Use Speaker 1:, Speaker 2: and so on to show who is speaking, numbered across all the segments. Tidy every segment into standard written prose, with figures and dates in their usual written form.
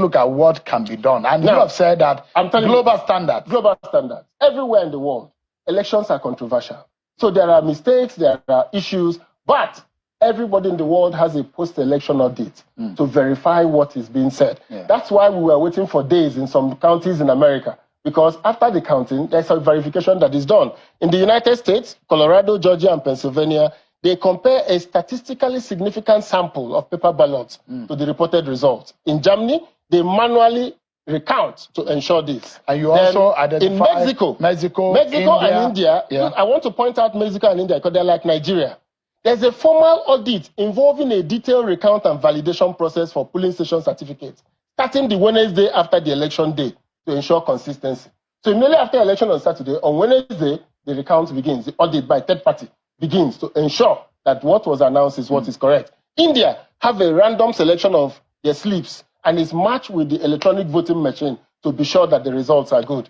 Speaker 1: look at what can be done. And now, you have said that global standards.
Speaker 2: Global standards. Everywhere in the world, elections are controversial. So there are mistakes, there are issues, but everybody in the world has a post-election audit to verify what is being said. Yeah. That's why we were waiting for days in some counties in America, because after the counting, there's a verification that is done. In the United States, Colorado, Georgia, and Pennsylvania, they compare a statistically significant sample of paper ballots to the reported results. In Germany, they manually recount to ensure this.
Speaker 1: And you also identify
Speaker 2: in Mexico and India. Yeah. I want to point out Mexico and India because they're like Nigeria. There's a formal audit involving a detailed recount and validation process for polling station certificates, starting the Wednesday after the election day to ensure consistency. So immediately after election on Saturday, on Wednesday, the recount begins. The audit by third party begins to ensure that what was announced is what is correct. India have a random selection of their slips and is matched with the electronic voting machine to be sure that the results are good.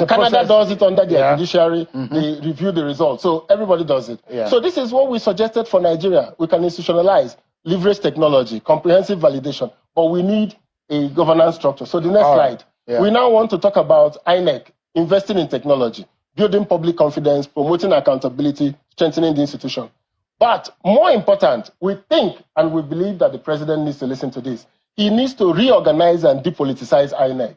Speaker 2: Canada does it under their judiciary. They review the results. So everybody does it. Yeah. So this is what we suggested for Nigeria. We can institutionalize, leverage technology, comprehensive validation, but we need a governance structure. So the next slide. Yeah. We now want to talk about INEC, investing in technology, building public confidence, promoting accountability, strengthening the institution. But more important, we think and we believe that the president needs to listen to this. He needs to reorganize and depoliticize INEC.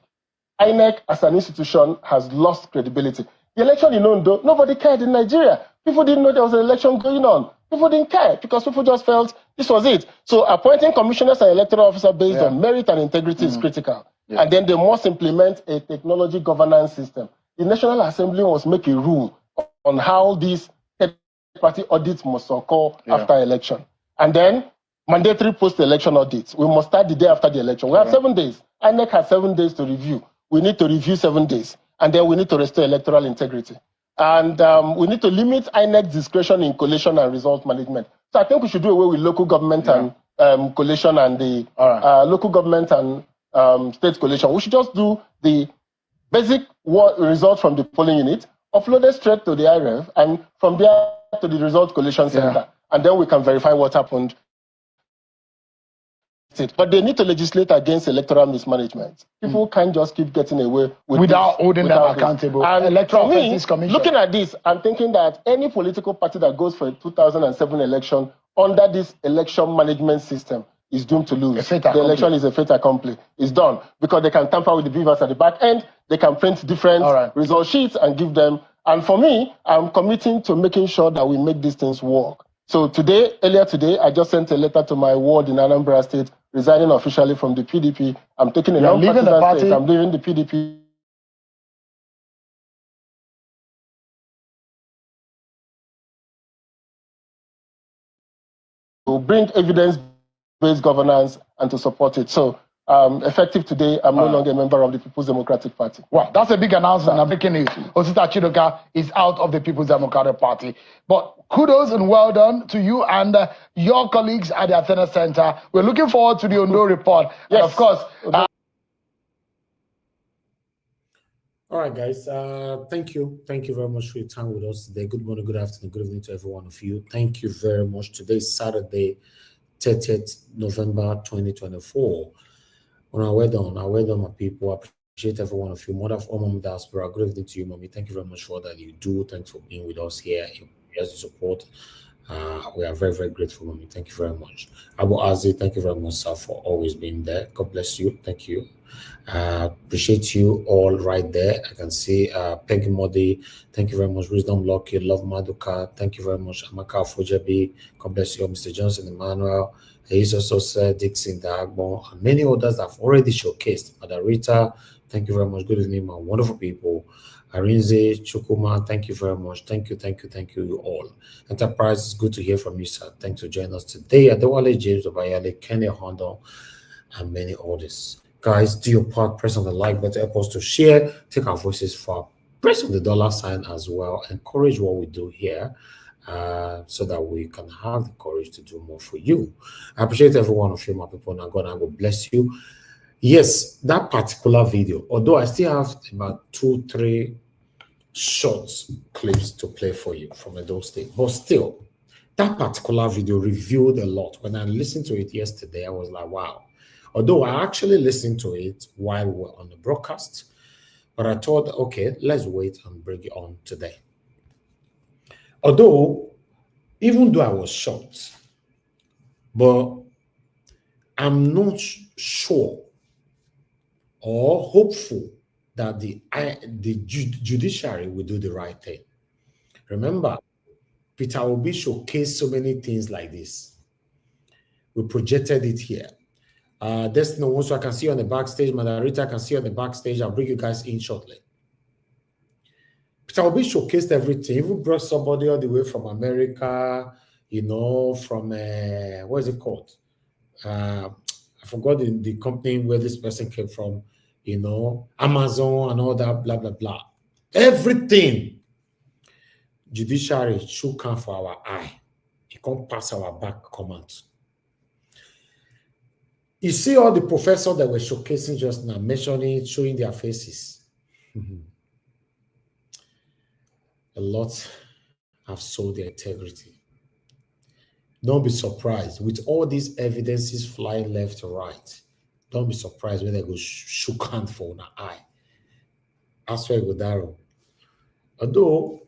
Speaker 2: INEC as an institution has lost credibility. The election in Ondo, nobody cared in Nigeria. People didn't know there was an election going on. People didn't care because people just felt this was it. So appointing commissioners and electoral officers based on merit and integrity is critical. Yeah. And then they must implement a technology governance system. The National Assembly must make a rule on how these third-party audits must occur after election. And then mandatory post-election audits. We must start the day after the election. We have 7 days. INEC has 7 days to review. We need to review 7 days. And then we need to restore electoral integrity. And we need to limit INEC's discretion in collation and result management. So I think we should do away with local government and collation and the local government and state collation. We should just do the basic result from the polling unit, uploaded straight to the IREV, and from there to the result collation center. And then we can verify what happened. But they need to legislate against electoral mismanagement. People can't just keep getting away with
Speaker 1: without holding them accountable.
Speaker 2: And Electoral Offences Commission. Looking at this, I'm thinking that any political party that goes for a 2007 election under this election management system is doomed to lose. The election is a fait accompli. It's done because they can tamper with the beavers at the back end. They can print different result sheets and give them. And for me, I'm committing to making sure that we make these things work. So earlier today, I just sent a letter to my ward in Anambra State, resigning officially from the PDP. I'm taking a non-partisan state. I'm leaving the PDP. To bring evidence-based governance and to support it. So effective today, I'm no longer a member of the People's Democratic Party.
Speaker 1: Wow, that's a big announcement. I'm making it. Osita Chidoka is out of the People's Democratic Party. But kudos and well done to you and your colleagues at the Athena Center. We're looking forward to the Ondo report. Yes. And of course.
Speaker 3: All right, guys. Thank you. Thank you very much for your time with us today. Good morning, good afternoon, good evening to every one of you. Thank you very much. Today's Saturday, 30th November 2024. Well done, my people. I appreciate every one of you. Mother of all Mom Diaspora, good evening to you, Mommy. Thank you very much for all that you do. Thanks for being with us here. Your support. We are very, very grateful, Mommy. Thank you very much. Abu Azi, thank you very much, sir, for always being there. God bless you. Thank you. Appreciate you all right there. I can see Peggy Modi. Thank you very much. Wisdom Lucky, Love Maduka. Thank you very much. Amaka Fujabi. God bless you, Mr. Johnson Emmanuel. He's also said Dixon Dagbo and many others have already showcased. Madarita, thank you very much. Good evening, my wonderful people. Arinze, Chukuma, thank you very much. Thank you, you all. Enterprise, it's good to hear from you, sir. Thanks for joining us today. Adewale James Obayale, Kenny Hondo, and many others. Guys, do your part, press on the like button, help us to share, take our voices far, press on the dollar sign as well, encourage what we do here. So that we can have the courage to do more for you. I appreciate every one of you, my people. Now God will bless you. Yes, that particular video, although I still have about 2-3 shorts clips to play for you from those days, but still, that particular video revealed a lot. When I listened to it yesterday, I was like, wow. Although I actually listened to it while we were on the broadcast, but I thought, okay, let's wait and bring it on today. Although, even though I was shocked, but I'm not sure or hopeful that the judiciary will do the right thing. Remember, Peter Obi showcased so many things like this. We projected it here. Destiny also I can see on the backstage. Madarita I can see on the backstage. I'll bring you guys in shortly. Peter Obi showcased everything. Even brought somebody all the way from America, you know, from what is it called? I forgot the company where this person came from, you know, Amazon and all that, blah, blah, blah. Everything. Judiciary should come for our eye. It can't pass our back comment. You see all the professors that were showcasing just now, mentioning, showing their faces. A lot have sold their integrity. Don't be surprised with all these evidences flying left to right. Don't be surprised when they go shook hand for an eye. That's why go down. Although,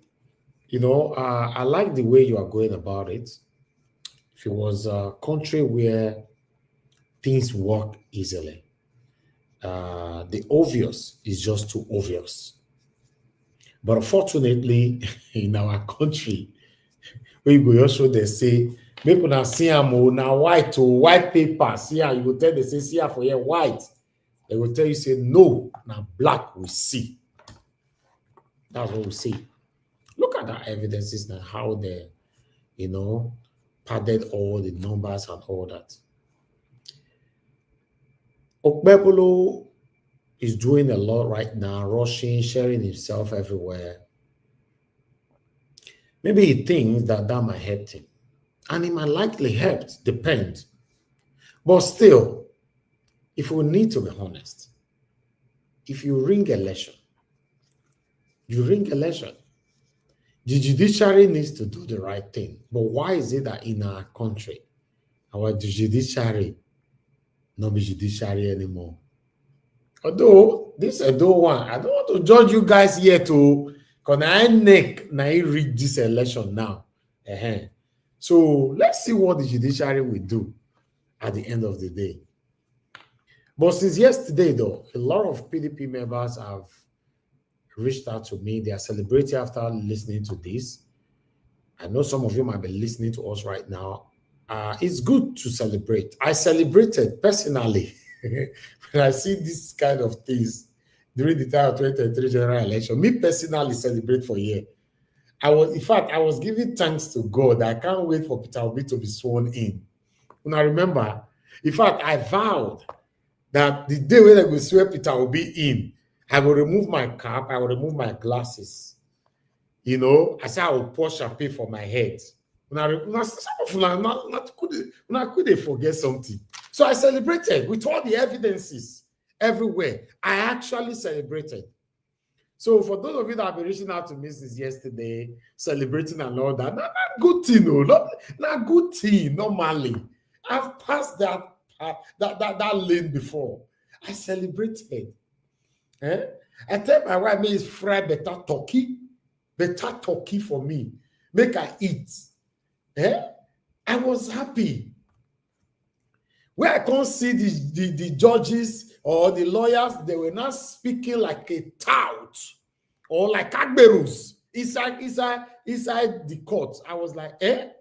Speaker 3: you know, I like the way you are going about it. If it was a country where things work easily, the obvious is just too obvious. But unfortunately, in our country, when you go also they say, make una see now white to white paper. See you will tell they say see for here white. They will tell you say no, now black we see. That's what we see. Look at the evidences and how they, you know, padded all the numbers and all that. Okpebolo is doing a lot right now, rushing, sharing himself everywhere. Maybe he thinks that might help him. And it might likely help, depends. But still, if we need to be honest, if you ring election, you ring election. The judiciary needs to do the right thing. But why is it that in our country, our judiciary not be judiciary anymore? Although this one, I don't want to judge you guys here too, because I read this election now. So let's see what the judiciary will do at the end of the day. But since yesterday, though, a lot of PDP members have reached out to me. They are celebrating after listening to this. I know some of you might be listening to us right now. It's good to celebrate. I celebrated personally when I see this kind of things during the time of 2023 general election. Me personally celebrate for a year. I was giving thanks to God. I can't wait for Peter Obi to be sworn in. When I remember, in fact, I vowed that the day when I will swear Peter Obi in, I will remove my cap, I will remove my glasses. You know, I said I will pour champagne for my head. I couldn't forget something. So I celebrated with all the evidences everywhere. I actually celebrated. So for those of you that have been reaching out to me since yesterday, celebrating and all that, not good thing, no, not good thing, normally. I've passed that lane before. I celebrated. I tell my wife, me is fry better turkey for me. Make I eat. I was happy. Where I can't see the judges or the lawyers, they were not speaking like a tout or like Agberus inside the court. I was like, Hey!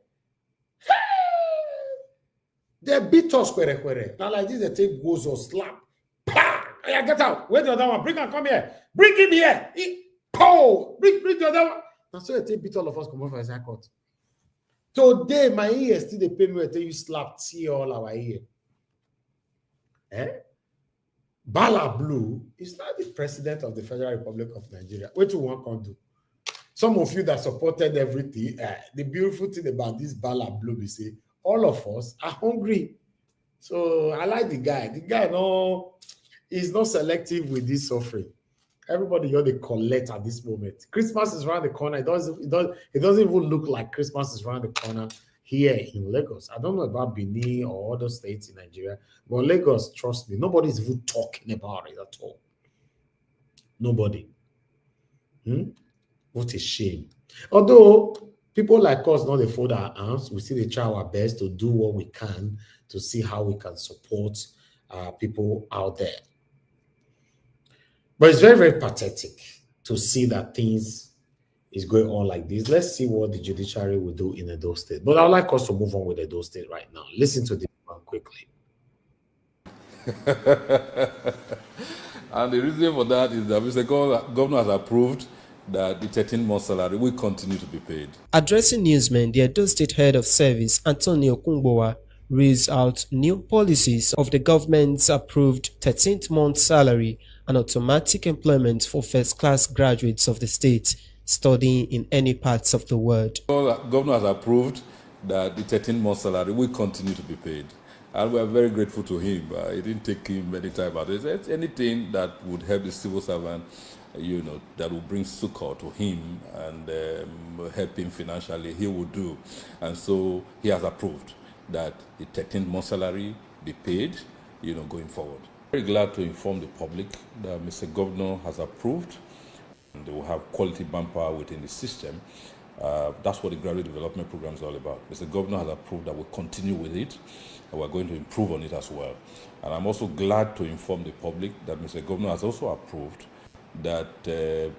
Speaker 3: They beat us quere. Now like this, they take goes or slap. Pa! Yeah, get out. Where's the other one? Bring him, come here. Bring him here. Bring the other one. Now so they take beat all of us come over inside court. Today, my ear still the pain me until you slap tear all our ear. Bala Blue is not the president of the Federal Republic of Nigeria. What do you want to do? Some of you that supported everything, the beautiful thing about this Bala Blue is say all of us are hungry. So I like the guy. The guy, no, he's not selective with this suffering. Everybody here they collect at this moment. Christmas is around the corner. It doesn't even look like Christmas is around the corner. here in Lagos. I don't know about Benin or other states in Nigeria, but Lagos, trust me, nobody's even talking about it at all. Nobody. What a shame. Although people like us, not they fold our arms, we still try our best to do what we can to see how we can support people out there. But it's very, very pathetic to see that things is going on like this. Let's see what the judiciary will do in Edo State. But I'd like us to move on with Edo State right now. Listen to this one quickly.
Speaker 4: And the reason for that is that Mr. Governor has approved that the 13-month salary will continue to be paid.
Speaker 5: Addressing newsmen, the Edo State Head of Service, Antonio Kungbowa, reads out new policies of the government's approved 13th month salary and automatic employment for first-class graduates of the state studying in any parts of the world.
Speaker 4: The Governor has approved that the 13-month salary will continue to be paid. And we are very grateful to him. It didn't take him many time, but it's anything that would help the civil servant, that will bring succor to him and help him financially, he will do. And so he has approved that the 13th-month salary be paid, going forward. Very glad to inform the public that Mr. Governor has approved, and they will have quality manpower within the system. That's what the graduate development program is all about. Mr. Governor has approved that we'll continue with it, and we're going to improve on it as well. And I'm also glad to inform the public that Mr. Governor has also approved that the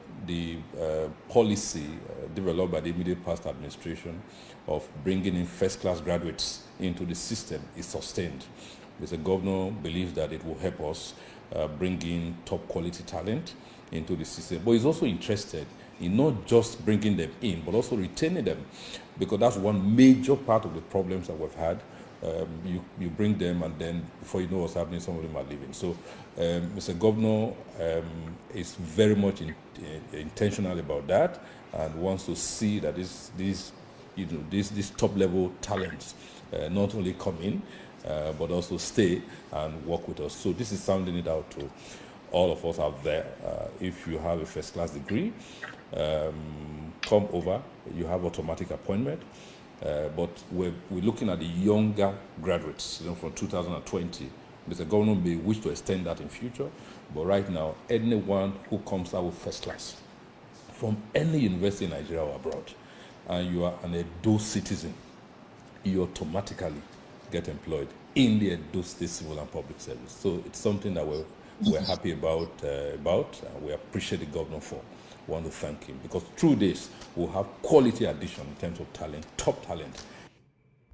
Speaker 4: policy developed by the immediate past administration of bringing in first-class graduates into the system is sustained. Mr. Governor believes that it will help us bring in top-quality talent into the system, but he's also interested in not just bringing them in, but also retaining them, because that's one major part of the problems that we've had. You bring them, and then before you know what's happening, some of them are leaving. So Mr. Governor is very much intentional about that, and wants to see that these top-level talents not only come in, but also stay and work with us. So this is sounding it out to all of us out there. If you have a first-class degree, come over. You have automatic appointment. But we're looking at the younger graduates, from 2020. Mr. Governor may wish to extend that in future, but right now, anyone who comes out with first class from any university in Nigeria or abroad, and you are an Edo citizen, you automatically get employed in the Edo State Civil and Public Service. So it's something that we're happy about, and we appreciate the governor for. We want to thank him, because through this, we'll have quality addition in terms of talent, top talent.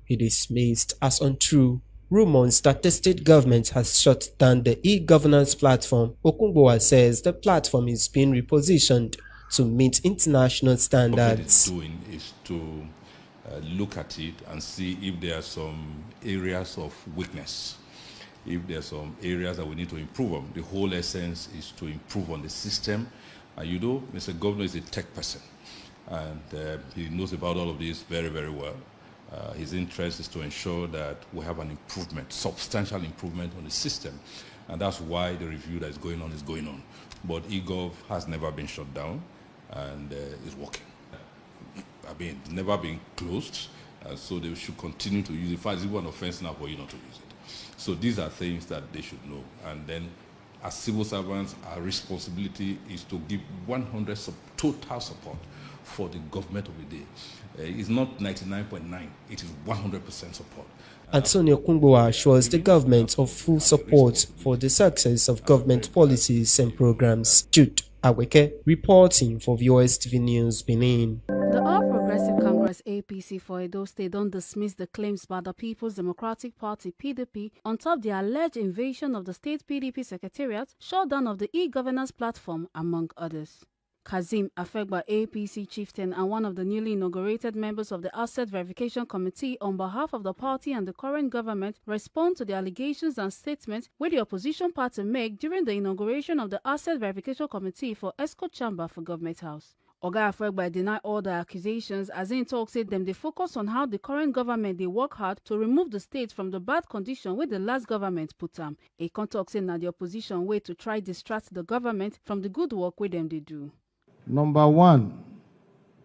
Speaker 5: He dismissed as untrue rumors that the state government has shut down the e-governance platform. Okungbowa says the platform is being repositioned to meet international standards.
Speaker 4: What it is doing is to look at it and see if there are some areas of weakness, if there are some areas that we need to improve on. The whole essence is to improve on the system. And Mr. Governor is a tech person, and he knows about all of this very, very well. His interest is to ensure that we have an improvement, substantial improvement on the system, and that's why the review that is going on. But eGov has never been shut down, and is working. Never been closed, so they should continue to use it. In fact, it's even an offense now for you not to use it. So these are things that they should know, and then as civil servants, our responsibility is to give 100 total support for the government of the day. It's not 99.9, it is 100% support.
Speaker 5: Antonio Kungbowa assures the government of full support for the success of government policies and programs. Jude Aweke reporting for VOS TV News, Benin.
Speaker 6: The All Progressive Congress APC for Edo State don't dismiss the claims by the People's Democratic Party PDP on top the alleged invasion of the state PDP secretariat, shutdown of the e-governance platform, among others. Kazim Afegba, APC chieftain and one of the newly inaugurated members of the Asset Verification Committee on behalf of the party and the current government, respond to the allegations and statements where the opposition party made during the inauguration of the Asset Verification Committee for ESCO Chamber for Government House. Oga Afegba denied all the accusations, as in talk said them they focus on how the current government they work hard to remove the state from the bad condition where the last government put them. A talk said now the opposition way to try distract the government from the good work with them they do.
Speaker 7: Number one,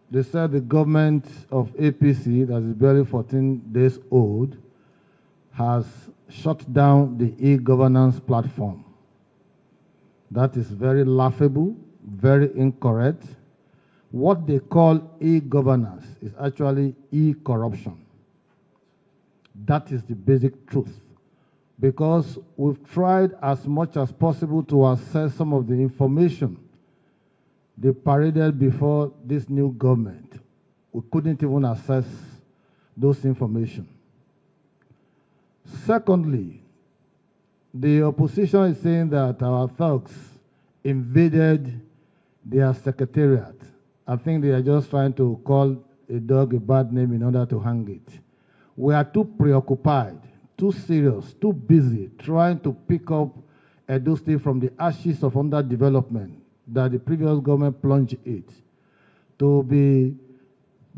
Speaker 7: they said the government of APC, that is barely 14 days old, has shut down the e-governance platform. That is very laughable, very incorrect. What they call e-governance is actually e-corruption. That is the basic truth. Because we've tried as much as possible to access some of the information they paraded before this new government. We couldn't even access those information. Secondly, the opposition is saying that our thugs invaded their secretariat. I think they are just trying to call a dog a bad name in order to hang it. We are too preoccupied, too serious, too busy trying to pick up Edo State from the ashes of underdevelopment that the previous government plunged it, to be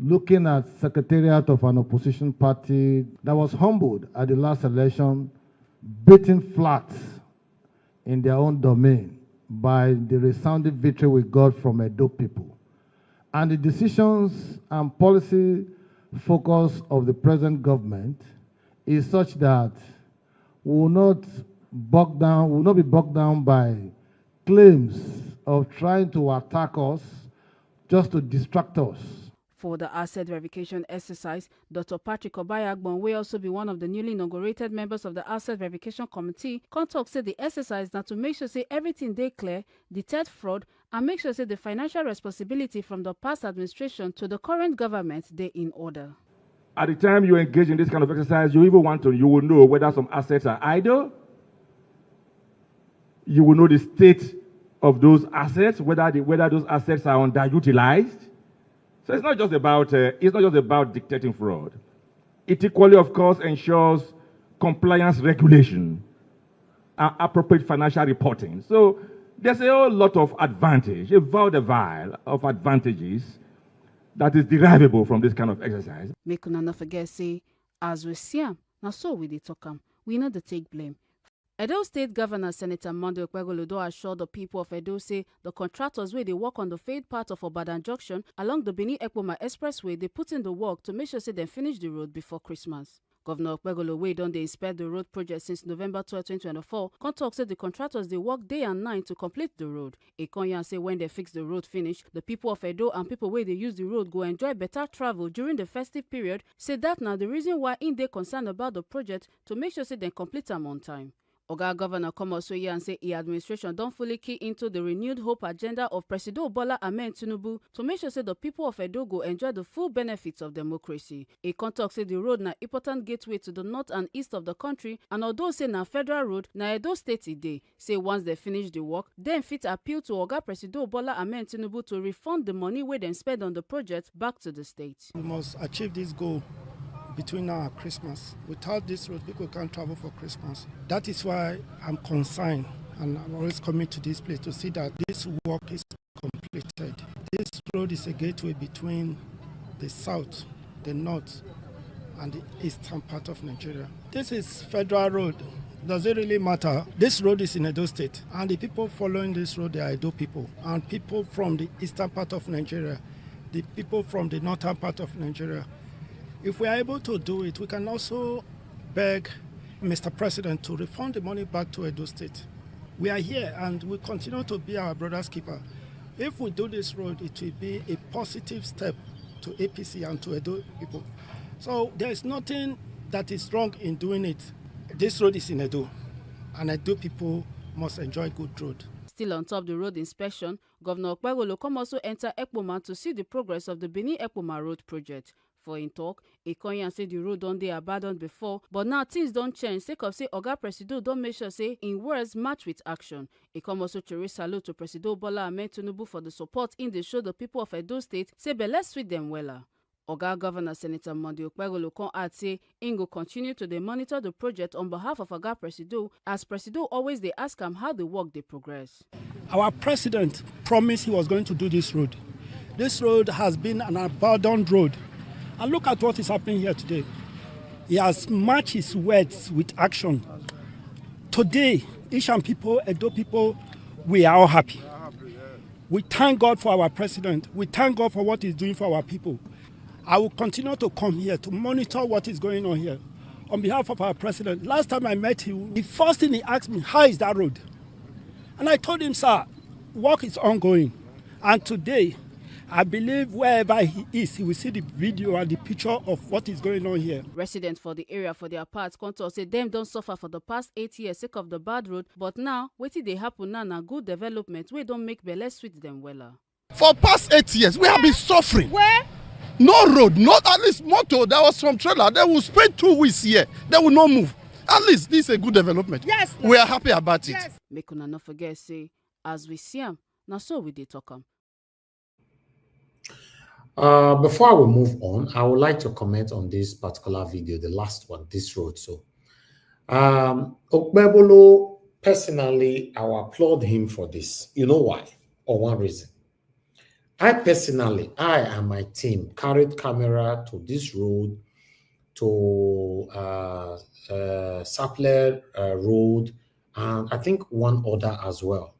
Speaker 7: looking at secretariat of an opposition party that was humbled at the last election, beaten flat in their own domain by the resounding victory we got from Edo people. And the decisions and policy focus of the present government is such that we will not be bogged down by claims of trying to attack us just to distract us.
Speaker 6: For the asset verification exercise, Dr. Patrick Obayagbon will also be one of the newly inaugurated members of the Asset Verification Committee. Contact said the exercise now to make sure say everything they clear, detect fraud, and make sure say the financial responsibility from the past administration to the current government they in order.
Speaker 8: At the time you engage in this kind of exercise, you will know whether some assets are idle. You will know the state of those assets, whether those assets are underutilized. So it's not just about dictating fraud. It equally, of course, ensures compliance regulation and appropriate financial reporting. So there's a whole lot of advantage, a vaudeville of advantages that is derivable from this kind of exercise.
Speaker 6: Make una not forget, say, as we see am, now so we dey talk am, we know the take blame. Edo State Governor Senator Monday Okpegolodo assured the people of Edo say the contractors where they work on the failed part of Obadan Junction along the Benin-Ekpoma Expressway, they put in the work to make sure say they finish the road before Christmas. Governor Okpegolo wey don dey inspect the road project since November 12, 2024, come talk say the contractors they work day and night to complete the road. Ekonyan say when they fix the road finish, the people of Edo and people where they use the road go enjoy better travel during the festive period. Say that now the reason why in they concerned about the project to make sure say they complete them on time. Oga Governor come also here and say the administration don't fully key into the renewed hope agenda of President Bola Ahmed Tinubu to make sure say the people of Edo go enjoy the full benefits of democracy. A contact say the road na important gateway to the north and east of the country, and although say na federal road, na Edo State e dey. Say once they finish the work, then fit appeal to Oga President Bola Ahmed Tinubu to refund the money where they spend on the project back to the state.
Speaker 9: We must achieve this goal between now and Christmas. Without this road, people can't travel for Christmas. That is why I'm concerned, and I'm always coming to this place to see that this work is completed. This road is a gateway between the south, the north, and the eastern part of Nigeria. This is federal road. Does it really matter? This road is in Edo State, and the people following this road, they are Edo people, and people from the eastern part of Nigeria, the people from the northern part of Nigeria. If we are able to do it, we can also beg Mr. President to refund the money back to Edo State. We are here and we continue to be our brother's keeper. If we do this road, it will be a positive step to APC and to Edo people. So there is nothing that is wrong in doing it. This road is in Edo, and Edo people must enjoy good road.
Speaker 6: Still on top of the road inspection, Governor Okpegolo come also enter Ekpoma to see the progress of the Benin-Ekpoma road project. For in talk, Ekonyan say the road don dey abandoned before, but now things don't change. Sake of say Oga Presido don't make sure say in words match with action. He come also to raise salute to Presido Bola Ahmed Tinubu for the support in the show the people of Edo State say but let's sweet them wella. Oga Governor Senator Monday Okpegolo come add say im go continue to dey monitor the project on behalf of Oga Presido, as Presido always they ask him how the work they progress.
Speaker 9: Our president promised he was going to do this road. This road has been an abandoned road. And look at what is happening here today. He has matched his words with action. Today, Ishan people, Edo people, we are all happy. We thank God for our president. We thank God for what he's doing for our people. I will continue to come here to monitor what is going on here. On behalf of our president, last time I met him, the first thing he asked me, how is that road? And I told him, sir, work is ongoing. And today, I believe wherever he is, he will see the video and the picture of what is going on here.
Speaker 6: Residents for the area, for their part, come to us say them don't suffer for the past 8 years sake of the bad road, but now, wetin dey happen now na good development wey don't make belle sweet them wella.
Speaker 10: For past 8 years, we have been suffering.
Speaker 11: Where?
Speaker 10: No road, not at least motor that was from trailer. They will spend 2 weeks here. They will not move. At least this is a good development.
Speaker 11: Yes.
Speaker 10: We are happy about it.
Speaker 11: Yes.
Speaker 6: Make una not forget, say, as we see am, na so we dey talk am.
Speaker 3: Before we move on, I would like to comment on this particular video, the last one, this road. So, Okpebolo, personally, I will applaud him for this. You know why? Or one reason. I and my team carried camera to this road, to Sapler Road, and I think one other as well.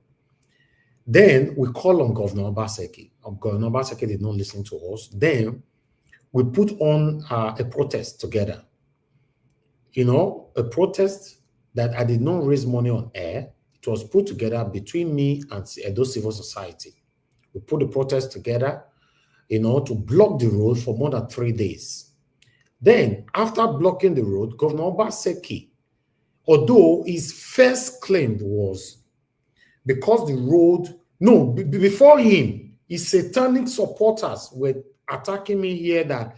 Speaker 3: Then we call on Governor Obaseki. Governor Obaseki did not listen to us. Then we put on a protest together. You know, a protest that I did not raise money on air. It was put together between me and Edo Civil Society. We put the protest together, you know, to block the road for more than 3 days. Then, after blocking the road, Governor Obaseki, although his first claim was because the road, before him, his satanic supporters were attacking me here that,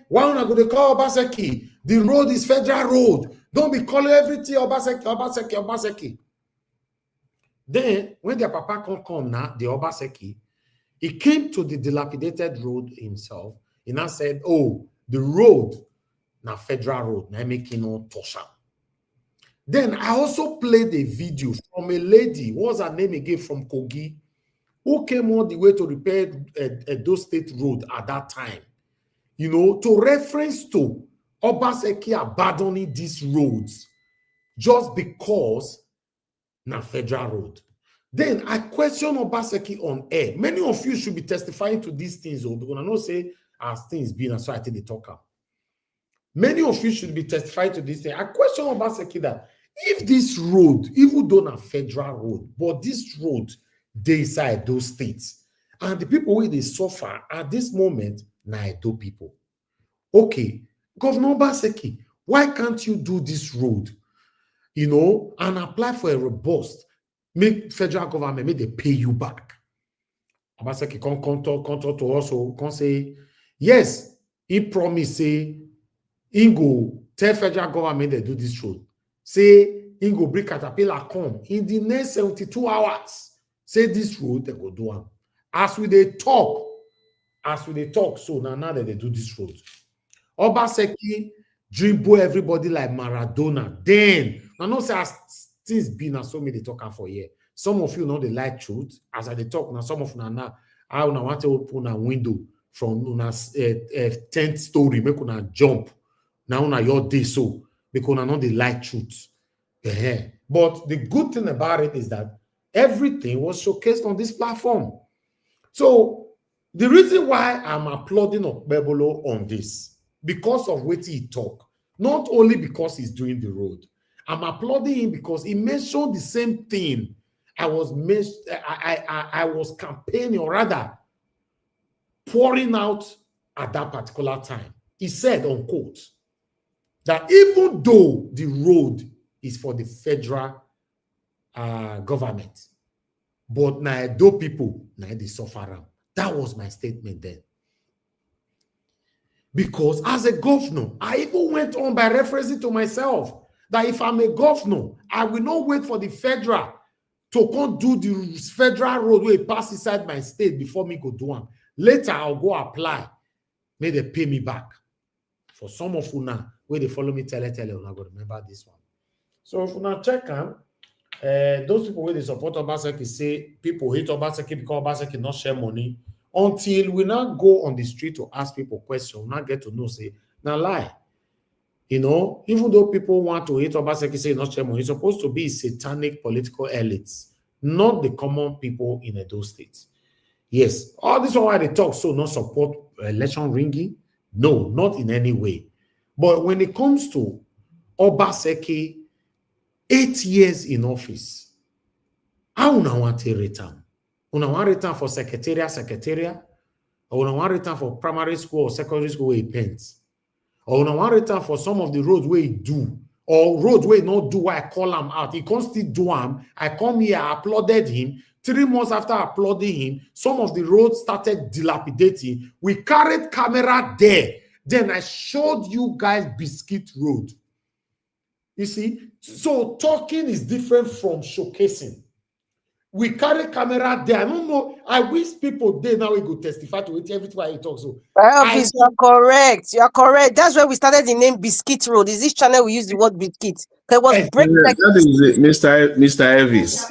Speaker 3: why don't I go to call Obaseki? The road is federal road. Don't be calling everything Obaseki. Then, when their papa come now, the Obaseki, he came to the dilapidated road himself, and now said, oh, the road, now federal road, now making no tosha. Then I also played a video from a lady, what was her name again, from Kogi, who came all the way to repair Edo State Road at that time, you know, to reference to Obaseki abandoning these roads just because na federal road. Then I question Obaseki on air. Many of you should be testifying to these things, because I know say as things being, and so I think they talk out. Many of you should be testifying to this thing. I question Obaseki that if this road, even though not federal road, but this road, they inside those states, and the people where they suffer at this moment, na Edo people. Okay, Governor Obaseki, why can't you do this road, you know, and apply for a robust, make federal government, make they pay you back? Obaseki come talk to us, come say, yes, he promised, say, he go tell federal government they do this road. Say, he go bring Caterpillar come in the next 72 hours. Say this road, they go do one. As we they talk, so now that they do this road. Obaseki dribble everybody like Maradona. Then, I know say as things been and so many they talk for here. Some of you know the light truth. As I they talk now, some of you now, I want to open a window from Una's 10th story, make una jump. Now una your day so because I know the light truth. Yeah. But the good thing about it is that everything was showcased on this platform. So the reason why I'm applauding Okpebolo on this, because of what he talk, not only because he's doing the road. I'm applauding him because he mentioned the same thing I was campaigning, or rather pouring out at that particular time. He said, unquote, that even though the road is for the federal government, but na Edo people, na they suffer. That was my statement then. Because as a governor, I even went on by referencing to myself that if I'm a governor, I will not wait for the federal to come do the federal road where it pass inside my state before me go do one. Later, I'll go apply. May they pay me back. For some of you now, where they follow me, tell, I'm not going to remember this one. So if you now check on, those people where they support Obaseki say people hate Obaseki because Obaseki not share money. Until we now go on the street to ask people questions, we now get to know, say, now lie. You know, even though people want to hate Obaseki, say not share money, it's supposed to be satanic political elites not the common people in those states. Yes, all this why they talk so not support election ringing. No, not in any way. But when it comes to Obaseki, 8 years in office, how una want to return? Una want return for secretariat, or una want return for primary school or secondary school where he paints, or una want return for some of the roads where he do, or roads where he not do why I call him out. He can't still do him. I come here, I applauded him. 3 months after applauding him, some of the roads started dilapidating. We carried camera there. Then I showed you guys Biscuit Road. You see, so talking is different from showcasing. We carry camera there. I don't know. I wish people there now we go testify to it every time he talks. So
Speaker 11: Elvis, you are correct. You are correct. That's where we started the name Biscuit Road. Is this channel we use the word biscuit? It was break.
Speaker 12: That is it, Mr. Elvis.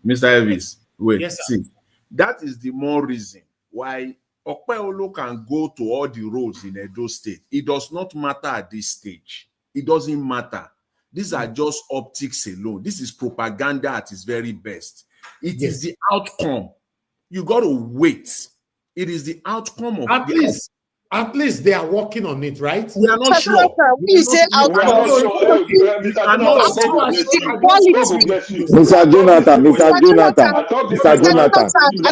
Speaker 12: Mr. Elvis. Wait,
Speaker 3: yes,
Speaker 12: see. That is the more reason why Okpeolo can go to all the roads in Edo State. It does not matter at this stage. It doesn't matter. These are just optics alone. This is propaganda at its very best. It is the outcome. You got to wait. It is the outcome of
Speaker 3: at least they are working on it, right?
Speaker 12: We are not sure.
Speaker 11: You say outcome.
Speaker 13: Mr. Jonathan.
Speaker 11: I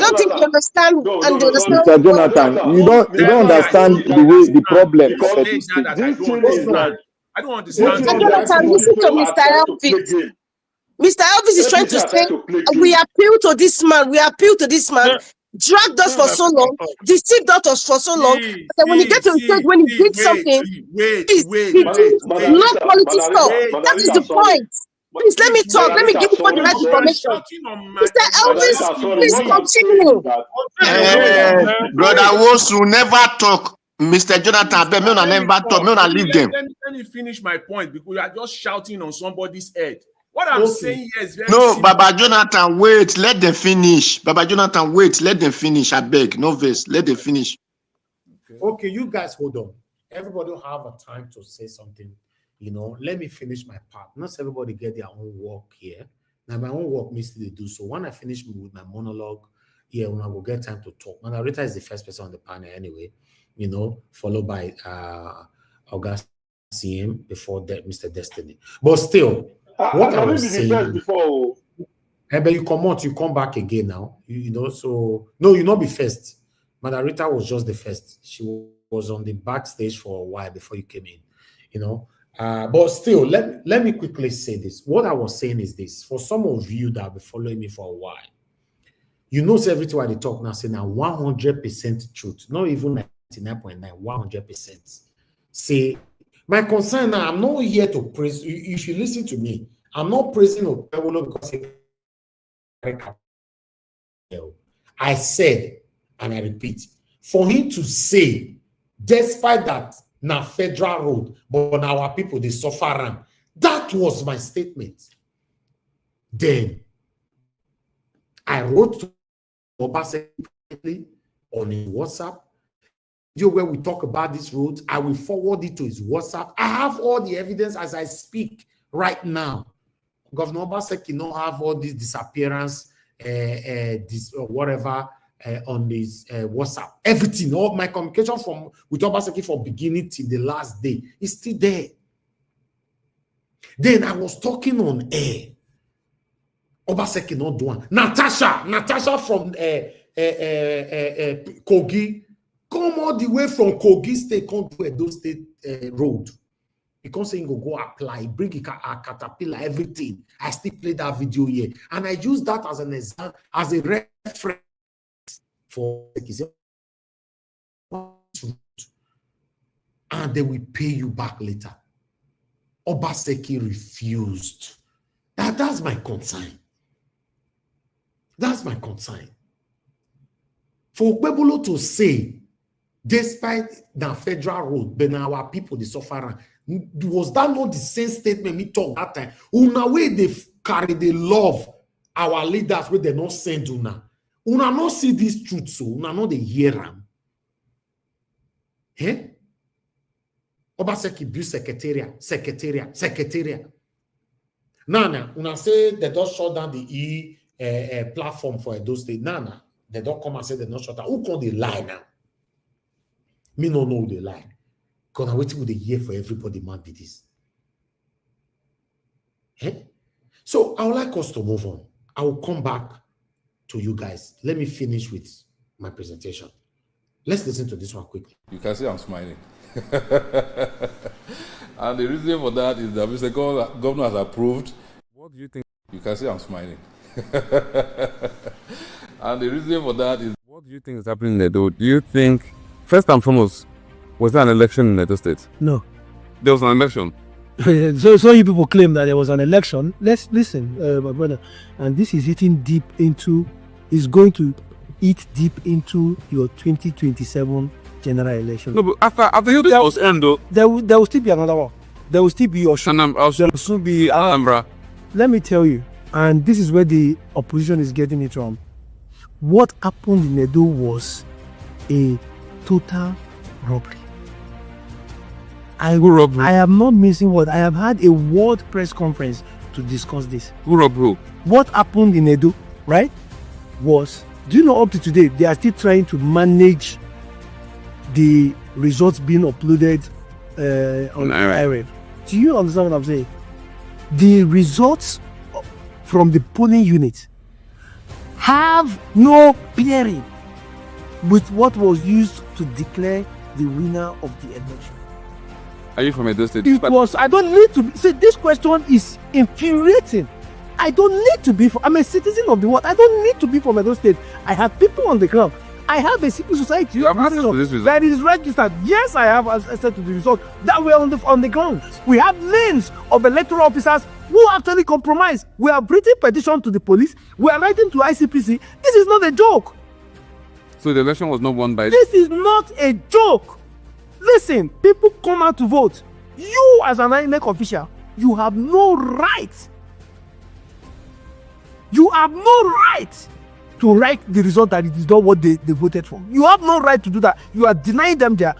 Speaker 11: don't think you understand.
Speaker 13: Mr. Jonathan, you don't understand the problem.
Speaker 12: I don't understand.
Speaker 11: Mr. Jonathan, listen to Mr. Elvis. Mr. Elvis is trying to say, we appeal to this man. Dragged us for so long, deceived us for so long. But when he gets to the stage when he did something, not quality stuff. That is the point. Please let me talk. Let me give you the right information. Mr. Elvis, please continue.
Speaker 14: Brother Wosu, never talk. Mr. Jonathan, me not never talk. Me not leave them.
Speaker 12: Let me finish my point because you are just shouting on somebody's head. What I'm saying here is very
Speaker 14: simple. Baba Jonathan, wait. Let them finish. Baba Jonathan, wait. Let them finish. I beg. No verse. Let them finish.
Speaker 3: Okay, you guys hold on. Everybody will have a time to say something. You know, let me finish my part. Not everybody get their own work here. Now, my own work needs to do so. When I finish with my monologue, when I will get time to talk. Manarita is the first person on the panel anyway, you know, followed by August CM before that, Mr. Destiny. But still, what I was saying before. But you come back again now. You know, so no, you not be first. Manarita was just the first. She was on the backstage for a while before you came in, you know. But still, let me quickly say this. What I was saying is this: for some of you that have been following me for a while, you know, everything why they talk now, say now 100% truth, not even 99.9, 100%. Say, my concern now, I'm not here to praise. You should listen to me. I'm not praising Okpeolo because I said, and I repeat, for him to say, despite that, now federal road, but our people they suffer. That was my statement. Then I wrote to Obaseki on his WhatsApp. Where we talk about this road, I will forward it to his WhatsApp. I have all the evidence as I speak right now. Governor Obaseki don't have all this disappearance, whatever. On his WhatsApp, everything, all my communication with Obaseki from beginning till the last day is still there. Then I was talking on air. Obaseki not doing. Natasha from Kogi, come all the way from Kogi State, come to Edo State road. Because saying go apply, bring a caterpillar, everything. I still play that video here, and I use that as an example, as a reference. For and they will pay you back later. Obaseki refused. That's my concern. That's my concern. For Okpeolo to say, despite the federal road, but our people they suffer. Was that not the same statement me talk that time? Una way they carry, they love our leaders where they not send una. Una not see this truth, so una not the hear them. Eh? Obaseki build secretariat. Nana, when I say they don't shut down the platform for Edo State, Nana, they don't come and say they not shut down. Who can they lie now? Me no know they lie. Because I'm waiting with the year for everybody, man, with this. Eh? So I would like us to move on. I will come back to you guys. Let me finish with my presentation. Let's listen to this one quickly.
Speaker 4: You can see I'm smiling. And the reason for that is that Mr. Governor has approved. What do you think? You can see I'm smiling. And the reason for that is.
Speaker 15: What do you think is happening in Edo? Do you think, first and foremost, was there an election in Edo State?
Speaker 16: No.
Speaker 15: There was an election?
Speaker 16: So you people claim that there was an election. Let's listen, my brother. And this is going to eat deep into your 2027 general election.
Speaker 15: No, but after you was end though,
Speaker 16: there will still be another one. There will still be Osun. There will soon be
Speaker 15: Alhambra.
Speaker 16: Let me tell you, and this is where the opposition is getting it wrong. What happened in Edo was a total robbery. I am not missing what I have had a world press conference to discuss this.
Speaker 15: Who robbed who?
Speaker 16: What happened in Edo, right? Was, do you know, up to today they are still trying to manage the results being uploaded on Irene. Do you understand what I'm saying? The results from the polling unit have no bearing with what was used to declare the winner of the election.
Speaker 15: Are you from Edo State?
Speaker 16: I don't need to see, this question is infuriating. I don't need to be I'm a citizen of the world. I don't need to be from Edo State. I have people on the ground. I have a civil society. That is registered. Yes, I have access to the result that we're on the ground. We have names of electoral officers who actually compromise. We have written petition to the police. We are writing to ICPC. This is not a joke.
Speaker 15: So the election was not won by...
Speaker 16: This is not a joke. Listen, people come out to vote. You as an INEC official, you have no right. You have no right to write the result that it is not what they voted for. You have no right to do that. You are denying them their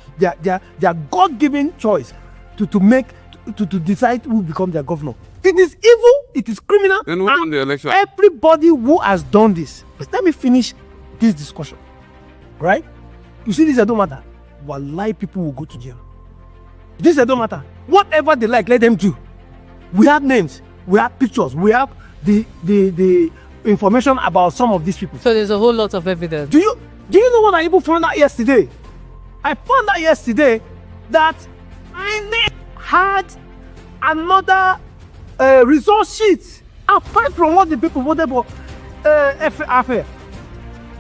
Speaker 16: God-given choice to decide who becomes their governor. It is evil. It is criminal.
Speaker 15: Then who won the election?
Speaker 16: Everybody who has done this. But let me finish this discussion. Right? You see, this don't matter. Wallahi, people will go to jail. This don't matter. Whatever they like, let them do. We have names. We have pictures. We have the information about some of these people.
Speaker 17: So there's a whole lot of evidence.
Speaker 16: Do you know what I even found out yesterday? I found out yesterday that I had another result sheet apart from what the people voted for affair.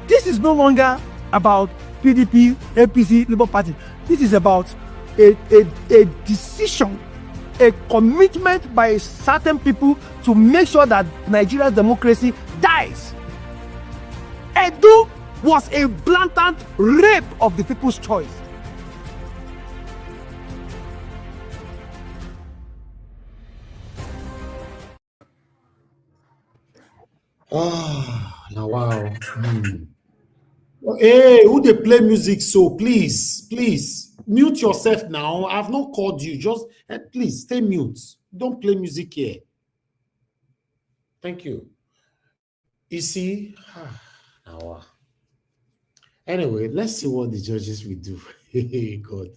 Speaker 16: This is no longer about PDP, APC, Labour Party. This is about a decision, a commitment by certain people to make sure that Nigeria's democracy dies. Edo was a blatant rape of the people's choice.
Speaker 3: Oh, now wow. Hey, who they play music? So please mute yourself now. I've not called you. Just please stay mute. Don't play music here. Thank you. You see, anyway, let's see what the judges will do. God,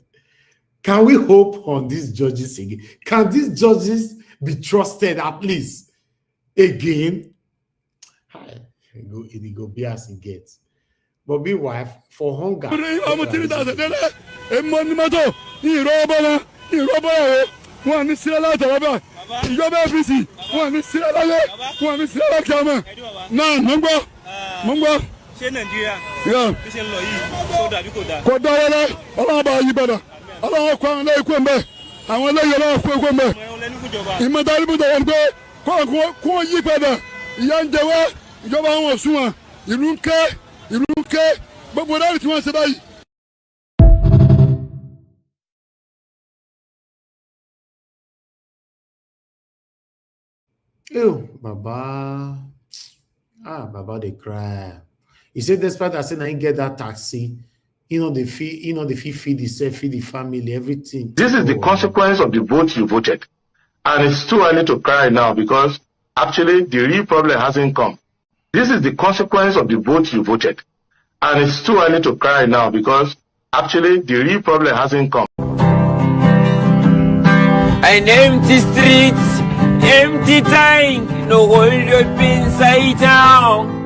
Speaker 3: can we hope on these judges again? Can these judges be trusted at least again? It go be as it gets. But be wife for hunger.
Speaker 18: One is still alive, you go back, busy. One is still alive, one is still alive. No, Mungo.
Speaker 19: Nigeria.
Speaker 18: Yeah. Kodawala, Alaba Yibada. Allah Kwan Lay Kwembe. I want to let you Kwembe. Imadalibu the one Kwan Yibada. Yanjawa, Joba Suma. You don't care, but without it, once a day.
Speaker 3: Ew, Baba. Baba, they cry. He said, despite that, saying I get that taxi, the fee feed himself, feed the family, everything.
Speaker 20: This is the consequence of the vote you voted. And it's too early to cry now because
Speaker 17: actually the real problem hasn't come. This is the consequence of the vote you voted. And it's too early to cry now because actually the real problem hasn't come.
Speaker 19: An empty streets, empty tank, no hold up inside town.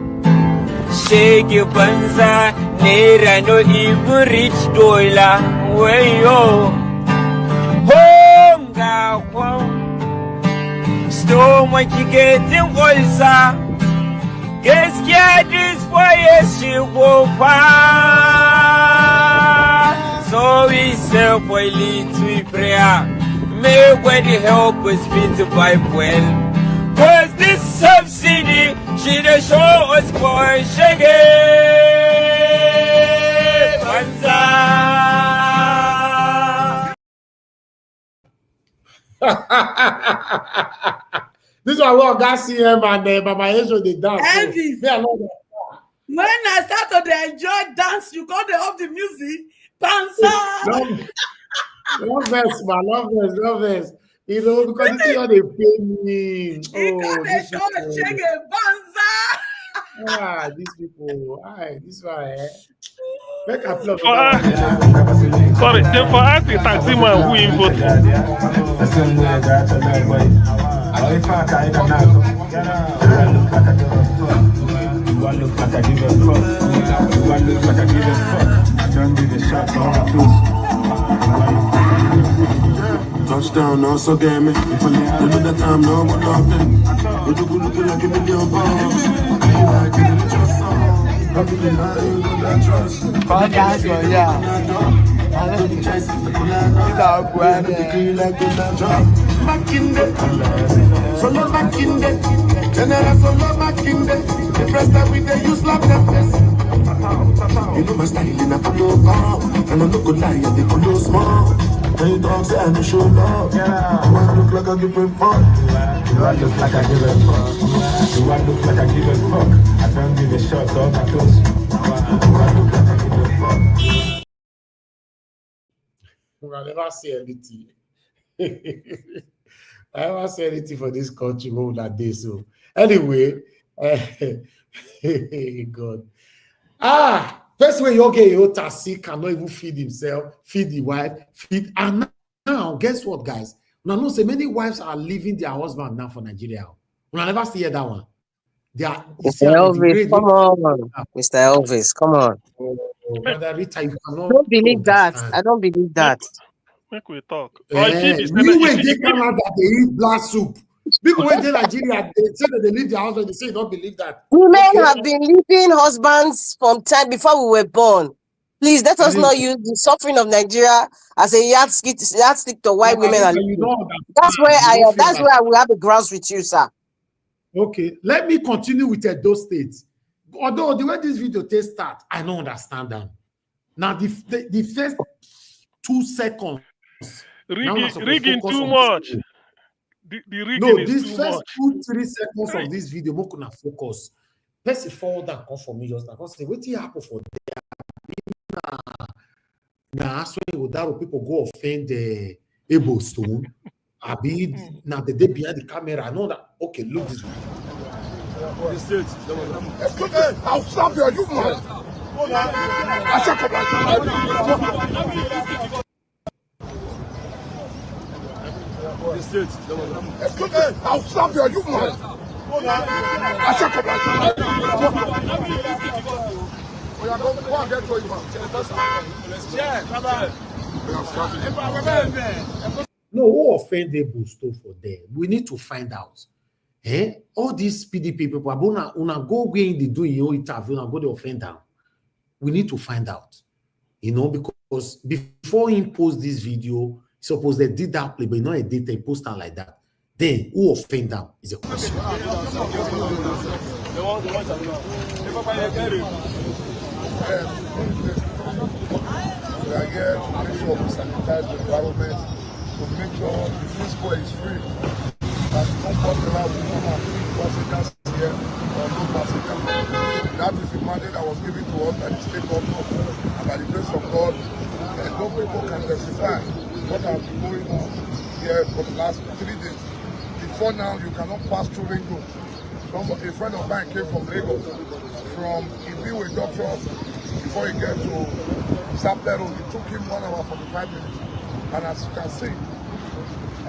Speaker 19: Shake your banza, nera no even reach dollar. Way yo, home ga home. Stomach getting olsa. Guess get this boy she go far. So we say boy lead to prayer. May God help us fit to vibe well. Cause this subsidy she dey show us boy shaggy banza.
Speaker 3: This one what got CM and Mama Ejo they dance.
Speaker 20: Elvis, when I start to enjoy dance, you got to off the music. Banza.
Speaker 3: Love verse, man. Love verse. You know, because this is how they pay me.
Speaker 20: You got to show a shaggy banza.
Speaker 3: These people. This one. Make a plug.
Speaker 21: Sorry, then for us, the taxi man who invoted.
Speaker 22: Touchdown, also game me. If I leave another time, no more nothing. Would you go looking like $1 million? Back in the solo back in the general solo back in the first time we dey use lap that face. You know my style in a follow up, and I'm not gonna lie, I dey follow small. When you talk, say I no show love. Do I look like I give a fuck? Do I look like I give a fuck? Do I look like I give a fuck? I don't give a shot, all my clothes. Do I look like I give a fuck?
Speaker 3: I never say anything. I never say anything for this country more that day. So anyway, God. First way you get your taxi cannot even feed himself, feed the wife, feed. And now, guess what, guys? Now, no, say many wives are leaving their husband now for Nigeria. I never see that one. They are.
Speaker 11: Mr. Elvis, come on. Mr. Elvis, come on.
Speaker 3: Brother Rita, you cannot.
Speaker 11: Don't believe that. I don't believe that.
Speaker 21: Make we talk.
Speaker 3: You when they Canada, they eat black soup. People when they Nigeria, they say that they leave their husband. They say you don't believe that.
Speaker 11: Women have been leaving husbands from time before we were born. Please let us not use the suffering of Nigeria as a yardstick to why women are leaving. That's where I will have a grounds with you, sir.
Speaker 3: Okay, let me continue with those states. Although the way this video takes start, I don't understand them. Now the first 2 seconds.
Speaker 21: Rigging too much. The rigging is too much.
Speaker 3: This first 2-3 seconds of this video, I'm going to focus. Let's forward and come for me just now. Say, what happened for there? Now, when people go offend the Able Stone, now the day behind the camera, I know that. Okay, look this way.
Speaker 18: I'll stop you, you man. I'll stop you, you man.
Speaker 3: No, who offended Busto for there? We need to find out. All these PDP people, una go where they do your interview and go to offend them. We need to find out. Because before he post this video, suppose they did that play, but not a data he post out like that. Then who offend them is a question.
Speaker 18: We are here to make sure we sanitize the environment, to make sure the food square is free. That no popular will come and bring passengers here or no passenger. That is the mandate that was given to us by the state government, and by the grace of God, no people can testify what has been going on here for the last 3 days. The before now, you cannot pass through Ring Road. A friend of mine came from Lagos, from Abure doctor, before he get to Sapler Road. It took him 1 hour 45 minutes. And as you can see,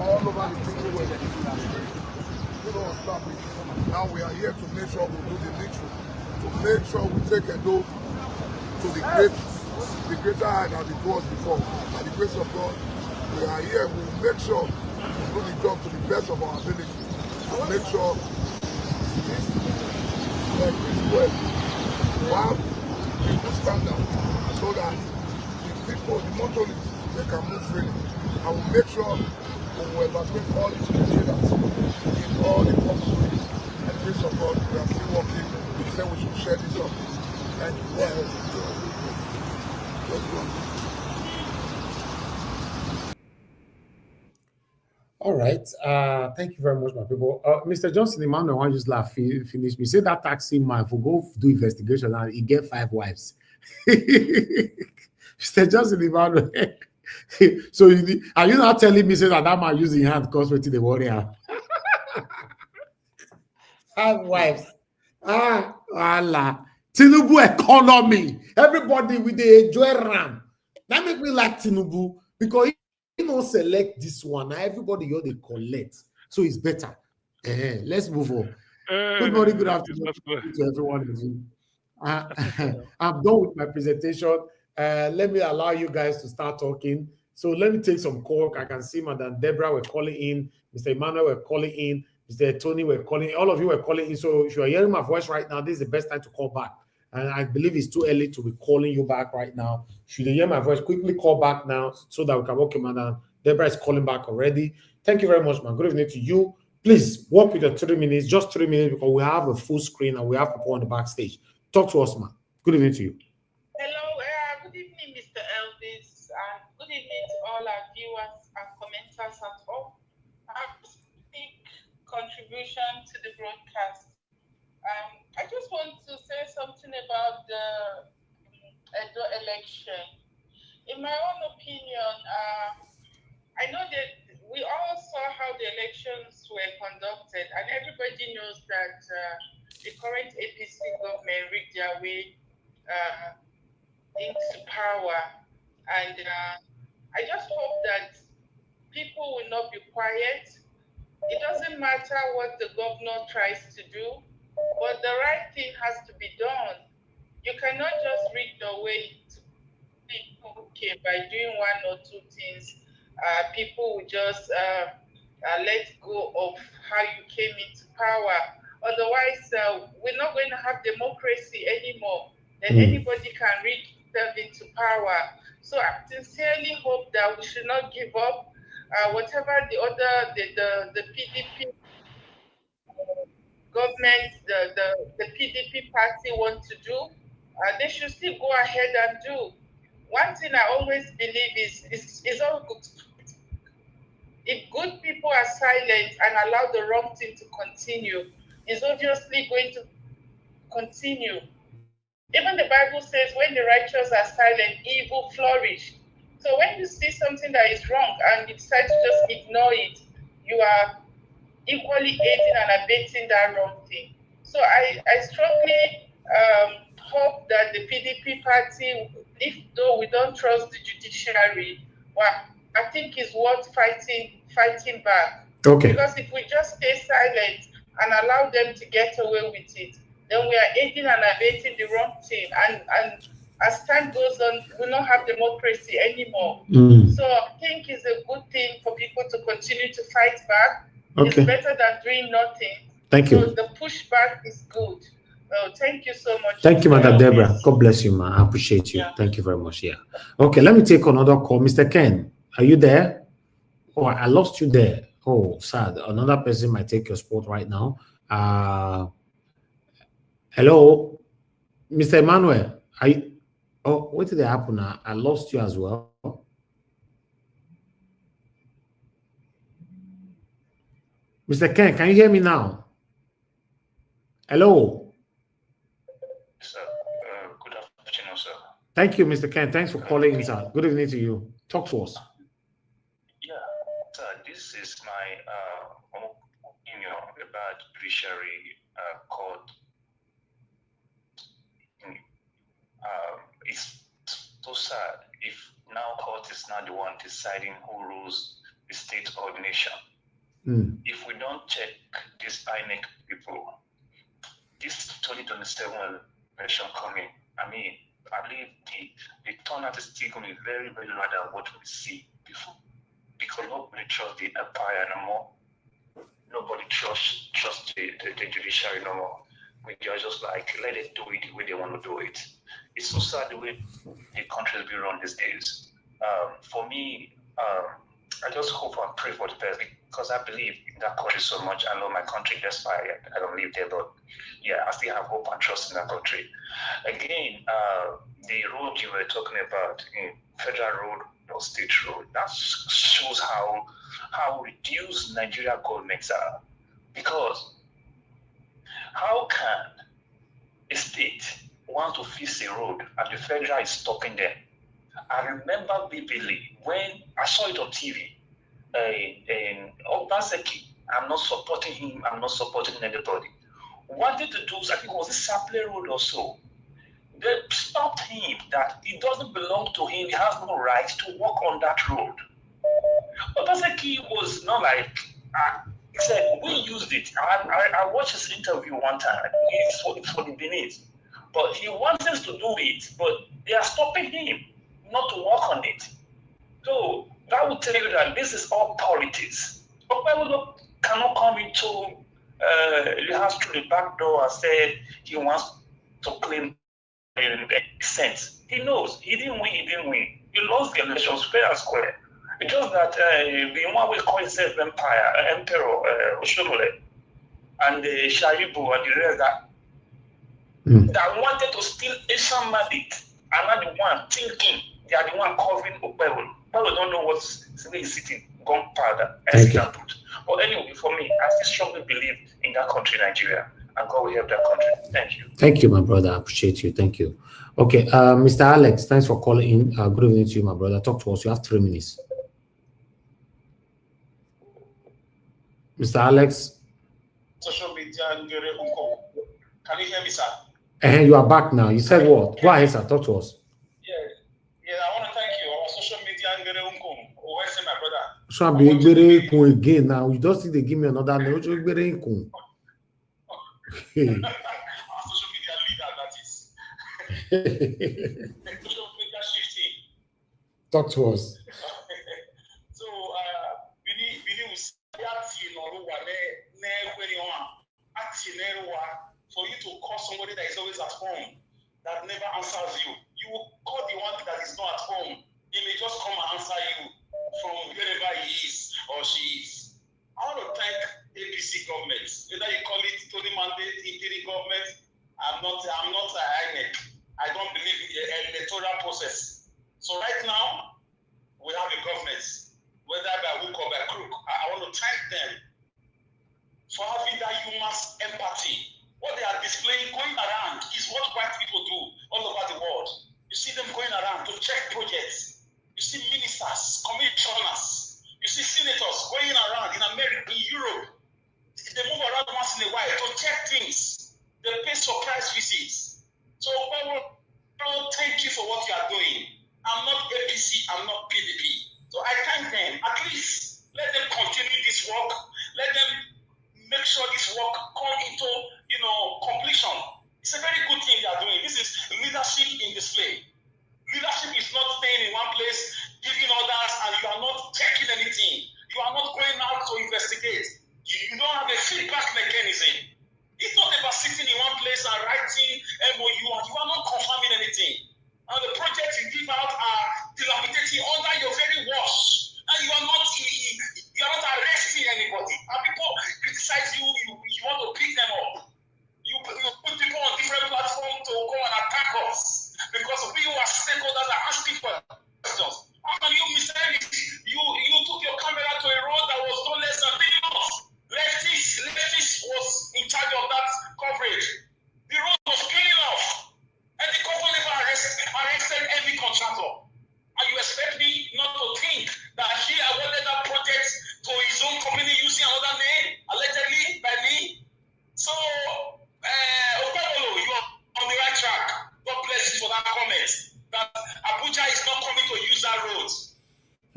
Speaker 18: all over the people were traffic. Now we are here to make sure we do the needful, to make sure we take a look to the greater height than it was before. By the grace of God, we are here. We will make sure we do the job to the best of our ability. And make sure this way we have a good standard so that the people, the motorists, they can move freely. I will make sure we will evacuate all these containers in all the pumps. And the grace of God, we are still working. We said we should share this up. Thank you. Go ahead. Let's go.
Speaker 3: All right. Thank you very much, my people. Mr. Johnson Emmanuel, I just laugh. Finish me. Say that taxi man for go do investigation and he get 5 wives. Mr. Johnson Emmanuel. So are you not telling me say that man using hand because waiting the warrior? 5 wives. Allah. Tinubu economy. Everybody with the enjoy ram. That make me like Tinubu because you don't select this one. Now everybody here they collect. So it's better. Let's move on. Good morning, good afternoon to everyone. I'm done with my presentation. Let me allow you guys to start talking. So let me take some call. I can see Madam Deborah were calling in, Mr. Emmanuel were calling in, Mr. Tony were calling in. All of you were calling in. So if you are hearing my voice right now, this is the best time to call back. And I believe it's too early to be calling you back right now. Should you hear my voice, quickly call back now so that we can work. Madam Deborah is calling back already. Thank you very much, man. Good evening to you. Please work with your 3 minutes, just 3 minutes, because we have a full screen and we have people on the backstage. Talk to us, man. Good evening to you.
Speaker 1: Hello, good evening, Mr. Elvis, and good evening to all our viewers and commenters at home. I have a big contribution to the broadcast. I just want to say something about the Edo election. In my own opinion, I know that we all saw how the elections were conducted, and everybody knows that the current APC government rigged their way into power. And I just hope that people will not be quiet. It doesn't matter what the governor tries to do, but the right thing has to be done. You cannot just rig the way to people, okay, by doing 1 or 2 things. People will just let go of how you came into power. Otherwise, we're not going to have democracy anymore. Then anybody can rig themselves into power. So I sincerely hope that we should not give up. Whatever the PDP government, the PDP party want to do, they should still go ahead and do. One thing I always believe is all good. If good people are silent and allow the wrong thing to continue, it's obviously going to continue. Even the Bible says when the righteous are silent, evil flourish. So when you see something that is wrong and you decide to just ignore it, you are equally aiding and abetting that wrong thing. So I strongly hope that the PDP party, if though we don't trust the judiciary, well, I think it's worth fighting back.
Speaker 3: Okay.
Speaker 1: Because if we just stay silent and allow them to get away with it, then we are aiding and abetting the wrong thing. And as time goes on, we'll not have democracy anymore. So I think it's a good thing for people to continue to fight back.
Speaker 3: Okay.
Speaker 1: It's better than doing nothing.
Speaker 3: Thank
Speaker 1: so
Speaker 3: you.
Speaker 1: The pushback is good. Thank you so much.
Speaker 3: Thank you,
Speaker 1: Mr.
Speaker 3: Madam
Speaker 1: Elvis.
Speaker 3: Deborah. God bless you, man. I appreciate you. Thank you very much. Yeah. Okay, let me take another call. Mr. Ken, are you there? Oh, I lost you there. Oh, sad. Another person might take your spot right now. Hello, Mr. Emmanuel. Oh, what did happen now? I lost you as well. Mr. Ken, can you hear me now? Hello.
Speaker 2: Sir, good afternoon, sir.
Speaker 3: Thank you, Mr. Ken. Thanks for calling in, sir. Good evening to you. Talk to us.
Speaker 2: Yeah, sir, this is my judiciary court. It's so sad if now court is not the one deciding who rules the state or the nation. If we don't check this INEC people, this 2027 election coming, I mean, I believe the turnout is still going to be very, very lower than what we see before, because nobody trusts the empire no more. Nobody trusts the judiciary no more. We are just like, let it do it the way they want to do it. It's so sad the way the country is being run these days. For me, I just hope and pray for the best, because I believe in that country so much. I love my country, that's why I don't live there, but yeah, I still have hope and trust in that country. Again, the road you were talking about, federal road or state road, that shows how reduced Nigeria governments are. Because how can a state want to fix a road and the federal is stopping them? I remember vividly when I saw it on TV. Obaseki, I'm not supporting him, I'm not supporting anybody. Wanted to do, I think it was a Saple road or so. They stopped him that it doesn't belong to him, he has no right to walk on that road. Obaseki was not like, he said, we used it. I watched his interview one time, it's for the Benin. But he wants us to do it, but they are stopping him not to work on it. So that would tell you that this is all politics. Okpebholo cannot come into the house through the back door and say he wants to claim sense. He knows he didn't win. He lost the elections fair and square. It's just that the one we call himself Emperor Oshomole and the Sharibu and the rest that wanted to steal Asian mandate are not the one thinking they are the one covering Okpebholo. Okpebholo don't know what's sitting gunpowder and put. But anyway, for me, I still strongly believe in that country, Nigeria, and God will help that country. Thank you.
Speaker 3: Thank you, my brother. I appreciate you. Thank you. Okay, Mr. Alex, thanks for calling in. Good evening to you, my brother. Talk to us. You have 3 minutes. Mr. Alex.
Speaker 5: Social media, can you hear me, sir?
Speaker 3: You are back now. You said what? Go ahead, sir. Talk to us.
Speaker 5: Yeah, I want to thank you. Our social media, always my brother.
Speaker 3: So I'm being again now. You don't see they give me another name. Our social media leader, that is. Social media shifting. Talk to us.
Speaker 5: So, for you to call somebody that is always at home, that never answers you, you will call the one that is not at home. He may just come and answer you from wherever he is or she is. I want to thank APC government, whether you call it Tony Mandate, Imperial government. I'm not INEC. I don't believe in the electoral process. So right now, we have a government, whether by hook or by crook. I want to thank them for having that human empathy. What they are displaying, going around, is what white people do all over the world. You see them going around to check projects. You see ministers, commissioners. You see senators going around in America, in Europe. They move around once in a while to check things. They pay surprise visits. So, thank you for what you are doing. I'm not APC, I'm not PDP. So I thank them. At least let them continue this work. Let them make sure this work come into, completion. It's a very good thing they are doing. This is leadership in display. Leadership is not staying in one place, giving orders, and you are not taking anything. You are not going out to investigate. You don't have a feedback mechanism. It's not about sitting in one place and writing MOU, and you are not confirming anything. And the projects you give out are dilapidating under your very watch. And you are not arresting anybody. And people criticize you, you want to pick them up. You put people on different platforms to go and attack us. Because we who are stakeholders are asking for questions. How can you mislead it? You took your camera to a road that was no less than 3 months. Leftist was in charge of that coverage. The road was clean off.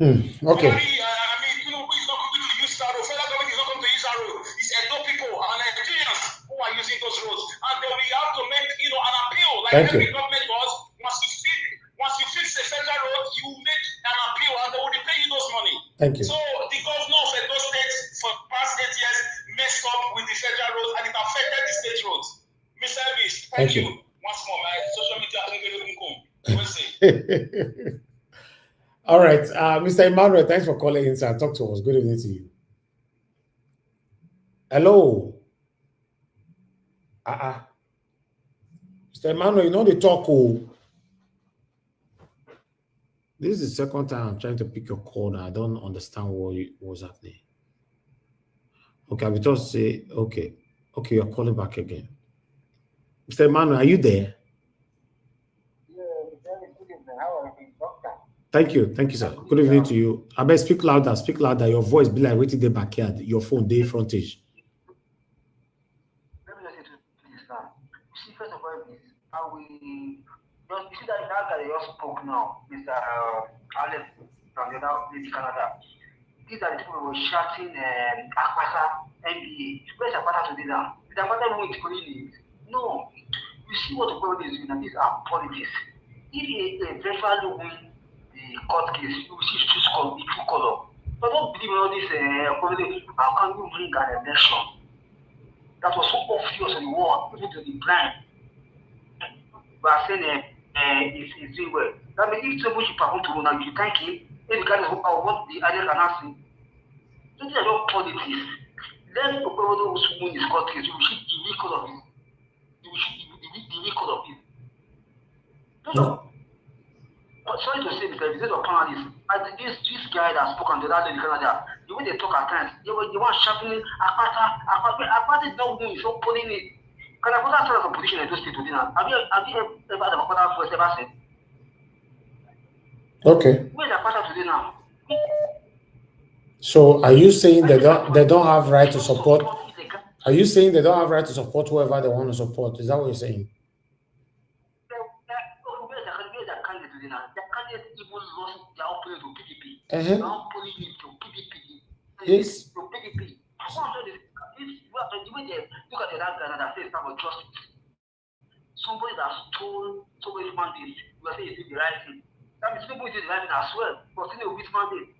Speaker 3: Okay.
Speaker 5: I mean, Tinubu is not going to use that road. Federal government is not going to use that road. It's Edo people and Nigerians who are using those roads. And then we have to make, an appeal. Like every government does. Once you fix a federal road, you make an appeal and they will pay you those money.
Speaker 3: Thank you.
Speaker 5: So the governor of Edo State for the past 8 years messed up with the federal roads and it affected the state roads. Mr. Elvis, thank you. Once more, my social media.
Speaker 3: All right, Mr. Emmanuel, thanks for calling in and talk to us. Good evening to you. Hello. Mr. Emmanuel, you know the talk. This is the second time I'm trying to pick your call now. I don't understand what was happening. Okay, I will just say, okay, you're calling back again. Mr. Emmanuel, are you there? Thank you, sir. Good evening to you. I best speak louder. Your voice be like waiting the backyard. Your phone, day frontage.
Speaker 7: Let me just say this now. See, first of all, you see that guy just spoke now, Mr. Alex from the other place, Canada. These are the people who were shouting Akwasa, NBA. Where's Akwasa today now? Is Akwasa going to leave? No. You see what the world is doing, and these are politics. If a veteran win the court case, you will see the true color. But don't believe in all this politics. How can you bring an election that was so obvious in the world, even to the blind? We are saying it's doing well. That means if somebody should perform to now, you should thank him. Regardless of what the other can ask him. So these are not politics. Let the people who win his court case, you will see the record of it. You will see the record of it. Sorry to say, Mr. Visit of panelists, this guy that spoke on the other day in Canada, the way they talk at times, they want shouting, Akpata is not doing, so pulling it. Can Akpata tell us a position in those states today now? Have you ever had Akpata voice ever said?
Speaker 3: Okay.
Speaker 7: Where is Akpata today now?
Speaker 3: So are you saying they don't have right to support? Are you saying they don't have right to support whoever they want to support? Is that what you're saying?
Speaker 7: Now pulling it to PDP.
Speaker 3: Yes.
Speaker 7: To PDP. The way they look at the last guy that says about justice. Somebody that stole somebody's mandate, you are saying you did the right thing. That means somebody did the right thing as well, but still with mandate.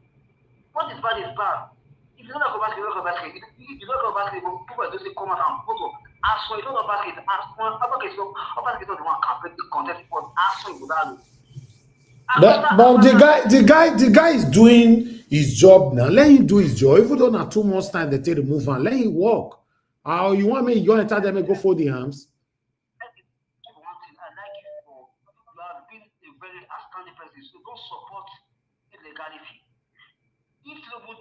Speaker 7: What is bad is bad. If you don't go basket, you don't go basket. If you don't go basket, people don't say come out and photo. As for you don't go basket, as one basket, so basket don't want campaign to contest, but as for you without.
Speaker 3: But the guy is doing his job now. Let him do his job. If we don't have 2 months time, they take the move on. Let him walk. You want me? You want to tell them go for the arms?
Speaker 7: So don't support illegality. If Tinubu do,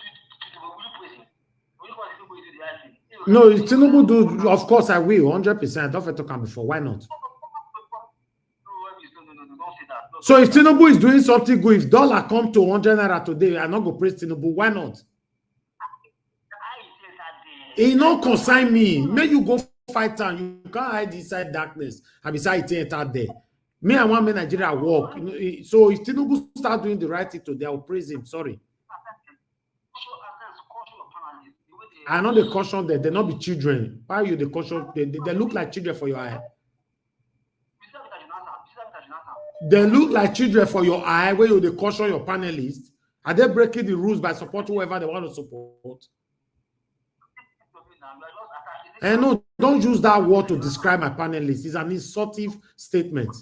Speaker 7: will you praise him? Will you call Tinubu do the right thing?
Speaker 3: No, if Tinubu do, of course I will, 100%. Don't talk about before. Why not? So if Tinubu is doing something good, if dollar come to 100 naira today, I not go praise Tinubu. Why not? It not consign me. May you go fight time. You can't hide inside darkness. I beside it out there. Me, I want me Nigeria walk. So if Tinubu start doing the right thing today, I will praise him. Sorry. I know the caution that they not be children. Why are you the caution? They look like children for your eye. They look like children for your eye where you the caution your panelists. Are they breaking the rules by supporting whoever they want to support? And no, don't use that word to describe my panelists. It's an insultive statement.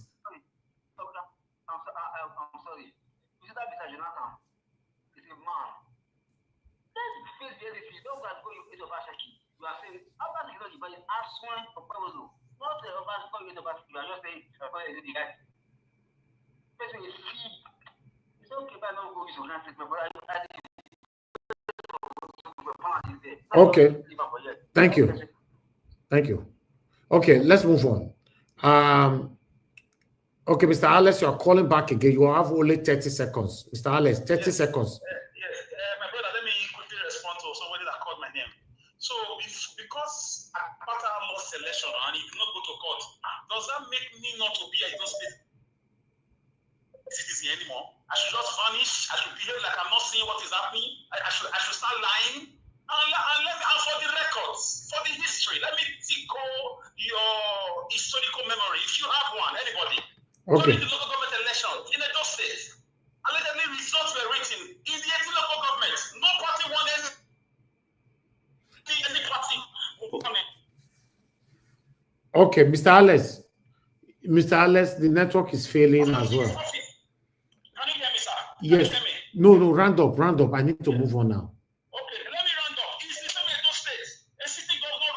Speaker 3: Okay. Thank you. Okay, let's move on. Okay, Mr. Alex, you are calling back again. You have only 30 seconds. Mr. Alex, 30 seconds.
Speaker 5: Yes, my brother, let me quickly respond to somebody that called my name. So, because Akpata lost election and he did not go to court, does that make me not to be a citizen anymore? I should just vanish. I should behave like I'm not seeing what is happening. I should start lying. And for the records, for the history, let me tickle your historical memory. If you have one, anybody.
Speaker 3: Okay.
Speaker 5: During the local government election in Edo State, allegedly results were written in the 18 local governments. No party won any party.
Speaker 3: Okay, Mr. Alex. Mr. Alex, the network is failing as well.
Speaker 5: Can you hear me, sir?
Speaker 3: Yes. No, round up. I need to move on now.
Speaker 5: Okay, let me round up. It's the same Edo State. A sitting governor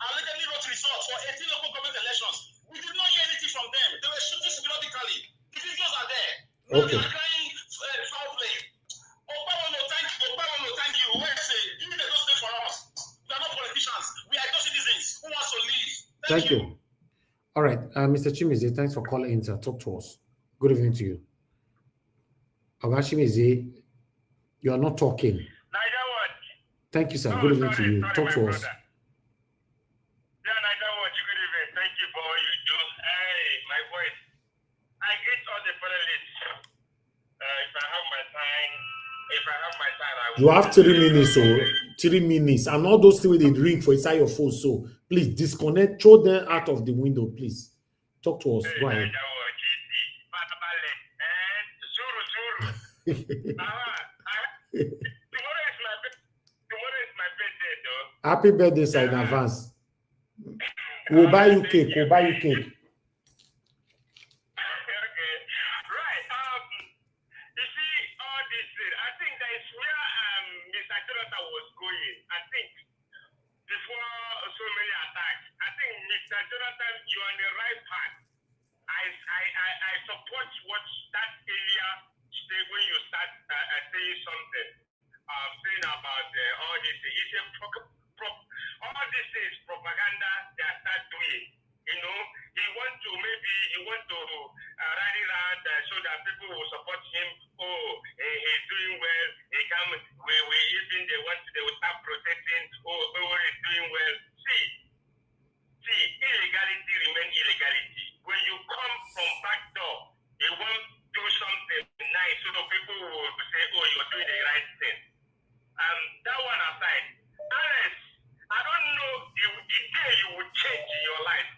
Speaker 5: allegedly wrote results for 18 local government elections. We did not hear anything from them. They were shooting periodically. The videos are there.
Speaker 3: Okay.
Speaker 5: They are crying foul play. Obama, thank you. Where say, you need Edo State for us. We are not politicians. We are Edo citizens who wants to leave.
Speaker 3: Thank you. All right, Mr. Chimize, thanks for calling in to talk to us. Good evening to you. Chimize, you are not talking. Thank you, sir. Good evening to you. Talk to us.
Speaker 8: Thank you for all you do. Hey, my voice. I greet all the panelists. If I have my time, I will.
Speaker 3: You have 3 minutes, so 3 minutes, and all those things they ring for inside your phone. So please disconnect, throw them out of the window, please. Talk to us. Go ahead. Happy birthday, sir, in advance. We'll buy you cake.
Speaker 8: Mr. Jonathan, you're on the right path. I support what that area say when you start saying something, saying about all this. All this is propaganda they start doing. You know, he want to rally around so that people will support him. Oh, he's doing well. He come. Even they will start protesting. Oh, he's doing well. See, illegality remains illegality. When you come from back door, you want to do something nice so that people will say, oh, you're doing the right thing. That one aside, Alex, I don't know the day you will change in your life.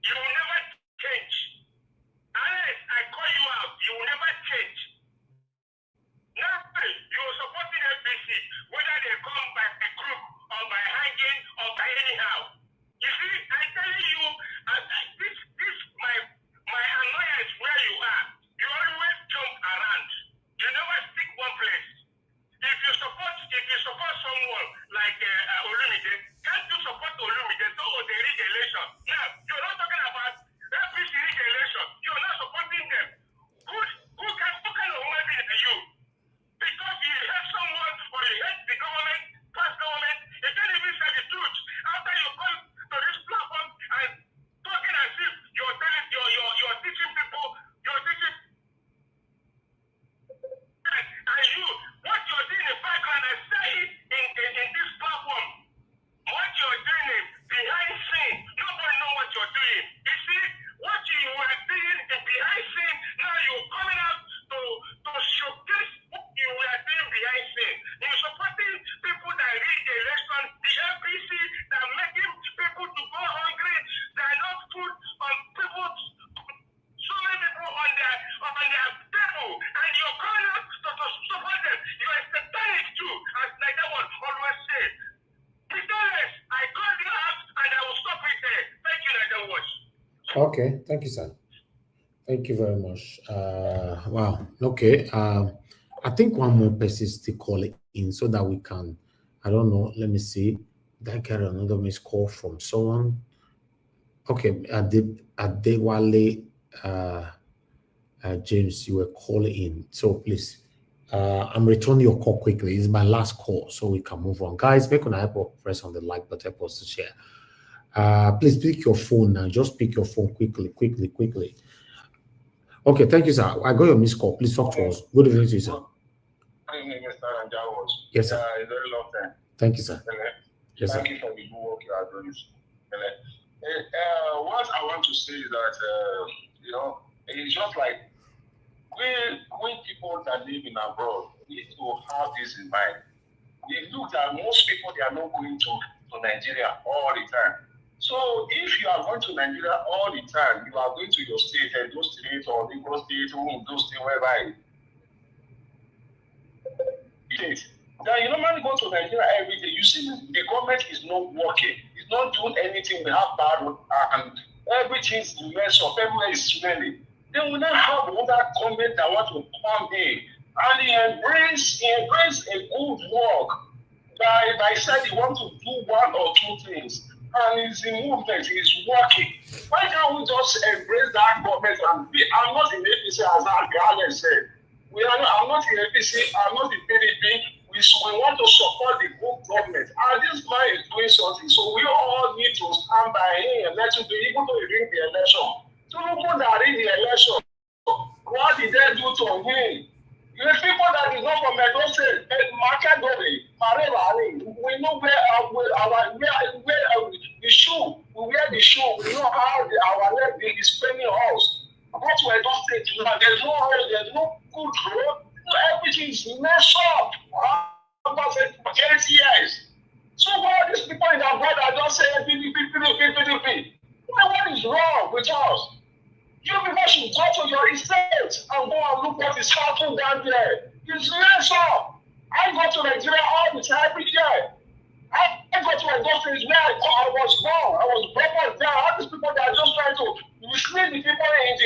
Speaker 8: You will never change. Alex, I call you out. You will never change. Now, you're supporting FBC, whether they come by the group or by hanging or by anyhow. You see, I tell you, this my annoyance where you are. You always jump around. You never stick one place. If you support someone like Olumide, can't you support Olumide so they rig election? Now, you're not talking about FBC rig election. You're not supporting them. Who kind of human being are you? Because you hate someone or you hate the government, past government, you can't even say the truth. After you come to this platform and talking as if you're teaching people, you're teaching. And you, what you're doing in the background, I say it in this platform. What you're doing behind scene, nobody know what you're doing. You see, what you were doing behind scene, now you're coming out to showcase what you were doing behind scene. You're supporting people that read the election, the FBC that are making people to go hungry. There are not food on people, so many people on their table, and you're coming out to support them. You are satanic too, as like that one always said. I called you out and I will stop it there. Thank you, Nigel Watch.
Speaker 3: Okay, thank you, sir. Thank you very much. Wow. Okay. I think one more person is to call it in so that we can. I don't know. Let me see. Did I get another missed call from someone? Okay. Adewale, James, you were calling in. So please, I'm returning your call quickly. It's my last call, so we can move on. Guys, make an help or press on the like button, help us to share. Please pick your phone now. Just pick your phone quickly. Okay, thank you, sir. I got your missed call. Please talk to us. Good evening to you, sir.
Speaker 5: Good evening, Mr. Anjawos.
Speaker 3: Yes, sir.
Speaker 5: A very long time.
Speaker 3: Thank you, sir. Yes, sir.
Speaker 5: Thank you for the good work you are doing. What I want to say is that, it's just like we people that live in abroad need to have this in mind. We look at most people, they are not going to Nigeria all the time. So if you are going to Nigeria all the time, you are going to your state, Edo State or Lagos State, or those states wherever it is. Then you normally go to Nigeria every day. You see the government is not working. It's not doing anything. We have bad road and everything is messed up. Everywhere is smelly. Then we now have another government that want to come in and he embrace a good work. By said he want to do one or two things and his movement is working. Why can't we just embrace that government and be? I'm not in APC as Alex said. I'm not in APC, I'm not in PDP. We want to support the good government. And this man is doing something. So we all need to stand by him and let him be able to win the election. To people that in the election, what did they do to him? The people that is not from Edo State, Makadori, Marevani, we know where the shoe, we wear the shoe, we know how our leg is paying us. Go to Edo State, there's no road, there's no good road, everything is messed up. About 30 years. So what these people in abroad that don't say PDP? What is wrong with us? You people should go to your estate and go and look what is happening down there. It's messed up. I go to Nigeria all the time every year. I go to industries where I was born. I was brought down. All these people that are just trying to mislead the people in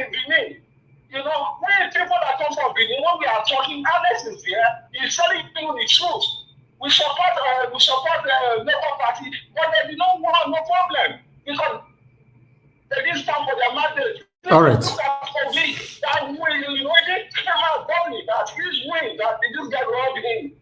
Speaker 5: Benin. You know, when people that come from Benin, when we are talking, Alex is here, he's telling people the truth. We support the Labour Party, but they did not want no problem because they didn't stand for their mandate.
Speaker 3: All right.
Speaker 5: Look at COVID, that way, you know, it came out funny that his way that they just get robbed him.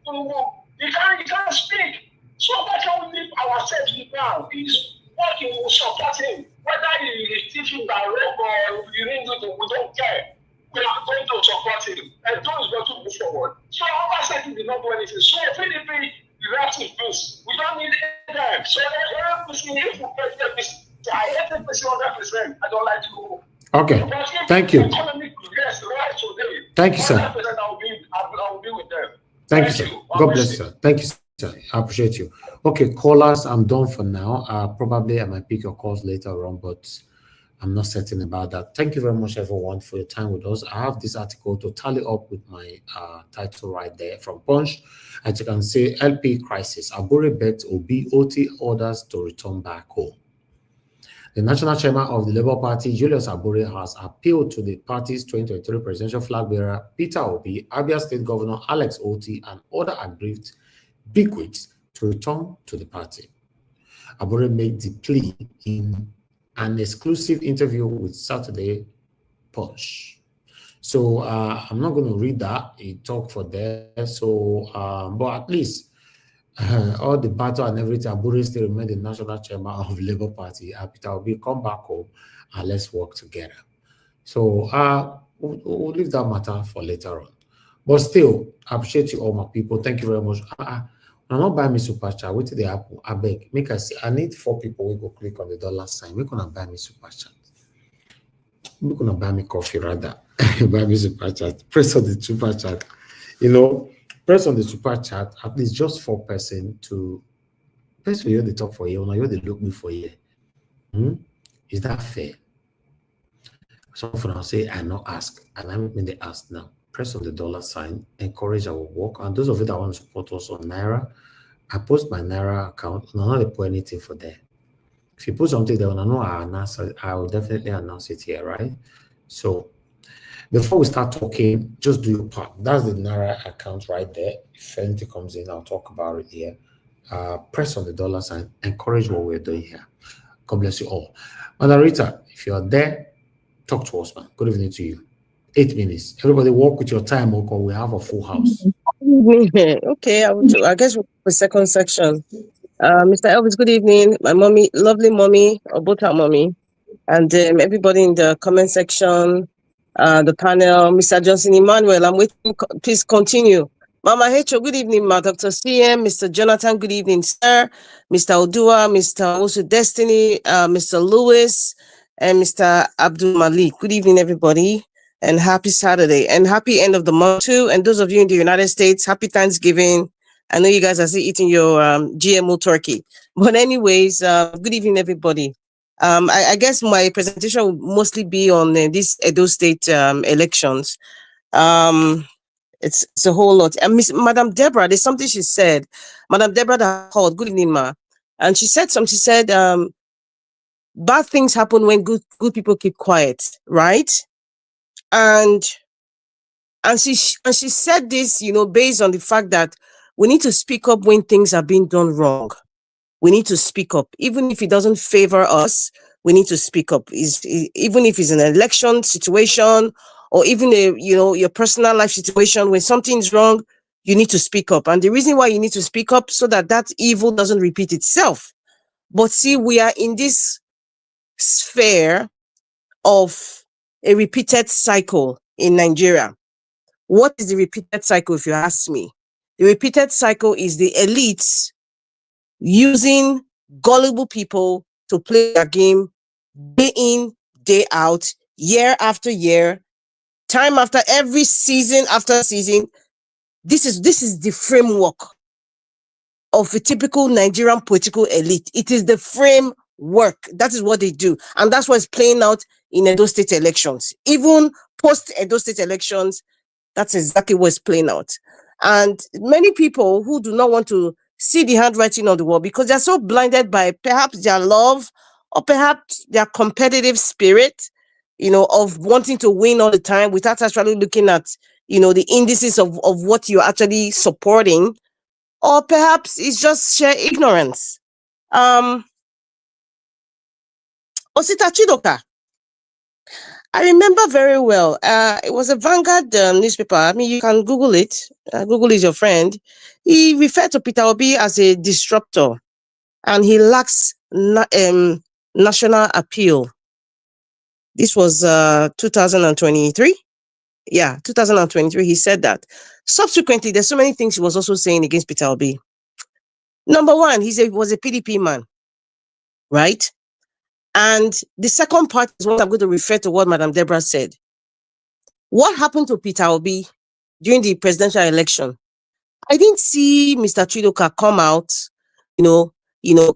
Speaker 5: He can't speak. So why can't we leave ourselves now? He's working, we support him. Whether he is teaching by rope or we don't care. We are going to support him. And John is going to move forward. So our second did not do anything. So PDP, the rest is peace. We don't need them. So if we get this, I hate this 100%. I don't like to.
Speaker 3: Okay. Thank you. Thank you, sir.
Speaker 5: I will be with them.
Speaker 3: Thank you, sir. God bless you, sir. Thank you, sir. I appreciate you. Okay, callers, I'm done for now. Probably I might pick your calls later on, but I'm not certain about that. Thank you very much, everyone, for your time with us. I have this article to tally up with my title right there from Punch. As you can see, LP crisis. Abure begs Otti orders to return back home. The national chairman of the Labour Party, Julius Abure, has appealed to the party's 2023 presidential flag bearer, Peter Obi, Abia State Governor Alex Otti, and other aggrieved bigwigs to return to the party. Abure made the plea in an exclusive interview with Saturday Punch. So I'm not going to read that. He talked for there. So, but at least all the battle and everything, Abure still remain the national chairman of the Labour Party. Peter will come back home and let's work together. So we'll leave that matter for later on. But still, I appreciate you all, my people. Thank you very much. I'm not buying me super chat. Wait till the Apple. I beg. Make us see. I need 4 people who go click on the dollar sign. We're gonna buy me super chat. We're gonna buy me coffee rather. Buy me super chat. Press on the super chat. You know, press on the super chat. At least just 4 person to press for you the top for you. Now you they look me for you. Is that fair? Some for now say I not ask, and I'm in the ask now. Press on the dollar sign, encourage our work. And those of you that want to support us on Naira, I post my Naira account. I'm not put anything for there. If you put something there, I know I will definitely announce it here, right? So before we start talking, just do your part. That's the Naira account right there. If anything comes in, I'll talk about it here. Press on the dollar sign, encourage what we're doing here. God bless you all. Madam Rita, if you are there, talk to us, man. Good evening to you. 8 minutes. Everybody walk with your time, or we have a full house.
Speaker 11: Okay, I guess we'll the second section. Mr. Elvis, good evening. My mommy, lovely mommy, or both our mommy, and everybody in the comment section, the panel, Mr. Johnson Emmanuel, I'm waiting. Please continue. Mama Hecho, good evening, ma. Dr. CM, Mr. Jonathan, good evening, sir. Mr. Odua, Mr. Osu Destiny, Mr. Lewis, and Mr. Abdul Malik. Good evening, everybody. and happy Saturday and happy end of the month too. And those of you in the United States, happy Thanksgiving. I know you guys are still eating your GMO turkey. But anyways, good evening, everybody. I guess my presentation will mostly be on these Edo State elections. It's a whole lot. And Madam Deborah, there's something she said. Madam Deborah that called, good evening, ma. And she said something, she said, bad things happen when good people keep quiet, right? And she said this, based on the fact that we need to speak up when things are being done wrong. We need to speak up, even if it doesn't favor us. We need to speak up. Even if it's an election situation, or even your personal life situation, when something's wrong, you need to speak up. And the reason why you need to speak up so that evil doesn't repeat itself. But see, we are in this sphere of a repeated cycle in Nigeria. What is the repeated cycle, if you ask me? The repeated cycle is the elites using gullible people to play their game day in, day out, year after year, time after every season after season. This is the framework of a typical Nigerian political elite. It is the framework. That is what they do. And that's what's playing out in Edo State elections. Even post-Edo State elections, that's exactly what's playing out. And many people who do not want to see the handwriting on the wall because they're so blinded by perhaps their love or perhaps their competitive spirit, of wanting to win all the time without actually looking at, the indices of what you're actually supporting, or perhaps it's just sheer ignorance. Osita Chidoka, I remember very well. It was a Vanguard newspaper. I mean, you can Google it. Google is your friend. He referred to Peter Obi as a disruptor, and he lacks national appeal. This was 2023. Yeah, 2023. He said that. Subsequently, there's so many things he was also saying against Peter Obi. Number one, he was a PDP man, right? And the second part is what I'm going to refer to what Madam Deborah said. What happened to Peter Obi during the presidential election? I didn't see Mr. Chidoka come out,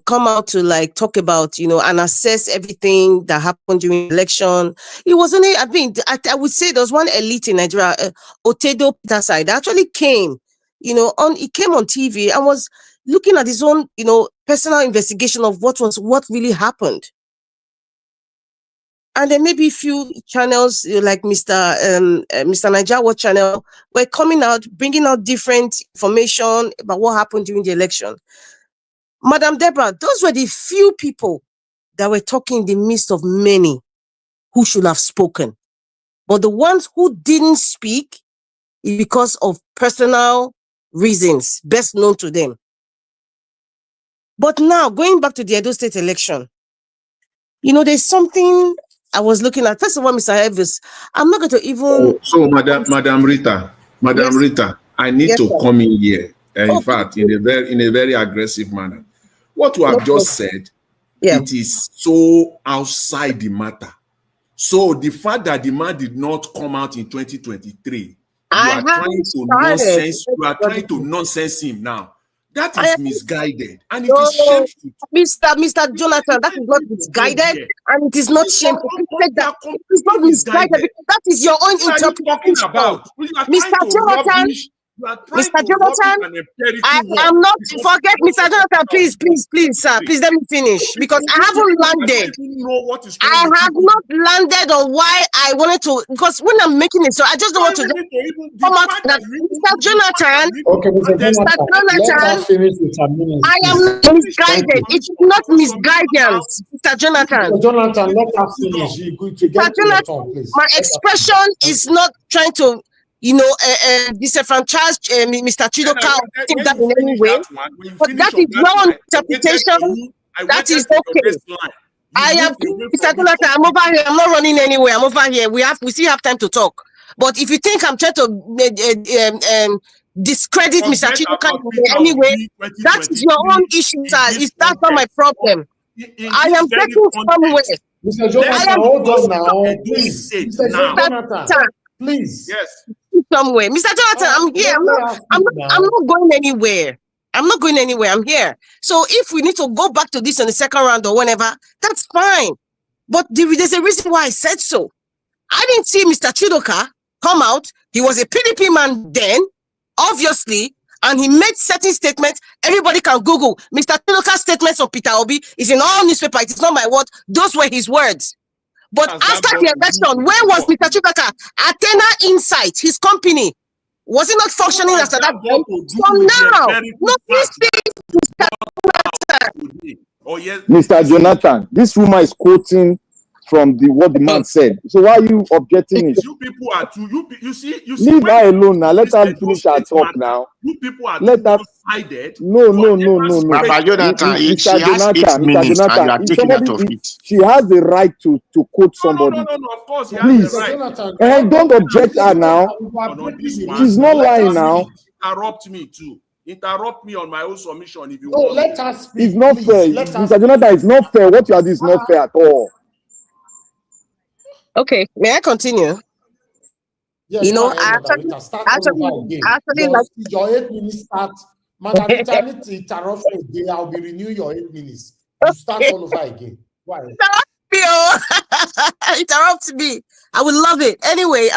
Speaker 11: come out to talk about, and assess everything that happened during the election. It was only, I would say there was one elite in Nigeria, Otedo Peter side, that actually came, he came on TV and was looking at his own, personal investigation of what really happened. And then maybe a few channels like Mr. Niger Watch channel were coming out, bringing out different information about what happened during the election. Madam Deborah, those were the few people that were talking in the midst of many who should have spoken. But the ones who didn't speak is because of personal reasons, best known to them. But now, going back to the Edo State election, there's something I was looking at. First of all, Mr. Elvis, I'm not going to even...
Speaker 12: So, Madam Rita,
Speaker 11: Yes.
Speaker 12: Rita, I need
Speaker 11: Yes,
Speaker 12: to
Speaker 11: sir.
Speaker 12: come in here. In fact, in a very aggressive manner. What you have just said, it is so outside the matter. So the fact that the man did not come out in 2023, you are trying to nonsense him now. That is misguided, and it is shameful.
Speaker 11: Mr. Jonathan, that is not misguided, and it is not shameful. It's not misguided because that is your own interpretation. Mr. Jonathan, I am not, forget Mr. Jonathan, please, sir, please let me finish, because I haven't landed. I have not landed on why I wanted to, because when I'm making it, so I just don't want to come out that Mr. Jonathan,
Speaker 3: okay, Mr. Jonathan,
Speaker 11: I am not misguided. It's not misguidance, Mr. Jonathan.
Speaker 3: Mr. Jonathan, let us finish.
Speaker 11: Mr. Jonathan, my expression is not trying to disenfranchise Mr. Chidoka, think that in any way. But that is your interpretation. That is okay. I am Mr. Jonathan, I'm over here. I'm not running anywhere. I'm over here. We still have time to talk. But if you think I'm trying to discredit Mr. Chidoka in any way, that is your own issue, sir. That's not my problem. I am getting somewhere.
Speaker 3: Mr. Jonathan, hold on now, please. Mr. Jonathan, please.
Speaker 12: Yes.
Speaker 11: Somewhere, Mr. Jonathan, I'm here. I'm not going anywhere. I'm not going anywhere. I'm here. So if we need to go back to this in the second round or whenever, that's fine. But there's a reason why I said so. I didn't see Mr. Chidoka come out. He was a PDP man then, obviously, and he made certain statements. Everybody can Google. Mr. Chidoka's statements of Peter Obi is in all newspapers. It's not my word. Those were his words. But after the election, where was Mr. Chidoka? Athena Insight, his company, was it not functioning after that point? So now, not this thing,
Speaker 13: Mr. Jonathan, this rumor is quoting from what the man said. So why are you objecting it?
Speaker 12: You people are too. You see.
Speaker 13: Leave her alone now. Let her finish her talk now.
Speaker 12: You people are
Speaker 13: Let her.
Speaker 12: one-sided.
Speaker 13: No.
Speaker 14: Baba Jonathan, she has 8 minutes and you are taking out of it.
Speaker 13: She has the right to quote somebody.
Speaker 12: No. Of course, he
Speaker 13: Please,
Speaker 12: has the right.
Speaker 13: Don't object her now. She's not lying now.
Speaker 12: Interrupt me too. Interrupt me on my own submission if you
Speaker 3: want. Let us speak.
Speaker 13: It's not fair. Mr. Jonathan, it's not fair. What you are doing is not fair at all.
Speaker 11: Okay, may I continue?
Speaker 3: Yes, actually like your 8 minutes start. Madam, interruption. I'll be renewing your 8 minutes. You start all over again. Why?
Speaker 11: Interrupt me. I would love it. Anyway,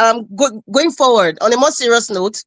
Speaker 11: going forward on a more serious note,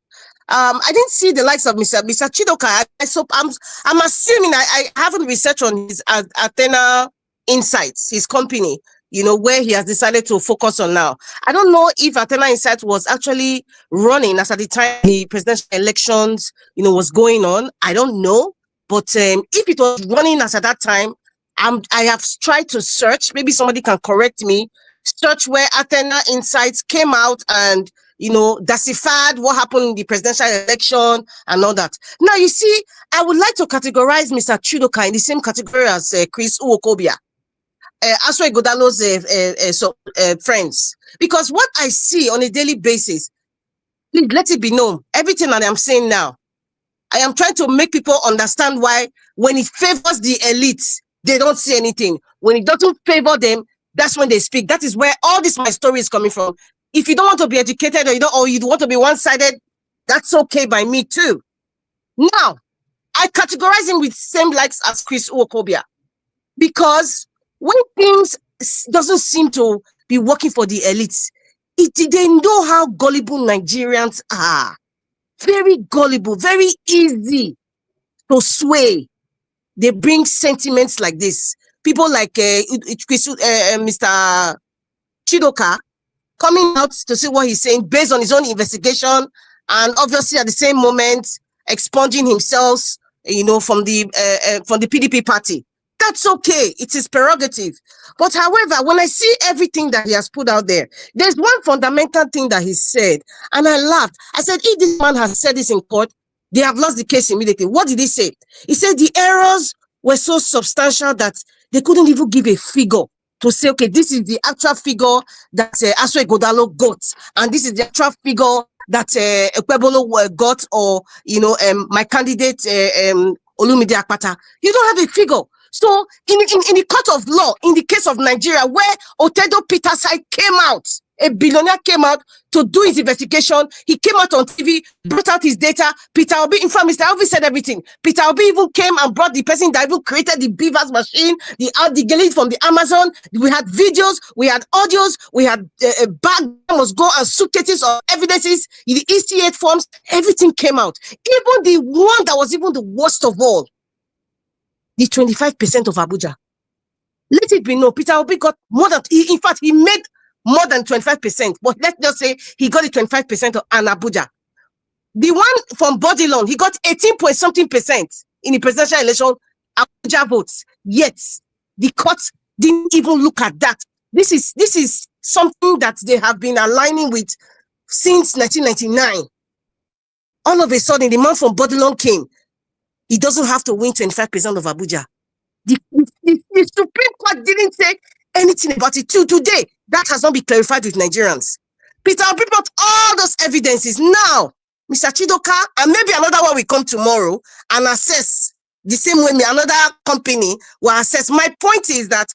Speaker 11: I didn't see the likes of Mr. Chidoka. So I'm assuming I haven't researched on his Athena Insights, his company, where he has decided to focus on now. I don't know if Athena Insight was actually running as at the time the presidential elections, was going on. I don't know. But if it was running as at that time, I have tried to search. Maybe somebody can correct me. Search where Athena Insights came out and, dasified what happened in the presidential election and all that. Now, you see, I would like to categorize Mr. Chidoka in the same category as Chris Uwokobia. Aswe Godalo's friends, because what I see on a daily basis, please let it be known, everything that I'm saying now, I am trying to make people understand why when it favors the elites, they don't see anything. When it doesn't favor them, that's when they speak. That is where all this my story is coming from. If you don't want to be educated or you want to be one-sided, that's okay by me too. Now, I categorize him with same likes as Chris Uwokobia, because when things doesn't seem to be working for the elites, they know how gullible Nigerians are. Very gullible, very easy to sway. They bring sentiments like this. People like Mr. Chidoka coming out to see what he's saying based on his own investigation, and obviously at the same moment expunging himself, from the PDP party. That's okay. It's his prerogative. But however, when I see everything that he has put out there, there's one fundamental thing that he said, and I laughed. I said, if this man has said this in court, they have lost the case immediately. What did he say? He said the errors were so substantial that they couldn't even give a figure to say, okay, this is the actual figure that Aswe Godalo got, and this is the actual figure that Ekwebolo got, or, my candidate, Olumide Akpata. You don't have a figure. So in the court of law, in the case of Nigeria, where Otedo Peterside came out, a billionaire came out to do his investigation, he came out on TV, brought out his data. Peter Obi, in fact, Mr. Obi said everything. Peter Obi even came and brought the person that even created the beavers machine, the gelid from the Amazon. We had videos, we had audios, we had a bag must go and suitcases of evidences, the EC8 forms, everything came out. Even the one that was even the worst of all, the 25% of Abuja. Let it be known, Peter Obi got more than, in fact, he made more than 25%, but let's just say he got the 25% of Abuja. The one from Bodilon, he got 18% in the presidential election, Abuja votes. Yet, the court didn't even look at that. This is something that they have been aligning with since 1999. All of a sudden, the man from Bodilon came. He doesn't have to win 25% of Abuja. The Supreme Court didn't say anything about it till today. That has not been clarified with Nigerians. Peter Obi brought all those evidences. Now, Mr. Chidoka, and maybe another one will come tomorrow and assess the same way another company will assess. My point is that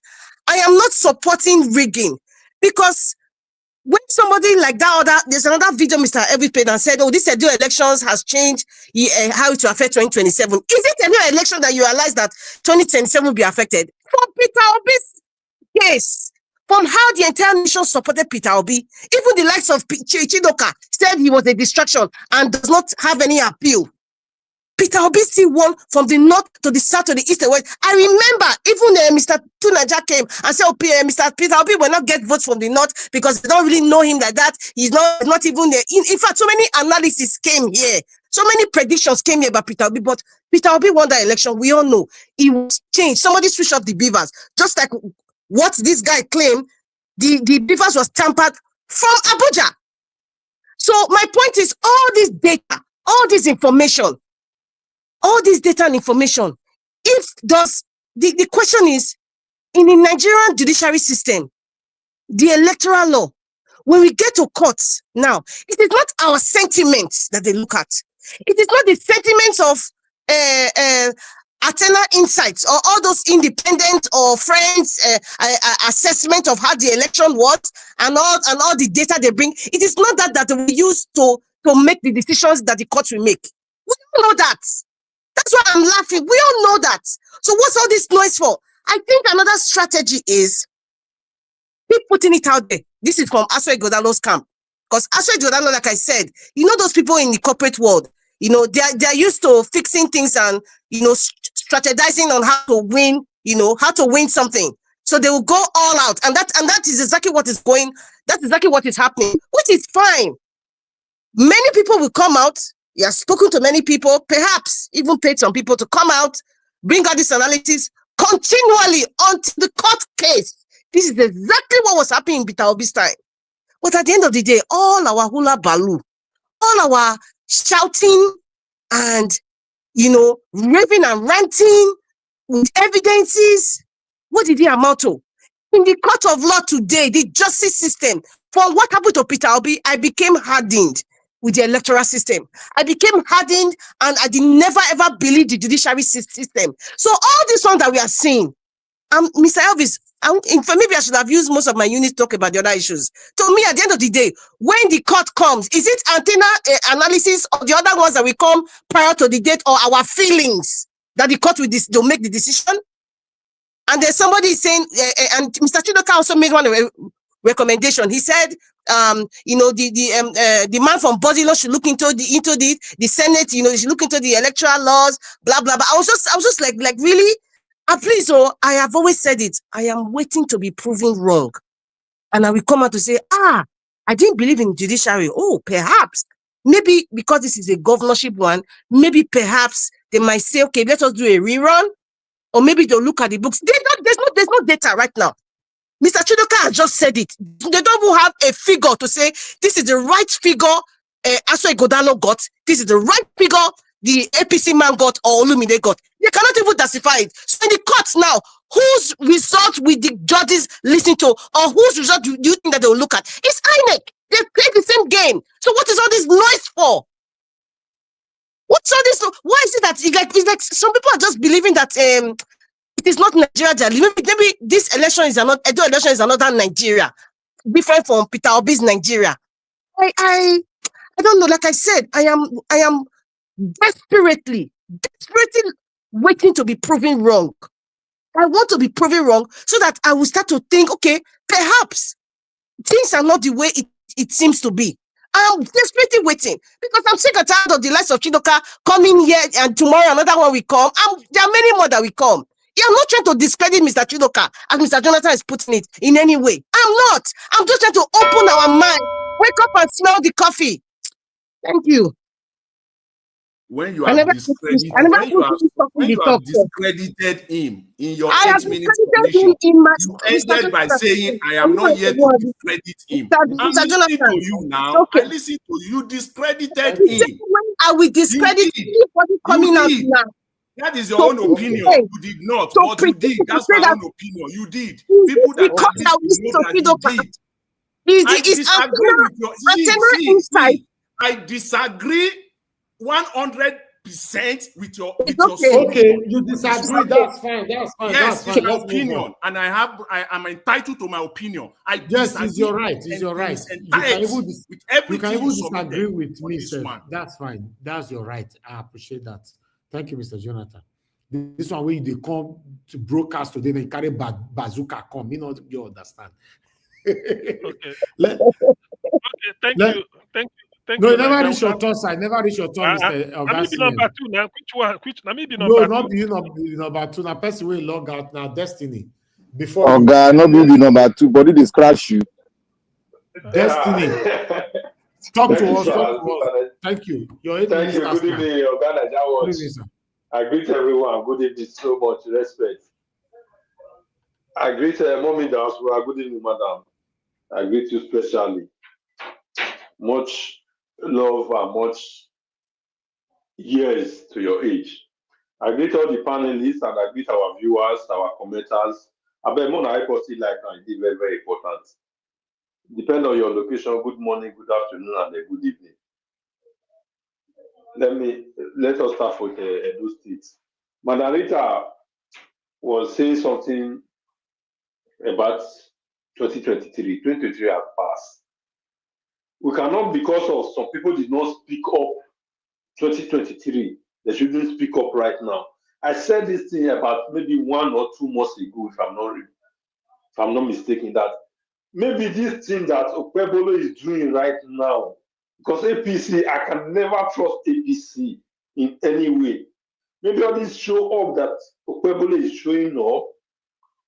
Speaker 11: I am not supporting rigging, because when somebody like that other, there's another video Mr. Elvis played and said, oh, this Edo elections has changed how it will affect 2027. Is it a new election that you realize that 2027 will be affected? From Peter Obi's case, from how the entire nation supported Peter Obi, even the likes of Chidoka said he was a distraction and does not have any appeal. Peter Obi still won from the north to the south to the east and west. I remember even Mr. Tunaja came and said, oh, Mr. Peter Obi will not get votes from the north because they don't really know him like that. He's not even there. In fact, so many analysis came here. So many predictions came here about Peter Obi, but Peter Obi won that election. We all know it was changed. Somebody switched off the beavers. Just like what this guy claimed, the beavers was tampered from Abuja. So my point is, all this data, all this information, all this data and information, the question is, in the Nigerian judiciary system, the electoral law, when we get to courts now, it is not our sentiments that they look at. It is not the sentiments of Athena Insights or all those independent or friends assessment of how the election was and all the data they bring. It is not that we use to make the decisions that the courts will make. We don't know that. That's why I'm laughing. We all know that. So what's all this noise for? I think another strategy is keep putting it out there. This is from Aswe Godalo's camp. Because Aswe Godalo, like I said, you know those people in the corporate world, you know, they're used to fixing things and, you know, strategizing on how to win, you know, how to win something. So they will go all out. And that is exactly what is going, that's exactly what is happening, which is fine. Many people will come out. You have spoken to many people, perhaps even paid some people to come out, bring out this analysis continually until the court case. This is exactly what was happening in Peter Obi's time. But at the end of the day, all our hula baloo, all our shouting and, you know, raving and ranting with evidences, what did it amount to? In the court of law today, the justice system, for what happened to Peter Obi, I became hardened with the electoral system. I became hardened and I did never ever believe the judiciary system. So all this one that we are seeing, Mr. Elvis, maybe I should have used most of my units to talk about the other issues. To me, at the end of the day, when the court comes, is it antenna analysis or the other ones that will come prior to the date, or our feelings that the court will make the decision? And there's somebody saying, and Mr. Chidoka also made one recommendation. He said, you know, the man from Bodilo should look into the Senate, you know, should look into the electoral laws, blah blah blah. I was just like really, please, I have always said it. I am waiting to be proven wrong, and I will come out to say, I didn't believe in judiciary. Oh, perhaps maybe because this is a governorship one, maybe perhaps they might say, okay, let us do a rerun, or maybe they'll look at the books. There's no data right now. Mr. Chidoka has just said it. They don't even have a figure to say this is the right figure Aswe Godalo got, this is the right figure the APC man got or Olumide got. They cannot even justify it. So in the courts now, whose result will the judges listen to, or whose result do you think that they will look at? It's INEC. They play the same game. So what is all this noise for? What's all this? Why is it that it's like some people are just believing that it is not Nigeria. Maybe this election is another Nigeria, different from Peter Obi's Nigeria. I don't know. Like I said, I am desperately waiting to be proven wrong. I want to be proven wrong so that I will start to think, okay, perhaps things are not the way it seems to be. I'm desperately waiting because I'm sick and tired of the likes of Chidoka coming here and tomorrow another one will come. There are many more that will come. I'm not trying to discredit Mr. Chidoka as Mr. Jonathan is putting it in any way. I'm not. I'm just trying to open our mind, wake up and smell the coffee. Thank you.
Speaker 12: When you have discredited him in your 8-minute submission, you ended by saying, I am not here to discredit him. I'm listening to you now. Okay. I listen to you. You discredited him.
Speaker 11: I will discredit anybody coming out now.
Speaker 12: That is your own opinion. You did not, but you did. That's my own opinion. You did. People that I disagree with your. I disagree 100% with your
Speaker 3: Okay, you disagree. That's fine. That's fine.
Speaker 12: Yes,
Speaker 3: That's
Speaker 12: it's
Speaker 3: fine.
Speaker 12: my
Speaker 3: Let's move
Speaker 12: opinion,
Speaker 3: on.
Speaker 12: and I am entitled to my opinion.
Speaker 3: Yes, it's your right. It's your right. You can even disagree with me, sir. That's fine. That's your right. I appreciate that. Thank you, Mr. Jonathan. This one where they come to broadcast today, they carry bazooka come. You understand?
Speaker 21: Okay. Okay. Thank you. Thank you.
Speaker 3: No, never reach your turn, sir. Never reach your turn, Mr.
Speaker 21: Let me be number 2 now. Which one? Let me be
Speaker 3: No,
Speaker 21: number 2.
Speaker 3: not you number 2. Now, person will log out now. Destiny. Before
Speaker 13: oh God, not be number 2, but it is crash you.
Speaker 3: Destiny. Talk to us. Thank you. Your 8
Speaker 9: Thank
Speaker 3: minutes.
Speaker 9: you. Good evening, Ghana Jawad. I greet everyone. Good evening. So much respect. I greet Mommy Diaspora. Good evening, madam. I greet you specially. Much love and much years to your age. I greet all the panelists and I greet our viewers, our commenters. I bet more I see like it's very, very important. Depend on your location. Good morning, good afternoon, and a good evening. Let us start with Edo State. Madam Rita was saying something about 2023. 2023 has passed. We cannot, because of some people did not speak up 2023, they shouldn't speak up right now. I said this thing about maybe 1 or 2 months ago, if I'm not mistaken, that maybe this thing that Okpebholo is doing right now, because APC, I can never trust APC in any way. Maybe all this show up that Okpebholo is showing up,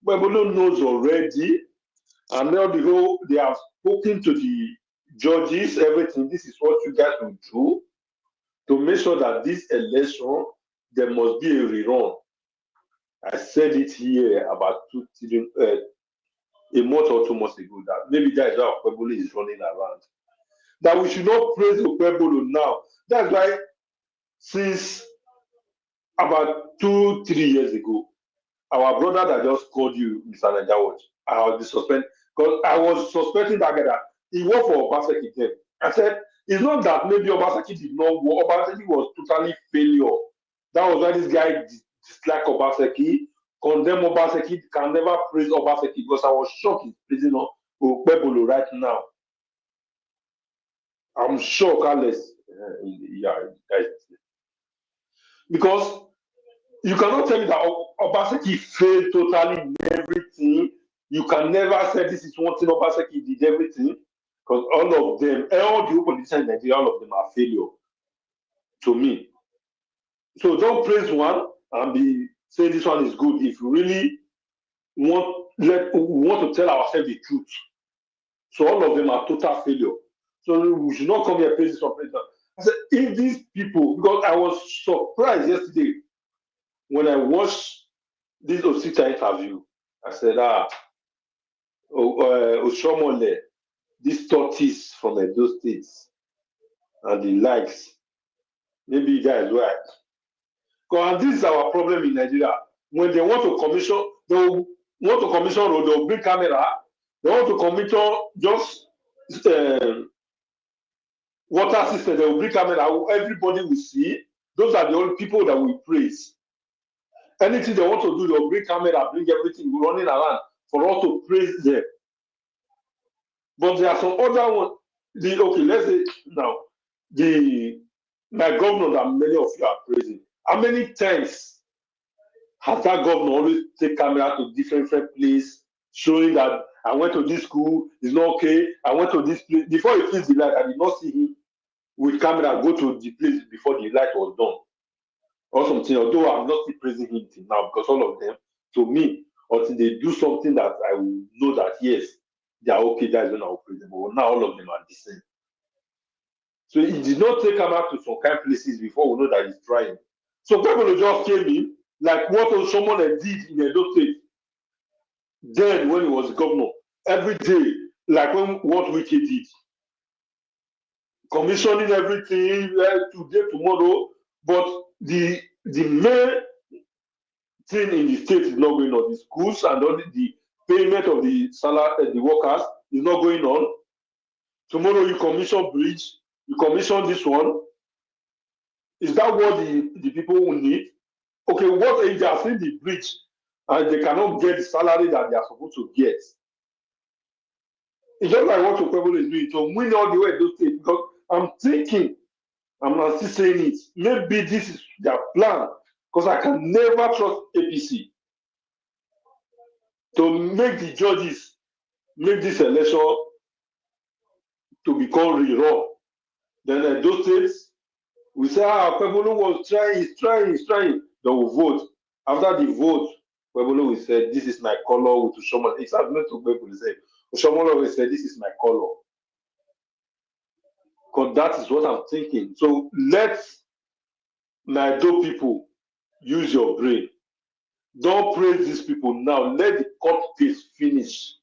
Speaker 9: Okpebholo knows already, and now they have spoken to the judges, everything. This is what you guys will do to make sure that this election, there must be a rerun. I said it here about a month or 2 months ago that maybe that is how Okpebholo is running around. That we should not praise Okpebholo now. That's why since about 2-3 years ago, our brother that just called you, Mr. Najawat, I was suspended because I was suspecting that guy that he worked for Obaseki then. I said, it's not that maybe Obaseki did not work. Obaseki was totally failure. That was why this guy disliked Obaseki, condemn Obaseki, can never praise Obaseki because I was shocked he's praising Okpebholo right now. I'm shocked, Alex. Because you cannot tell me that Obaseki failed totally in everything. You can never say this is one thing Obaseki did everything. Because all of them, all the politicians in Nigeria, all of them are failure to me. So don't praise one and say this one is good. If you really want to tell ourselves the truth. So all of them are total failure. So we should not come here praising some president. I said, if these people, because I was surprised yesterday when I watched this Osita interview, I said, Oshomole, these tortoise from Edo State and the likes, maybe you guys right. Because this is our problem in Nigeria. When they want to commission, they'll bring camera, they want to commission just water system, they will bring camera, everybody will see. Those are the only people that we praise. Anything they want to do, they'll bring camera, bring everything running around for us to praise them. But there are some other ones. Let's say now, my governor that many of you are praising. How many times has that governor always take camera to different places, showing that I went to this school, it's not okay, I went to this place. Before he flips the light, I did not see him with camera go to the place before the light was done. Or something, although I'm not still praising him till now, because all of them, to me, until they do something that I will know that yes, they are okay, that's when I will praise them. But now all of them are the same. So he did not take camera to some kind of places before we know that he's trying. So Okpebholo just came in, like what someone did in Edo State. Then when he was governor, every day, like what Wike did. Commissioning everything today, tomorrow, but the main thing in the state is not going on. The schools and all the payment of the salary, the workers is not going on. Tomorrow you commission bridge, you commission this one. Is that what the people will need? Okay, what if they are seeing the bridge and they cannot get the salary that they are supposed to get? It's just like what Okwebolo is doing to win all the way to those states. Because I'm thinking, I'm not still saying it, maybe this is their plan. Because I can never trust APC to make the judges make this election to become rerun. Then those states, we say, Okwebolo was trying. They will vote. After the vote, Okwebolo will say, this is my color with Oshomola. It's not to Okwebolo say. Oshomola will say, this is my color. Because that is what I'm thinking. So let Naido people use your brain. Don't praise these people now. Let the court case finish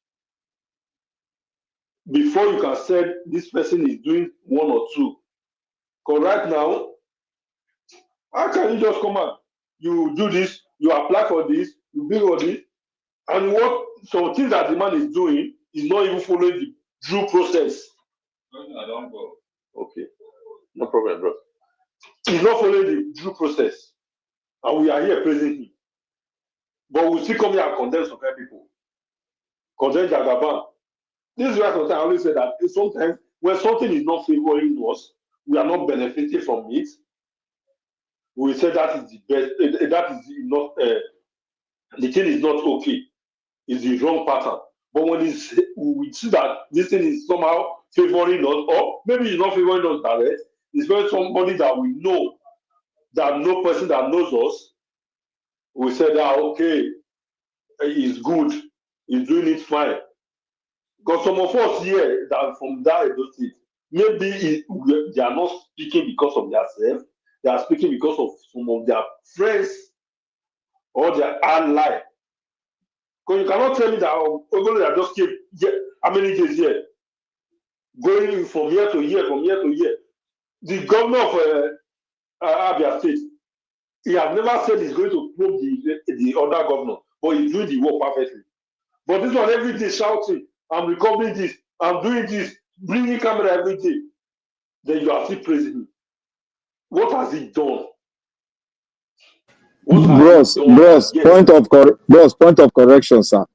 Speaker 9: before you can say this person is doing one or two. Because right now, how can you just come out? You do this, you apply for this, you bring all this, and what some things that the man is doing is not even following the due process. I don't go. Okay, no problem, bro. He's not following the due process, and we are here praising him. But we still come here and condemn some people, condemn Jagaban. This is why sometimes I always say that sometimes when something is not favoring us, we are not benefiting from it. We say that is the best. That is not the thing is not okay. It's the wrong pattern. But when we see that this thing is somehow favoring us, or maybe it's not favoring us direct, it's very somebody that we know, that no person that knows us, we say that okay, he's good, he's doing it fine. Because some of us here that from that Edo State, maybe they are not speaking because of themselves, they are speaking because of some of their friends or their ally. Because you cannot tell me that that just came how many days here, going from year to year, from year to year. The governor of Abia State, he has never said he's going to probe the other governor, but he's doing the work perfectly. But this one every day shouting, I'm recovering this, I'm doing this, bringing camera every day. Then you are still praising him. What has he done?
Speaker 13: Bros, point of correction, sir.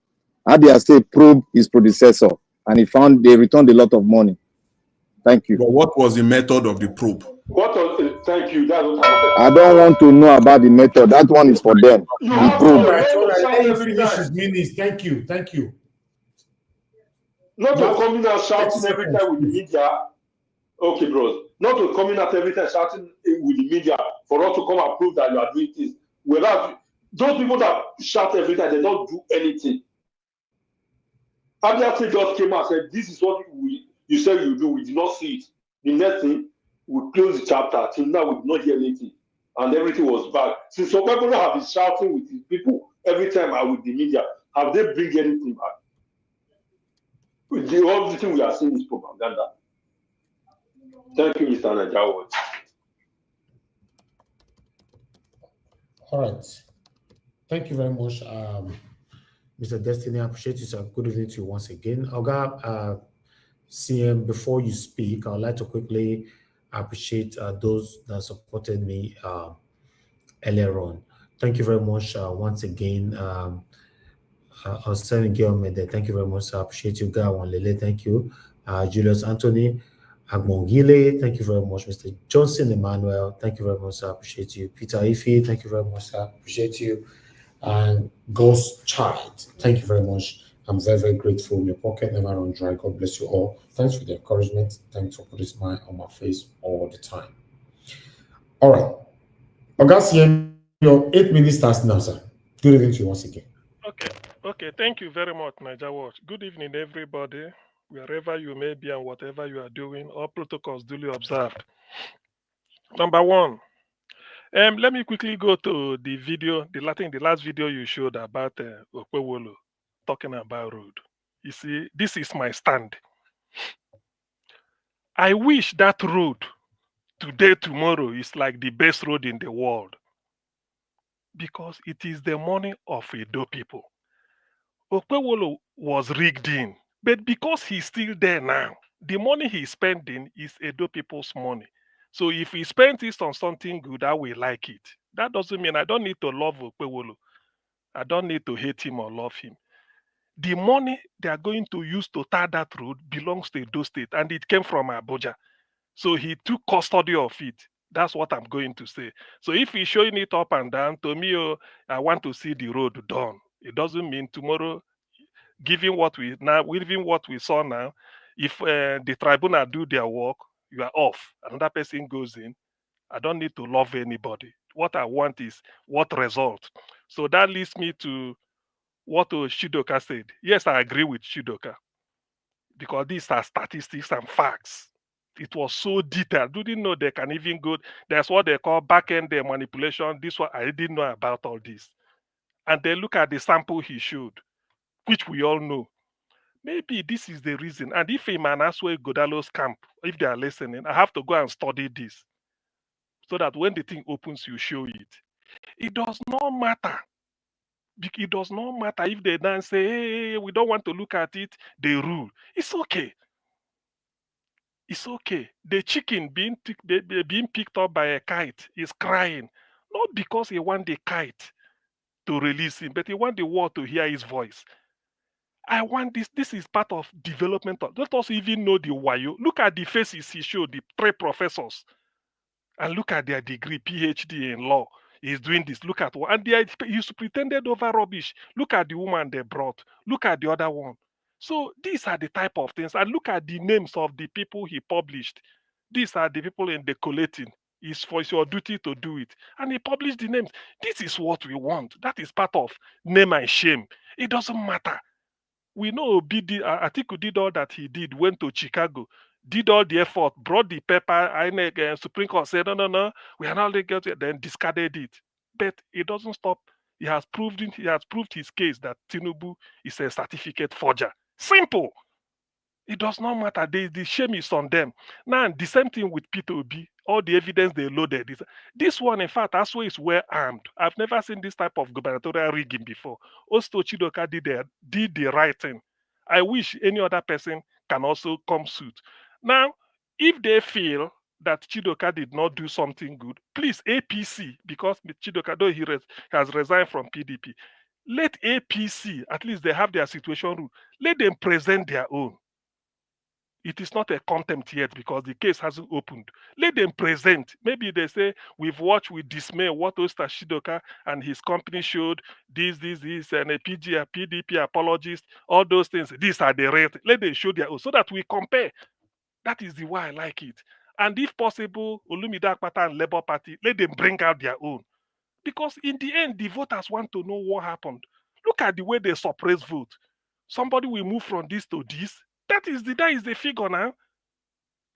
Speaker 13: Abia State probed his predecessor and they returned a lot of money. Thank you.
Speaker 12: But what was the method of the probe?
Speaker 9: Thank you. That's what I wanted.
Speaker 13: I don't want to know about the method. That one is for them.
Speaker 9: You
Speaker 13: the
Speaker 9: have
Speaker 13: probe.
Speaker 9: to
Speaker 3: Let him finish his minutes. Thank you.
Speaker 9: Not to come in and shouting every time with the media. Okay, bros. Not to come in at every time shouting with the media for us to come and prove that you are doing this. Without those people that shout every time, they don't do anything. Abia State just came out and said, this is what you said you do. We did not see it. The next thing, we close the chapter. Till now, we did not hear anything. And everything was back. Since some people have been shouting with the people every time and with the media, have they bring anything back? The only thing we are seeing is propaganda. Thank you, Mr. Najawa.
Speaker 3: All right. Thank you very much, Mr. Destiny. I appreciate you, sir. Good evening to you once again. Oga, CM, before you speak, I would like to quickly appreciate those that supported me earlier on. Thank you very much once again. I was telling Guillaume there. Thank you very much. I appreciate you, Gawan Lele. Thank you. Julius Anthony, Agbongile. Thank you very much. Mr. Johnson Emmanuel. Thank you very much. Sir. I appreciate you. Peter Ife. Thank you very much. Sir. I appreciate you. And Ghost Child. Thank you very much. I'm very, very grateful. Your pocket never run dry. God bless you all. Thanks for the encouragement. Thanks for putting a smile on my face all the time. All right. Augustine, your 8 minutes starts now, sir. Good evening to you once again.
Speaker 21: Okay. Thank you very much, Niger Watch. Good evening, everybody, wherever you may be and whatever you are doing. All protocols duly observed. Number one, let me quickly go to the video, the last video you showed about Okwewolo talking about road. You see, this is my stand. I wish that road today, tomorrow is like the best road in the world because it is the money of Edo people. Okwewolo was rigged in, but because he's still there now, the money he's spending is Edo people's money. So if he spent it on something good, I will like it. That doesn't mean I don't need to love Okpewolo. I don't need to hate him or love him. The money they are going to use to tar that road belongs to Edo State, and it came from Abuja. So he took custody of it. That's what I'm going to say. So if he's showing it up and down, to me, I want to see the road done. It doesn't mean tomorrow, given what we saw now, if the tribunal do their work, you are off. Another person goes in. I don't need to love anybody. What I want is what result. So that leads me to what Shidoka said. Yes, I agree with Shidoka because these are statistics and facts. It was so detailed. I didn't know they can even go. There's what they call back-end manipulation. This one, I didn't know about all this. And then look at the sample he showed, which we all know. Maybe this is the reason. And if I'm an Aswe Godalo's camp, if they are listening, I have to go and study this so that when the thing opens, you show it. It does not matter. It does not matter if they then say, hey, we don't want to look at it, they rule. It's okay. It's okay. The chicken being picked up by a kite is crying, not because he wants the kite to release him, but he wants the world to hear his voice. I want this. This is part of development. Let us even know the wayo. Look at the faces he showed, the 3 professors, and look at their degree, PhD in law. He's doing this. Look at what, and they he's pretended over rubbish. Look at the woman they brought. Look at the other one. So these are the type of things. And look at the names of the people he published. These are the people in the collating. It's for your duty to do it. And he published the names. This is what we want. That is part of name and shame. It doesn't matter. We know Atiku did all that he did, went to Chicago, did all the effort, brought the paper, INEC, Supreme Court said, no, we are not guilty, then discarded it. But it doesn't stop. He has proved his case that Tinubu is a certificate forger. Simple. It does not matter. The shame is on them. Now, the same thing with Peter Obi. All the evidence they loaded. This one, in fact, Aswe is well armed. I've never seen this type of gubernatorial rigging before. Osto Chidoka did the right thing. I wish any other person can also come suit. Now, if they feel that Chidoka did not do something good, please, APC, because Chidoka, though he has resigned from PDP, let APC, at least they have their situation rule, let them present their own. It is not a contempt yet because the case hasn't opened. Let them present. Maybe they say, we've watched with dismay what Osta Shidoka and his company showed, this, and a PDP apologist, all those things. These are the rate. Let them show their own so that we compare. That is the way I like it. And if possible, Olumide Akpata and Labour Party, let them bring out their own. Because in the end, the voters want to know what happened. Look at the way they suppress vote. Somebody will move from this to this. That is the figure now.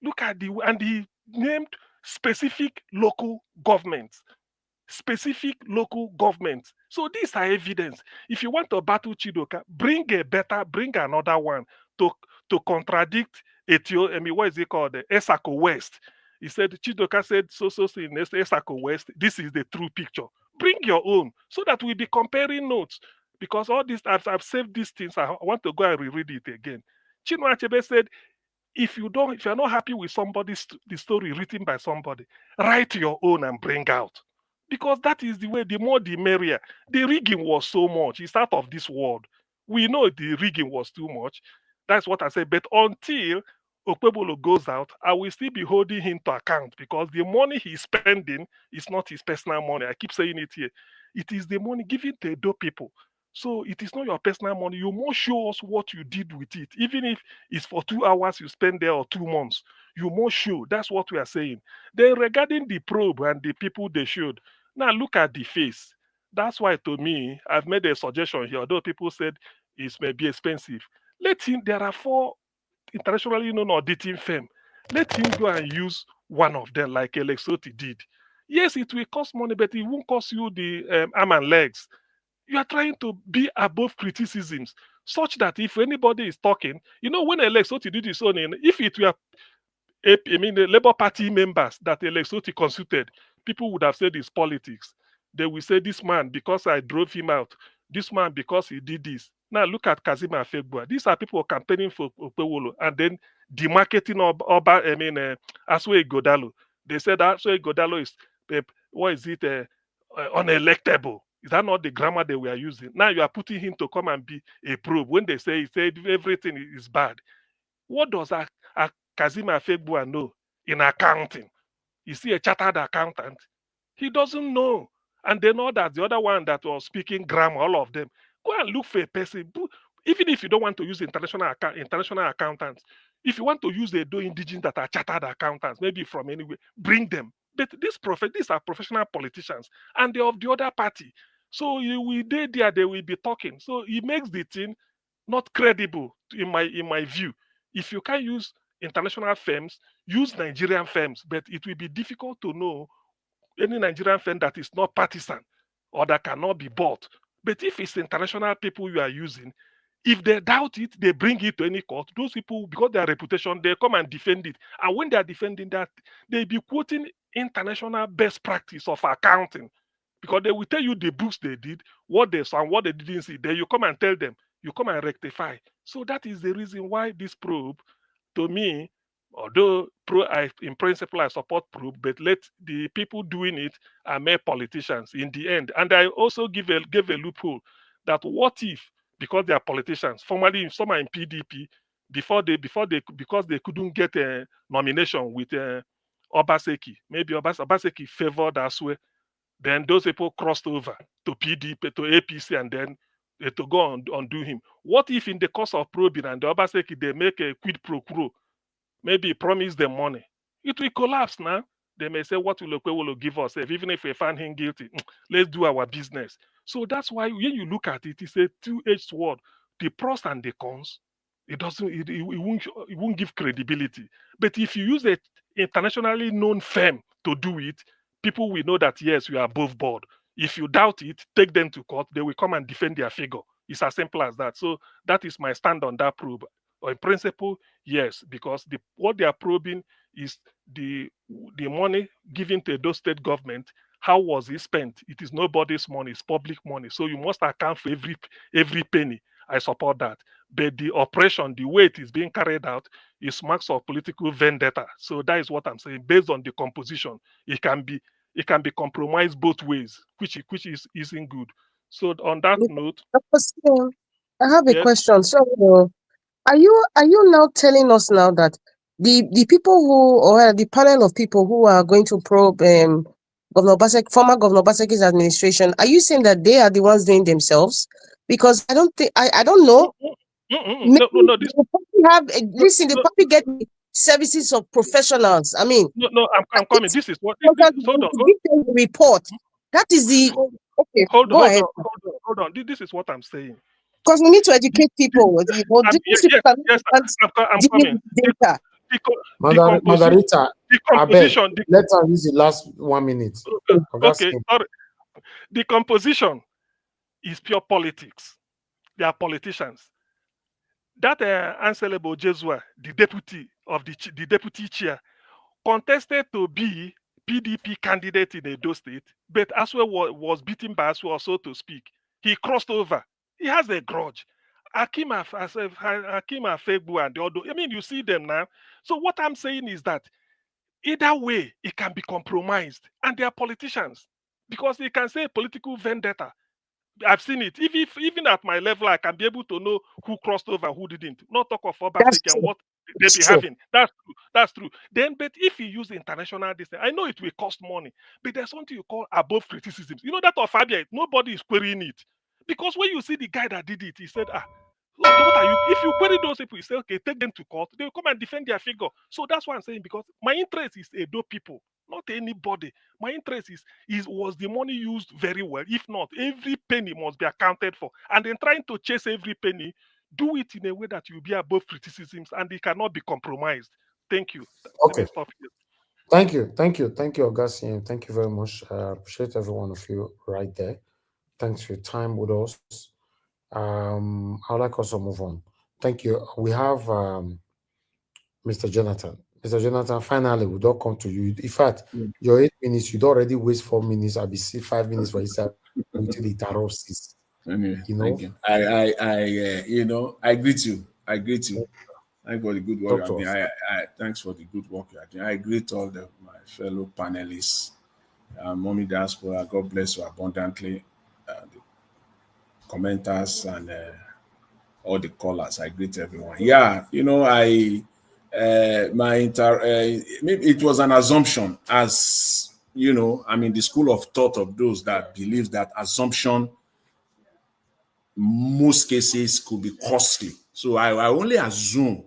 Speaker 21: Look at and he named specific local governments. Specific local governments. So these are evidence. If you want to battle Chidoka, bring another one to contradict what is it called? Esako West. He said Chidoka said so in Esako West. This is the true picture. Bring your own so that we'll be comparing notes. Because all this, I've saved these things. I want to go and reread it again. Chinua Achebe said, if you're not happy with the story written by somebody, write your own and bring out. Because that is the way, the more the merrier. The rigging was so much. It's out of this world. We know the rigging was too much. That's what I said. But until Okpebolo goes out, I will still be holding him to account because the money he's spending is not his personal money. I keep saying it here. It is the money given to Edo people. So it is not your personal money. You must show us what you did with it. Even if it's for 2 hours you spend there or 2 months, you must show. That's what we are saying. Then regarding the probe and the people they showed, now look at the face. That's why to me, I've made a suggestion here, although people said it may be expensive. There are 4 internationally known auditing firms. Let him go and use one of them like Alex Otti did. Yes, it will cost money, but it won't cost you the arm and legs. You are trying to be above criticisms such that if anybody is talking, when Alex Otti did his own, if it were, the Labour Party members that Alex Otti consulted, people would have said it's politics. They will say, this man, because I drove him out, this man, because he did this. Now look at Kazima Afegbua. These are people campaigning for Okpewolo and then demarketing Aswe Godalo. They said that so Godalo is what is it unelectable. Is that not the grammar they were using? Now you are putting him to come and be a probe when they say he said everything is bad. What does a Kazima Fegbua know in accounting? Is he a chartered accountant? He doesn't know. And they know that the other one that was speaking grammar, all of them, go and look for a person. Even if you don't want to use international accountants, if you want to use the indigenous that are chartered accountants, maybe from anywhere, bring them. But these are professional politicians, and they're of the other party. So they will be talking. So it makes the thing not credible in my view. If you can use international firms, use Nigerian firms, but it will be difficult to know any Nigerian firm that is not partisan or that cannot be bought. But if it's international people you are using, if they doubt it, they bring it to any court. Those people, because their reputation, they come and defend it. And when they are defending that, they be quoting international best practice of accounting, because they will tell you the books they did, what they saw, and what they didn't see. Then you come and tell them, you come and rectify. So that is the reason why this probe, to me, although in principle I support probe, but let the people doing it are mere politicians in the end. And I also gave a loophole that what if, because they are politicians, formerly some are in PDP, because they couldn't get a nomination with Obaseki, maybe Obaseki favored us way, then those people crossed over to PDP, to APC, and then to go on undo him. What if in the course of probing and the Obaseki, they make a quid pro quo, maybe promise them money? It will collapse now. They may say, what will Okwe give us? Even if we find him guilty, let's do our business. So that's why when you look at it, it's a two-edged sword. The pros and the cons, it won't give credibility. But if you use an internationally known firm to do it, people will know that, yes, we are above board. If you doubt it, take them to court. They will come and defend their figure. It's as simple as that. So that is my stand on that probe. In principle, yes, because what they are probing is the money given to those state government. How was it spent? It is nobody's money, it's public money. So you must account for every penny. I support that. But the operation, the way it is being carried out, is marks of political vendetta. So that is what I'm saying. Based on the composition, it can be compromised both ways, which isn't good. So on that note,
Speaker 11: I have a question. So are you now telling us now that the people who, or the panel of people who are going to probe former Governor Obaseki's administration, are you saying that they are the ones doing themselves? Because I don't think I don't know.
Speaker 21: No.
Speaker 11: They probably get the services of professionals. I mean,
Speaker 21: no, I'm coming. This is what
Speaker 11: the report. That is the okay.
Speaker 21: Hold on. This is what I'm saying.
Speaker 11: Because we need to educate people.
Speaker 21: Yes, I'm coming.
Speaker 11: Data.
Speaker 3: Margarita,
Speaker 21: the composition.
Speaker 3: Let's use the last 1 minute.
Speaker 21: Okay, sorry. The composition is pure politics. They are politicians. That Anselebo Jesua, the deputy chair, contested to be PDP candidate in Edo State, but Aswe was beaten by Aswe, so to speak. He crossed over. He has a grudge. Hakim Afegbu and the other. I mean, you see them now. So what I'm saying is that either way, it can be compromised, and they are politicians, because they can say political vendetta. I've seen it. Even at my level, I can be able to know who crossed over, who didn't. Not talk of Obaseki and what they be having. That's true. Then, but if you use international distance, I know it will cost money, but there's something you call above criticism. You know that of Abure, nobody is querying it. Because when you see the guy that did it, he said, okay, what are you? If you query those people, you say, okay, take them to court. They will come and defend their figure. So that's what I'm saying, because my interest is Edo people, not anybody. My interest was the money used very well? If not, every penny must be accounted for. And then trying to chase every penny, do it in a way that you'll be above criticisms and it cannot be compromised. Thank you.
Speaker 3: Okay.
Speaker 21: Let me stop here.
Speaker 3: Thank you, Augustine. Thank you very much. Appreciate every one of you right there. Thanks for your time with us. I'd like us to move on. Thank you. We have Mr. Jonathan. Mr. Jonathan, finally, we don't come to you. In fact, your 8 minutes, you'd already waste 4 minutes. I'll be 5 minutes for yourself until the tarot cease.
Speaker 12: Anyway, thank you. I greet you. Thanks for the good work you're
Speaker 3: Doctor.
Speaker 12: doing. Thanks for the good work you're doing. I greet all my fellow panelists. Mommy Diaspora, God bless you abundantly. The commenters and all the callers, I greet everyone. Yeah, maybe it was an assumption, as I'm in the school of thought of those that believe that assumption most cases could be costly. So I only assume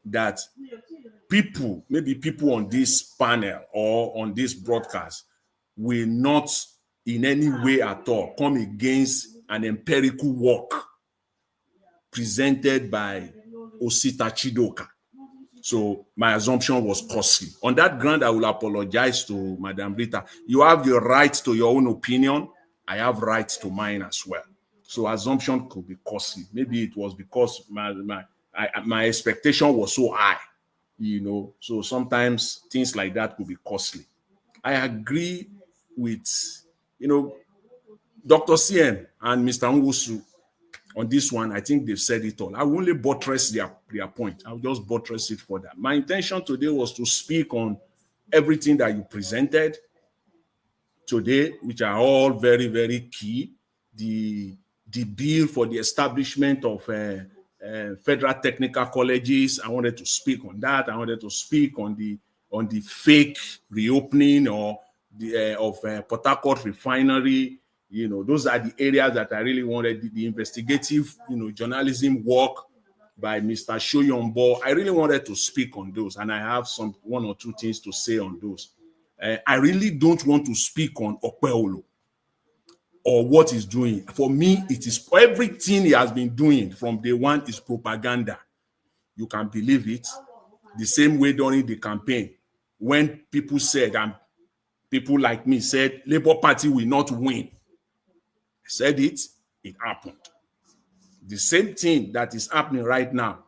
Speaker 12: that maybe people on this panel or on this broadcast will not in any way at all come against an empirical work presented by Osita Chidoka. So my assumption was costly. On that ground, I will apologize to Madam Rita. You have your right to your own opinion. I have rights to mine as well. So assumption could be costly. Maybe it was because my expectation was so high, So sometimes things like that could be costly. I agree with, Dr. CN and Mr. Nwusu on this one. I think they've said it all. I will only buttress their point. I'll just buttress it for that. My intention today was to speak on everything that you presented today, which are all very, very key. The bill for the establishment of federal technical colleges, I wanted to speak on that. I wanted to speak on the fake reopening or of Port Harcourt refinery. Those are the areas that I really wanted. The investigative, journalism work by Mr. Shoyombo. I really wanted to speak on those, and I have one or two things to say on those. I really don't want to speak on Okpeolo or what he's doing. For me, it is everything he has been doing from day one is propaganda. You can believe it. The same way during the campaign, when people said, and people like me said, Labour Party will not win. I said it happened. The same thing that is happening right now.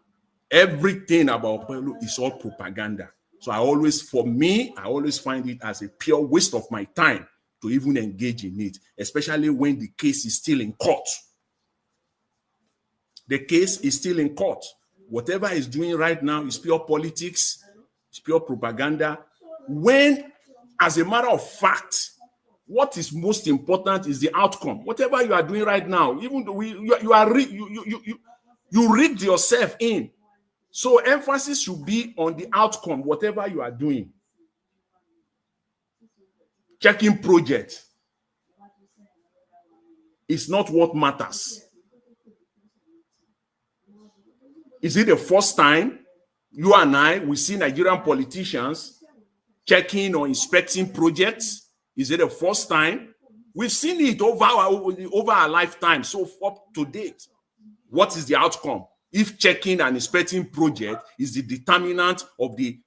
Speaker 12: Everything about Okpeolo is all propaganda. So I always find it as a pure waste of my time to even engage in it, especially when the case is still in court. The case is still in court. Whatever he's doing right now is pure politics, it's pure propaganda. When, as a matter of fact, what is most important is the outcome. Whatever you are doing right now, even though you rigged yourself in. So emphasis should be on the outcome, whatever you are doing. Checking project is not what matters. Is it the first time you and I will see Nigerian politicians checking or inspecting projects? Is it the first time? We've seen it over our lifetime, so up to date. What is the outcome? If checking and inspecting project is the determinant of the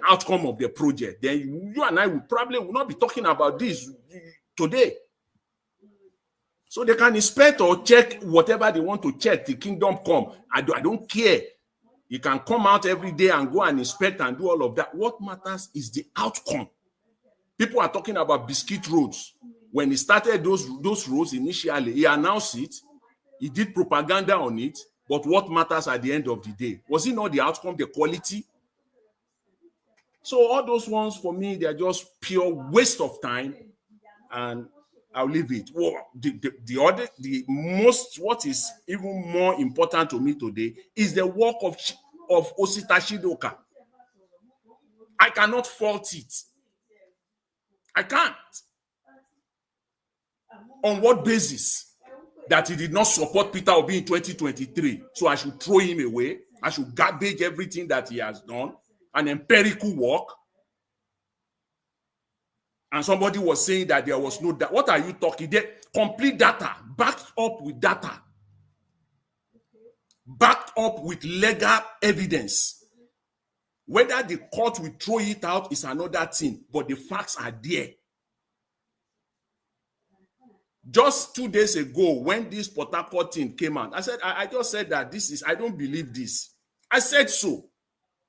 Speaker 12: outcome of the project, then you and I will probably not be talking about this today. So they can inspect or check whatever they want to check. The kingdom come. I don't care. You can come out every day and go and inspect and do all of that. What matters is the outcome. People are talking about biscuit roads. When he started those roads initially, he announced it. He did propaganda on it. But what matters at the end of the day? Was it not the outcome, the quality? So all those ones, for me, they are just pure waste of time. And I'll leave it. Well, what is even more important to me today is the work of Osita Chidoka. I cannot fault it. I can't. On what basis? That he did not support Peter Obi in 2023. So I should throw him away. I should garbage everything that he has done. An empirical work. And somebody was saying that there was no data. What are you talking? Complete data, backed up with data. Backed up with legal evidence. Whether the court will throw it out is another thing, but the facts are there. Just 2 days ago, when this Port Harcourt thing came out, I just said that I don't believe this. I said so.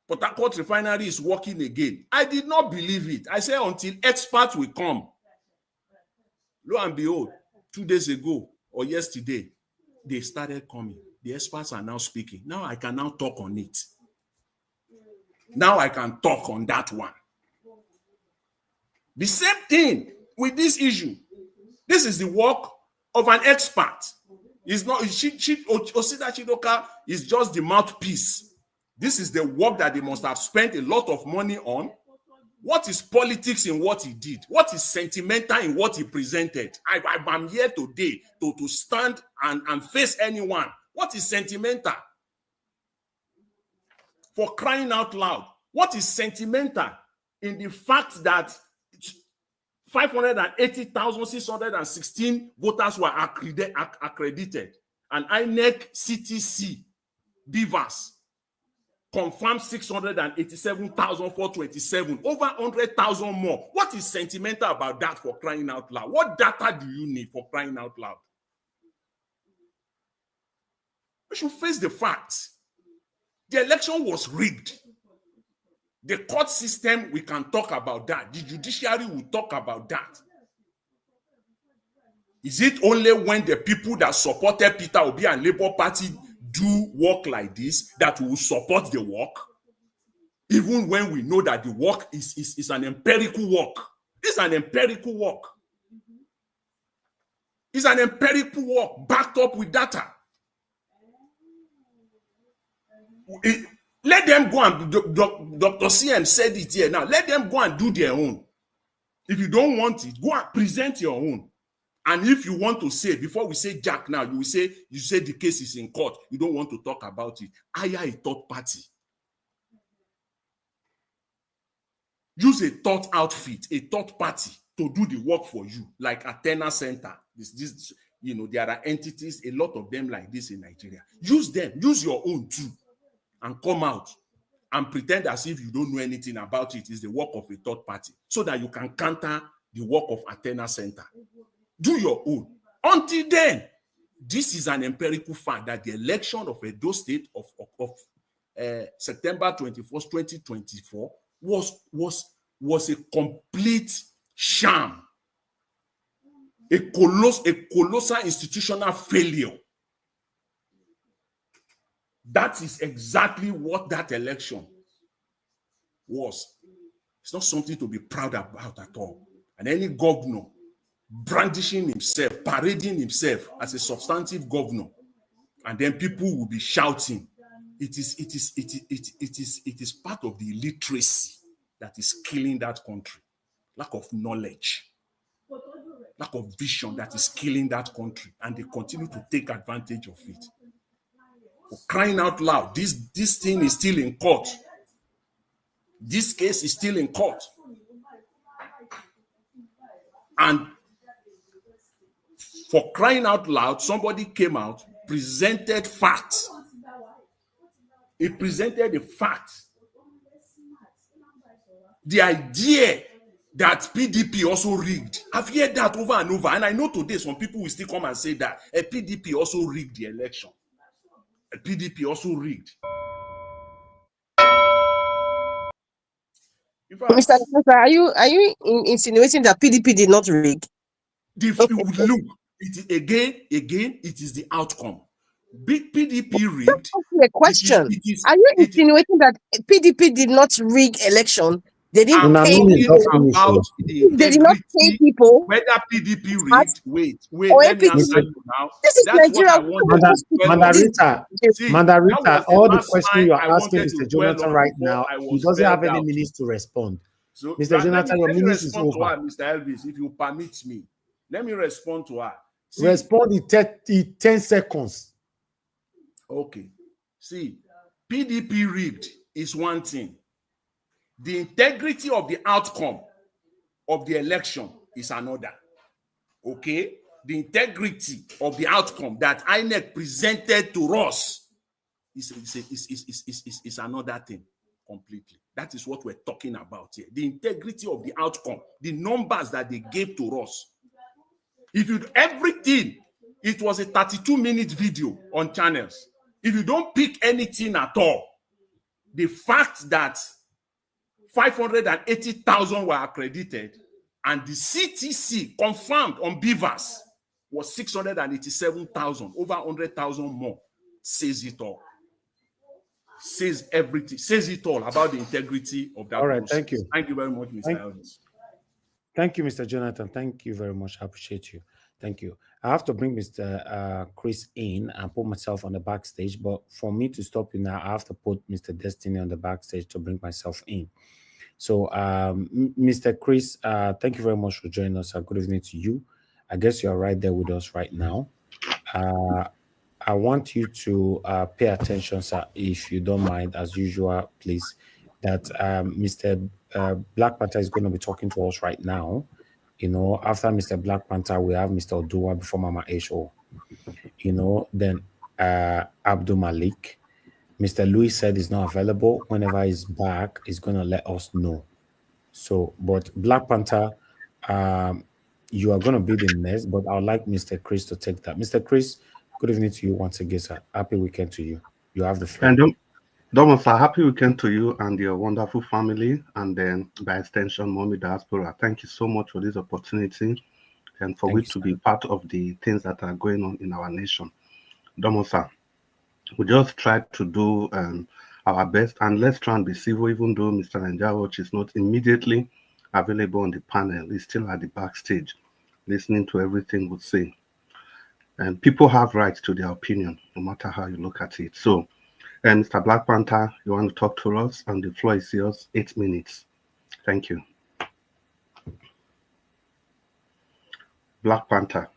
Speaker 12: Port Harcourt refinery is working again. I did not believe it. I said until experts will come. Lo and behold, 2 days ago or yesterday, they started coming. The experts are now speaking. Now I can now talk on it. Now I can talk on that one. The same thing with this issue. This is the work of an expert. It's not Osita Chidoka is just the mouthpiece. This is the work that they must have spent a lot of money on. What is politics in what he did? What is sentimental in what he presented? I'm here today to stand and face anyone. What is sentimental? For crying out loud. What is sentimental in the fact that 580,616 voters were accredited, and INEC CTC Beavers confirmed 687,427, over 100,000 more. What is sentimental about that, for crying out loud? What data do you need for crying out loud? We should face the facts. The election was rigged. The court system, we can talk about that. The judiciary will talk about that. Is it only when the people that supported Peter Obi and Labour Party do work like this that we will support the work? Even when we know that the work is an empirical work. It's an empirical work. It's an empirical work backed up with data. Let them go and Dr. CM said it here now. Let them go and do their own. If you don't want it, go and present your own. And if you want to say, before we say Jack now, you say the case is in court. You don't want to talk about it. Hire a third party. Use a third outfit, a third party to do the work for you, like Athena Center. There are entities, a lot of them like this in Nigeria. Use them. Use your own too. And come out and pretend as if you don't know anything about it. It's the work of a third party, so that you can counter the work of Athena Center. Do your own. Until then, this is an empirical fact that the election of Edo State of September 21st, 2024 was a complete sham, a colossal institutional failure. That is exactly what that election was. It's not something to be proud about at all. And any governor brandishing himself, parading himself as a substantive governor, and then people will be shouting. It is part of the illiteracy that is killing that country. Lack of knowledge, lack of vision that is killing that country, and they continue to take advantage of it. For crying out loud, this thing is still in court. This case is still in court. And for crying out loud, somebody came out, presented facts. He presented the facts. The idea that PDP also rigged. I've heard that over and over. And I know today some people will still come and say that a PDP also rigged the election. A PDP also rigged.
Speaker 11: Mr. Are you insinuating that PDP did not rig?
Speaker 12: Look, it is the outcome. Big PDP rigged.
Speaker 11: A question. Are you insinuating that PDP did not rig election? They didn't pay people. They did not pay people.
Speaker 12: Whether PDP rigged, wait, let me answer you now.
Speaker 11: This is Nigeria.
Speaker 3: Mandarita, all the questions you are asking Mr. Jonathan right now, he doesn't have any minutes to respond.
Speaker 12: So,
Speaker 3: Mr. Jonathan, your minutes is over.
Speaker 12: Mr. Elvis, if you permit me, let me respond to her.
Speaker 3: Respond in 10 seconds.
Speaker 12: Okay. See, PDP rigged is one thing. The integrity of the outcome of the election is another. Okay? The integrity of the outcome that INEC presented to us is another thing completely. That is what we're talking about here. The integrity of the outcome, the numbers that they gave to us. If you do everything, it was a 32-minute video on channels. If you don't pick anything at all, the fact that 580,000 were accredited and the CTC confirmed on Beavers was 687,000, over 100,000 more, says it all. says everything, says it all about the integrity of that
Speaker 3: All right,
Speaker 12: process.
Speaker 3: thank you.
Speaker 12: Thank you very much, Mr. Elvis.
Speaker 3: Thank you, Mr. Jonathan. Thank you very much. I appreciate you. Thank you. I have to bring Mr. Chris in and put myself on the backstage, but for me to stop you now, I have to put Mr. Destiny on the backstage to bring myself in. So, Mr. Chris, thank you very much for joining us. Good evening to you. I guess you're right there with us right now. I want you to pay attention, sir, if you don't mind, as usual, please, that Mr. Black Panther is going to be talking to us right now. You know, after Mr. Black Panther, we have Mr. Odua before Mama H.O. You know, then Abdul Malik. Mr. Louis said he's not available. Whenever he's back, he's going to let us know. So, but Black Panther, you are going to be the next, but I would like Mr. Chris to take that. Mr. Chris, good evening to you once again, sir. Happy weekend to you. You have the floor.
Speaker 6: And Domo, sir, happy weekend to you and your wonderful family, and then by extension, Mommy Diaspora. Thank you so much for this opportunity and for which to be part of the things that are going on in our nation. Domo, sir, we just try to do our best, and let's try and be civil, even though Mr. Nigerians is not immediately available on the panel. He's still at the backstage, listening to everything we say. And people have rights to their opinion, no matter how you look at it. So, Mr. Black Panther, you want to talk to us, and the floor is yours, 8 minutes. Thank you. Black Panther.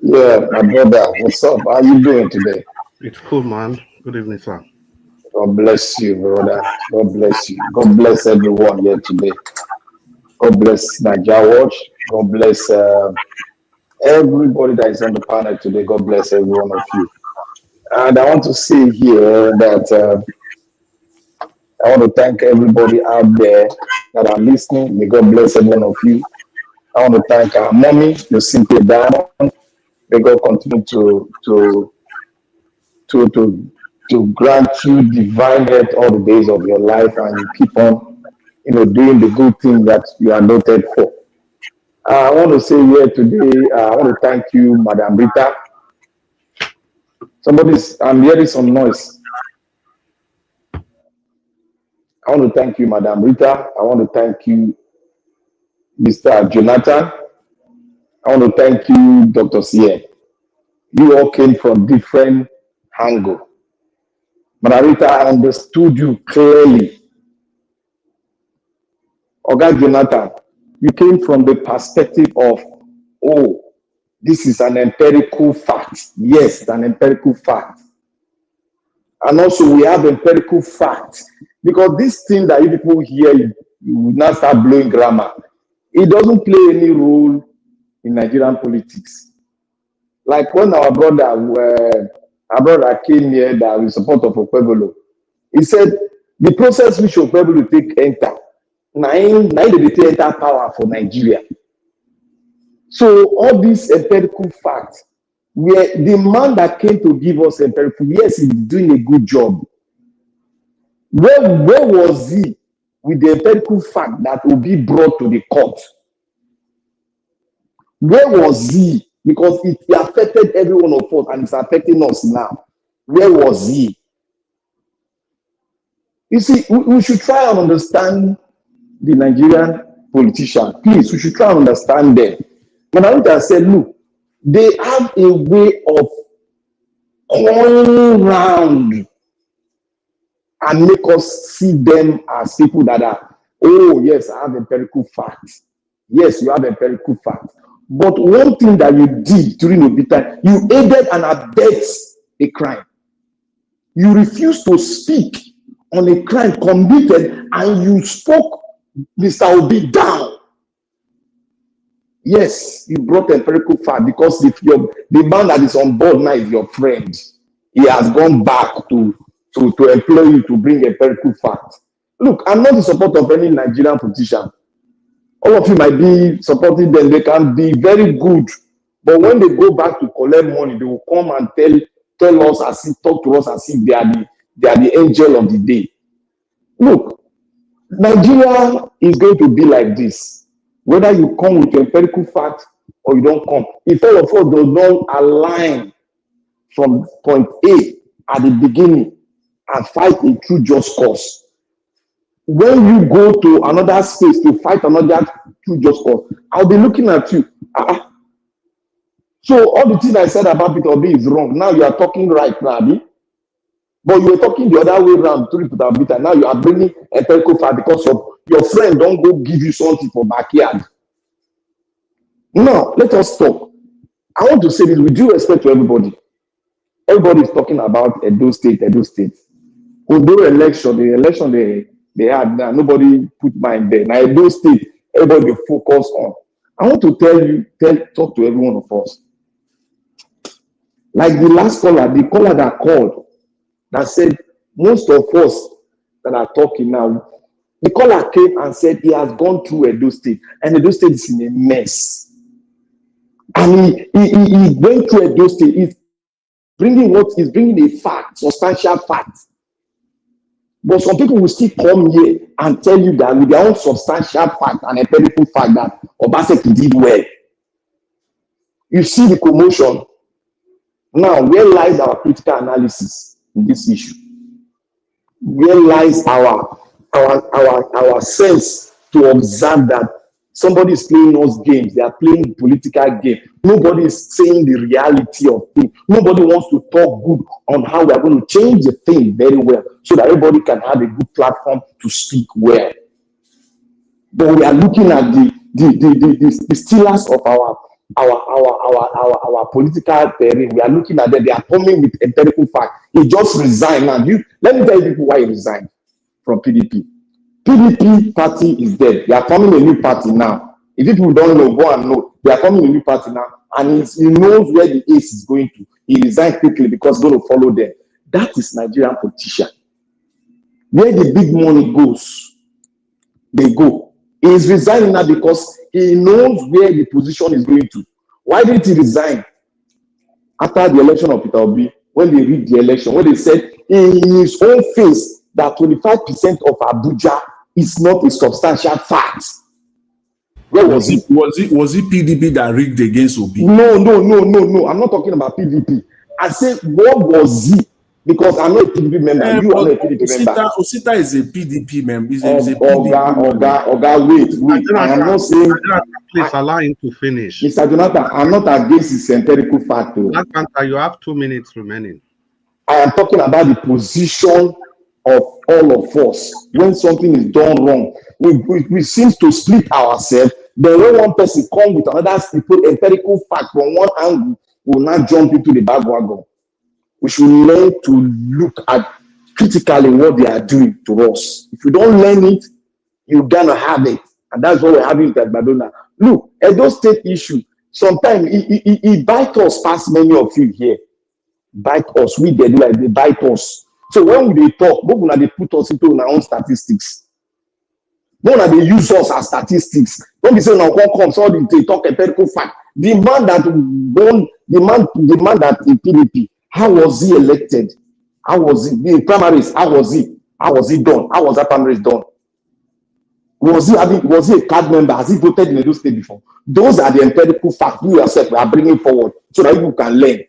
Speaker 13: Yeah, my brother, what's up? How you doing today?
Speaker 6: It's cool, man. Good evening, sir.
Speaker 13: God bless you, brother. God bless you. God bless everyone here today. God bless Nigeria Watch. God bless everybody that is on the panel today. God bless every one of you. And I want to say here that I want to thank everybody out there that are listening. May God bless every one of you. I want to thank our mommy, your Cynthia Diamond. May God continue to grant you divine health all the days of your life, and you keep on, doing the good thing that you are noted for. I want to say here today, I want to thank you, Madam Rita. I'm hearing some noise. I want to thank you, Madam Rita. I want to thank you, Mr. Jonathan. I want to thank you, Dr. Sien. You all came from different angles. Madam Rita, I understood you clearly. Oga Jonathan, you came from the perspective of, oh, this is an empirical fact. Yes, an empirical fact. And also we have empirical facts, because this thing that you people hear, you will now start blowing grammar. It doesn't play any role in Nigerian politics. Like when our brother came here that we support of Okpebolo, he said the process which Okpebolo take enter, nine they take enter power for Nigeria. So all these empirical facts, where the man that came to give us empirical, yes, he's doing a good job. Where was he with the empirical fact that will be brought to the court? Where was he? Because it affected every one of us, and it's affecting us now. Where was he? You see, we should try and understand the Nigerian politicians. Please, we should try and understand them. Manarita said, look, they have a way of going round and make us see them as people that are, oh, yes, I have empirical facts. Yes, you have empirical facts. But one thing that you did during the time, you aided and abetted a crime. You refused to speak on a crime committed, and you spoke Mr. Obi down. Yes, you brought empirical fact, because if the man that is on board now is your friend, he has gone back to employ you to bring empirical fact. Look, I'm not in support of any Nigerian politician. All of you might be supporting them. They can be very good, but when they go back to collect money, they will come and tell us as if, talk to us as if they are the angel of the day. Look, Nigeria is going to be like this. Whether you come with empirical fact or you don't come, if all of us do not align from point A at the beginning, and fight a true just cause. When you go to another space to fight another true just cause, I'll be looking at you. So all the things I said about Peter Obi is wrong. Now you are talking right now, Abi. But you were talking the other way around to Peter Obi. Now you are bringing a empirical fact because of your friend don't go give you something for backyard. Now let us talk. I want to say this with due respect to everybody. Everybody is talking about Edo State. Although the election they had, nobody put mind there. Now Edo State, everybody focus on. I want to talk to every one of us. Like the last caller, the caller that called, that said, most of us that are talking now, the caller came and said he has gone through Edo State, and Edo State is in a mess. And he went through Edo State. He's bringing a fact, substantial fact. But some people will still come here and tell you that with their own substantial fact and empirical fact that Obaseki did well. You see the commotion. Now, where lies our critical analysis in this issue? Where lies our sense to observe that somebody is playing us games? They are playing political game. Nobody is saying the reality of things. Nobody wants to talk good on how we are going to change the thing very well so that everybody can have a good platform to speak well. But we are looking at the stealers of our political terrain. We are looking at them. They are coming with empirical fact. He just resigned. Now, let me tell you people why he resigned from PDP. PDP party is dead. They are forming a new party now. If people don't know, go and know. They are forming a new party now, and he knows where the ace is going to. He resigned quickly because he's going to follow them. That is Nigerian politician. Where the big money goes, they go. He is resigning now because he knows where the position is going to. Why did he resign after the election of Peter Obi? When they rigged the election, when they said in his own face that 25% of Abuja is not a substantial fact. Where was he?
Speaker 12: Was it PDP that rigged against Obi?
Speaker 13: No. I'm not talking about PDP. I said, what was he? Because I'm not a PDP member. You are not a PDP member.
Speaker 12: Osita is a PDP member.
Speaker 13: Wait. I am not saying.
Speaker 6: Please allow him to finish.
Speaker 13: Mr. Jonathan, I'm not against his empirical fact.
Speaker 6: You have 2 minutes remaining.
Speaker 13: I am talking about the position of all of us when something is done wrong. We seem to split ourselves. Then when one person comes with another empirical fact from one angle, we will not jump into the bandwagon. We should learn to look at critically what they are doing to us. If you don't learn it, you're gonna have it, and that's what we're having at Badona. Look, Edo State issue. Sometimes it bites us past many of you here. Bite us. We they do like they bite us. So when they talk, they put us into our own statistics. They use us as statistics. Don't be saying now come so they talk empirical fact. The man that in PDP, how was he elected? How was he in primaries? How was he? How was he done? How was that primaries done? Was he a card member? Has he voted in Edo State before? Those are the empirical facts you yourself are bringing forward so that people can learn.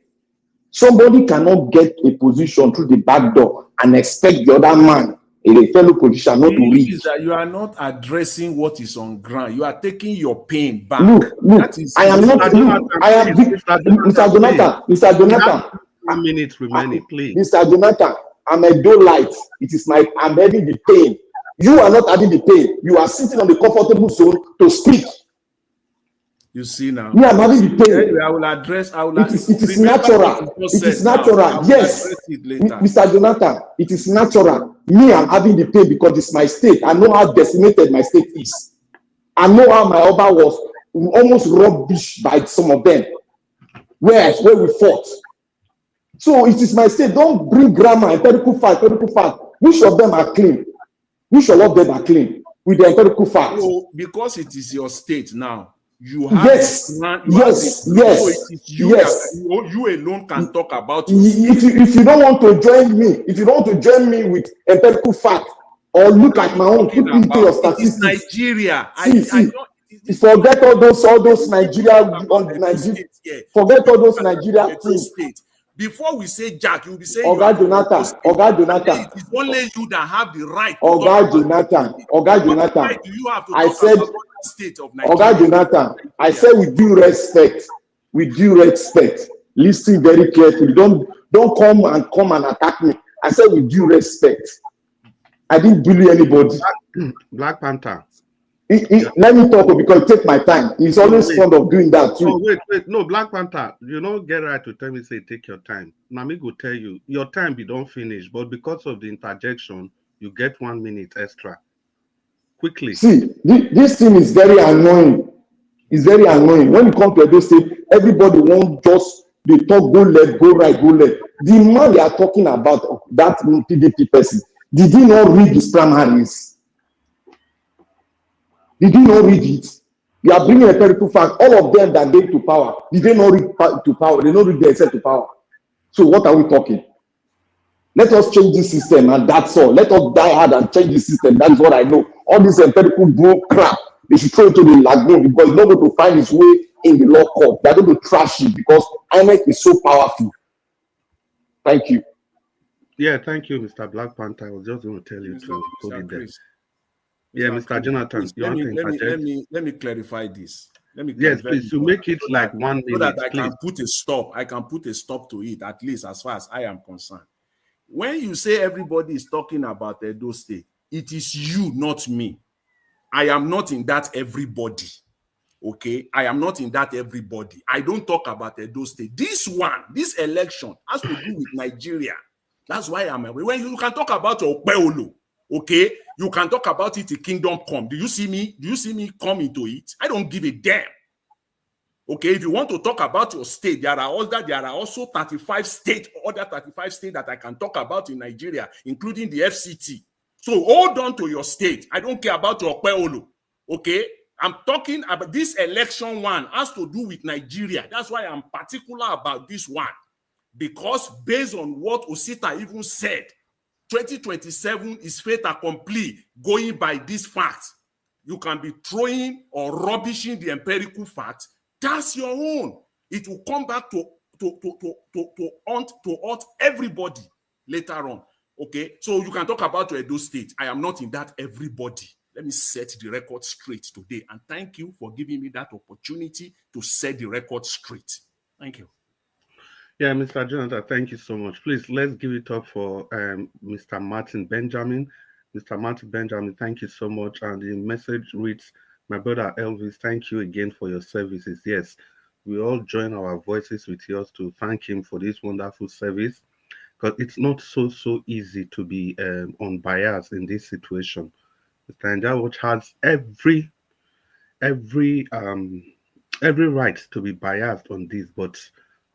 Speaker 13: Somebody cannot get a position through the back door and expect the other man, a fellow politician, not to read.
Speaker 12: Is that you are not addressing what is on ground. You are taking your pain back.
Speaker 13: Look, I am not. I am Mr. Jonathan.
Speaker 6: 2 minutes remaining, please.
Speaker 13: Mr. Jonathan, I'm a dolight. I'm having the pain. You are not having the pain. You are sitting on the comfortable zone to speak.
Speaker 12: You see now.
Speaker 13: Me, I'm having the pain.
Speaker 12: Anyway, I will address.
Speaker 13: It is natural. It is natural. Yes, Mr. Jonathan, it is natural. Me, I'm having the pain because it's my state. I know how decimated my state is. I know how my Oba was almost rubbish by some of them. Where we fought. So it is my state. Don't bring grammar, empirical fact. Which of them are clean? Which of them are clean with the empirical fact?
Speaker 12: So, because it is your state now, you have
Speaker 13: yes.
Speaker 12: You alone can talk about
Speaker 13: it. If you don't want to join me, with empirical fact or look at my own, put into your statistics.
Speaker 12: Nigeria.
Speaker 13: Forget all those Nigeria. Forget all those Nigeria things.
Speaker 12: Before we say Jack, you'll be saying
Speaker 13: Oga Jonathan,
Speaker 12: it is only you that have the right to talk
Speaker 13: Oga
Speaker 12: about
Speaker 13: Jonathan,
Speaker 12: Why do you have to
Speaker 13: I
Speaker 12: talk
Speaker 13: said,
Speaker 12: about the state of Nigeria?
Speaker 13: Oga Jonathan, I said with due respect, listen very carefully. Don't come and attack me. I said with due respect. I didn't bully anybody.
Speaker 6: Black Panther.
Speaker 13: Let me talk because take my time. He's always fond of doing that too.
Speaker 6: Oh, wait. No, Black Panther, you don't get right to tell me, say, take your time. Nami go tell you, your time be don't finish, but because of the interjection, you get 1 minute extra. Quickly.
Speaker 13: See, this thing is very annoying. It's very annoying. When you come to Edo State, everybody won't just, they talk, go left, go right, go left. The man they are talking about, that PDP person, did he not read his primaries? Did he not read it? You are bringing a empirical fact. All of them that get to power, did they not read to power? They not read the except to power. So what are we talking? Let us change this system and that's all. Let us die hard and change the system. That is what I know. All this empirical bro crap, they should throw it to the lagoon because it's not going to find its way in the law court. They're going to trash it because INEC is so powerful. Thank you.
Speaker 6: Yeah, thank you, Mr. Black Panther. I was just going to tell you to hold it there. Yeah, Mr. Jonathan,
Speaker 12: please, let me clarify this.
Speaker 6: Yes, please, to make it like 1 minute,
Speaker 12: so that I
Speaker 6: please.
Speaker 12: can put a stop. I can put a stop to it, at least as far as I am concerned. When you say everybody is talking about Edo State, it is you, not me. I am not in that everybody. Okay, I am not in that everybody. I don't talk about Edo State. This election has to do with Nigeria. That's why I'm when you can talk about Okpeolo. Okay, you can talk about it in Kingdom Come. Do you see me? Do you see me come into it? I don't give a damn. Okay, if you want to talk about your state, there are also 35 states, other 35 states that I can talk about in Nigeria, including the FCT. So hold on to your state. I don't care about your Okpeolo. Okay, I'm talking about this election one has to do with Nigeria. That's why I'm particular about this one, because based on what Osita even said, 2027 is fait accompli. Going by this fact, you can be throwing or rubbishing the empirical fact. That's your own. It will come back to haunt everybody later on. Okay, so you can talk about your Edo State. I am not in that everybody. Let me set the record straight today, and thank you for giving me that opportunity to set the record straight. Thank you.
Speaker 6: Yeah, Mr. Jonathan, thank you so much. Please, let's give it up for Mr. Martin Benjamin. Mr. Martin Benjamin, thank you so much. And the message reads, my brother Elvis, thank you again for your services. Yes, we all join our voices with yours to thank him for this wonderful service, because it's not so easy to be unbiased in this situation. Mr. Njawach has every right to be biased on this, but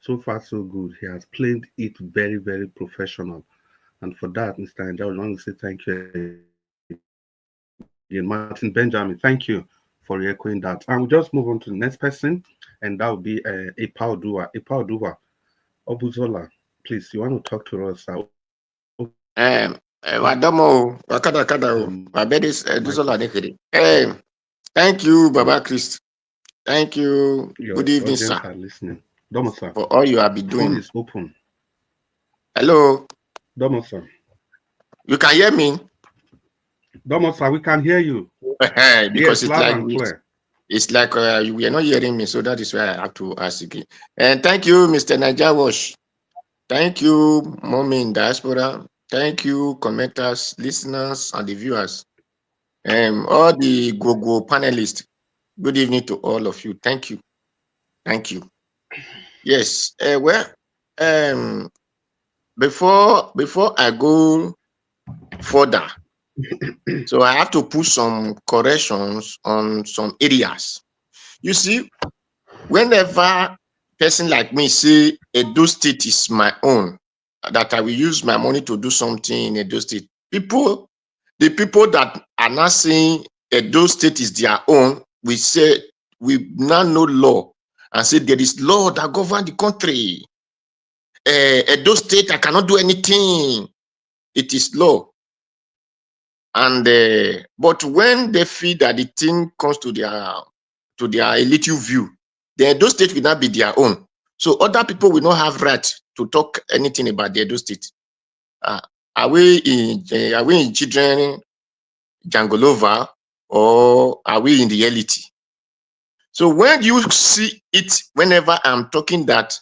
Speaker 6: so far so good. He has played it very, very professional, and for that, Mr. Njawach, I want to say thank you again. Martin Benjamin, thank you for echoing that. And we'll just move on to the next person, and that will be Ipa Oduwa. Obuzola, please, you want to talk to us?
Speaker 14: Thank you, Baba Christ. Thank you.
Speaker 6: Your
Speaker 14: Good evening, sir.
Speaker 6: Are listening. Domo, sir.
Speaker 14: For all you have been doing.
Speaker 6: Phone is open.
Speaker 14: Hello.
Speaker 6: Domo, sir.
Speaker 14: You can hear me?
Speaker 6: Domo, sir, we can hear you.
Speaker 14: Because
Speaker 6: yes,
Speaker 14: it's like we are not hearing me, so that is why I have to ask again. And thank you, Mr. Nigerians. Thank you, Mommy in Diaspora. Thank you, commenters, listeners, and the viewers. All the Gogo panelists. Good evening to all of you. Thank you. Thank you. Yes. Before I go further, so I have to put some corrections on some areas. You see, whenever person like me say Edo State is my own, that I will use my money to do something in Edo State, the people that are not saying Edo State is their own, we say we now know law and say there is law that governs the country. Edo State, I cannot do anything. It is law. And but when they feel that the thing comes to their a little view, then Edo State will not be their own. So other people will not have right to talk anything about the Edo State. Are we in children Jangolova, or are we in reality? So when you see it, whenever I'm talking that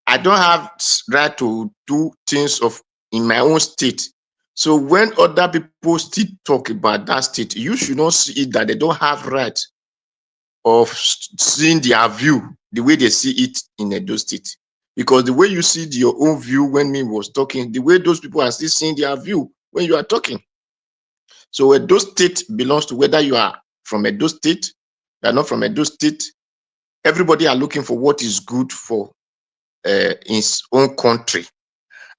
Speaker 14: I don't have right to do things in my own state. So when other people still talk about that state, you should not see it that they don't have right of seeing their view the way they see it in Edo State. Because the way you see your own view when me was talking, the way those people are still seeing their view when you are talking. So Edo State belongs to whether you are from Edo State, you are not from Edo State. Everybody are looking for what is good for his own country.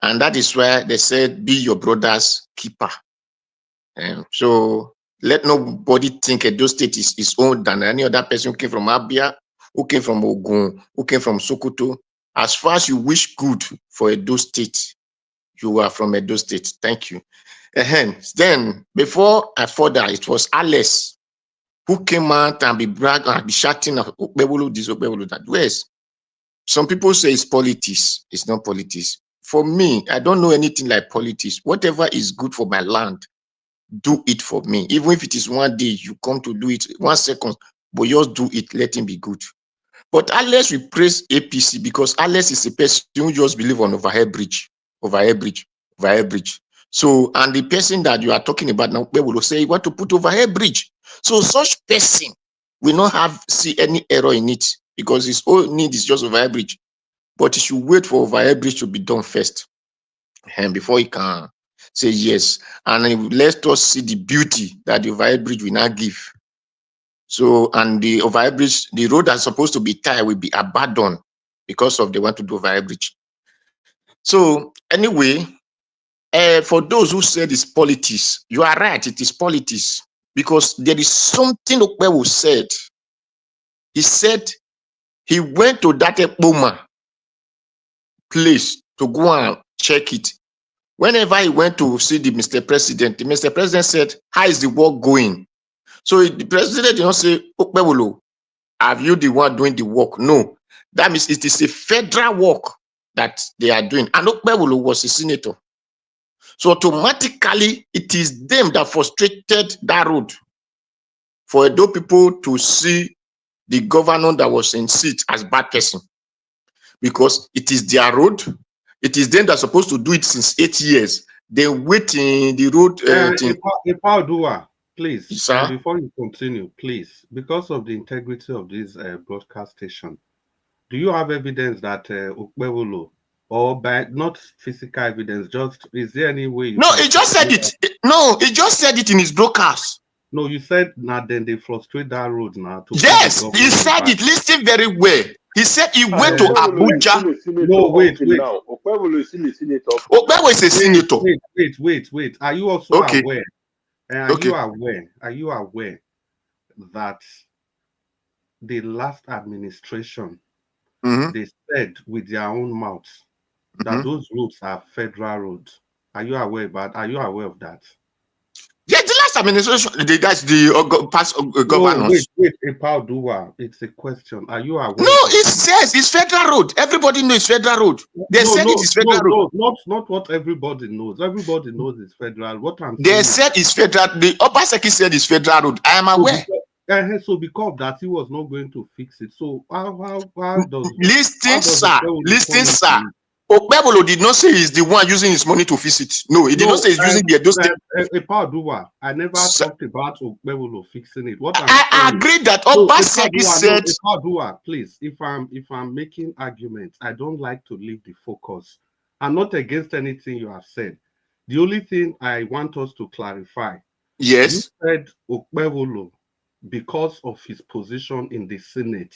Speaker 14: And that is why they said, be your brother's keeper. So let nobody think Edo State is his own than any other person who came from Abia, who came from Ogun, who came from Sokoto. As far as you wish good for Edo State, you are from Edo State. Thank you. Then, before I further, it was Alice who came out and be bragging and be shouting, Okpebulu this, Okpebulu that. Whereas some people say it's politics. It's not politics. For me, I don't know anything like politics. Whatever is good for my land, do it for me. Even if it is one day, you come to do it 1 second, but just do it, let him be good. But unless we praise APC, because unless is a person who just believe on overhead bridge. So, and the person that you are talking about now, we will say you want to put overhead bridge. So such person will not see any error in it, because his whole need is just overhead bridge. But he should wait for overhead bridge to be done first, and before he can say yes. And let us see the beauty that the overhead bridge will not give. So, and the overhead bridge, the road that's supposed to be tied will be abandoned because of they want to do overhead bridge. So, anyway, for those who said it's politics, you are right, it is politics, because there is something Okpewo said. He said he went to that Ekpoma place to go and check it. Whenever he went to see the Mr. President said, how is the work going? So the president did not say, Okpewolo, have you the one doing the work? No. That means it is a federal work that they are doing. And Okpewolo was a senator. So automatically, it is them that frustrated that road for Edo people to see the governor that was in seat as bad person. Because it is their road. It is them that are supposed to do it since 8 years. They wait in the road.
Speaker 6: Please, before you continue, please, because of the integrity of this broadcast station, do you have evidence that Okpewolo, or by not physical evidence, just is there any way?
Speaker 14: No, he just said it. No, he just said it in his broadcast.
Speaker 6: No, you said now then they frustrate that road now.
Speaker 14: Yes, he said it. Listen very well. He said he went to Abuja.
Speaker 6: No, wait.
Speaker 9: Okpewolo is still a senator.
Speaker 14: Okpewolo is a senator.
Speaker 6: Wait. Are you also aware? Are you aware that the last administration, they said with their own mouths that those roads are federal roads? Are you aware of that?
Speaker 14: Yeah, the last administration, that's the past governors.
Speaker 6: Wait, Epauduwa, it's a question. Are you aware?
Speaker 14: No, it says it's federal road. Everybody knows it's federal road. They said it is federal road.
Speaker 6: Not what everybody knows. Everybody knows it's federal. What I'm
Speaker 14: saying, they said it's federal. The Obaseki said it's federal road. I am aware.
Speaker 6: So because that he was not going to fix it. So how does
Speaker 14: listen, sir. Okpebolo did not say he's the one using his money to fix it. No, he did not say he's using the Edo State.
Speaker 6: I never talked about Okpebolo fixing it. What
Speaker 14: I agree that Obaseki said.
Speaker 6: Epauduwa, please, if I'm making arguments, I don't like to leave the focus. I'm not against anything you have said. The only thing I want us to clarify.
Speaker 14: Yes.
Speaker 6: You said Okpebolo, because of his position in the Senate.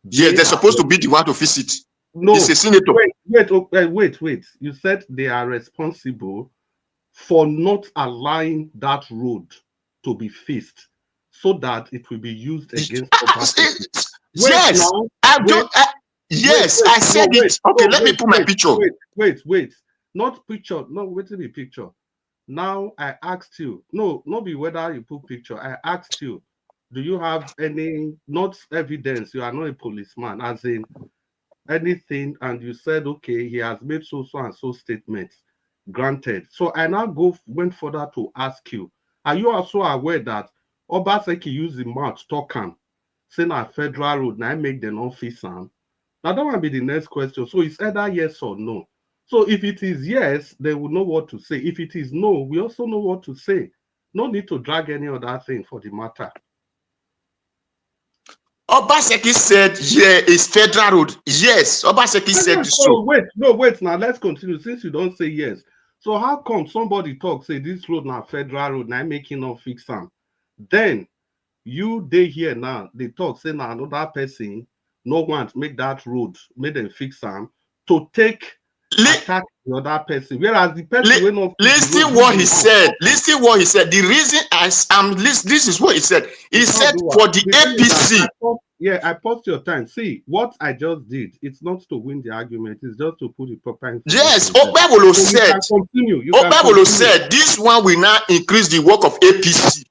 Speaker 14: Yes, they're supposed to be the one to fix it.
Speaker 6: No,
Speaker 14: he's a senator.
Speaker 6: Wait. You said they are responsible for not allowing that road to be fixed so that it will be used against Obaseki.
Speaker 14: Yes, I said it. Okay, let me put my picture.
Speaker 6: Wait. Not picture. No, wait till the picture. Now I asked you. No, not be whether you put picture. I asked you, do you have any, not evidence? You are not a policeman, as in anything and you said, okay, he has made so and so statements, granted. So I now went further to ask you, are you also aware that Obaseki used the mouth talk am, saying a federal road, now make them office am? Now that will be the next question. So it's either yes or no. So if it is yes, they will know what to say. If it is no, we also know what to say. No need to drag any other thing for the matter.
Speaker 14: Obaseki said, yeah, it's federal road. Yes, Obaseki said so.
Speaker 6: Wait, now let's continue. Since you don't say yes. So how come somebody talk, say this road now federal road, now making no fix them? Then you they here now, they talk, say now another person, no one make that road, make them fix them to take attack the other person. Whereas the person will not
Speaker 14: listen what he said. Listen what he said. The reason this is what he said. He said for the APC.
Speaker 6: I paused your time. See, what I just did, it's not to win the argument, it's just to put the proper information.
Speaker 14: Yes, Okpebolo said. Okpebolo said this one will now increase the work of APC.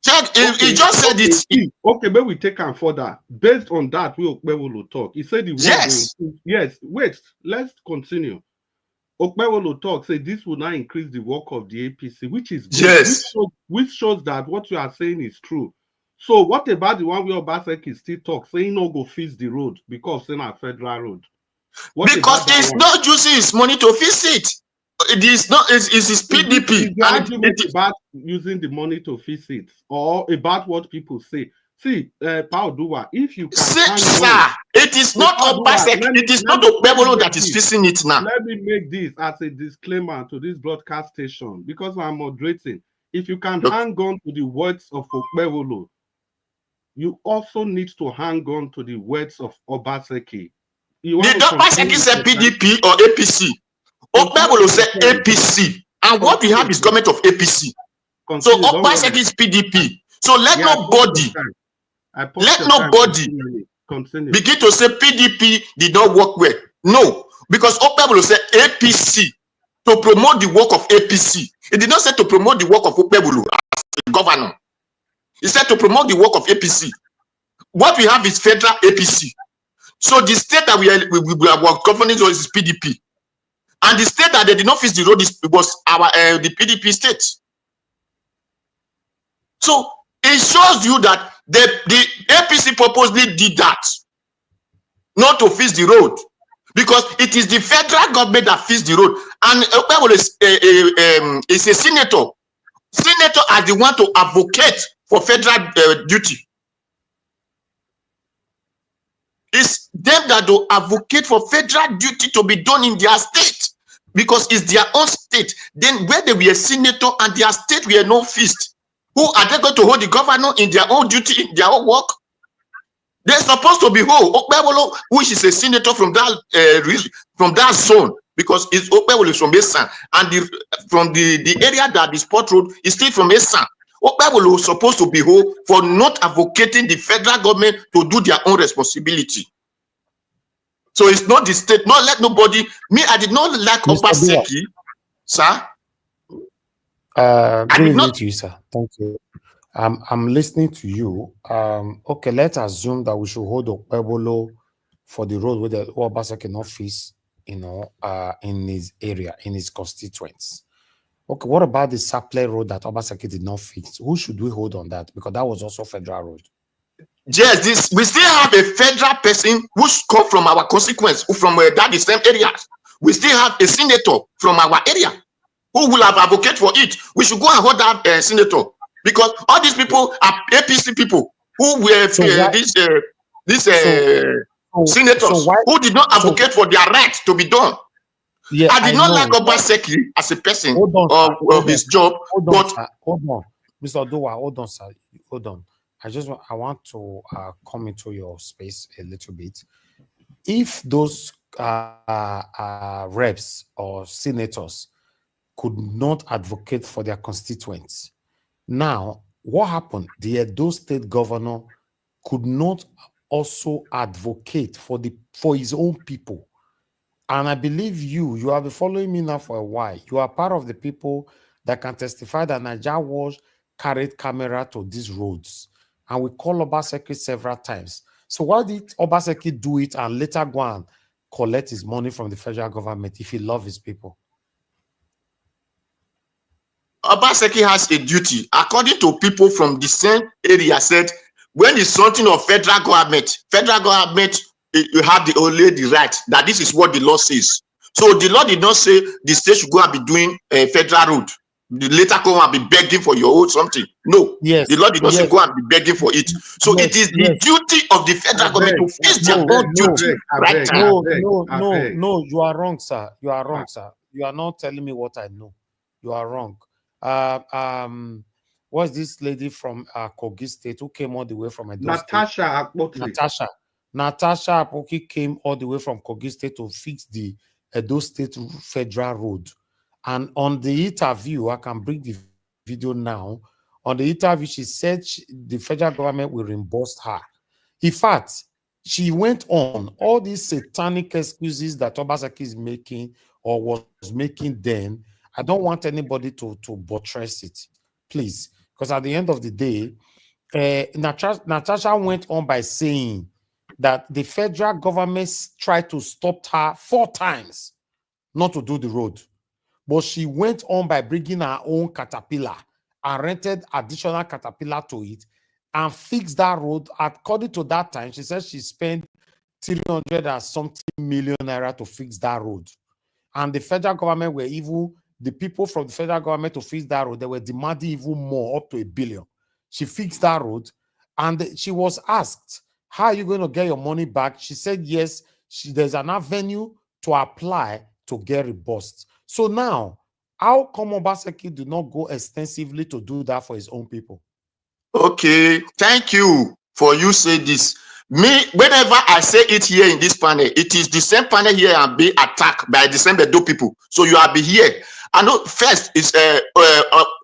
Speaker 14: Check, he just said it.
Speaker 6: Okay, but we take him further. Based on that, we Okpebolo talk. He said the
Speaker 14: yes.
Speaker 6: Yes, wait, let's continue. Okpebolo talk say this will now increase the work of the APC, which is good.
Speaker 14: Yes,
Speaker 6: which shows that what you are saying is true. So what about the one where Obaseki still talk, saying no go fix the road because it's not a federal road?
Speaker 14: Because he's not using his money to fix it. It is not. It's his PDP.
Speaker 6: Is the argument about using the money to fix it, or about what people say? See, Paul Dua, if you can
Speaker 14: sir, it is not Obaseki. It is not Okpebolo that is fixing it now.
Speaker 6: Let me make this as a disclaimer to this broadcast station because I'm moderating. If you can hang on to the words of Okpebolo, you also need to hang on to the words of Obaseki.
Speaker 14: Did Obaseki say PDP or APC? Okpebolo said APC, and what we have is government of APC. So Obaseki is PDP. So let nobody begin to say PDP did not work well. No, because Okpebolo said APC to promote the work of APC. It did not say to promote the work of Okpebolo as a governor. He said to promote the work of APC. What we have is federal APC. So the state that we are governing is PDP. And the state that they did not fix the road was the PDP state. So it shows you that the APC purposely did that, not to fix the road, because it is the federal government that fixed the road. And is a senator. Senator are the one to advocate for federal duty. It's them that do advocate for federal duty to be done in their state, because it's their own state. Then where they were a senator and their state were not fixed, who are they going to hold the governor in their own duty, in their own work? They're supposed to be hold Okpebolo, which is a senator from that zone, because it's Okpebolo is from Esan, and from the area that the sport road is still from Esan. Okpebolo is supposed to be hold for not advocating the federal government to do their own responsibility. So it's not the state. Not let nobody. Me, I did not like Obaseki, sir.
Speaker 3: Good evening to you, sir. Thank you. I'm listening to you. Okay, let's assume that we should hold Okpebolo for the road where the Obaseki office, in his area, in his constituents. Okay, what about the Saple road that Obaseki did not fix? Who should we hold on that? Because that was also federal road.
Speaker 14: Yes, we still have a federal person who's come from our consequence, who from that the same areas. We still have a senator from our area who will have advocate for it. We should go and hold that senator, because all these people are APC people who were senators who did not advocate for their right to be done. Yeah, I did not like Obaseki as a person of his job.
Speaker 3: Hold on, Mr. Odowa, hold on, sir. Hold on. I want to come into your space a little bit. If those reps or senators could not advocate for their constituents, now what happened? The Edo State governor could not also advocate for his own people. And I believe you have been following me now for a while. You are part of the people that can testify that Nigerians carried camera to these roads. And we call Obaseki several times. So why did Obaseki do it and later go and collect his money from the federal government if he loves his people?
Speaker 14: Obaseki has a duty, according to people from the same area, said when it's something of federal government, you have only the right that this is what the law says. So the law did not say the state should go and be doing a federal road. The later come and be begging for your own something. No,
Speaker 3: yes,
Speaker 14: the law did not say go and be begging for it. So it is the duty of the federal government to face their own duty. Right?
Speaker 3: No, you are wrong, sir. You are wrong, sir. You are not telling me what I know. You are wrong. What's this lady from Kogi State who came all the way from Edo
Speaker 6: Natasha
Speaker 3: State? Natasha Apoki came all the way from Kogi State to fix the Edo State Federal Road. And on the interview, I can bring the video now. On the interview, she said the federal government will reimburse her. In fact, she went on all these satanic excuses that Obaseki is making or was making then. I don't want anybody to buttress it, please. Because at the end of the day, Natasha went on by saying that the federal government tried to stop her 4 times not to do the road. But she went on by bringing her own caterpillar and rented additional caterpillar to it and fixed that road. According to that time, she said she spent 300 and something million naira to fix that road. And the federal government were even, the people from the federal government to fix that road, they were demanding even more, up to 1 billion. She fixed that road and she was asked, how are you going to get your money back? She said, yes, there's an avenue to apply to get reimbursed. So now, how come Obaseki did not go extensively to do that for his own people?
Speaker 14: Okay, thank you for you say this. Me, whenever I say it here in this panel, it is the same panel here and be attacked by the same Edo people. So you are be here. I know first is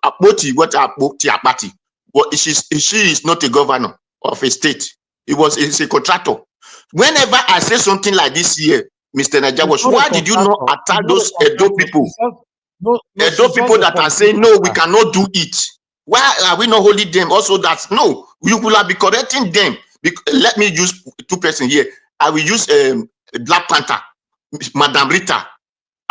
Speaker 14: Otti, what Apati. But she is not a governor of a state. It's a contractor. Whenever I say something like this here, Mr. Najawash, why did you not attack those Edo people? Edo people that are saying, no, we cannot do it. Why are we not holding them? Also, that no, you could have been correcting them. Let me use 2 persons here. I will use Black Panther, Madam Rita,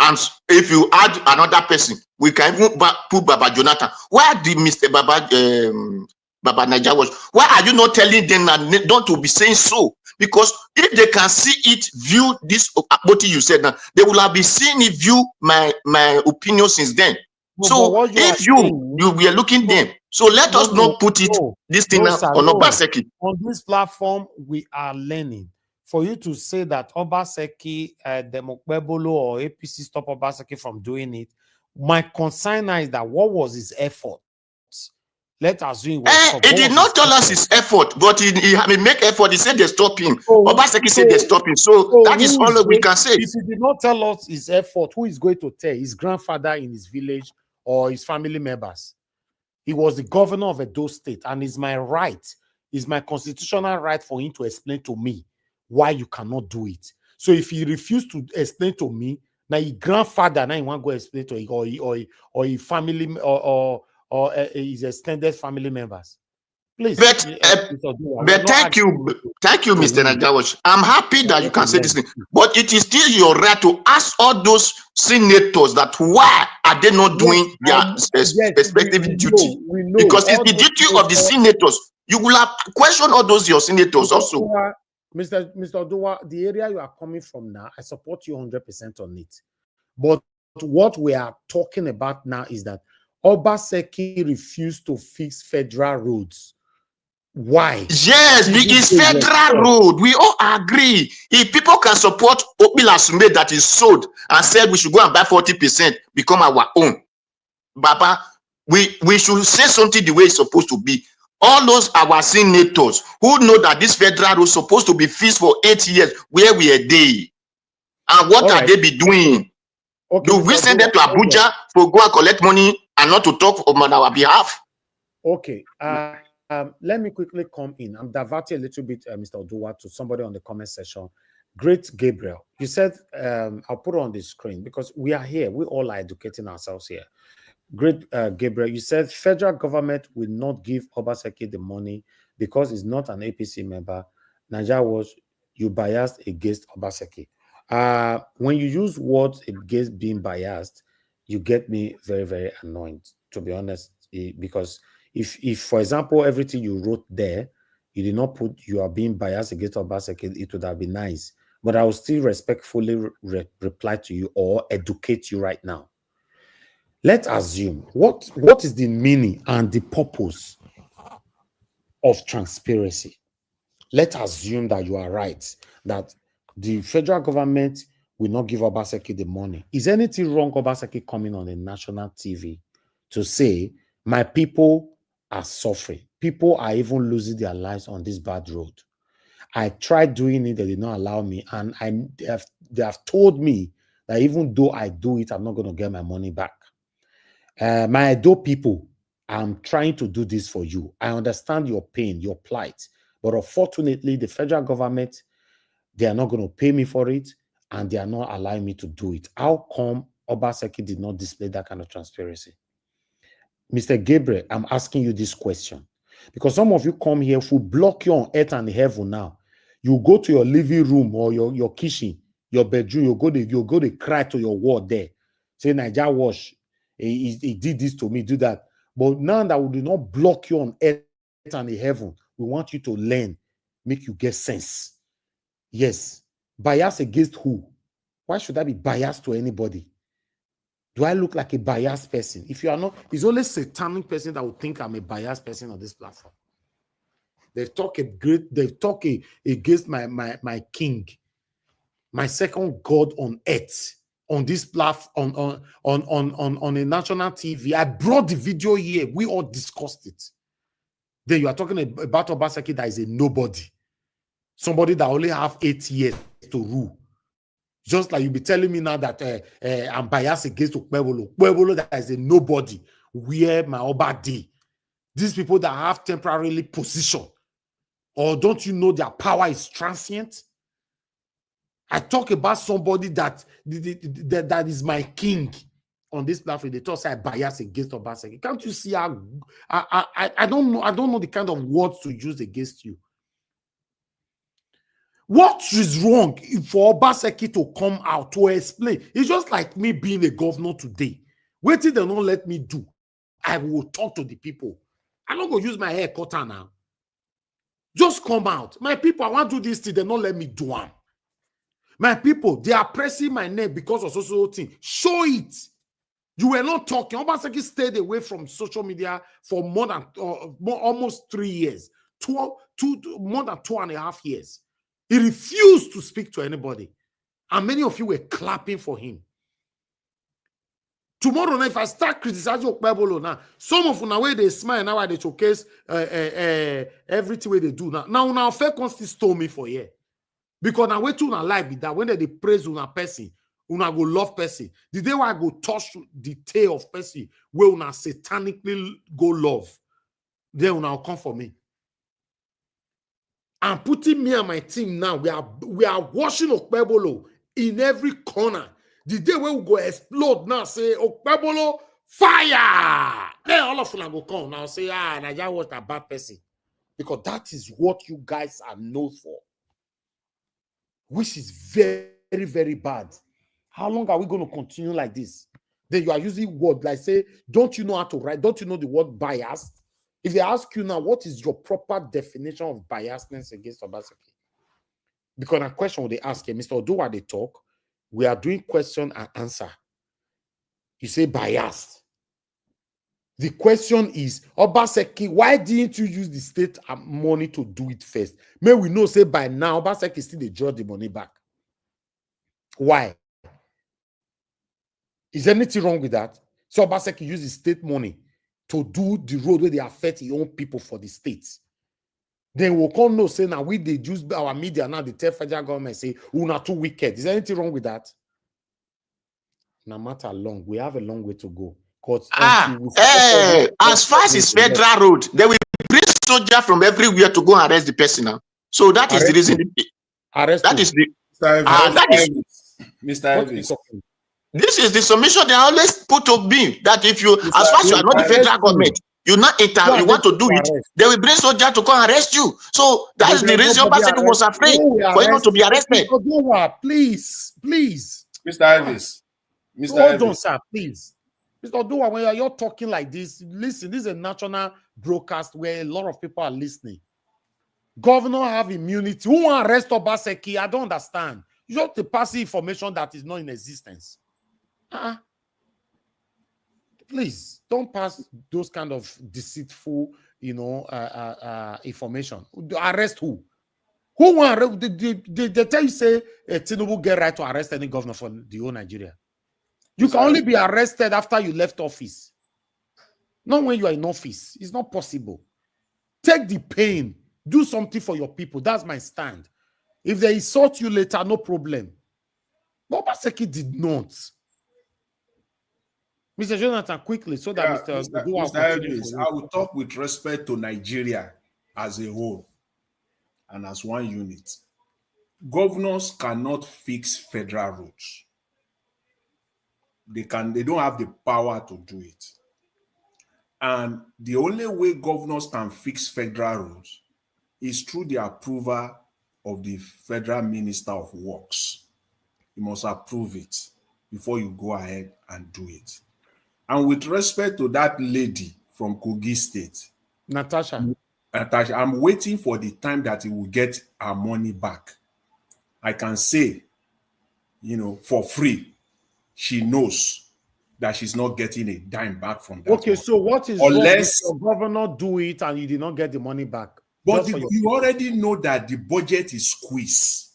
Speaker 14: and if you add another person, we can even put Baba Jonathan. Why did Mr. Baba Najawash? Why are you not telling them that not to be saying so? Because if they can see it, view this, what you said now, they will have been seeing it, view my opinion since then. So if we are looking them, so let us not put it this thing on Obaseki.
Speaker 3: On this platform, we are learning. For you to say that Obaseki, Demokbebolo or APC stop Obaseki from doing it, my concern is that what was his effort? Let us assume
Speaker 14: he did not tell us his effort, but he make effort. He said they stop him. Obaseki said they stop him. So that is all we can say.
Speaker 3: If he did not tell us his effort, who is going to tell? His grandfather in his village or his family members? He was the governor of Edo State, and it's my right, it's my constitutional right for him to explain to me why you cannot do it. So if he refused to explain to me, now his grandfather, now he want to go explain to him, or his family or his extended family members. Please.
Speaker 14: But thank you, Mr. Najawash. I'm happy that you can say this thing, but it is still your right to ask all those senators that why are they not doing their respective duty? Because it's the duty of the senators. You will have questioned all those your senators also.
Speaker 3: Mr. Oduwa, the area you are coming from now, I support you 100% on it. But what we are talking about now is that Obaseki refused to fix federal roads. Why?
Speaker 14: Yes, it's federal road. We all agree. If people can support Obilasume that is sold and said we should go and buy 40%, become our own. Baba, we should say something the way it's supposed to be. All those our senators who know that this federal road is supposed to be fixed for 8 years, where we are they? And what are they be doing? Do we send them to Abuja for go and collect money and not to talk on our behalf?
Speaker 3: Okay. Let me quickly come in. I'm diverting a little bit, Mr. Oduwa, to somebody on the comment section. Great Gabriel, you said, I'll put it on the screen because we are here. We all are educating ourselves here. Great Gabriel, you said federal government will not give Obaseki the money because he's not an APC member Nigeria was you biased against Obaseki. When you use words against being biased, you get me very, very annoyed, to be honest. Because if for example, everything you wrote there, you did not put you are being biased against Obaseki, it would have been nice. But I will still respectfully reply to you or educate you right now. Let's assume what is the meaning and the purpose of transparency. Let's assume that you are right, that the federal government will not give Obaseki the money. Is anything wrong Obaseki coming on a national TV to say, my people are suffering. People are even losing their lives on this bad road. I tried doing it, they did not allow me. And they have told me that even though I do it, I'm not going to get my money back. My Edo people, I'm trying to do this for you. I understand your pain, your plight. But unfortunately, the federal government, they are not going to pay me for it, and they are not allowing me to do it. How come Obaseki did not display that kind of transparency? Mr. Gabriel, I'm asking you this question. Because some of you come here who block you on earth and heaven now. You go to your living room or your kitchen, your bedroom, you go to cry to your wall there. Say, Nigeria wash. He did this to me, do that. But now that we do not block you on earth and heaven, we want you to learn, make you get sense. Yes. Bias against who? Why should I be biased to anybody? Do I look like a biased person? If you are not, it's only satanic person that would think I'm a biased person on this platform. They've talked against my king, my second God on earth, on this platform, on a national TV. I brought the video here. We all discussed it. Then you are talking about Obaseki that is a nobody. Somebody that only have 8 years to rule. Just like you be telling me now that I'm biased against Okpebolo. Okpebolo that is a nobody. Where my Obadi. These people that have temporarily position. Or don't you know their power is transient? I talk about somebody that is my king on this platform. They talk say I bias against Obaseki. Can't you see how I don't know the kind of words to use against you. What is wrong for Obaseki to come out to explain? It's just like me being a governor today. Wait till they don't let me do. I will talk to the people. I'm not going to use my hair cutter now. Just come out. My people, I want to do this thing. They don't let me do it. My people, they are pressing my name because of social thing. Show it. You were not talking. Obaseki stayed away from social media for more than almost 3 years. More than 2.5 years. He refused to speak to anybody. And many of you were clapping for him. Tomorrow night, if I start criticizing Okpebolo now, some of them, way they smile, now they showcase everything way they do now. Now, fair still stole me for here. Because now, way to una lie be that when they praise una person, una go love person. The day where I go touch the tail of person, where una satanically go love, then una come for me. And putting me and my team now, we are watching Okpebolo in every corner. The day when we go explode now, say Okpebolo fire. Then all of them go come now say, Nigeria was a bad person. Because that is what you guys are known for. Which is very, very bad. How long are we going to continue like this? Then you are using word like say, don't you know how to write? Don't you know the word biased? If they ask you now, what is your proper definition of biasness against Obaseki? Because a question they ask you, Mr. Oduwa, they talk, we are doing question and answer. You say biased. The question is, Obaseki, why didn't you use the state money to do it first? May we know, say by now, Obaseki still they draw the money back. Why? Is anything wrong with that? So Obaseki use the state money to do the road where they affect your own people for the states. Then we'll come no say now we they use our media now, the tell federal government say, we're not too wicked. Is there anything wrong with that? No matter long, we have a long way to go.
Speaker 14: As far as it's federal road, they will bring soldiers from everywhere to go and arrest the person now. So that is the reason. That is the
Speaker 12: Mr. Elvis.
Speaker 14: This is the submission they always put to me that if you, as far as you are not the federal government, You not you want to do it, they will bring soldiers to come arrest you. So that's the reason Obaseki was afraid for you not to be arrested.
Speaker 3: Please.
Speaker 12: Mr. Elvis.
Speaker 3: Hold on, sir, please. Mr. Oduwa, when you're talking like this, listen, this is a national broadcast where a lot of people are listening. Governor have immunity. Who want to arrest Obaseki? I don't understand. You just to pass information that is not in existence. Please don't pass those kind of deceitful, information. Arrest who? Who want? They tell you say Tinubu get right to arrest any governor for the whole Nigeria. You can only be arrested after you left office. Not when you are in office. It's not possible. Take the pain. Do something for your people. That's my stand. If they insult you later, no problem. But Obaseki did not. Mr. Jonathan, quickly, so that Mr.
Speaker 12: Elvis, I will talk with respect to Nigeria as a whole and as one unit. Governors cannot fix federal roads. They don't have the power to do it. And the only way governors can fix federal roads is through the approval of the Federal Minister of Works. You must approve it before you go ahead and do it. And with respect to that lady from Kogi State,
Speaker 3: Natasha,
Speaker 12: I'm waiting for the time that he will get her money back. I can say, for free, she knows that she's not getting a dime back from that.
Speaker 3: Okay, money. So what is unless wrong if your governor do it and you did not get the money back?
Speaker 12: But you already know that the budget is squeezed.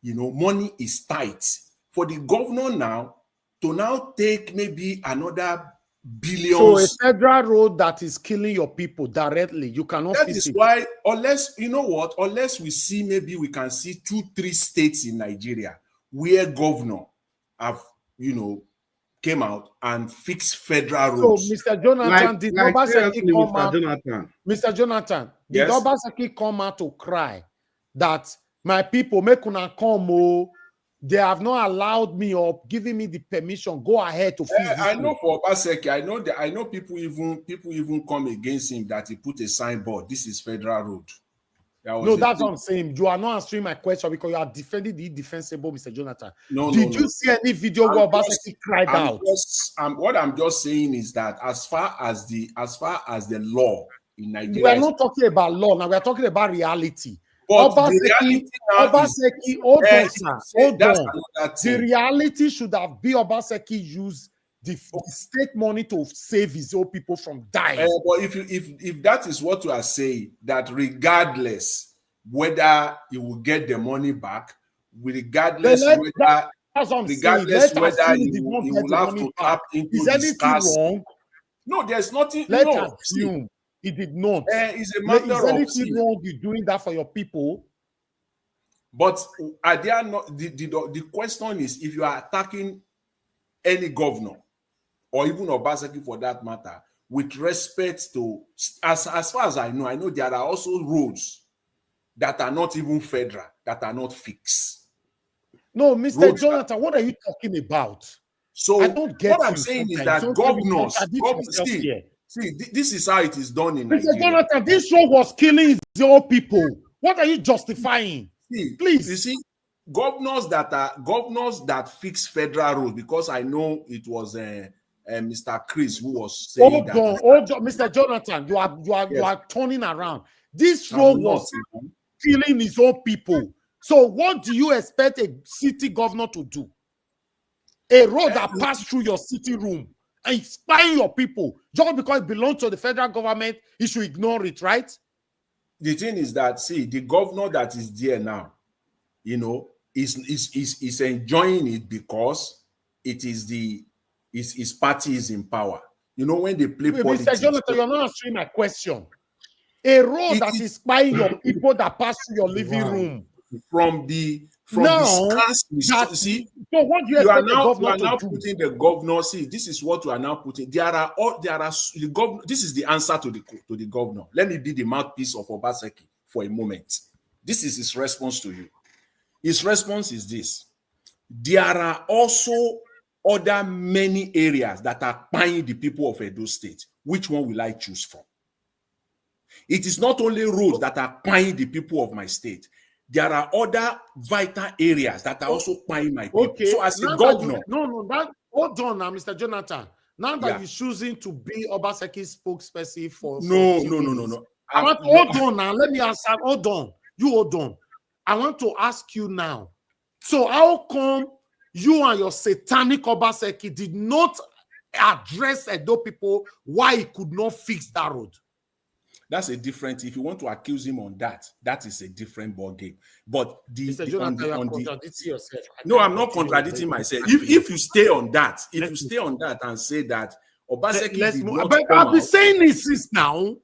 Speaker 12: Money is tight. For the governor now to now take maybe another billions.
Speaker 3: So a federal road that is killing your people directly, you cannot
Speaker 12: that
Speaker 3: fix
Speaker 12: is
Speaker 3: it.
Speaker 12: Why, unless we see, maybe we can see 2-3 states in Nigeria where governor have, came out and fixed federal roads.
Speaker 3: So Mr. Jonathan, did Obaseki come out? Mr. Jonathan, did Obaseki come out to cry that my people make una come? They have not allowed me or giving me the permission. Go ahead to fix this.
Speaker 12: I know for Obaseki, I know people even come against him that he put a signboard. This is federal road.
Speaker 3: No, that's what I'm saying. You are not answering my question because you are defending the indefensible, Mr. Jonathan. Did you see any video where Obaseki cried out?
Speaker 12: What I'm just saying is that as far as the law in Nigeria,
Speaker 3: we are not talking about law now. We are talking about reality.
Speaker 12: But
Speaker 3: Obaseki, hold on, sir. Hold on. The reality should have been Obaseki use the state money to save his own people from dying.
Speaker 12: But if that is what you are saying, that regardless whether you will get the money back, regardless whether you will have to tap into the wrong? No, there's nothing.
Speaker 3: Let's assume he did not.
Speaker 12: It's a matter of
Speaker 3: anything wrong with doing that for your people?
Speaker 12: But are there not? The question is, if you are attacking any governor, or even Obaseki for that matter, with respect to, as far as I know there are also roads that are not even federal, that are not fixed.
Speaker 3: No, Mr. Jonathan, what are you talking about?
Speaker 12: So
Speaker 3: I don't get
Speaker 12: what I'm saying is that governors, see, this is how it is done in Nigeria.
Speaker 3: Mr. Jonathan, this show was killing your people. What are you justifying? Please.
Speaker 12: You see, governors that fix federal roads, because I know it was Mr. Chris who was saying
Speaker 3: hold on, Mr. Jonathan, you are turning around. This road was killing his own people. So what do you expect a city governor to do? A road that passed through your city room and spying your people just because it belongs to the federal government, he should ignore it, right?
Speaker 12: The thing is that, see, the governor that is there now, is enjoying it because it is his party is in power. When they play politics.
Speaker 3: Mr. Jonathan, you're not answering my question. A road that is spying your people that pass through your living room.
Speaker 12: So
Speaker 3: what do you expect
Speaker 12: are now putting the governor? See, this is what you are now putting. This is the answer to the governor. Let me be the mouthpiece of Obaseki for a moment. This is his response to you. His response is this: there are also other many areas that are buying the people of Edo State. which one will I choose from? It is not only roads that are paying the people of my state. There are other vital areas that are also paying my people.
Speaker 3: Okay.
Speaker 12: So as a
Speaker 3: Now
Speaker 12: governor,
Speaker 3: hold on now, Mr. Jonathan. Now that
Speaker 12: Yeah.
Speaker 3: you're choosing to be Obaseki's spokesperson for
Speaker 12: no.
Speaker 3: hold on now. Let me answer. Hold on. You hold on. I want to ask you now. So how come you and your satanic Obaseki did not address Edo people why he could not fix that road?
Speaker 12: That's a different. If you want to accuse him on that, that is a different ball game. But
Speaker 3: Mr. Jonathan, you're contradicting yourself.
Speaker 12: No, I'm not contradicting myself. If you stay on that, and say that Obaseki did not
Speaker 3: but
Speaker 12: come
Speaker 3: I've been
Speaker 12: out,
Speaker 3: saying this now.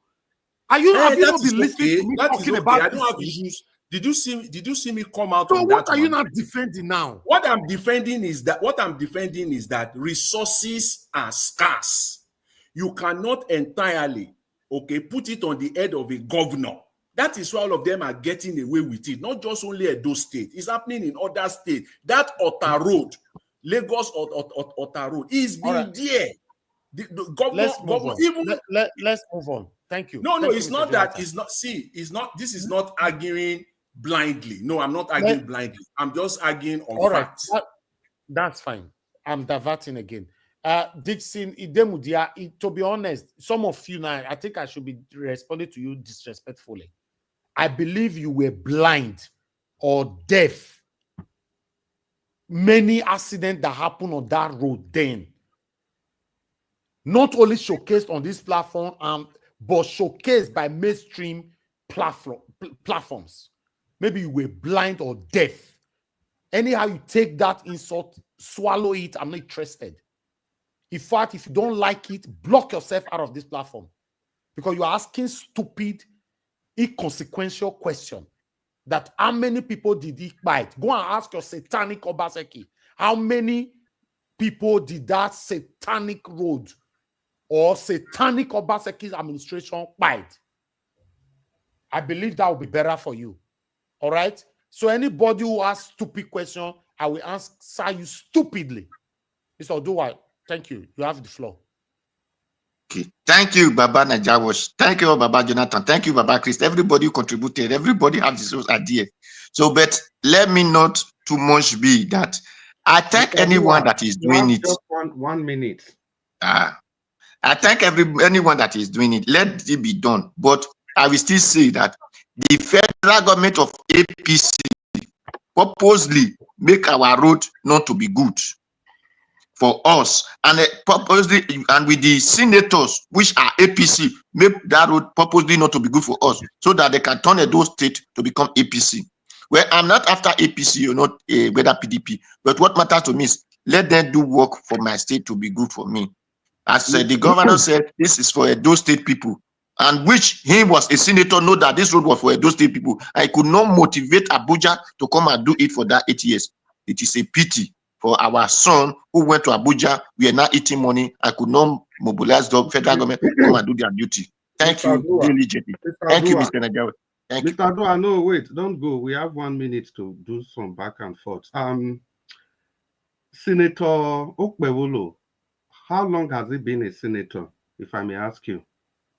Speaker 3: Have you not been listening to me
Speaker 12: that
Speaker 3: talking
Speaker 12: is
Speaker 3: about
Speaker 12: I don't
Speaker 3: this
Speaker 12: have issues. Did you see me come out
Speaker 3: So
Speaker 12: on
Speaker 3: what
Speaker 12: that?
Speaker 3: are you
Speaker 12: one?
Speaker 3: not defending now?
Speaker 12: What I'm defending is that resources are scarce. You cannot entirely, put it on the head of a governor. That is why all of them are getting away with it. Not just only Edo State. It's happening in other states. That Otta Road, Lagos Otta Road, is been there. The governor,
Speaker 3: Let's move on. Thank you.
Speaker 12: No,
Speaker 3: Thank
Speaker 12: it's
Speaker 3: you,
Speaker 12: not
Speaker 3: Mr.
Speaker 12: that.
Speaker 3: Jonathan.
Speaker 12: It's not. See, it's not. This is not arguing blindly. No, I'm not arguing blindly. I'm just arguing on
Speaker 3: All right,
Speaker 12: facts.
Speaker 3: that's fine. I'm diverting again. Dixon Idemudia, to be honest, some of you now, I think I should be responding to you disrespectfully. I believe you were blind or deaf. Many accidents that happened on that road then, not only showcased on this platform, but showcased by mainstream platforms. Maybe you were blind or deaf. Anyhow, you take that insult, swallow it. I'm not interested. In fact, if you don't like it, block yourself out of this platform because you're asking stupid, inconsequential question. That how many people did he bite? Go and ask your satanic Obaseki. How many people did that satanic road or satanic Obaseki's administration bite? I believe that will be better for you. All right? So anybody who asks stupid question, I will answer you stupidly. Mr. Oduwa, thank you. You have the floor.
Speaker 14: Okay. Thank you, Baba Najawash. Thank you, Baba Jonathan. Thank you, Baba Chris. Everybody who contributed. Everybody has his own idea. So, but let me not too much be that. I thank anyone that is doing it.
Speaker 6: Just 1 minute.
Speaker 14: I thank anyone that is doing it. Let it be done. But I will still say that the federal government of APC purposely make our road not to be good for us, and purposely, and with the senators which are APC, make that road purposely not to be good for us, so that they can turn Edo State to become APC. Well, I'm not after APC or not whether PDP, but what matters to me is let them do work for my state to be good for me. As the governor said, this is for Edo State people, and which he was a senator, know that this road was for Edo State people. I could not motivate Abuja to come and do it for that 8 years. It is a pity for our son who went to Abuja. We are now eating money. I could not mobilize the federal government to come and do their duty. Thank you, diligently. Thank you, Mr. Najawa. Thank you.
Speaker 6: Mr. Adua, no, wait, don't go. We have 1 minute to do some back and forth. Senator Okpewolo, how long has he been a senator, if I may ask you?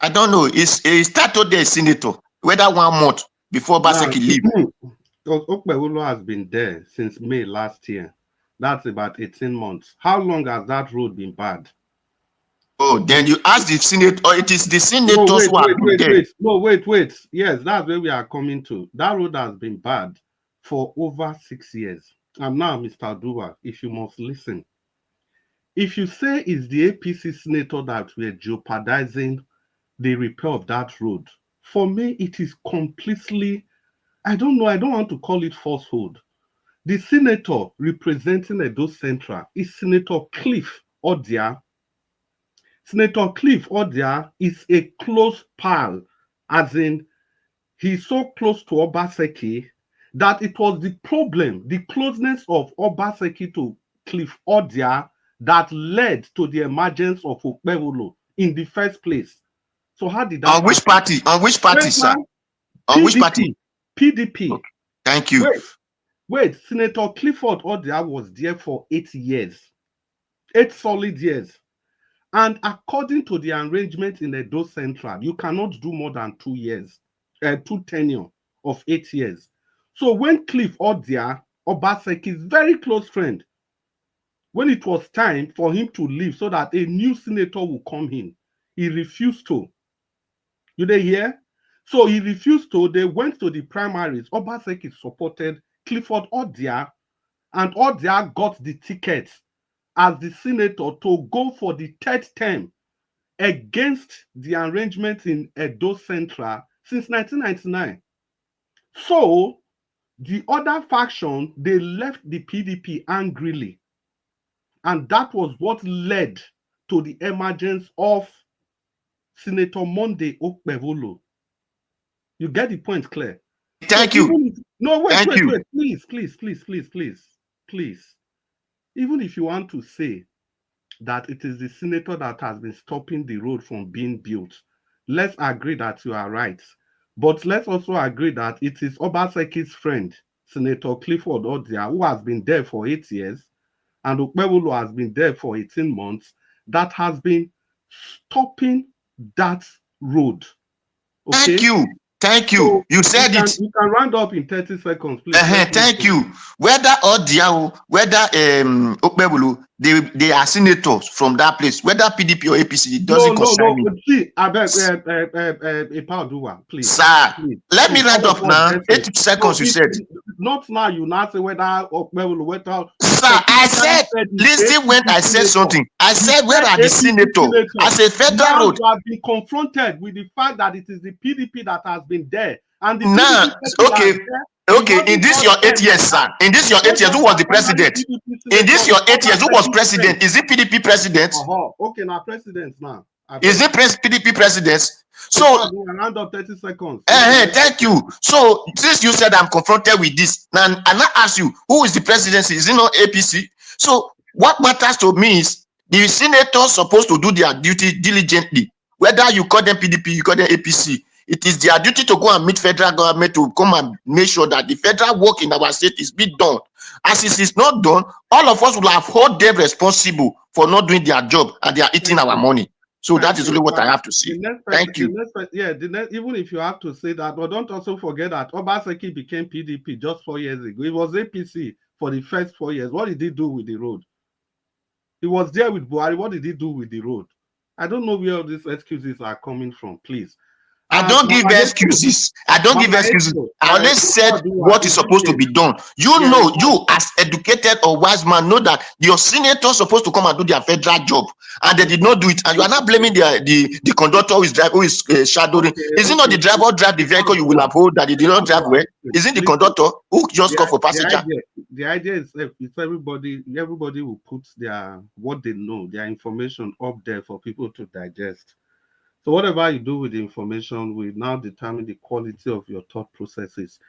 Speaker 14: I don't know. He started there a senator, whether 1 month before Baseki leave.
Speaker 6: Okpewolo has been there since May last year. That's about 18 months. How long has that road been bad?
Speaker 14: Oh, then you ask the senator, or it is the senators who have been there.
Speaker 6: No, wait. Yes, that's where we are coming to. That road has been bad for over 6 years. And now, Mr. Adua, if you must listen. If you say it's the APC senator that we're jeopardizing the repair of that road, for me, it is completely, I don't know, I don't want to call it falsehood. The senator representing Edo Central is Senator Cliff Odia. Senator Cliff Odia is a close pal, as in he's so close to Obaseki that it was the problem, the closeness of Obaseki to Cliff Odia that led to the emergence of Okpewolo in the first place. So how did that
Speaker 14: happen? Which party? On which party, sir? On
Speaker 6: PDP,
Speaker 14: which party?
Speaker 6: PDP.
Speaker 14: Okay. Thank you.
Speaker 6: Wait, Senator Clifford Odia was there for 8 years. 8 solid years. And according to the arrangement in Edo Central, you cannot do more than 2 years, 2 tenure of 8 years. So when Cliff Odia, Obaseki's very close friend, when it was time for him to leave so that a new senator will come in, he refused to. You they hear? So he refused to. They went to the primaries. Obaseki supported Clifford Odia, and Odia got the ticket as the senator to go for the 3rd term against the arrangement in Edo Central since 1999. So the other faction, they left the PDP angrily. And that was what led to the emergence of Senator Monday Okpevolo. You get the point, Claire?
Speaker 14: Thank you.
Speaker 6: No, wait,
Speaker 14: Thank you.
Speaker 6: Please. Even if you want to say that it is the senator that has been stopping the road from being built, let's agree that you are right. But let's also agree that it is Obaseki's friend, Senator Clifford Odia, who has been there for 8 years, and Okpevolo has been there for 18 months, that has been stopping that road. Okay?
Speaker 14: Thank you.
Speaker 6: So
Speaker 14: you said it.
Speaker 6: You can round up in 30 seconds, please.
Speaker 14: Thank you. Whether Odia, whether Okpebulu, they are senators from that place, whether PDP or APC, it doesn't concern me.
Speaker 6: See, I beg, please.
Speaker 14: Sir, let me round up now. 8 seconds, you said.
Speaker 6: Not now, you not say whether Okpebulu, whether.
Speaker 14: Sir, I said, listen when I said something. I said, where are the senators? As a federal road.
Speaker 6: You have been confronted with the fact that it is the PDP that has been there. And the
Speaker 14: now, okay, in this your 8 years, sir. In this your 8 years, who was the president? In this your 8 years, who was president? Is it PDP president?
Speaker 6: Okay, now president now.
Speaker 14: Is it PDP president? So
Speaker 6: round up 30 seconds.
Speaker 14: Thank you. So since you said I'm confronted with this, now and I ask you, who is the presidency? Is it not APC? So what matters to me is the senators supposed to do their duty diligently. Whether you call them PDP, you call them APC, it is their duty to go and meet federal government to come and make sure that the federal work in our state is being done. As it is not done, all of us will have held them responsible for not doing their job, and they are eating our money. So that is only what I have to say. Thank you.
Speaker 6: Even if you have to say that, but don't also forget that Obaseki became PDP just 4 years ago. It was APC for the first 4 years. What did he do with the road? He was there with Buhari. What did he do with the road? I don't know where all these excuses are coming from, please.
Speaker 14: I don't give excuses. I don't give excuses. I always said what is supposed to be done. You know, you as educated or wise man know that your senators supposed to come and do their federal job, and they did not do it. And you are not blaming the conductor who is shadowing. Is it not the driver who drive the vehicle you will uphold that he did not drive well? Is it the conductor who just call for passenger?
Speaker 6: The idea is if everybody will put their what they know, their information up there for people to digest. So whatever you do with the information will now determine the quality of your thought processes.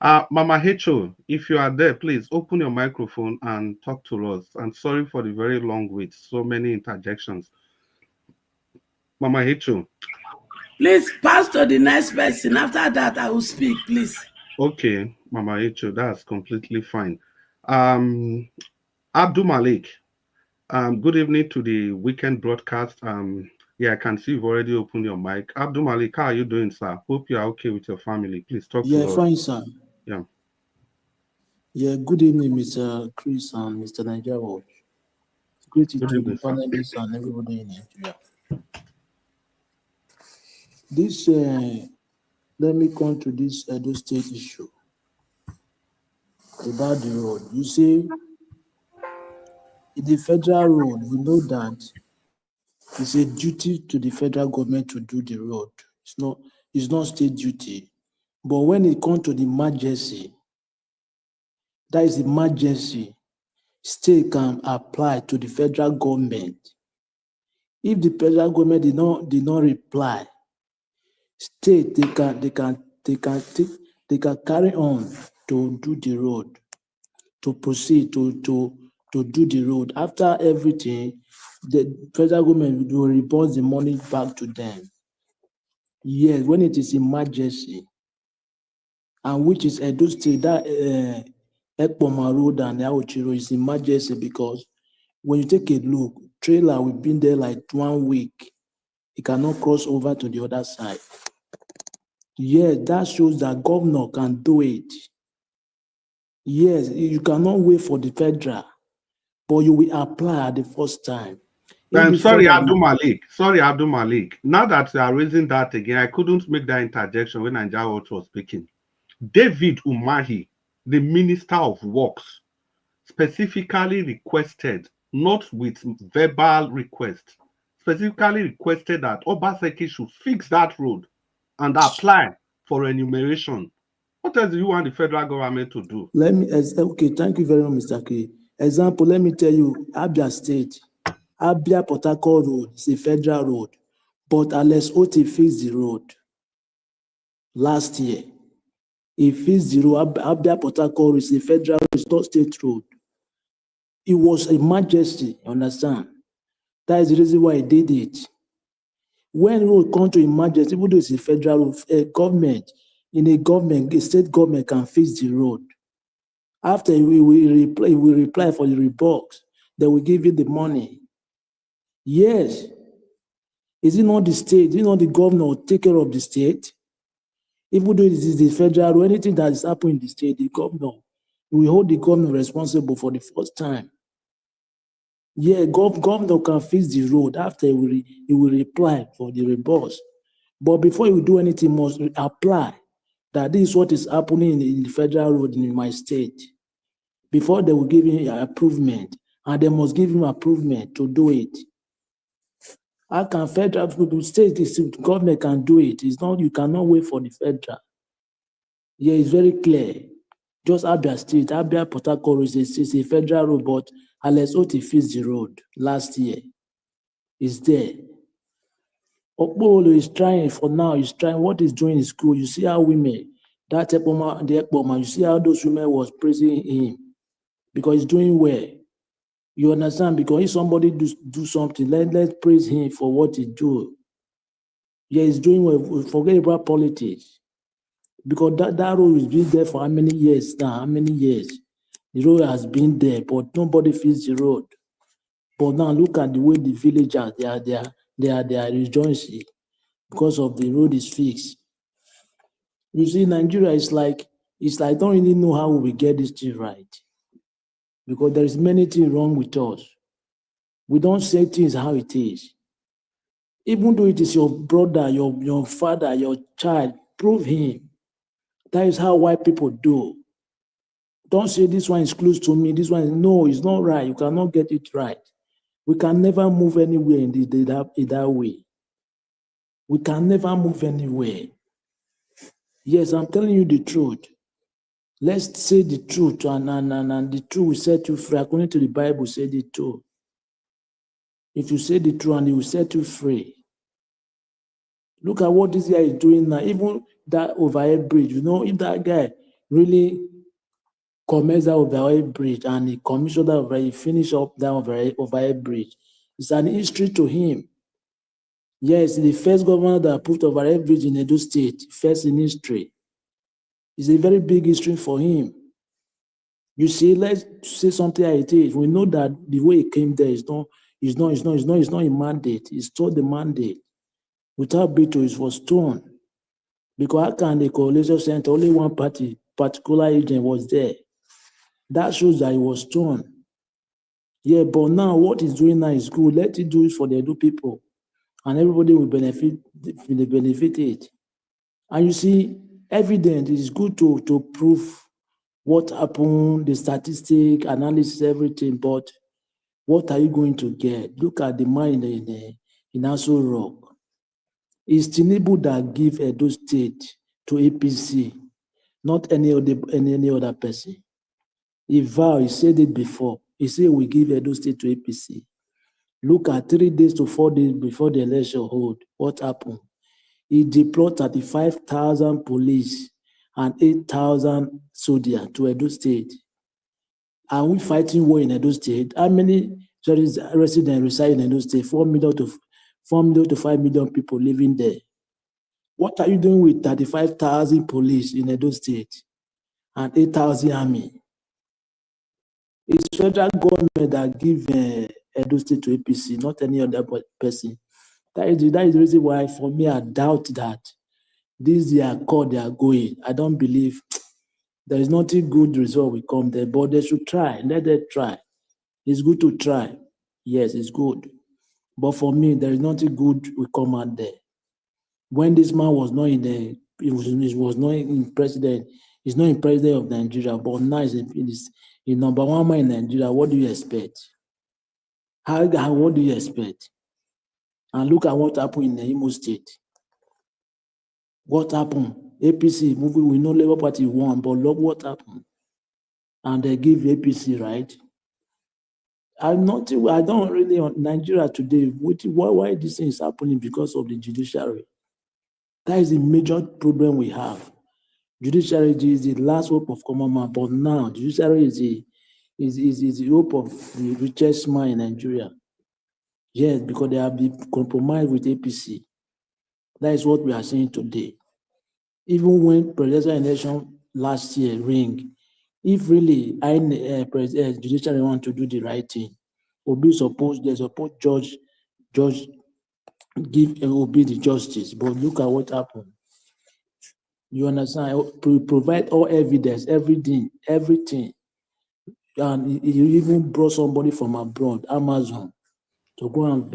Speaker 6: Mama Hecho, if you are there, please open your microphone and talk to us. I'm sorry for the very long wait, so many interjections. Mama Hecho.
Speaker 20: Please pass to the next person. After that, I will speak, please.
Speaker 6: Okay, Mama Hecho, that's completely fine. Abdul Malik, good evening to the weekend broadcast. Yeah, I can see you've already opened your mic. Abdul Malik, how are you doing, sir? Hope you are okay with your family. Please talk to us.
Speaker 4: Yeah, fine, sir.
Speaker 6: Yeah.
Speaker 4: Yeah, good evening, Mr. Chris and Mr. Nigeria. It's great to the panelists and everybody in Nigeria. This, let me come to this Edo State issue about the road. You see, in the federal road, we know that it's a duty to the federal government to do the road. It's not state duty. But when it comes to the emergency, that is emergency, state can apply to the federal government. If the federal government did not reply, state they can carry on to do the road, to proceed to do the road. After everything, the federal government will report the money back to them. Yes, when it is emergency, and which is Edo State, that Ekpoma Road and Yaochiro is emergency because when you take a look, trailer, we've been there like 1 week. It cannot cross over to the other side. Yes, that shows that governor can do it. Yes, you cannot wait for the federal, but you will apply at the first time.
Speaker 6: Sorry, Abdul Malik. Sorry, Abdul Malik. Now that you are raising that again, I couldn't make that interjection when Nigeria was speaking. David Umahi, the Minister of Works, specifically requested, not with verbal request, specifically requested that Obaseki should fix that road and apply for enumeration. What else do you want the federal government to do?
Speaker 4: Okay, thank you very much, Mr. K. Example, let me tell you, Abia State, Abia Port Harcourt Road is a federal road, but unless Otti fixed the road last year, he fixed the road. Abia Port Harcourt Road is a federal road, it's not state road. It was a majesty, understand? That is the reason why he did it. When road come to emergency, even though it's a federal road, government, a state government can fix the road. After we will reply for the reports, they will give you the money. Yes. Is it not the state? Is it not the governor take care of the state? Even though it is the federal or anything that is happening in the state, the governor, we hold the governor responsible for the first time. Yeah, governor can fix the road after he will reply for the reports. But before you do anything, you must apply that this is what is happening in the federal road in my state. Before they will give him approval, and they must give him approval to do it. How can federal state, the government can do it? It's not, you cannot wait for the federal. Yeah, it's very clear. Just Abia State, Abia Port Harcourt is a federal road, but Alex Otti fixed the road last year. It's there. Okpolo is trying for now, he's trying what he's doing in school. You see how women, that Ekpoma, you see how those women was praising him because he's doing well. You understand? Because if somebody do something, let's praise him for what he do. Yeah, he's doing well. Forget about politics. Because that road has been there for how many years now? How many years? The road has been there, but nobody feels the road. But now look at the way the villagers they are rejoicing because of the road is fixed. You see, Nigeria is like I don't really know how we get this thing right. Because there is many things wrong with us. We don't say things how it is. Even though it is your brother, your father, your child, prove him. That is how white people do. Don't say this one is close to me, this one is, no, it's not right. You cannot get it right. We can never move anywhere in that way. We can never move anywhere. Yes, I'm telling you the truth. Let's say the truth, and the truth will set you free. According to the Bible, say the truth. If you say the truth, and it will set you free. Look at what this guy is doing now. Even that overhead bridge, you know, if that guy really commence that overhead bridge and he commissioned that overhead, he finished up that overhead bridge, it's an history to him. Yes, the first governor that put overhead bridge in Edo State, first in history. It's a very big history for him. You see, let's say something like it is. We know that the way he came there is not a mandate. He stole the mandate. Without veto, it was torn. Because how can the coalition center, only one party, particular agent was there? That shows that it was torn. Yeah, but now what he's doing now is good. Let it do it for the Edo people. And everybody will benefit it. And you see, evidence is good to prove what happened, the statistic, analysis, everything, but what are you going to get? Look at the man in Aso Rock. It's Tinubu that give Edo State to APC, not any other person. He said it before. He said we give Edo State to APC. Look at 3 days to 4 days before the election hold. What happened? He deployed 35,000 police and 8,000 soldiers to Edo State. Are we fighting war in Edo State? How many residents reside in Edo State? 4 million to 5 million people living there. What are you doing with 35,000 police in Edo State and 8,000 army? It's federal government that give Edo State to APC, not any other person. That is the reason why, for me, I doubt that this their call they are going. I don't believe there is nothing good result will come there, but they should try. Let them try. It's good to try. Yes, it's good. But for me, there is nothing good will come out there. When this man was not in the, he was not in president, he's not in president of Nigeria, but now he's number one man in Nigeria. What do you expect? What do you expect? And look at what happened in the Imo State. What happened? APC, we know Labour Party won, but look what happened. And they give APC, right? I don't really on Nigeria today. Why this thing is happening? Because of the judiciary. That is the major problem we have. Judiciary is the last hope of common man, but now judiciary is the hope of the richest man in Nigeria. Yes, because they have been compromised with APC. That is what we are seeing today. Even when presidential election last year ring, if really judiciary want to do the right thing, Obi suppose judge give Obi the justice. But look at what happened. You understand? Provide all evidence, everything. And you even brought somebody from abroad, Amazon, to go and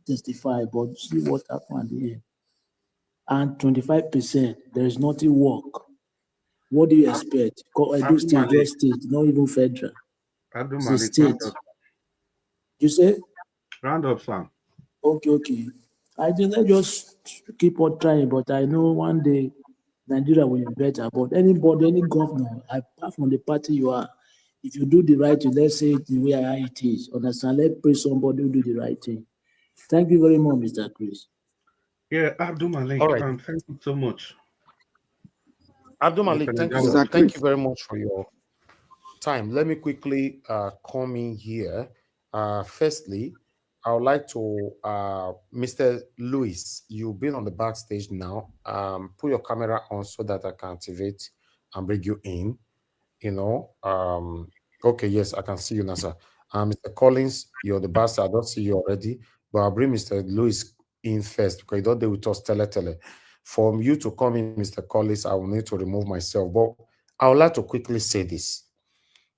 Speaker 4: testify. But see what happened here. And 25%, there is nothing work. What do you expect? Edo State, just state, not even federal. It's a state. You say?
Speaker 6: Round up, Sam.
Speaker 4: Okay. I think let's just keep on trying, but I know one day Nigeria will be better. But any governor, apart from the party you are, if you do the right thing, let's say the way it is, understand? Let's pray somebody who do the right thing. Thank you very much, Mr. Chris.
Speaker 6: Yeah, Abdul Malik.
Speaker 3: All right.
Speaker 6: Thank you so much.
Speaker 3: Abdul Malik, thank you very much for your time. Let me quickly come in here. Firstly, I would like to, Mr. Lewis, you've been on the backstage now. Put your camera on so that I can activate and bring you in. Okay, yes, I can see you now, sir. Mr. Collins, you're the bastard. I don't see you already, but I'll bring Mr. Lewis in first because you don't deal with us tele. For you to come in, Mr. Collins, I will need to remove myself. But I would like to quickly say this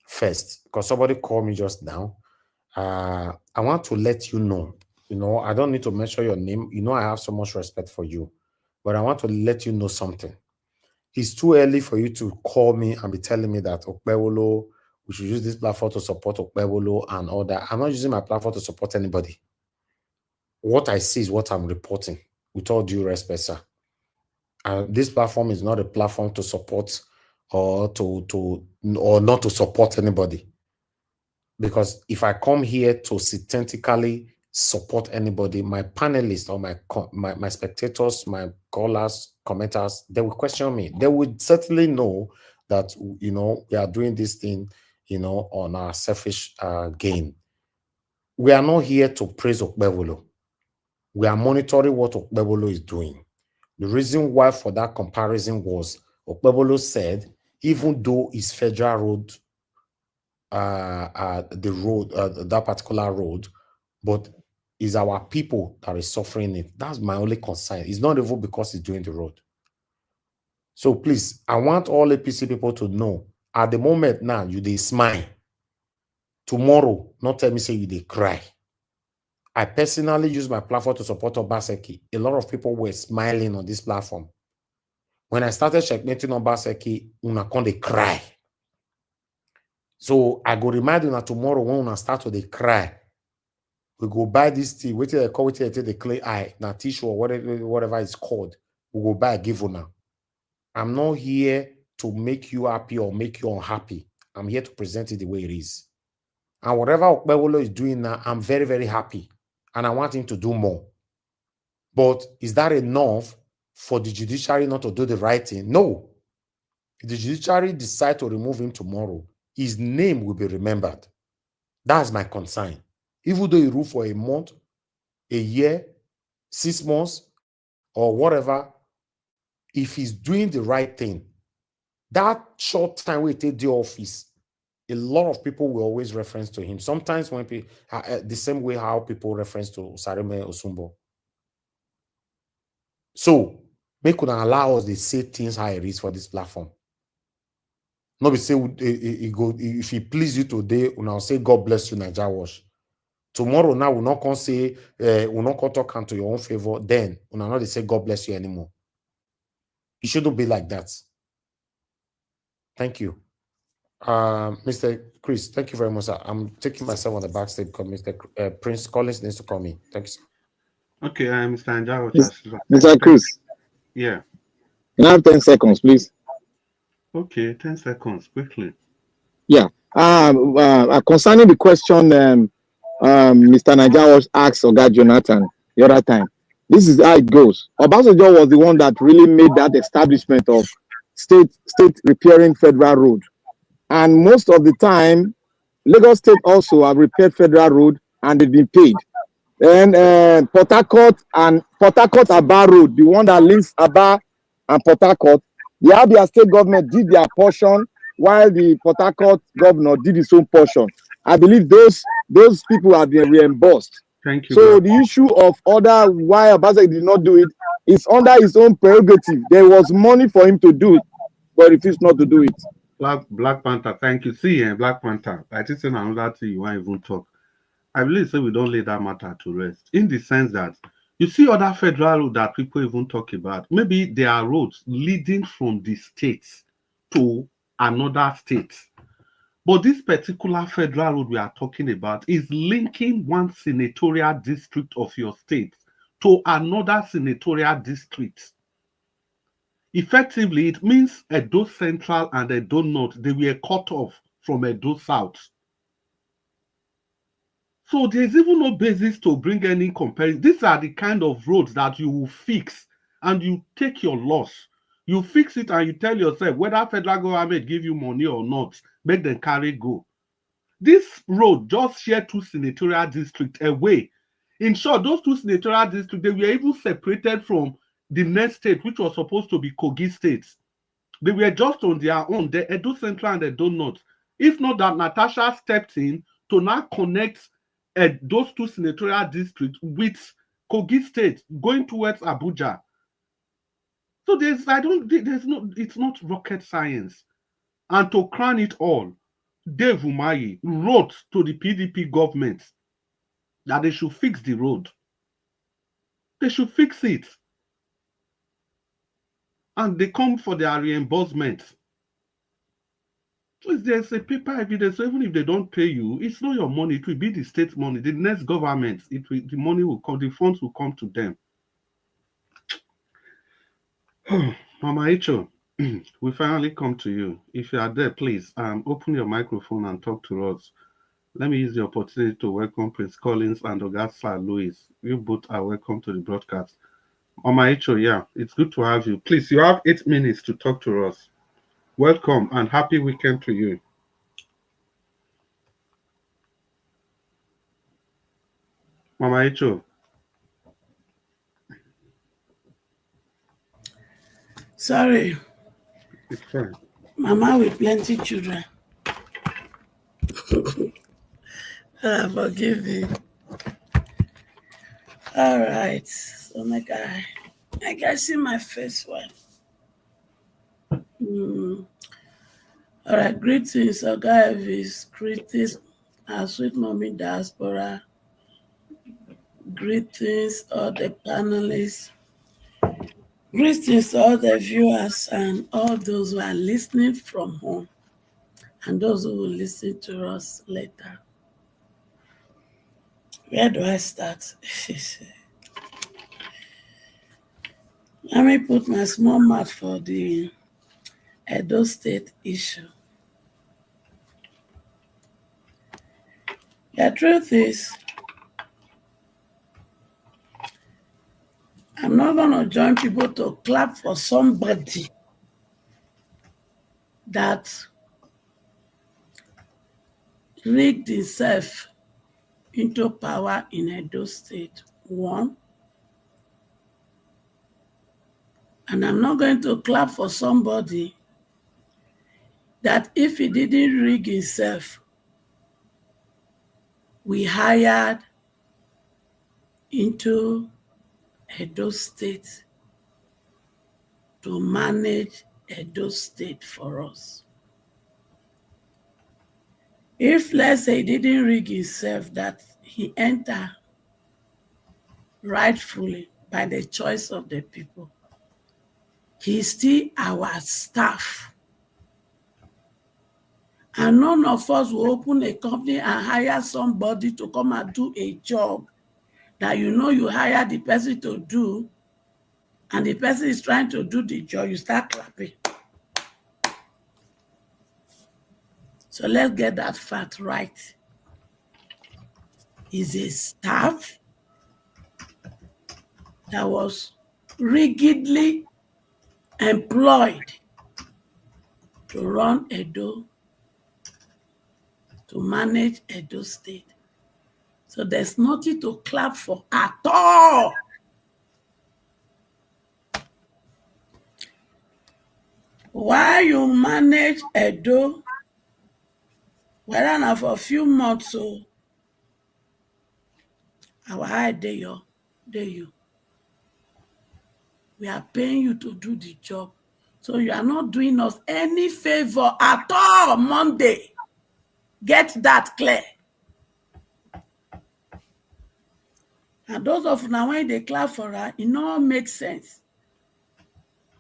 Speaker 3: first because somebody called me just now. I want to let you know, I don't need to mention your name. I have so much respect for you, but I want to let you know something. It's too early for you to call me and be telling me that Okpebolo, we should use this platform to support Okpebolo and all that. I'm not using my platform to support anybody. What I see is what I'm reporting, with all due respect, sir. This platform is not a platform to support or not to support anybody. Because if I come here to synthetically support anybody, my panelists or my spectators, my callers, commenters, they will question me. They would certainly know that, we are doing this thing, on our selfish gain. We are not here to praise Okpebolo. We are monitoring what Okpebolo is doing. The reason why for that comparison was Okpebolo said, even though it's federal road, that particular road, but it's our people that is suffering it. That's my only concern. It's not even because he's doing the road. So please, I want all APC people to know, at the moment now, you they smile. Tomorrow, not tell me say you they cry. I personally use my platform to support Obaseki. A lot of people were smiling on this platform. When I started checkmating Obaseki, una con they cry. So I go remind you that tomorrow when una start to they cry, we go buy this tea. Wait till they call it the clay eye, now tissue or whatever it's called. We go buy give una. I'm not here to make you happy or make you unhappy. I'm here to present it the way it is. And whatever Okpebolo is doing now, I'm very, very happy. And I want him to do more. But is that enough for the judiciary not to do the right thing? No. If the judiciary decide to remove him tomorrow, his name will be remembered. That's my concern. Even though he ruled for a month, a year, 6 months, or whatever, if he's doing the right thing, that short time we take the office, a lot of people will always reference to him. Sometimes when people, the same way how people reference to Sareme Osumbo. So, make could allow us to say things how it is for this platform. Not be say if he please you today, we'll say God bless you, Niger Wash. Tomorrow now we'll not come say we'll not come talk into your own favor. Then we'll not say God bless you anymore. It shouldn't be like that. Thank you. Mr. Chris, thank you very much, sir. I'm taking myself on the backstage because Mr. Prince Collins needs to call me. Thanks.
Speaker 6: Okay, Mr. Anjaro.
Speaker 13: Mr. Chris.
Speaker 6: Yeah.
Speaker 13: Can I have 10 seconds, please?
Speaker 6: Okay, 10 seconds, quickly.
Speaker 13: Yeah. Concerning the question Mr. Naija asked Oga Jonathan the other time, this is how it goes. Obasanjo was the one that really made that establishment of state repairing federal road. And most of the time, Lagos State also have repaired federal road and they've been paid. Then Port Harcourt Abure Road, the one that links Abure and Port Harcourt, the Abia State government did their portion while the Port Harcourt governor did his own portion. I believe those people have been reimbursed.
Speaker 6: Thank you.
Speaker 13: So the issue of order why Obasanjo did not do it is under his own prerogative. There was money for him to do it, but he refused not to do it.
Speaker 6: Black Panther, thank you. See, Black Panther, I think another thing you won't even talk. I believe we don't lay that matter to rest, in the sense that you see other federal roads that people even talk about. Maybe there are roads leading from the states to another state. But this particular federal road we are talking about is linking one senatorial district of your state to another senatorial district. Effectively, it means Edo Central and Edo North, they were cut off from Edo South. So there's even no basis to bring any comparison. These are the kind of roads that you will fix and you take your loss. You fix it and you tell yourself whether federal government give you money or not, make them carry go. This road just share two senatorial districts away. In short, those two senatorial districts, they were even separated from the next state, which was supposed to be Kogi State. They were just on their own, the Edo Central and Edo North. If not that Natasha stepped in to now connect those two senatorial districts with Kogi State going towards Abuja. So it's not rocket science. And to crown it all, Dave Umahi wrote to the PDP government that they should fix the road. They should fix it. And they come for their reimbursement. So there's a paper evidence, so even if they don't pay you, it's not your money, it will be the state money. The next government, the money will come, the funds will come to them. Mama Icho, we finally come to you. If you are there, please open your microphone and talk to us. Let me use the opportunity to welcome Prince Collins and Augusta Louis. You both are welcome to the broadcast. Mama Icho, yeah, it's good to have you. Please, you have 8 minutes to talk to us. Welcome and happy weekend to you. Mama Icho.
Speaker 20: Sorry.
Speaker 6: It's fine.
Speaker 20: Mama with plenty children. Forgive me. All right. So I can see my face well. All right. Greetings, Oga Elvis. Greetings, our sweet mommy diaspora. Greetings, all the panelists. Greetings to all the viewers and all those who are listening from home and those who will listen to us later. Where do I start? Let me put my small mouth for the Edo State issue. The truth is, I'm not going to join people to clap for somebody that rigged himself into power in Edo State. One. And I'm not going to clap for somebody that if he didn't rig himself, we hired into Edo State to manage Edo State for us. If, let's say, he didn't rig himself, that he entered rightfully by the choice of the people, he's still our staff. And none of us will open a company and hire somebody to come and do a job that you know you hire the person to do, and the person is trying to do the job, you start clapping. So let's get that fact right. Is a staff that was rigidly employed to run Edo, to manage Edo State. So there's nothing to clap for at all. While you manage Edo, whether not for a few months, so our high day you. We are paying you to do the job. So you are not doing us any favor at all Monday. Get that clear. And those of now when they clap for her, it not makes sense.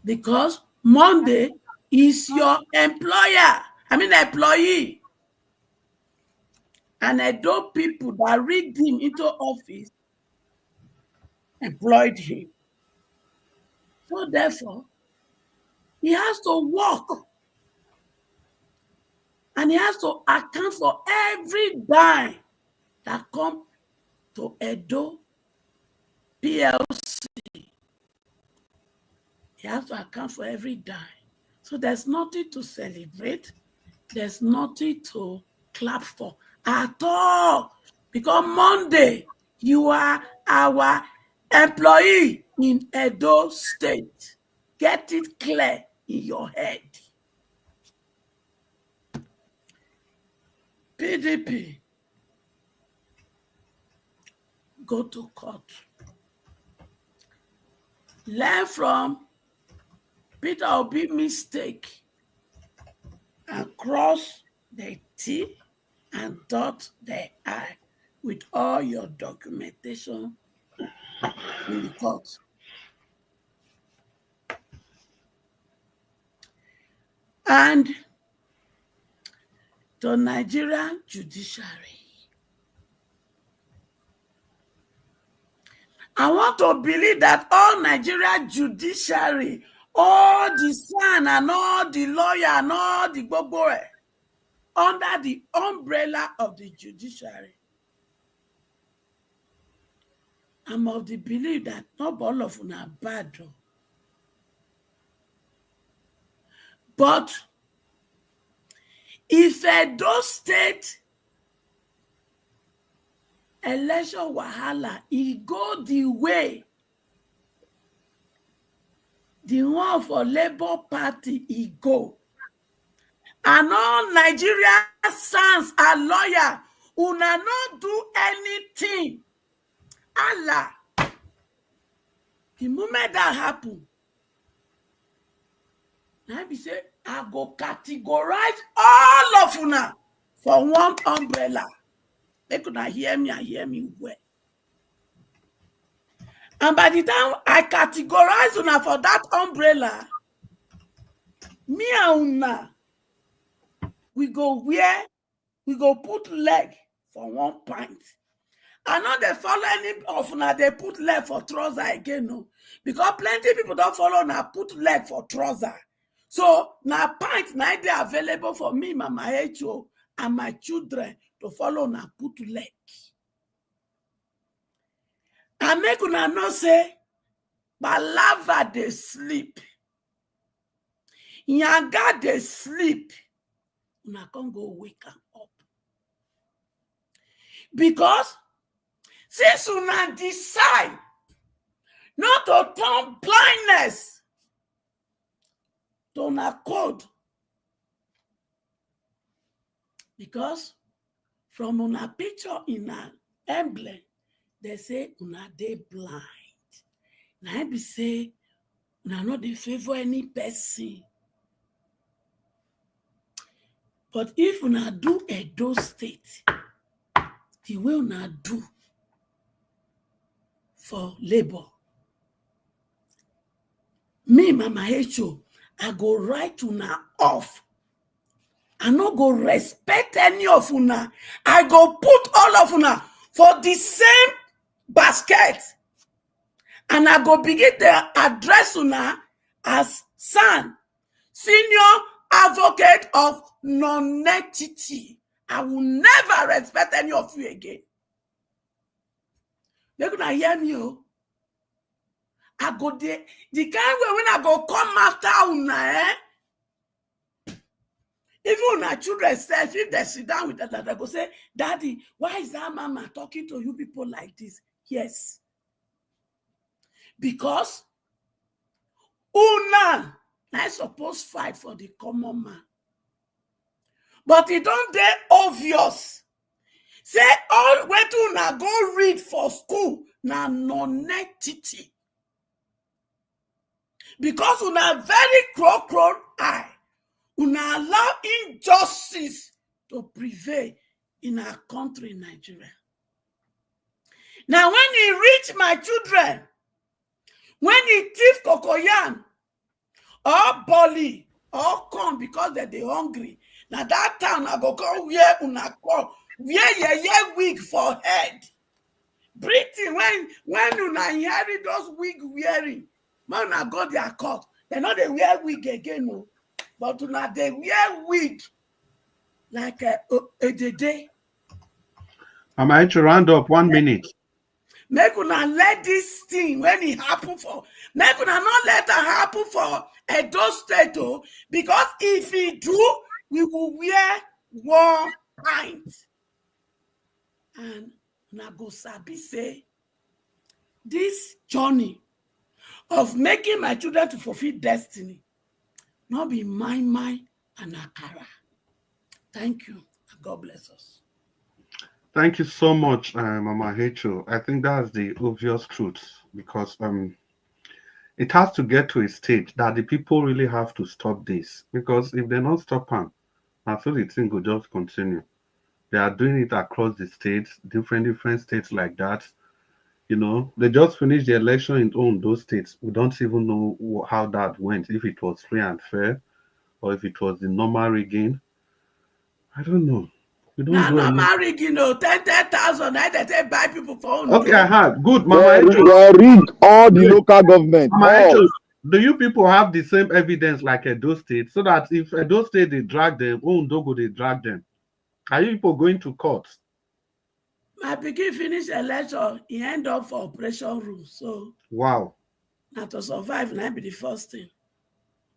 Speaker 20: Because Monday is your employee. And Edo people that rigged him into office employed him. So therefore, he has to work. And he has to account for every dime that comes to Edo PLC. He has to account for every dime. So there's nothing to celebrate. There's nothing to clap for at all. Because Monday, you are our employee in Edo State. Get it clear in your head. PDP, go to court. Learn from Peter Obi mistake and cross the T and dot the I with all your documentation in the court. And the Nigerian judiciary, I want to believe that all Nigerian judiciary, all the son and all the lawyer and all the gbogbo under the umbrella of the judiciary, I'm of the belief that not all of them are bad. But if Edo State election wahala, it go the way the one for Labour Party, it go. And all Nigerian sons and lawyers who not do anything. Allah, the moment that happen, now be say, I go categorize all of una for one umbrella. They could not hear me and hear me well. And by the time I categorize una for that umbrella, me and una, we go put leg for one pint. I know they follow any of una, they put leg for trouser again, no. Because plenty people don't follow now put leg for trouser. So now pint now they available for me, Mama HO, and my children to follow now put leg. I make una know say, Balava they sleep. Yanga they sleep. Una can't go wake up. Because since una decide not to turn blindness to una code, Because from una picture in an emblem, they say una dey blind. Now be say una not dey favor any person. But if una do Edo State, the way una do for labor, me, Mama H.O., I go write una off. I no go respect any of una. I go put all of una for the same basket. And I go begin to address una as son, senior advocate of non-entity. I will never respect any of you again. They're gonna hear me. Oh. I go there. The kind way when I go come after una, even una children self, if they sit down with that, they go say, Daddy, why is that mama talking to you people like this? Yes. Because una I suppose fight for the common man. But it don't dey obvious. Say all wey una go read for school na non-entity. Because una very crow eye, una allow injustice to prevail in our country, Nigeria. Now, when he reach my children, when he thief cocoyam or bolly or come because they hungry, now that time I go come wear una come wear your wig for head. Breathing when una inherit those wig wearing, man, I go their court. They know they wear wig again, no. But una they wear wig like a day.
Speaker 6: I'm going to round up 1 minute.
Speaker 20: Make una let this thing when it happen for. Make una not let it happen for Edo State, because if he do, we will wear one pint. And una go sabi say this journey of making my children to fulfill destiny, not be my and akara. Thank you. God bless us.
Speaker 6: Thank you so much, Mama H.O. I think that's the obvious truth, because it has to get to a stage that the people really have to stop this. Because if they don't stop them, I feel the thing will just continue. They are doing it across the states, different states like that. You know, they just finished the election in those states. We don't even know how that went, if it was free and fair, or if it was the normal rigging. I don't know. We don't
Speaker 20: Now,
Speaker 6: do
Speaker 20: normal rigging, 10,000, they buy people for own.
Speaker 6: Okay, I had. Good, Mama
Speaker 13: They rig all the local government.
Speaker 6: Mama do you people have the same evidence like Edo State, so that if Edo State they drag them, Ndogo they drag them? Are you people going to court?
Speaker 20: My pikin finish election, he end up for operation room. So
Speaker 6: wow.
Speaker 20: Now to survive, now be the first thing.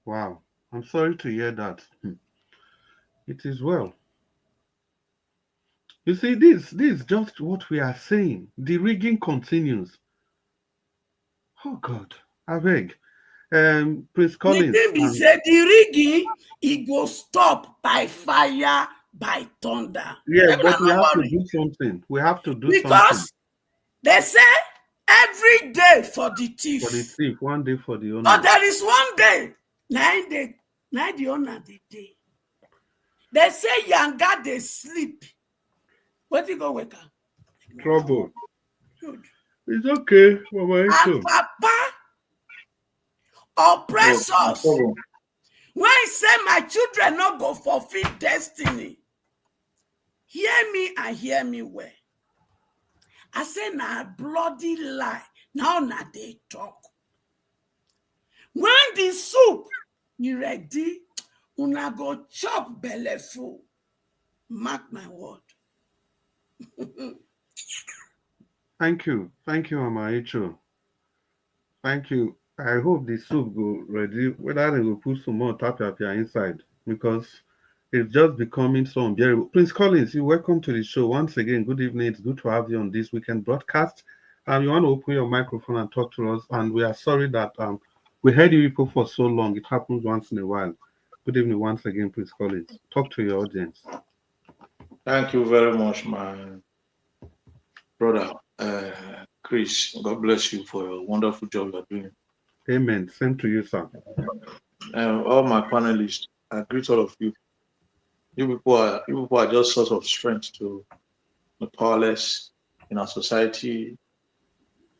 Speaker 6: Wow. I'm sorry to hear that. It is well. You see, this is just what we are saying. The rigging continues. Oh God, I beg. Prince Collins.
Speaker 20: The thing be said, the rigging, it go stop by fire, by thunder.
Speaker 6: Yeah, but we have to do something. We have to do something.
Speaker 20: Because they say every day for the thief.
Speaker 6: For the thief, one day for the owner.
Speaker 20: But there is one day, 9 days, 9 the owner the day. They say Yanga they sleep. What you go wake up?
Speaker 6: Trouble. Good. It's okay, Mama.
Speaker 20: And Papa oppress us. When he say my children not go fulfill destiny, hear me and hear me well. I say na bloody lie. Now na they talk. When the soup you ready, una go chop belly full. Mark my word.
Speaker 6: Thank you, Mama H.O. Thank you. I hope the soup go ready. Whether they will put some more tapioca inside, because it's just becoming so unbearable. Prince Collins, you're welcome to the show once again. Good evening. It's good to have you on this weekend broadcast. You want to open your microphone and talk to us, and we are sorry that we heard you people for so long. It happens once in a while. Good evening once again, Prince Collins. Talk to your audience.
Speaker 10: Thank you very much, my brother, Chris. God bless you for your wonderful job you're doing.
Speaker 6: Amen. Same to you, sir.
Speaker 10: All my panelists, I greet all of you. You people are just source of strength to the powerless in our society.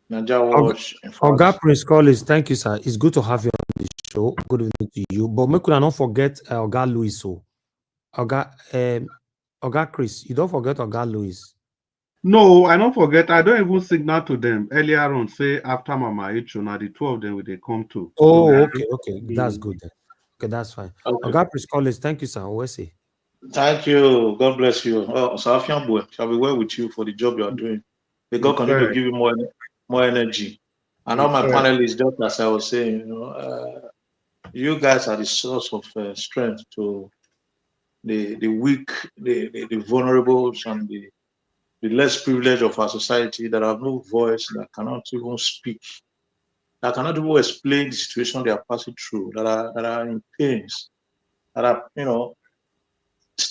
Speaker 10: Nigeria Watch, in fact.
Speaker 3: Oga Prince Collins, thank you, sir. It's good to have you on the show. Good evening to you. But make sure not forget Oga Louis. So, Oga Chris, you don't forget Oga Louis.
Speaker 6: No, I don't forget. I don't even signal to them earlier on. Say after Mama Icho, now the two of them will they come to.
Speaker 3: Oh,
Speaker 6: so,
Speaker 3: okay, that's good then. Okay, that's fine.
Speaker 10: Okay.
Speaker 3: Oga Prince Collins, thank you, sir. Say.
Speaker 10: Thank you. God bless you. Safian Boy, shall be well with you for the job you are doing. May God continue to give you more energy. And all my panelists, just as I was saying, you guys are the source of strength to the weak, the vulnerable, and the less privileged of our society that have no voice, that cannot even speak, that cannot even explain the situation they are passing through, that are in pains, that are,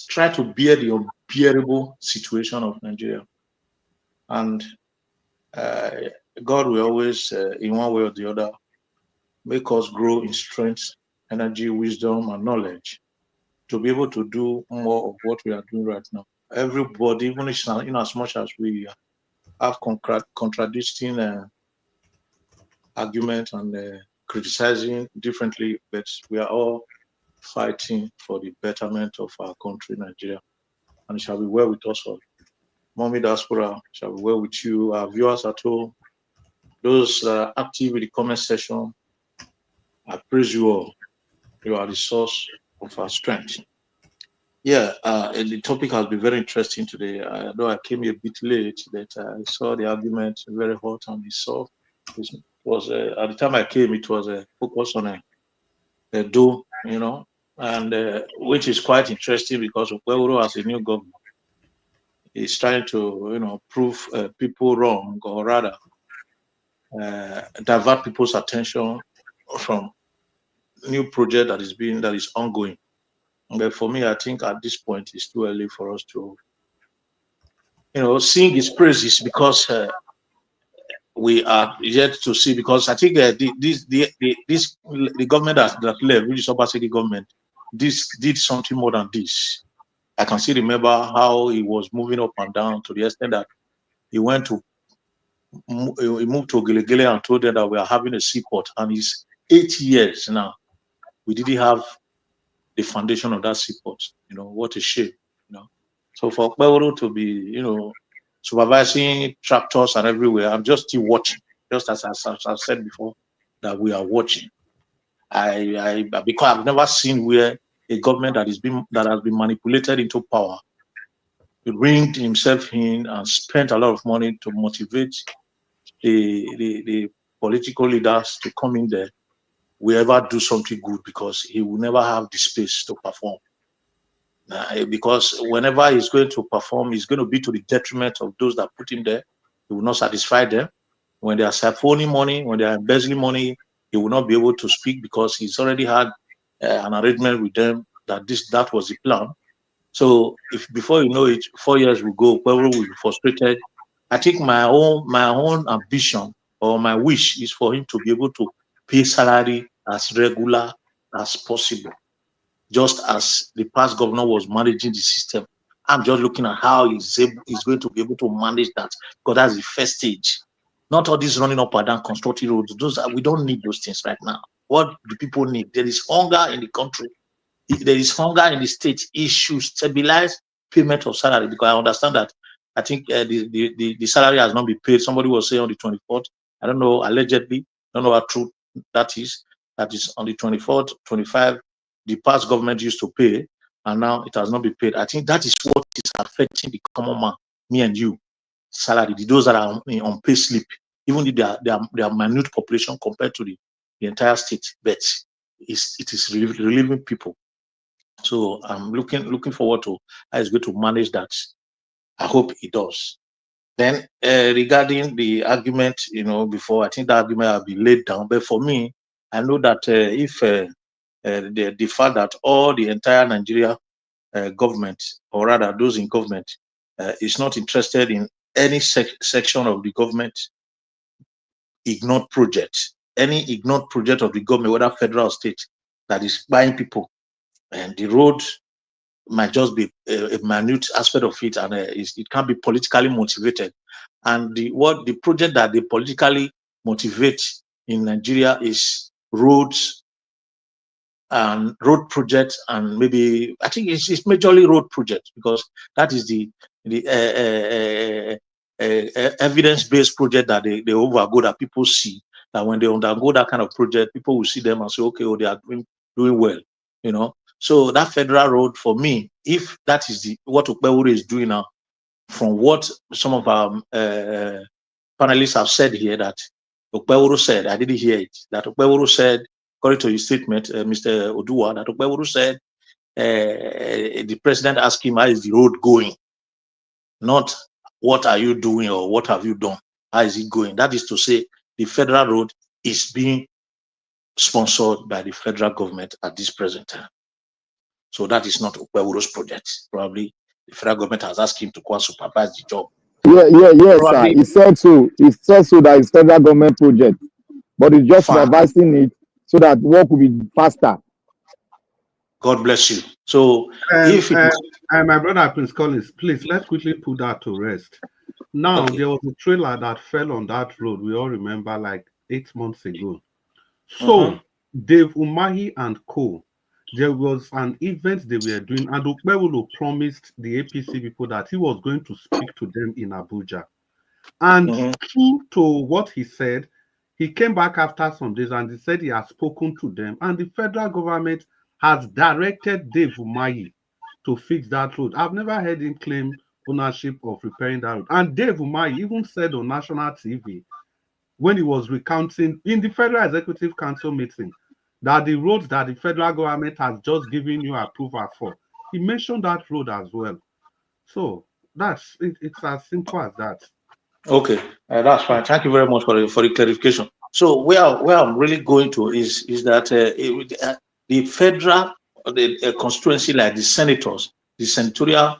Speaker 10: try to bear the unbearable situation of Nigeria. And God will always, in one way or the other, make us grow in strength, energy, wisdom, and knowledge to be able to do more of what we are doing right now. Everybody, even in as much as we have contradicting arguments and criticizing differently, but we are all fighting for the betterment of our country, Nigeria. And it shall be well with us all. Mommy Diaspora, shall be well with you. Our viewers at home, those active in the comment section, I praise you all. You are the source of our strength. Yeah, the topic has been very interesting today. Though I came a bit late, but I saw the argument very hot and it was at the time I came, it was focused on a do, and which is quite interesting because Okpebholo as a new government is trying to, prove people wrong, or rather divert people's attention from new project that is ongoing. But for me, I think at this point it's too early for us to, sing his praises because we are yet to see. Because I think the government that left, which is Oba City government, this did something more than this. I can still remember how he was moving up and down to the extent that he moved to Gilegele and told them that we are having a seaport, and it's 8 years now. We didn't have the foundation of that seaport. What a shame. So for Okpebholo to be, supervising tractors and everywhere, I'm just still watching. Just as I've said before, that we are watching. Because I've never seen where a government that has been manipulated into power, ringed himself in and spent a lot of money to motivate the political leaders to come in there, will ever do something good, because he will never have the space to perform. Because whenever he's going to perform, it's going to be to the detriment of those that put him there. He will not satisfy them. When they are siphoning money, when they are embezzling money, he will not be able to speak because he's already had an arrangement with them that was the plan. So if before you know it, 4 years will go, Okpebholo will be frustrated. I think my own ambition or my wish is for him to be able to pay salary as regular as possible, just as the past governor was managing the system. I'm just looking at how he's going to be able to manage that, because that's the first stage. Not all this running up and down constructing roads. We don't need those things right now. What do people need? There is hunger in the country. There is hunger in the state. It should stabilize payment of salary, because I understand that. I think the salary has not been paid. Somebody was saying on the 24th. I don't know, allegedly. I don't know how true that is. That is on the 24th, 25th. The past government used to pay, and now it has not been paid. I think that is what is affecting the common man, me and you. Salary, those that are on pay slip, even if they are minute population compared to the entire state, but it is relieving people. So I'm looking forward to how he's going to manage that. I hope he does. Then regarding the argument, before, I think the argument will be laid down. But for me, I know that if the fact that all the entire Nigeria government, or rather those in government, is not interested in any section of the government ignored project, any ignored project of the government, whether federal or state, that is buying people, and the road might just be a minute aspect of it, and it can be politically motivated. And the project that they politically motivate in Nigeria is roads and road projects, and maybe I think it's majorly road projects, because that is the evidence-based project that they overgo, that people see, that when they undergo that kind of project, people will see them and say, okay, oh, they are doing well, you know. So that federal road, for me, if that is what Okpewuru is doing now, from what some of our panelists have said here, that Okpewuru said, I didn't hear it, that Okpewuru said, according to his statement, Mr. Odua, that Okpewuru said the president asked him, how is the road going? Not what are you doing or what have you done? How is it going? That is to say, the federal road is being sponsored by the federal government at this present time. So that is not Okpewuru's project. Probably the federal government has asked him to go and supervise the job.
Speaker 13: Yes,
Speaker 10: Probably,
Speaker 13: sir. He said so. He said so that it's federal government project, but he's just supervising it so that work will be faster.
Speaker 10: God bless you. So if it is,
Speaker 6: my brother Prince Collins, please let's quickly put that to rest. Now there was a trailer that fell on that road. We all remember, like 8 months ago. So Dave Umahi and co, there was an event they were doing, and Okpewulu promised the APC people that he was going to speak to them in Abuja. And true to what he said, he came back after some days and he said he has spoken to them, and the federal government has directed Dave Umahi to fix that road. I've never heard him claim ownership of repairing that road. And Dave Umahi even said on national TV, when he was recounting in the Federal Executive Council meeting, that the roads that the federal government has just given you approval for, he mentioned that road as well. So that's it, it's as simple as that.
Speaker 10: Okay, that's fine. Thank you very much for the clarification. So where I'm really going to is that the federal constituency, like the senators, the senatorial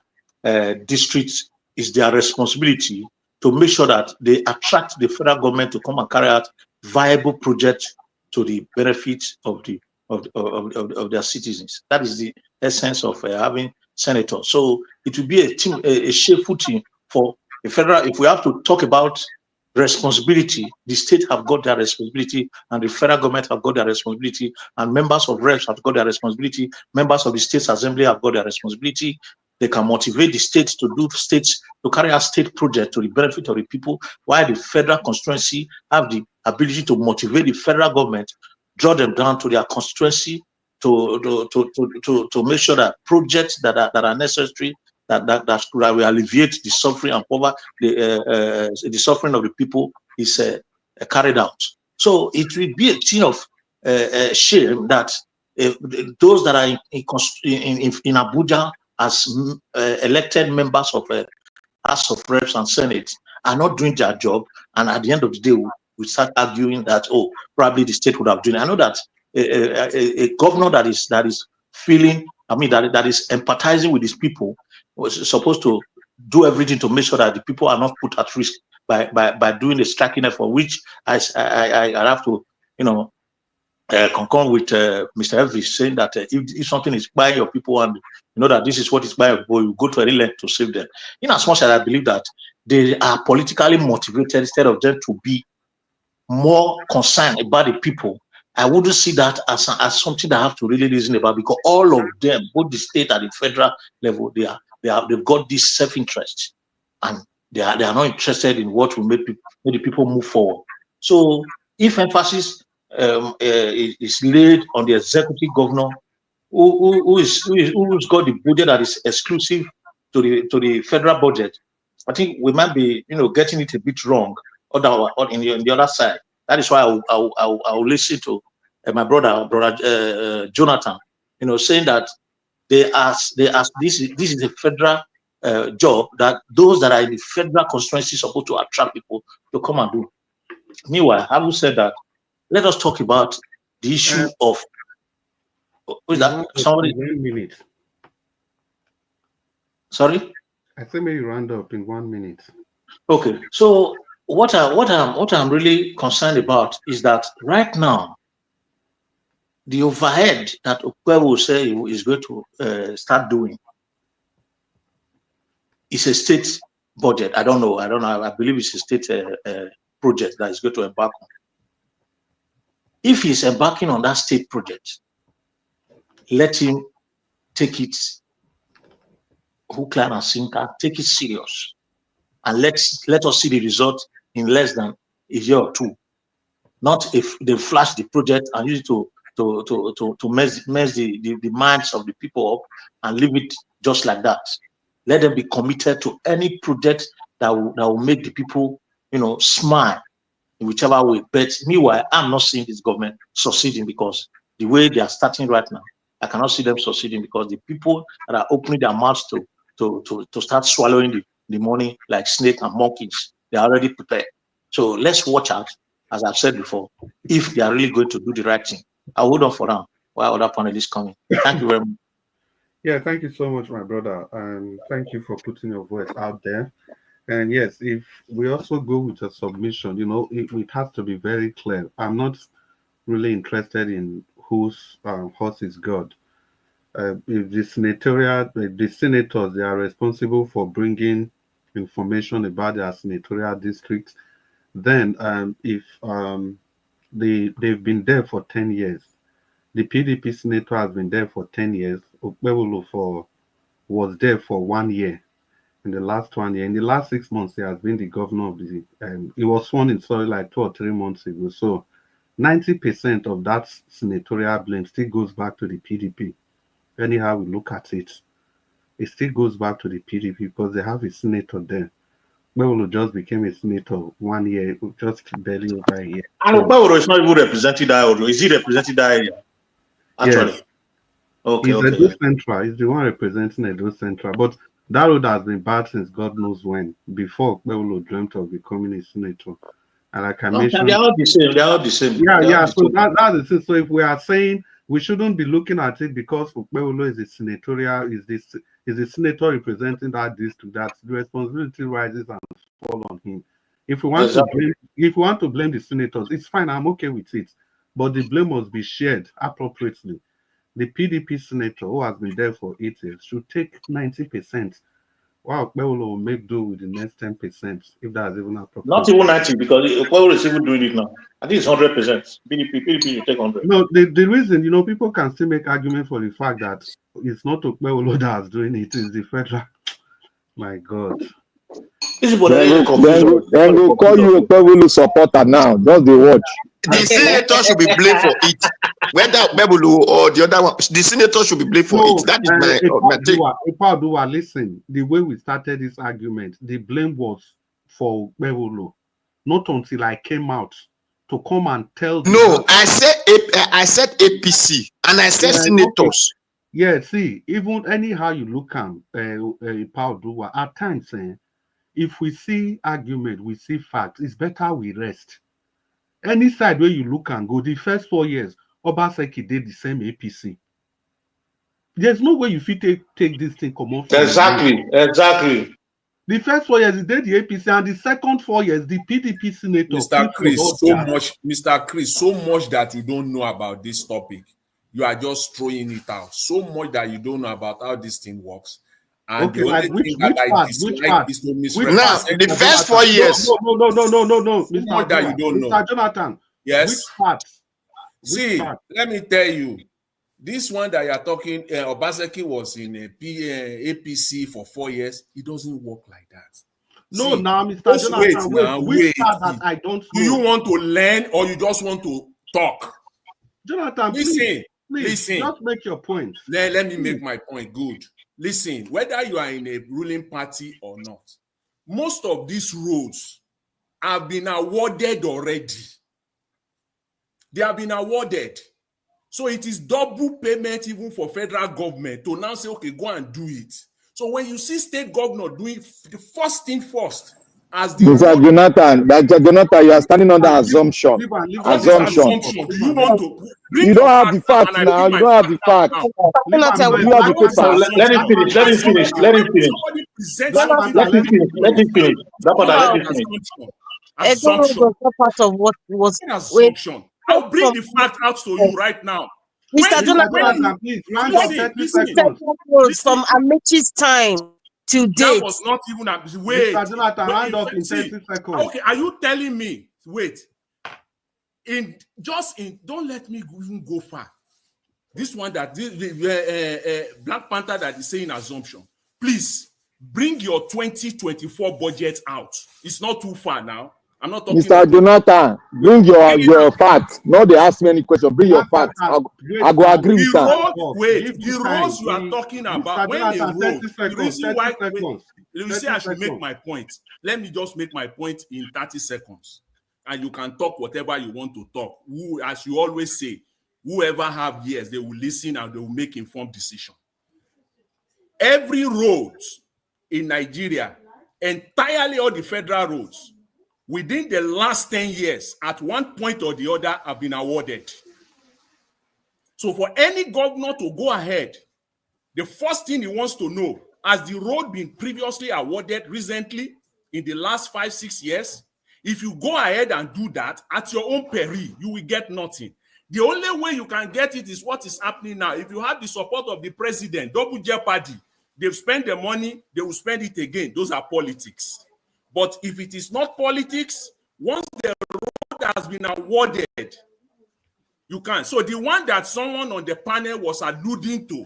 Speaker 10: districts, is their responsibility to make sure that they attract the federal government to come and carry out viable projects to the benefit of their citizens. That is the essence of having senators. So it will be a shameful thing for the federal. If we have to talk about responsibility, the state have got their responsibility, and the federal government have got their responsibility, and members of reps have got their responsibility, members of the State Assembly have got their responsibility. They can motivate the states to carry out state projects to the benefit of the people, while the federal constituency have the ability to motivate the federal government, draw them down to their constituency to make sure that projects that are necessary, that will alleviate the suffering and poverty, the suffering of the people, is carried out. So it will be a thing of shame that those that are in Abuja as elected members of House of Reps and Senate are not doing their job, and at the end of the day, we start arguing that, oh, probably the state would have done it. I know that a governor that is feeling, that is empathizing with his people, was supposed to do everything to make sure that the people are not put at risk by doing the striking effort, which I have to, concur with Mr. Elvis, saying that if something is buying your people and you know that this is what is buying your people, you go to any length to save them. In as much as I believe that they are politically motivated instead of them to be more concerned about the people, I wouldn't see that as something that I have to really reason about, because all of them, both the state and the federal level, they've got this self-interest, and they are not interested in what will make the people move forward. So if emphasis is laid on the executive governor, who's got the budget that is exclusive to the federal budget, I think we might be getting it a bit wrong on the other side. That is why I will listen to my brother Jonathan, saying that they ask this is a federal job that those that are in the federal constituency are supposed to attract people to come and do. Meanwhile, having said that, let us talk about the issue of somebody.
Speaker 6: 1 minute.
Speaker 10: Sorry?
Speaker 6: I say maybe round up in 1 minute.
Speaker 10: Okay. So what I'm really concerned about is that right now, the overhead that Okwe will say is going to start doing is a state budget. I don't know. I believe it's a state project that is going to embark on. If he's embarking on that state project, let him take it hook, line, and sinker, take it serious, and let us see the result in less than a year or two. Not if they flash the project and use it to mess the minds of the people up and leave it just like that. Let them be committed to any project that will make the people, smile in whichever way. But meanwhile, I'm not seeing this government succeeding, because the way they are starting right now, I cannot see them succeeding, because the people that are opening their mouths to start swallowing the money like snake and monkeys, they are already prepared. So let's watch out, as I've said before, if they are really going to do the right thing. I'll hold on for now while other panelists coming. Thank you very much.
Speaker 6: Yeah, thank you so much, my brother. And thank you for putting your voice out there. And yes, if we also go with a submission, it has to be very clear. I'm not really interested in whose horse is God. If the senators, they are responsible for bringing information about their senatorial districts, then if they've been there for 10 years, the PDP senator has been there for 10 years. Okpebholo was there for 1 year. In the last 1 year, in the last 6 months, he has been the governor of the. He was sworn in, like 2 or 3 months ago. So 90% of that senatorial blame still goes back to the PDP. Anyhow we look at it, it still goes back to the PDP, because they have a senator there. Okpebholo just became a senator 1 year, just barely over a year.
Speaker 10: And Okpebholo is not even representing that area. Is he representing that area? Actually.
Speaker 6: Yes.
Speaker 10: Okay,
Speaker 6: He's Edo Central. He's the one representing Edo Central. But that road has been bad since God knows when, before Okpebholo dreamt of becoming a senator. And like I mentioned,
Speaker 10: they are all the same. They are all the same.
Speaker 6: Yeah. So that's it. So if we are saying we shouldn't be looking at it because Okpebholo is a senatorial, is a senator representing that district, that the responsibility rises and falls on him. If we want to blame the senators, it's fine. I'm okay with it, but the blame must be shared appropriately. The PDP senator who has been there for 8 years should take 90%. Wow, Okpebholo will make do with the next 10%, if that's even appropriate.
Speaker 10: Not even 90, because Okpebholo is even doing it now. I think it's 100%. PDP will take 100.
Speaker 6: No, the reason, people can still make argument for the fact that it's not Okpebholo that's doing it, it's the federal. My God.
Speaker 13: Then go call you Okpebholo supporter now. Just the watch.
Speaker 14: The senator should be blamed for it. Whether Okpebholo or the other one, the senator should be blamed for it. That is my take.
Speaker 6: Ipawduwa, listen, the way we started this argument, the blame was for Okpebholo. Not until I came out to come and tell.
Speaker 14: No, I said APC and I said senators.
Speaker 6: Yeah, see, even anyhow you look at Ipawduwa, at times, if we see argument, we see facts, it's better we rest. Any side where you look and go, the first 4 years, Obaseki did the same APC. There's no way you fit take this thing come off.
Speaker 10: Exactly.
Speaker 6: The first 4 years, he did the APC, and the second 4 years, the PDP senator.
Speaker 12: Mr. Chris, so much that you don't know about this topic. You are just throwing it out. So much that you don't know about how this thing works. And
Speaker 6: okay, like which part?
Speaker 12: Is to misrepresent.
Speaker 14: Now, the first 4 years.
Speaker 6: No,
Speaker 12: Mr.
Speaker 6: Jonathan.
Speaker 12: Yes.
Speaker 6: Which part?
Speaker 12: Let me tell you. This one that you're talking, Obaseki was in a APC for 4 years. It doesn't work like that.
Speaker 6: No, now, Mr. Jonathan, which part that I don't know?
Speaker 12: Do you want to learn or you just want to talk?
Speaker 6: Jonathan,
Speaker 12: listen.
Speaker 6: Just make your point.
Speaker 12: Let me make my point. Good. Listen, whether you are in a ruling party or not, most of these roads have been awarded already. They have been awarded. So it is double payment even for federal government to now say, okay, go and do it. So when you see state governor doing the first thing first, as the
Speaker 13: Mr.
Speaker 12: road.
Speaker 13: Jonathan, you are standing under assumption.
Speaker 12: What is
Speaker 13: Assumption.
Speaker 12: assumption? Do you want to bring
Speaker 13: You
Speaker 12: your
Speaker 13: don't have the
Speaker 12: fact
Speaker 13: fact
Speaker 12: and I
Speaker 13: now.
Speaker 12: bring
Speaker 13: You
Speaker 12: my
Speaker 13: don't have
Speaker 12: fact
Speaker 13: the fact.
Speaker 12: now?
Speaker 13: Do you have the
Speaker 12: What is
Speaker 13: papers?
Speaker 10: Let him finish. Let him finish. Let him finish.
Speaker 12: Somebody presents
Speaker 10: Let him finish. Let him finish. Let him finish.
Speaker 12: Assumption.
Speaker 11: was not part of what was.
Speaker 12: Assumption. I'll bring the fact out to you right now.
Speaker 11: Mr. Jonathan, from Amechi's time to date.
Speaker 12: That was not even a wait.
Speaker 15: Mr. Jonathan, hand up in 30 seconds.
Speaker 12: Okay, are you telling me? Wait. Don't let me even go far. This one that Black Panther that is saying assumption. Please bring your 2024 budget out. It's not too far now. I'm not talking.
Speaker 13: Mr. Jonathan, bring your facts. No, they ask me any question. Bring your facts. I go agree with that.
Speaker 12: The roads you are talking about, when they roll, the reason why you say I should make my point. Let me just make my point in 30 seconds. And you can talk whatever you want to talk. As you always say, whoever have ears, they will listen and they will make informed decision. Every road in Nigeria, entirely all the federal roads, within the last 10 years, at one point or the other, have been awarded. So for any governor to go ahead, the first thing he wants to know, has the road been previously awarded recently in the last 5-6 years? If you go ahead and do that, at your own peril, you will get nothing. The only way you can get it is what is happening now. If you have the support of the president, double jeopardy, they've spent the money, they will spend it again. Those are politics. But if it is not politics, once the road has been awarded, you can. So the one that someone on the panel was alluding to,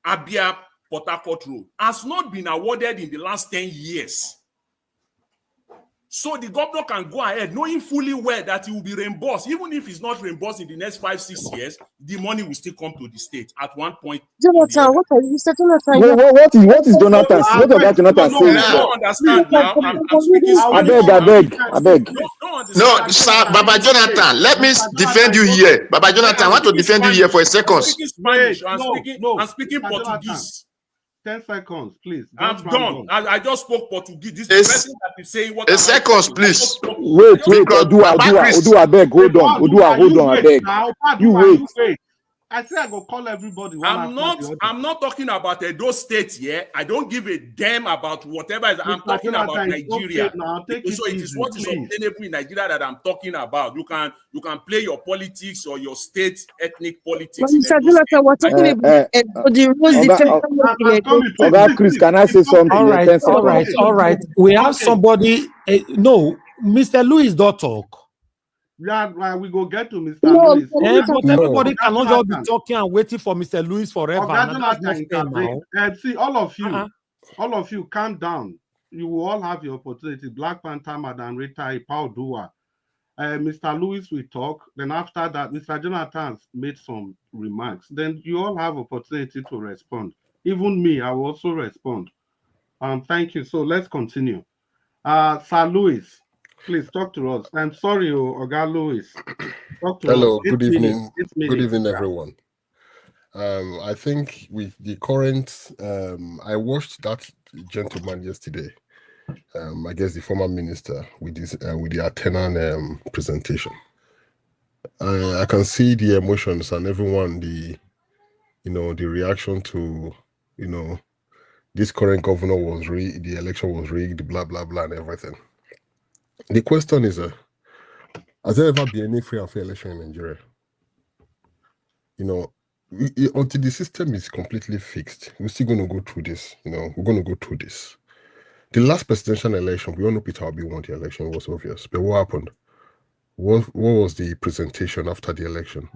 Speaker 12: Abure Port Harcourt Road, has not been awarded in the last 10 years. So the governor can go ahead, knowing fully well that he will be reimbursed. Even if it's not reimbursed in the next 5-6 years, the money will still come to the state at one point.
Speaker 11: Jonathan, what are you saying? Jonathan,
Speaker 13: what is Jonathan? What about Jonathan saying?
Speaker 12: I don't understand now. I'm speaking.
Speaker 13: I beg.
Speaker 14: No, sir, Baba Jonathan, let me defend you here. Baba Jonathan, I want to defend you here for a second.
Speaker 12: I'm speaking Spanish. I'm speaking Portuguese.
Speaker 15: 10 seconds, please.
Speaker 12: I'm done. I just spoke Portuguese. This is the person that is saying what.
Speaker 14: A second, please.
Speaker 13: Wait, Odu, I beg. Hold on, I beg. You wait.
Speaker 15: I say I go call everybody.
Speaker 12: I'm not talking about Edo State here. I don't give a damn about whatever. I'm talking about Nigeria. So it is what is obtainable in Nigeria that I'm talking about. You can play your politics or your state ethnic politics.
Speaker 11: Mr. Jonathan, we're talking about the
Speaker 13: rules. Chris, can I say something?
Speaker 3: All right. We have somebody. No, Mr. Louis don't talk.
Speaker 15: Yeah, we go get to Mr. Louis.
Speaker 3: But everybody cannot just be talking and waiting for Mr. Louis forever.
Speaker 15: See, all of you, calm down. You will all have your opportunity. Black Panther, Madam Rita, Paul Dua. Mr. Louis will talk. Then after that, Mr. Jonathan made some remarks. Then you all have opportunity to respond. Even me, I will also respond. Thank you. So let's continue. Sir Louis. Please talk to us. I'm sorry, Oga Louis.
Speaker 16: Hello, good evening. Good evening, everyone. I think with the current, I watched that gentleman yesterday. I guess the former minister with this with the Atenan presentation. I can see the emotions and everyone, the reaction to this current governor was rigged, the election was rigged, blah blah blah, and everything. The question is, has there ever been any free and fair election in Nigeria? Until the system is completely fixed, we're still going to go through this. We're going to go through this. The last presidential election, we all know Peter Obi won the election, it was obvious. But what happened? What was the presentation after the election?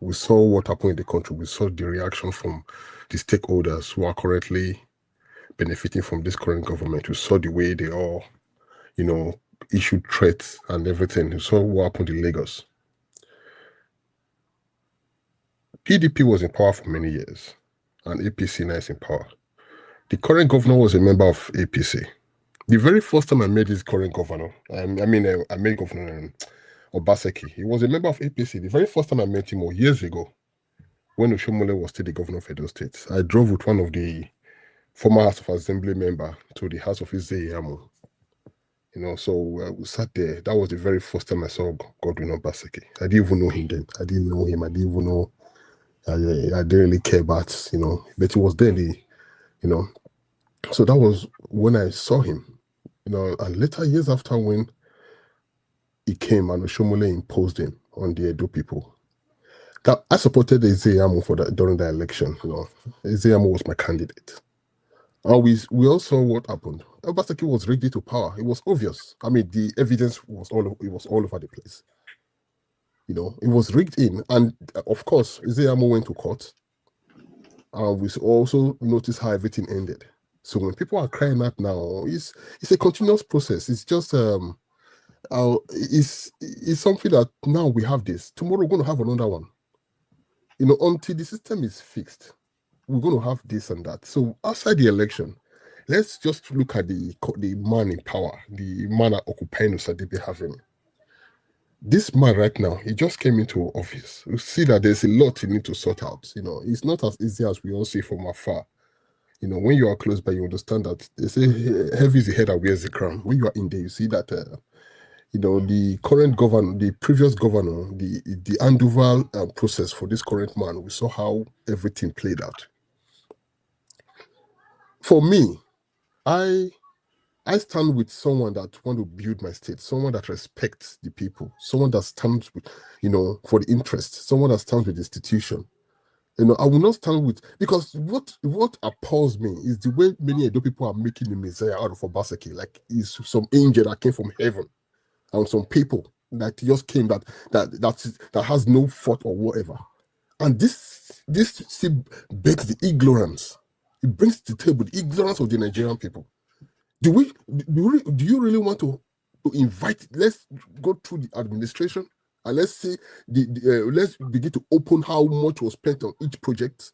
Speaker 16: We saw what happened in the country. We saw the reaction from the stakeholders who are currently benefiting from this current government. We saw the way they all, issued threats and everything. We saw what happened in Lagos. PDP was in power for many years, and APC now is in power. The current governor was a member of APC. The very first time I met this current governor, I met Governor Obaseki. He was a member of APC. The very first time I met him was years ago, when Oshomole was still the governor of Edo State. I drove with one of the former House of Assembly member to the house of Izeyamo. So we sat there. That was the very first time I saw Godwin Obaseki. I didn't even know him then. I didn't know him. I didn't even know. I didn't really care about, but he was there. So that was when I saw him, and later years after when he came and Oshomole imposed him on the Edo people. That I supported Ezeamu during the election. Ezeamu was my candidate. And we all saw what happened. Obaseki was ready to power. It was obvious. I mean, the evidence was all over the place. It was rigged in, and of course, Ezeamu went to court. And we also noticed how everything ended. So when people are crying out now, it's a continuous process. It's just it's something that now we have this. Tomorrow we're going to have another one. Until the system is fixed, we're going to have this and that. So outside the election, let's just look at the man in power, the man occupying Usadibe having. This man right now, he just came into office. You see that there's a lot he need to sort out. It's not as easy as we all see from afar. When you are close by, you understand that they say heavy is the head that wears the crown. When you are in there, you see that the current governor, the previous governor, the Anduval process for this current man, we saw how everything played out. For me, I stand with someone that want to build my state, someone that respects the people, someone that stands with, for the interest, someone that stands with the institution. I will not stand with, because what appalls me is the way many Edo people are making the Messiah out of Obaseki, like he's some angel that came from heaven, and some people that just came that has no fault or whatever. And this begs the ignorance. It brings to the table the ignorance of the Nigerian people. Do you really want to invite? Let's go through the administration and let's see let's begin to open how much was spent on each project,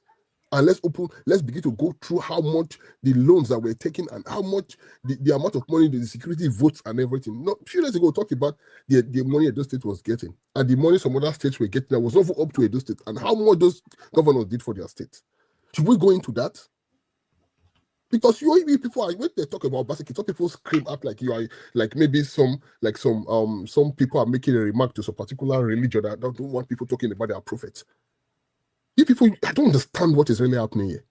Speaker 16: and let's begin to go through how much the loans that were taken and how much the amount of money, the security votes and everything. Not a few days ago, we talked about the money Edo State was getting and the money some other states were getting that was not up to Edo State, and how much those governors did for their states. Should we go into that? Because people are, when they talk about Obaseki, some people scream up like you are, like maybe some people are making a remark to some particular religion that don't want people talking about their prophets. You people, I don't understand what is really happening here.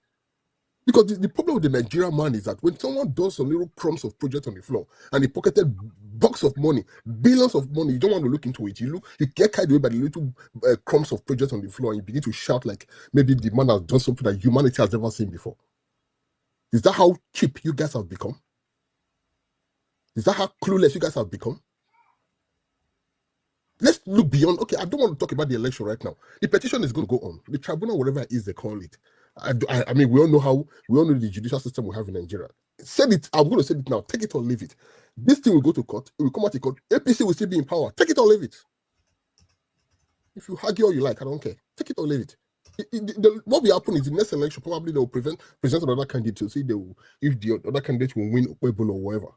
Speaker 16: Because the problem with the Nigerian man is that when someone does some little crumbs of project on the floor and he pocketed bucks of money, billions of money, you don't want to look into it. You get carried away by the little crumbs of project on the floor and you begin to shout like maybe the man has done something that humanity has never seen before. Is that how cheap you guys have become? Is that how clueless you guys have become? Let's look beyond. Okay, I don't want to talk about the election right now. The petition is going to go on. The tribunal, whatever it is they call it. I mean, we all know the judicial system we have in Nigeria. Said it. I'm going to say it now. Take it or leave it. This thing will go to court. It will come out to court. APC will still be in power. Take it or leave it. If you argue all you like, I don't care. Take it or leave it. What will happen is the next election probably they will present another candidate to see if the other candidate will win Okwebolo or whatever.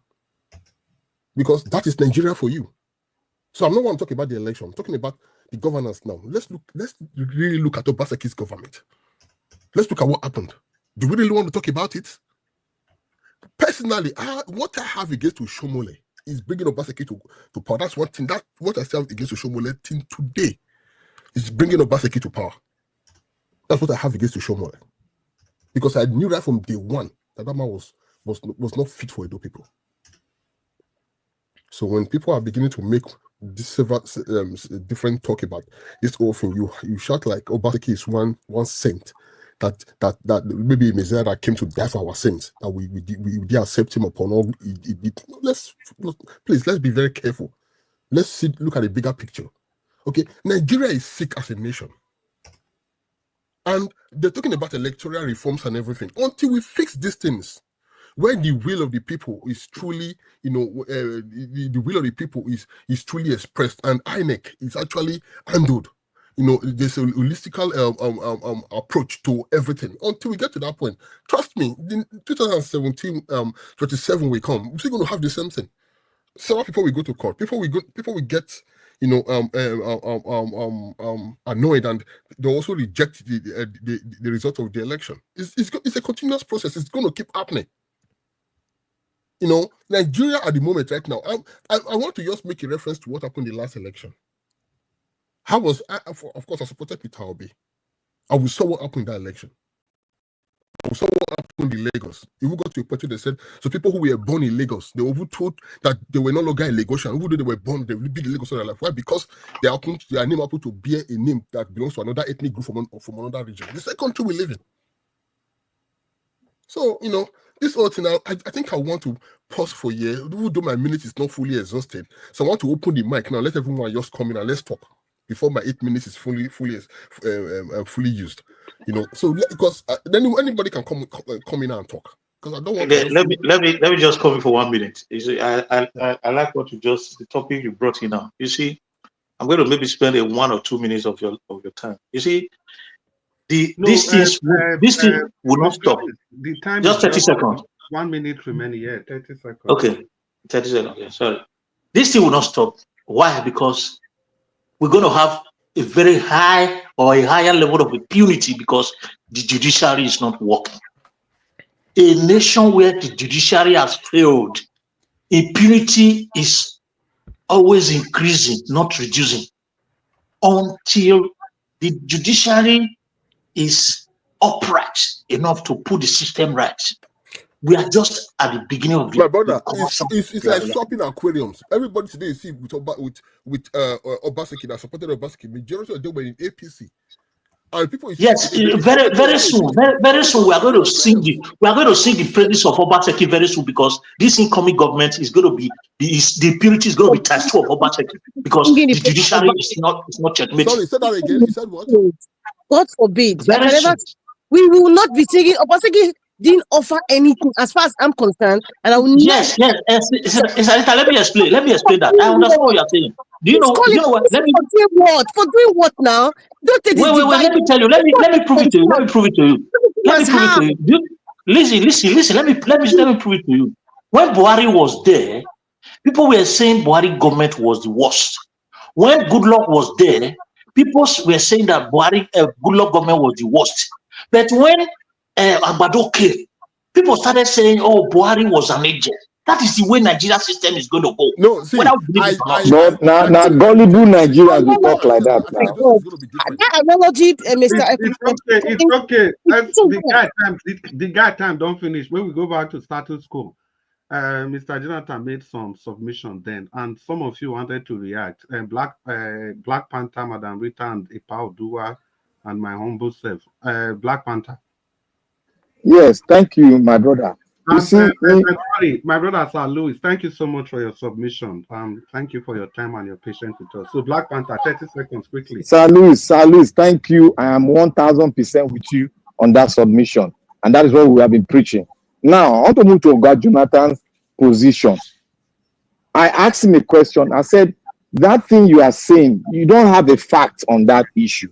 Speaker 16: Because that is Nigeria for you. So I'm not want to talk about the election. I'm talking about the governance now. Let's really look at Obaseki's government. Let's look at what happened. Do we really want to talk about it? Personally, what I have against Oshomole is bringing Obaseki to power. That's one thing. That's what I have against Oshomole till today. Is bringing Obaseki to power. That's what I have against Oshomole. Because I knew right from day one that man was not fit for Edo people. So when people are beginning to make this different talk about this whole thing, you shout like Obaseki is one saint that maybe a Messiah that came to die for our sins, that we did accept him upon all he did. Let's be very careful. Let's look at the bigger picture. Okay, Nigeria is sick as a nation. And they're talking about electoral reforms and everything. Until we fix these things, where the will of the people is truly, the will of the people is truly expressed, and INEC is actually handled. There's a holistical approach to everything. Until we get to that point, trust me, in 2017, 27 will come. We're still going to have the same thing. Several people will go to court. People will get annoyed, and they also reject the result of the election. It's a continuous process. It's going to keep happening. You know, Nigeria at the moment right now, I want to just make a reference to what happened in the last election. Of course, I supported Peter Obi. And we saw what happened in that election. We saw what happened in Lagos. If we got to a point where they said, so people who were born in Lagos, they were told that they were no longer a Lagosian. Even though they were born, they will be the Lagos of their life. Why? Because their name happened to bear a name that belongs to another ethnic group from another region. The same country we live in. So, you know, this whole thing, I think I want to pause for a year. Even though my minute is not fully exhausted. So I want to open the mic now. Let everyone just come in and let's talk before my 8 minutes is fully used. You know, so because then anybody can come in and talk. Because I don't want to
Speaker 10: let me just come in for 1 minute. You see, I like what the topic you brought in now. You see, I'm going to maybe spend 1 or 2 minutes of your time. You see, these things will not stop.
Speaker 15: The time
Speaker 10: just 30 seconds.
Speaker 15: 1 minute remaining. Yeah, 30 seconds.
Speaker 10: Okay, 30 seconds. Yeah, sorry. This thing will not stop. Why? Because we're going to have a very high or a higher level of impunity because the judiciary is not working. A nation where the judiciary has failed, impunity is always increasing, not reducing, until the judiciary is upright enough to put the system right. We are just at the beginning of
Speaker 16: my brother. It's like shopping aquariums. Everybody today you see with Obaseki that supported Obaseki. Majority of them were in APC. And people
Speaker 10: yes, very soon we are going to sing the praises of Obaseki very soon because this incoming government is going to be the impunity is going to be times 2 of Obaseki because the judiciary is not checkmated.
Speaker 16: Sorry, say that again. You said what?
Speaker 11: God forbid. We will not be singing. Obaseki didn't offer anything as far as I'm concerned, and I will
Speaker 10: yes. Let me explain that. I understand what you're saying. Do you know what? Let me
Speaker 11: for doing what now? Don't take
Speaker 10: wait, let me tell you. Let me prove it to you. Listen. Let me prove it to you. When Buhari was there, people were saying Buhari government was the worst. When Goodluck was there, people were saying that Goodluck government was the worst. But when Agbado came, people started saying, "Oh, Buhari was an agent." That is the way Nigeria system is going to go.
Speaker 16: No, see,
Speaker 13: now gullible Nigerians will talk like that now.
Speaker 11: That analogy, Mr.
Speaker 15: It's okay. The guy time don't finish. When we go back to status quo, Mr. Jonathan made some submission then, and some of you wanted to react. Black Panther, Madam Rita, and Ipao Dua, and my humble self. Black Panther.
Speaker 13: Yes, thank you, my brother.
Speaker 15: Sorry, my brother Sir Louis, thank you so much for your submission. Thank you for your time and your patience with us. So Black Panther, 30 seconds quickly.
Speaker 13: Sir Louis, thank you. I am 1000% with you on that submission. And that is what we have been preaching. Now, I want to move to God Jonathan's position. I asked him a question. I said, that thing you are saying, you don't have a fact on that issue.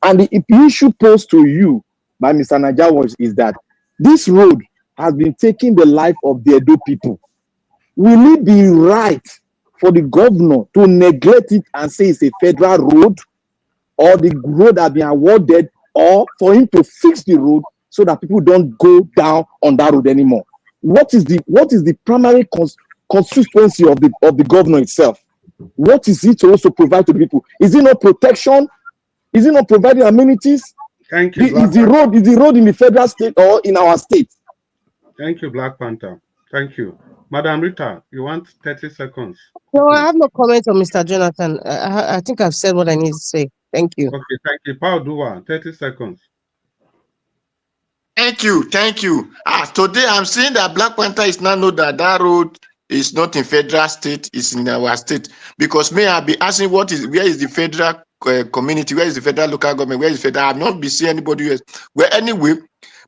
Speaker 13: And the issue posed to you by Mr. Najawa is that this road has been taking the life of the Edo people. Will it be right for the governor to neglect it and say it's a federal road, or the road has been awarded, or for him to fix the road so that people don't go down on that road anymore? What is the primary constituency of the governor itself? What is it to also provide to people? Is it not protection? Is it not providing amenities?
Speaker 15: Thank you.
Speaker 13: Is the road in the federal state or in our state?
Speaker 15: Thank you, Black Panther. Thank you. Madam Rita, you want 30 seconds?
Speaker 11: No, I have no comment on Mr. Jonathan. I think I've said what I need to say. Thank you.
Speaker 15: Okay, thank you. Paul Dua, 30 seconds.
Speaker 14: Thank you. Today I'm saying that Black Panther is now know that road is not in federal state, it's in our state. Because may I be asking where is the federal community, where is the federal local government, where is the federal? I have not been seeing anybody else. Well, anyway,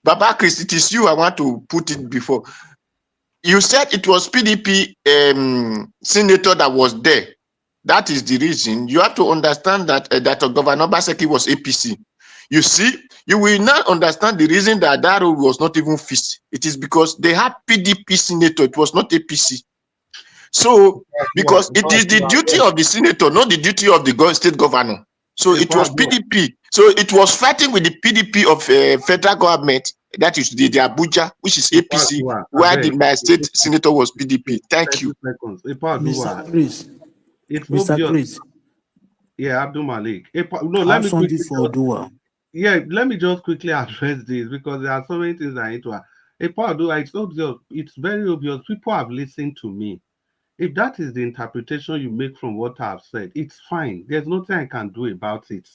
Speaker 14: Baba Chris, it is you I want to put it before. You said it was PDP senator that was there. That is the reason. You have to understand that Governor Obaseki was APC. You see, you will not understand the reason that road was not even fixed. It is because they had PDP senator. It was not APC. So, because it is the duty of the senator, not the duty of the state governor. So it was PDP. So it was fighting with the PDP of federal government That is the Abuja, which is APC, where my state senator was PDP. Thank you.
Speaker 4: Mr. Chris.
Speaker 15: It's
Speaker 4: Mr.
Speaker 15: obvious.
Speaker 4: Chris.
Speaker 15: Yeah, Abdul Malik. No,
Speaker 4: I
Speaker 15: let
Speaker 4: have
Speaker 15: me
Speaker 4: something
Speaker 15: quickly
Speaker 4: for Odua.
Speaker 15: Yeah, let me just quickly address this because there are so many things I need to. It's obvious. It's very obvious. People have listened to me. If that is the interpretation you make from what I've said, it's fine. There's nothing I can do about it.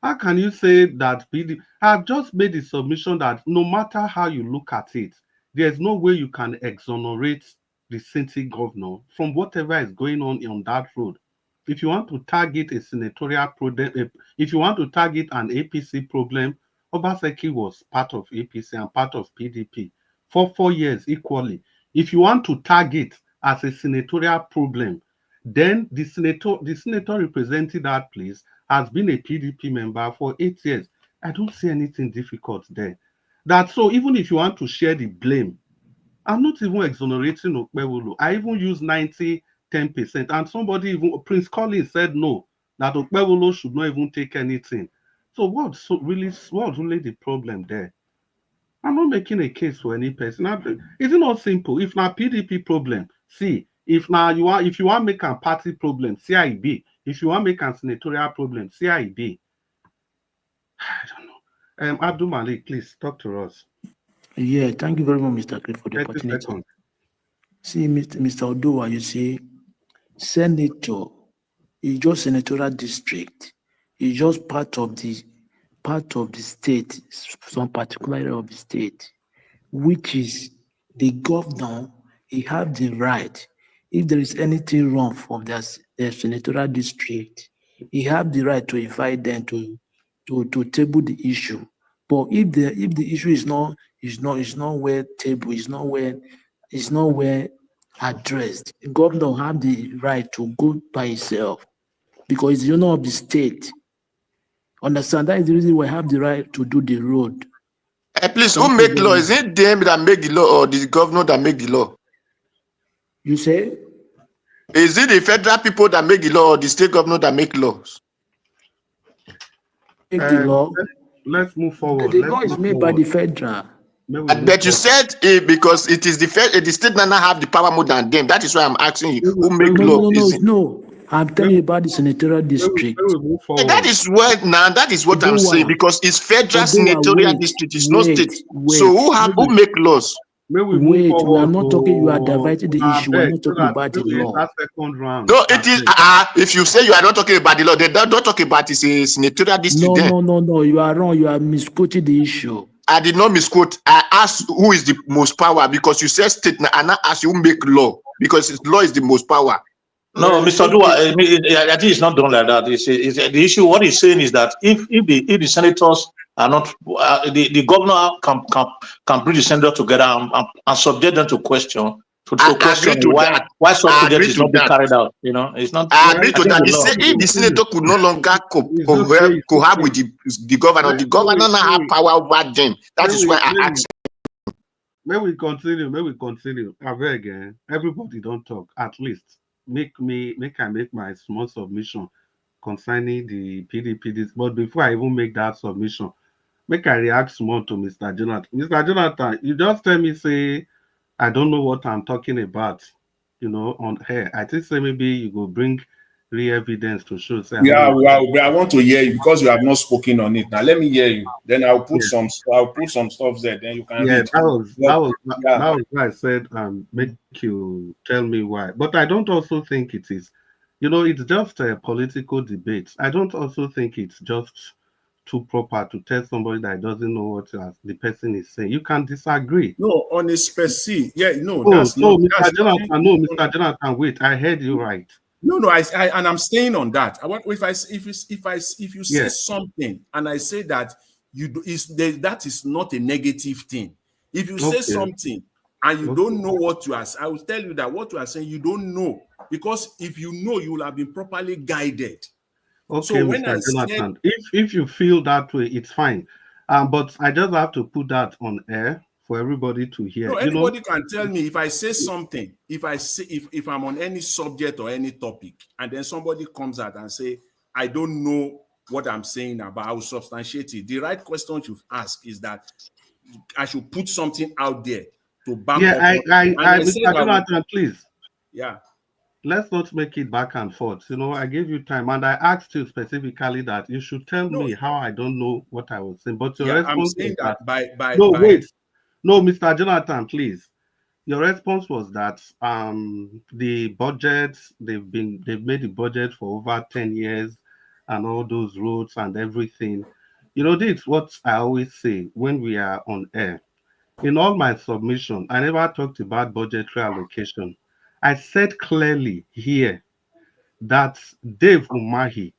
Speaker 15: How can you say that PDP? I've just made the submission that no matter how you look at it, there's no way you can exonerate the city governor from whatever is going on that road. If you want to target a senatorial problem, if you want to target an APC problem, Obaseki was part of APC and part of PDP for 4 years equally. If you want to target as a senatorial problem, then the senator representing that place has been a PDP member for 8 years. I don't see anything difficult there. So even if you want to share the blame, I'm not even exonerating Okpewulu. I even use 90-10%. And somebody, even Prince Collins, said no, that Okpewulu should not even take anything. So what's really the problem there? I'm not making a case for any person. Is it not simple? If now PDP problem, see, if now you want to make a party problem, CIB. If you want to make a senatorial problem, CIB. I don't know. Abdul Malik, please talk to us.
Speaker 4: Yeah, thank you very much, Mr. Chris, for the opportunity.
Speaker 15: Seconds.
Speaker 4: See, Mr. Odua, you see, senator is just senatorial district. It's just part of the state, some particular area of the state, which is the governor. He have the right. If there is anything wrong from their senatorial district, he have the right to invite them to table the issue. But if the issue is not well tabled, is not well addressed, the governor have the right to go by himself because it's the owner of the state. Understand? That is the reason we have the right to do the road.
Speaker 14: Please, who make law? Is it them that make the law or the governor that make the law?
Speaker 4: You say?
Speaker 14: Is it the federal people that make the law or the state governor that make laws?
Speaker 4: Make the law.
Speaker 15: Let's move forward.
Speaker 4: The law is made by the federal.
Speaker 14: But you said because it is the state that now have the power more than them. That is why I'm asking you who make law.
Speaker 4: No. I'm telling you about the senatorial district.
Speaker 14: That is what I'm saying because it's federal senatorial district. It's not state. So who make laws?
Speaker 4: Wait, we are not talking. You are diverting the issue. We are not talking about the law.
Speaker 14: No, it is. If you say you are not talking about the law, they don't talk about it's a senatorial district.
Speaker 4: No. You are wrong. You are misquoting the issue.
Speaker 14: I did not misquote. I asked who is the most power because you said state, and I asked you who make law because law is the most power.
Speaker 10: No, Mr. Dua, I think it's not done like that. The issue. What he's saying is that if the senators are not, the governor can bring the senator together and subject them to question. Why such project is not being carried out? You know, it's not.
Speaker 14: I agree to that. If the senator could no longer cohabit with the governor, the governor now have power over them. That is why I asked.
Speaker 15: May we continue. I beg again. Everybody don't talk. At least make my small submission concerning the PDP. But before I even make that submission, make I react more to Mr. Jonathan. Mr. Jonathan, you just tell me say I don't know what I'm talking about. You know, on here. I think say maybe you go bring real evidence to show. Say,
Speaker 12: I want to hear you because you have not spoken on it. Now let me hear you. Then I'll put some stuff there. Then you can.
Speaker 15: Yeah, that was why I said make you tell me why. But I don't also think it is. You know, it's just a political debate. I don't also think it's just too proper to tell somebody that doesn't know what the person is saying. You can disagree.
Speaker 12: No, on a specific. Yeah, no.
Speaker 15: Mr. Jonathan, wait. I heard you right.
Speaker 12: No. I and I'm staying on that. I want if you say something and I say that that is not a negative thing. If you say something and you don't know what you are, I will tell you that what you are saying you don't know because if you know, you will have been properly guided.
Speaker 15: Okay, so when Mr. Jonathan, if you feel that way, it's fine. But I just have to put that on air for everybody to hear.
Speaker 12: No, anybody can tell me if I say something, if I'm on any subject or any topic, and then somebody comes out and say, I don't know what I'm saying about, I will substantiate it. The right question to ask is that I should put something out there to back
Speaker 15: yeah,
Speaker 12: up.
Speaker 15: Mr. Jonathan, please.
Speaker 12: Yeah.
Speaker 15: Let's not make it back and forth. You know, I gave you time and I asked you specifically that you should tell me how I don't know what I was saying. But your response
Speaker 12: I'm saying
Speaker 15: was
Speaker 12: that
Speaker 15: wait. No, Mr. Jonathan, please. Your response was that the budget, they've made the budget for over 10 years and all those roads and everything. You know, this is what I always say when we are on air. In all my submission, I never talked about budgetary allocation. I said clearly here that Dave Umahi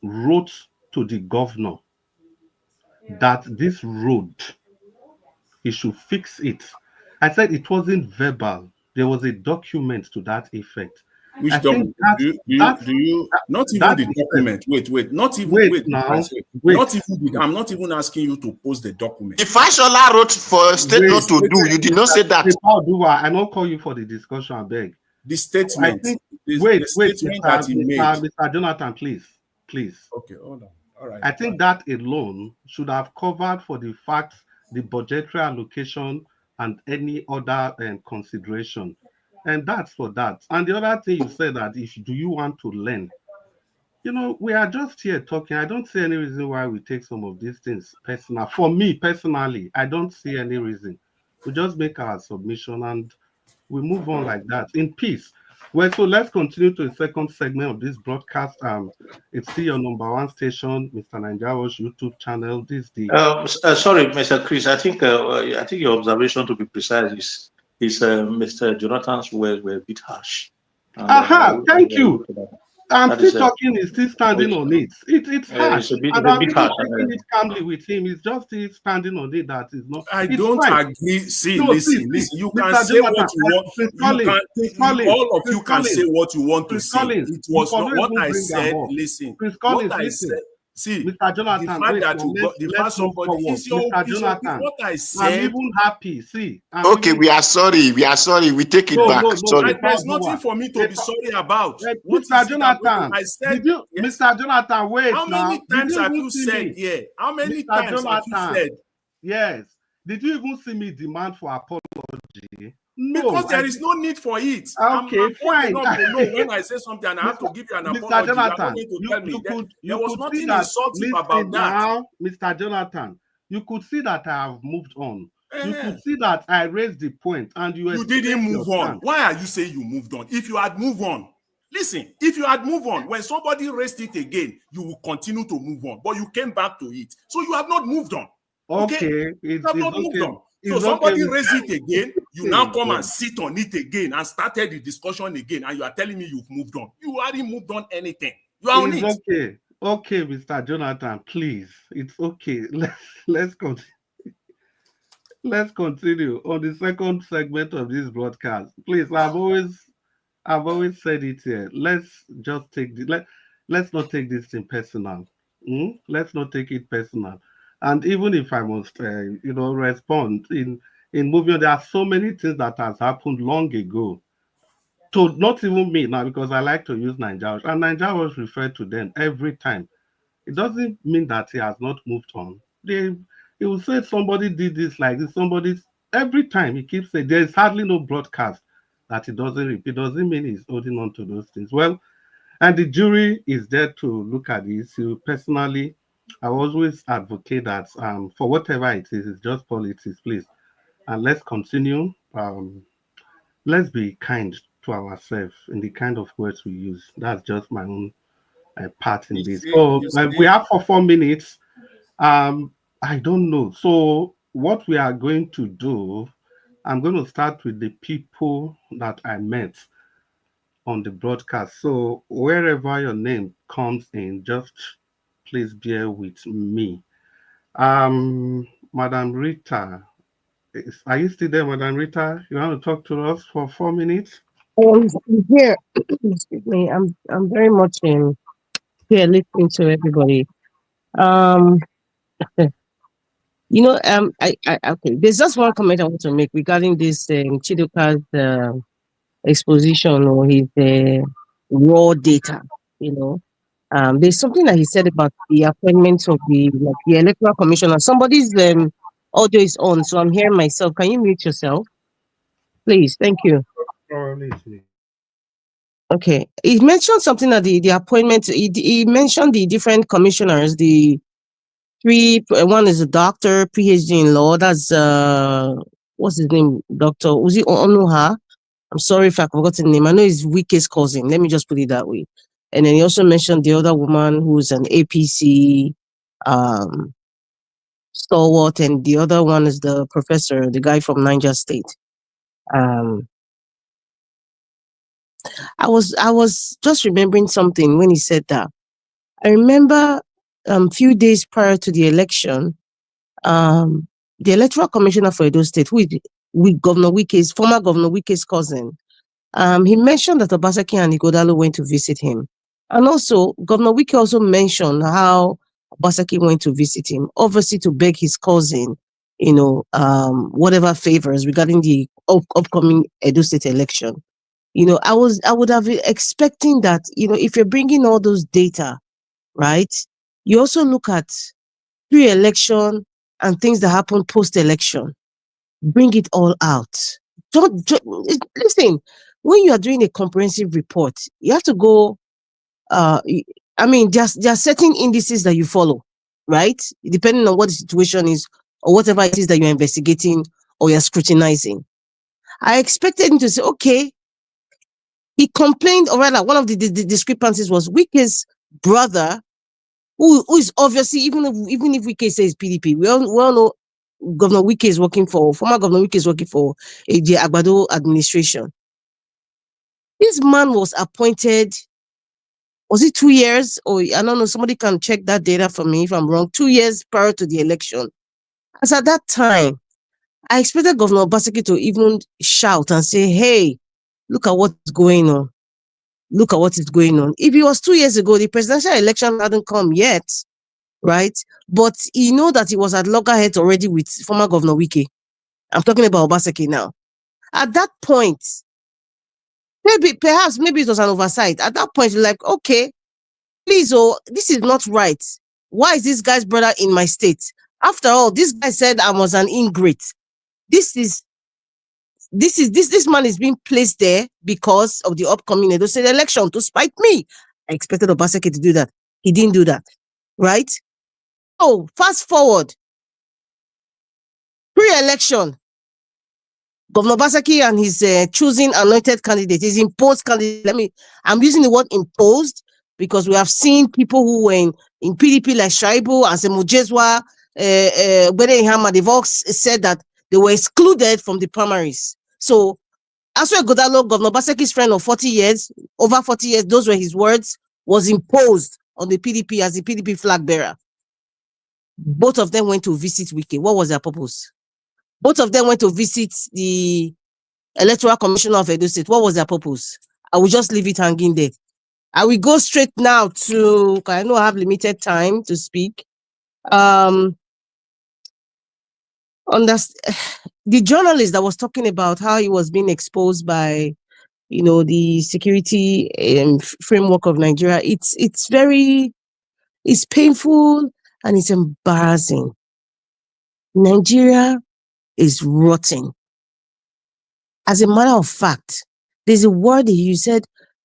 Speaker 15: wrote to the governor that this road, he should fix it. I said it wasn't verbal. There was a document to that effect.
Speaker 12: Which
Speaker 15: I think
Speaker 12: document? Do you not even the document? Wait, not even not even. I'm not even asking you to post the document.
Speaker 14: If Fashola wrote for a state not to do, you did not say that.
Speaker 15: I don't call you for the discussion, I beg.
Speaker 12: The statement.
Speaker 15: Mr. Jonathan, please.
Speaker 12: Okay, hold on. All right.
Speaker 15: I think that alone should have covered for the fact the budgetary allocation and any other consideration. And that's for that. And the other thing you said that do you want to learn? You know, we are just here talking. I don't see any reason why we take some of these things personal. For me personally, I don't see any reason. We just make our submission and we move on like that in peace. Well, so let's continue to the second segment of this broadcast. It's still your number one station, Mr. Nigerians YouTube channel. This is the
Speaker 10: sorry, Mr. Chris. I think your observation, to be precise, is Mr. Jonathan's words were a bit harsh.
Speaker 15: Thank you. I'm still talking. He's still standing on it. It's harsh.
Speaker 10: It's a bit
Speaker 15: harsh. Taking it calmly with him. It's just he's standing on it. That is not.
Speaker 12: I don't agree. Listen. You can say what you want. All of you can say what you want to say. It was not what I said. Listen. What I said. See,
Speaker 15: Mr. Jonathan,
Speaker 12: the fact that you got somebody is
Speaker 15: Mr. Jonathan,
Speaker 12: what I said.
Speaker 15: I'm even happy. See.
Speaker 14: We are sorry. We take it back. Sorry.
Speaker 12: There's nothing for me to be sorry about.
Speaker 15: Mr. Jonathan,
Speaker 12: I said,
Speaker 15: Mr. Jonathan, wait.
Speaker 12: How many times have you said here? How many times have you said?
Speaker 15: Yes. Did you even see me demand for apology?
Speaker 12: No, because there is no need for it.
Speaker 15: Okay, fine.
Speaker 12: When I say something, and I have to give you an apology.
Speaker 15: Jonathan,
Speaker 12: there was nothing insulting about that.
Speaker 15: Now, Mr. Jonathan, you could see that I have moved on. You could see that I raised the point, and you
Speaker 12: didn't move on. Why are you saying you moved on? If you had moved on, listen. If you had moved on, when somebody raised it again, you will continue to move on. But you came back to it, so you have not moved on.
Speaker 15: Okay,
Speaker 12: you have not moved on. So somebody raised it again, you now come and sit on it again and started the discussion again, and you are telling me you've moved on. You hadn't moved on anything. You are on it.
Speaker 15: Okay, Mr. Jonathan, please. It's okay. Let's continue. Let's continue on the second segment of this broadcast. Please, I've always said it here. Let's just let's not take this thing personal. Let's not take it personal. And even if I must, respond in moving, there are so many things that has happened long ago. To not even me now, because I like to use Nigerians, and Nigerians refer to them every time. It doesn't mean that he has not moved on. He will say somebody did this like this. Every time he keeps saying there is hardly no broadcast that he doesn't repeat. Doesn't mean he's holding on to those things. Well, and the jury is there to look at the issue. Personally, I always advocate that for whatever it is, it's just politics, please. And let's continue. Let's be kind to ourselves in the kind of words we use. That's just my own part in this. So we have for 4 minutes. I don't know. So what we are going to do, I'm going to start with the people that I met on the broadcast. So wherever your name comes in, just please bear with me. Madam Rita, are you still there, Madam Rita? You want to talk to us for 4 minutes?
Speaker 11: I'm here. Excuse me. I'm very much in here listening to everybody. Okay. There's just one comment I want to make regarding this Chidoka's exposition or his raw data. There's something that he said about the appointment of the electoral commissioner. Somebody's Audio is on, so I'm hearing myself. Can you mute yourself? Please, thank you. Okay. He mentioned something at the appointment. He mentioned the different commissioners, the three, one is a doctor, PhD in law. That's what's his name? Dr. Uzi Onuha. I'm sorry if I forgot the name. I know he's Wike's cousin. Let me just put it that way. And then he also mentioned the other woman who's an APC stalwart, and the other one is the professor, the guy from Niger State. I was just remembering something when he said that. I remember few days prior to the election, the electoral commissioner for Edo State, with Governor Wike's former Governor Wike's cousin, he mentioned that Obaseki and Ighodalo went to visit him. And also, Governor Wike also mentioned how Obaseki went to visit him, obviously to beg his cousin, whatever favors regarding the upcoming Edo State election. I would have been expecting that, if you're bringing all those data, right, you also look at pre-election and things that happen post-election. Bring it all out. Listen, when you are doing a comprehensive report, you have to go, there are certain indices that you follow, right? Depending on what the situation is or whatever it is that you're investigating or you're scrutinizing. I expected him to say, okay, he complained, or rather, one of the discrepancies was Wike's brother, who is obviously, even if Wike says PDP, we all know Governor Wike is former Governor Wike is working for the Agbado administration. This man was appointed, was it 2 years? Or I don't know, somebody can check that data for me if I'm wrong, 2 years prior to the election. As at that time, I expected Governor Obaseki to even shout and say, hey, look at what's going on. Look at what is going on. If it was 2 years ago, the presidential election hadn't come yet, right? But he know that he was at loggerheads already with former Governor Wike. I'm talking about Obaseki now. At that point, perhaps maybe it was an oversight. At that point, you're like, okay, please, this is not right. Why is this guy's brother in my state? After all, this guy said I was an ingrate. This man is being placed there because of the upcoming Edo State election to spite me. I expected Obaseki to do that. He didn't do that, right? So fast forward, pre-election, Governor Obaseki and his choosing anointed candidate, his imposed candidate. I'm using the word imposed because we have seen people who were in PDP like Shaibu and Semujezwa, Benehama, they've all said that they were excluded from the primaries. So, Aswe Godalo, Governor Obaseki's friend of 40 years, over 40 years, those were his words, was imposed on the PDP as the PDP flag bearer. Both of them went to visit Wike. What was their purpose? Both of them went to visit the Electoral Commissioner of Edo State. What was their purpose? I will just leave it hanging there. I will go straight now to, I know I have limited time to speak. The journalist that was talking about how he was being exposed by, the security framework of Nigeria. It's painful and it's embarrassing. Nigeria is rotting. As a matter of fact, there's a word that you said,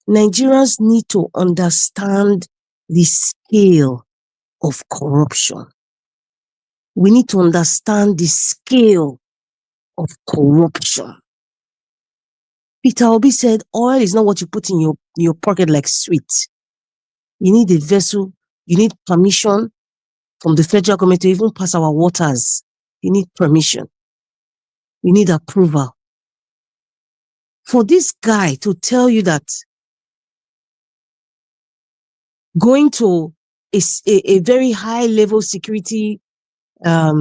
Speaker 11: Nigerians need to understand the scale of corruption. We need to understand the scale of corruption. Peter Obi said, oil is not what you put in your pocket like sweet. You need a vessel, you need permission from the federal government to even pass our waters. You need permission. You need approval. For this guy to tell you that going to a very high level security, let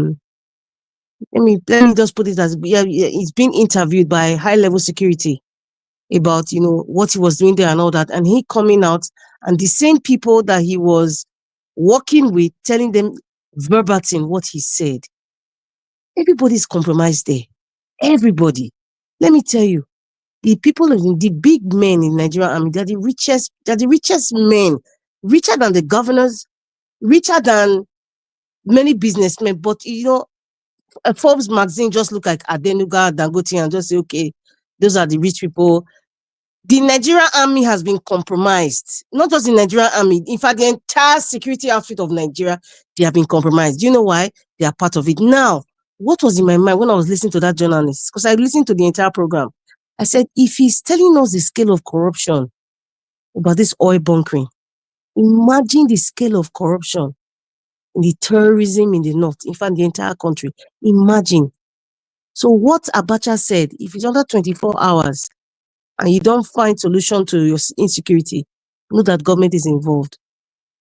Speaker 11: me just put it as, he's been interviewed by high level security about, what he was doing there and all that. And he coming out and the same people that he was working with, telling them verbatim what he said. Everybody's compromised there. Everybody. Let me tell you, the people, the big men in Nigeria, they're the richest men, richer than the governors, richer than many businessmen. But, Forbes magazine just look like Adenuga, Dangote, and just say, okay, those are the rich people. The Nigerian army has been compromised. Not just the Nigerian army. In fact, the entire security outfit of Nigeria, they have been compromised. Do you know why? They are part of it. Now, what was in my mind when I was listening to that journalist? Because I listened to the entire program. I said, if he's telling us the scale of corruption about this oil bunkering, imagine the scale of corruption in the terrorism in the north, in fact, the entire country. Imagine. So what Abacha said, if it's under 24 hours and you don't find solution to your insecurity, know that government is involved.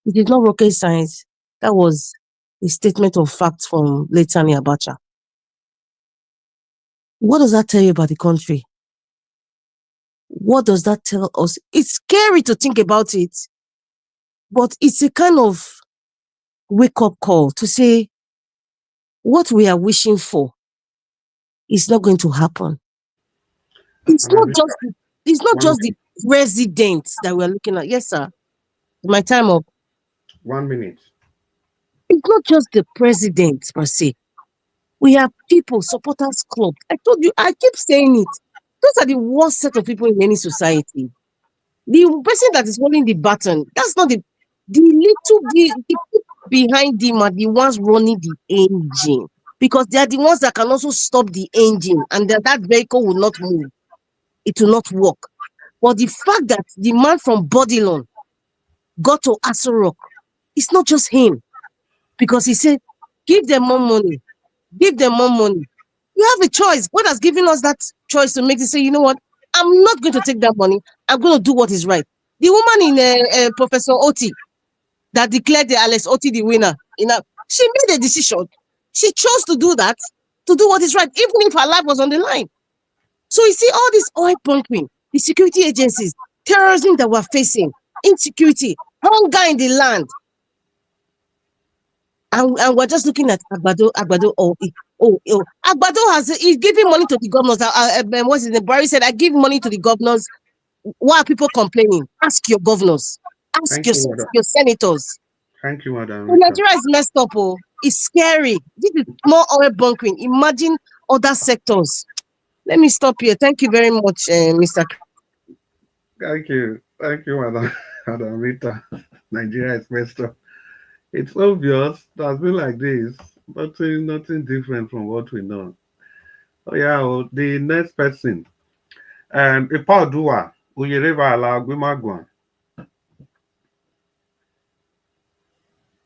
Speaker 11: It is not rocket science. That was a statement of fact from late Sani Abacha. What does that tell you about the country? What does that tell us? It's scary to think about it, but it's a kind of wake-up call to say what we are wishing for is not going to happen. It's not just the residents that we're looking at. Yes, sir. My time up.
Speaker 15: 1 minute.
Speaker 11: It's not just the president per se. We have people, supporters club. I told you, I keep saying it. Those are the worst set of people in any society. The person that is holding the baton, that's not the people behind them are the ones running the engine, because they are the ones that can also stop the engine, and that vehicle will not move. It will not work. But the fact that the man from Bodilon got to Aso Rock, it's not just him, because he said, give them more money. Give them more money. You have a choice. God has given us that choice to make it say, you know what? I'm not going to take that money. I'm going to do what is right. The woman in Professor Otti that declared the Alex Otti the winner, she made a decision. She chose to do that, to do what is right, even if her life was on the line. So you see all this oil pumping, the security agencies, terrorism that we're facing, insecurity, hunger in the land. And we're just looking at Agbado. Agbado he's giving money to the governors. What's his name? Barry said, I give money to the governors. Why are people complaining? Ask your governors. Ask your senators.
Speaker 15: Thank you, Madam.
Speaker 11: So Nigeria is messed up. It's scary. This is more oil bunkering. Imagine other sectors. Let me stop here. Thank you very much, Mr.
Speaker 15: Thank you, Madam Rita. Nigeria is messed up. It's obvious it has been like this, but nothing different from what we know. Oh yeah, the next person. Ipa Odua, Uyereva Ala Gwimagwan.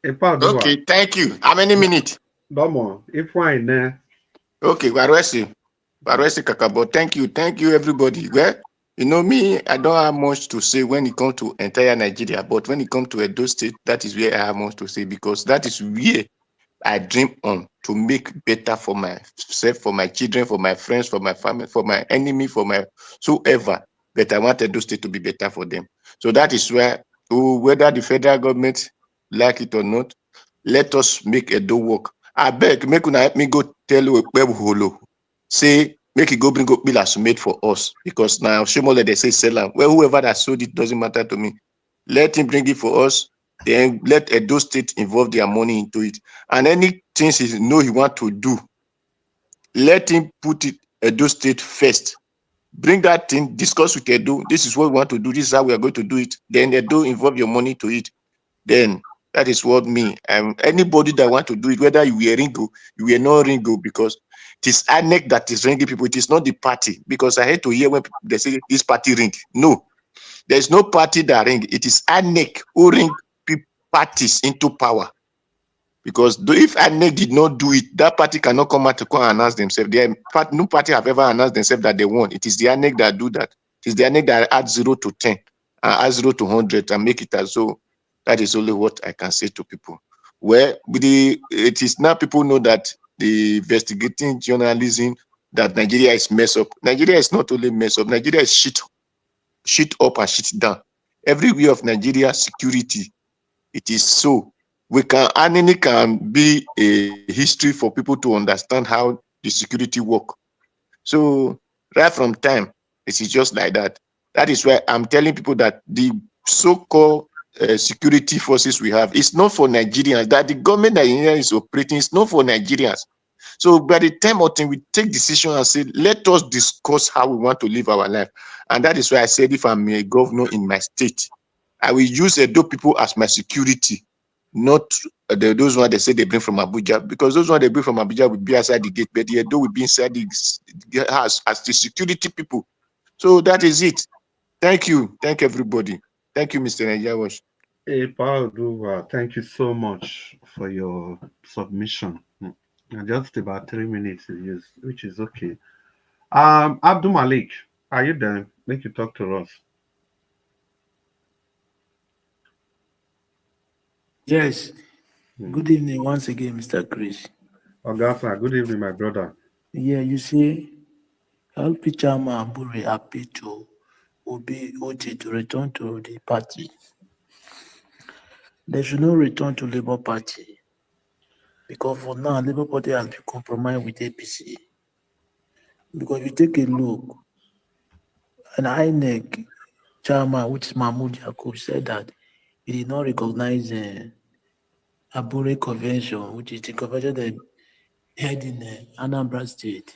Speaker 14: Okay, thank you. How many minutes?
Speaker 15: Domo, if why ne?
Speaker 14: Okay, Waresi Kakabo. Thank you, everybody. Well, you know me, I don't have much to say when it comes to entire Nigeria, but when it comes to Edo State, that is where I have much to say, because that is where I dream on to make better for myself, for my children, for my friends, for my family, for my enemy, for my whoever. But I want Edo State to be better for them. So that is where, whether the federal government like it or not, let us make Edo work. I beg, make una help me go tell Holo, say, make it go bring up bill as made for us, because now Shemole they say sell them. Well, whoever that sold it doesn't matter to me. Let him bring it for us. Then let Edo State involve their money into it. And any things he know he want to do, let him put it Edo State first. Bring that thing, discuss with Edo. This is what we want to do. This is how we are going to do it. Then Edo involve your money to it. Then that is what me. Anybody that want to do it, whether you were Ringo, you were not Ringo, because it is ANEC that is ringing people. It is not the party. Because I hate to hear when they say this party ring. No, there is no party that ring. It is ANEC who ring parties into power. Because if ANEC did not do it, that party cannot come out to come and announce themselves. No party have ever announced themselves that they won. It is the ANEC that do that. It is the ANEC that add 0 to 10, add 0 to 100 and make it as so. That is only what I can say to people. Where it is now people know that the investigating journalism, that Nigeria is messed up. Nigeria is not only messed up, Nigeria is shit up and shit down. Everywhere of Nigeria security, it is so. ANEC can be a history for people to understand how the security work. So right from time, it is just like that. That is why I'm telling people that the so-called security forces we have, it's not for Nigerians. That the government Nigeria is operating is not for Nigerians. So by the time Otti we take decision and say, let us discuss how we want to live our life. And that is why I said, if I'm a governor in my state, I will use Edo people as my security, not those ones they say they bring from Abuja, because those ones they bring from Abuja will be outside the gate, but the Edo will be inside the house as the security people. So that is it. Thank you. Thank everybody. Thank you, Mr. Nigerians.
Speaker 15: Hey, Paul, thank you so much for your submission. Just about 3 minutes, which is okay. Abdul Malik, are you there? Make you talk to us.
Speaker 4: Yes. Good evening once again, Mr. Chris.
Speaker 15: Augusta, good evening, my brother.
Speaker 4: Yeah, you see, LP Chairman Abure happy to Otti to return to the party. They should not return to Labour Party, because for now, Labour Party has been compromised with APC. Because if you take a look, an INEC chairman, which is Mahmoud Yakub, said that he did not recognize the Abure Convention, which is the convention that held in Anambra State.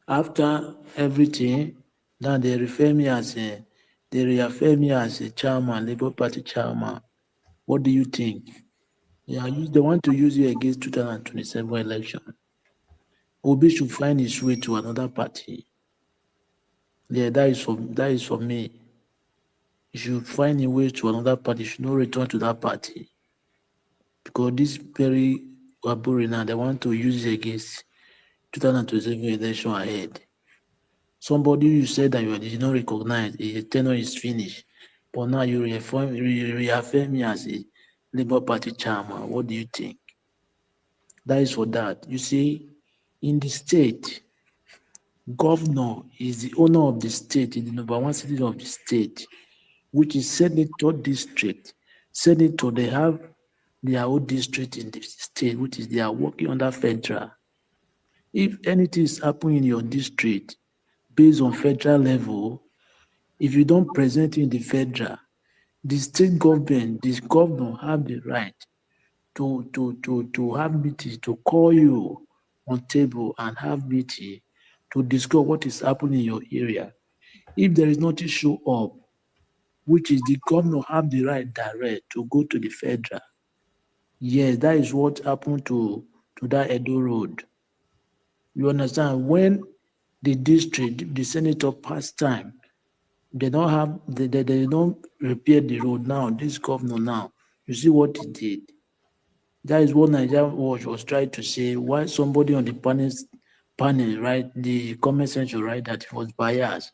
Speaker 4: After everything, now they reaffirm me as a chairman, Labour Party chairman. What do you think? Yeah, they want to use you against 2027 election. Obi should find his way to another party. Yeah, that is for me. He should find a way to another party. He should not return to that party. Because this very Abure now, they want to use it against 2027 election ahead. Somebody you said that you did not recognize, the tenure is finished. But now you reaffirm me as a Labour Party chairman. What do you think? That is for that. You see, in the state, governor is the owner of the state, is the number one citizen of the state, which is senator district. Senator, they have their own district in the state, which is they are working under federal. If anything is happening in your district based on federal level, if you don't present in the federal, the state government, this governor have the right to have meeting, to call you on table and have meeting to discuss what is happening in your area. If there is nothing show up, which is the governor have the right direct to go to the federal. Yes, that is what happened to that Edo Road. You understand? When the district, the senator passed time, they don't repair the road now. This governor now, you see what he did. That is what Nigerian Watch was trying to say. Why somebody on the panel, right, the comment section, right, that it was biased.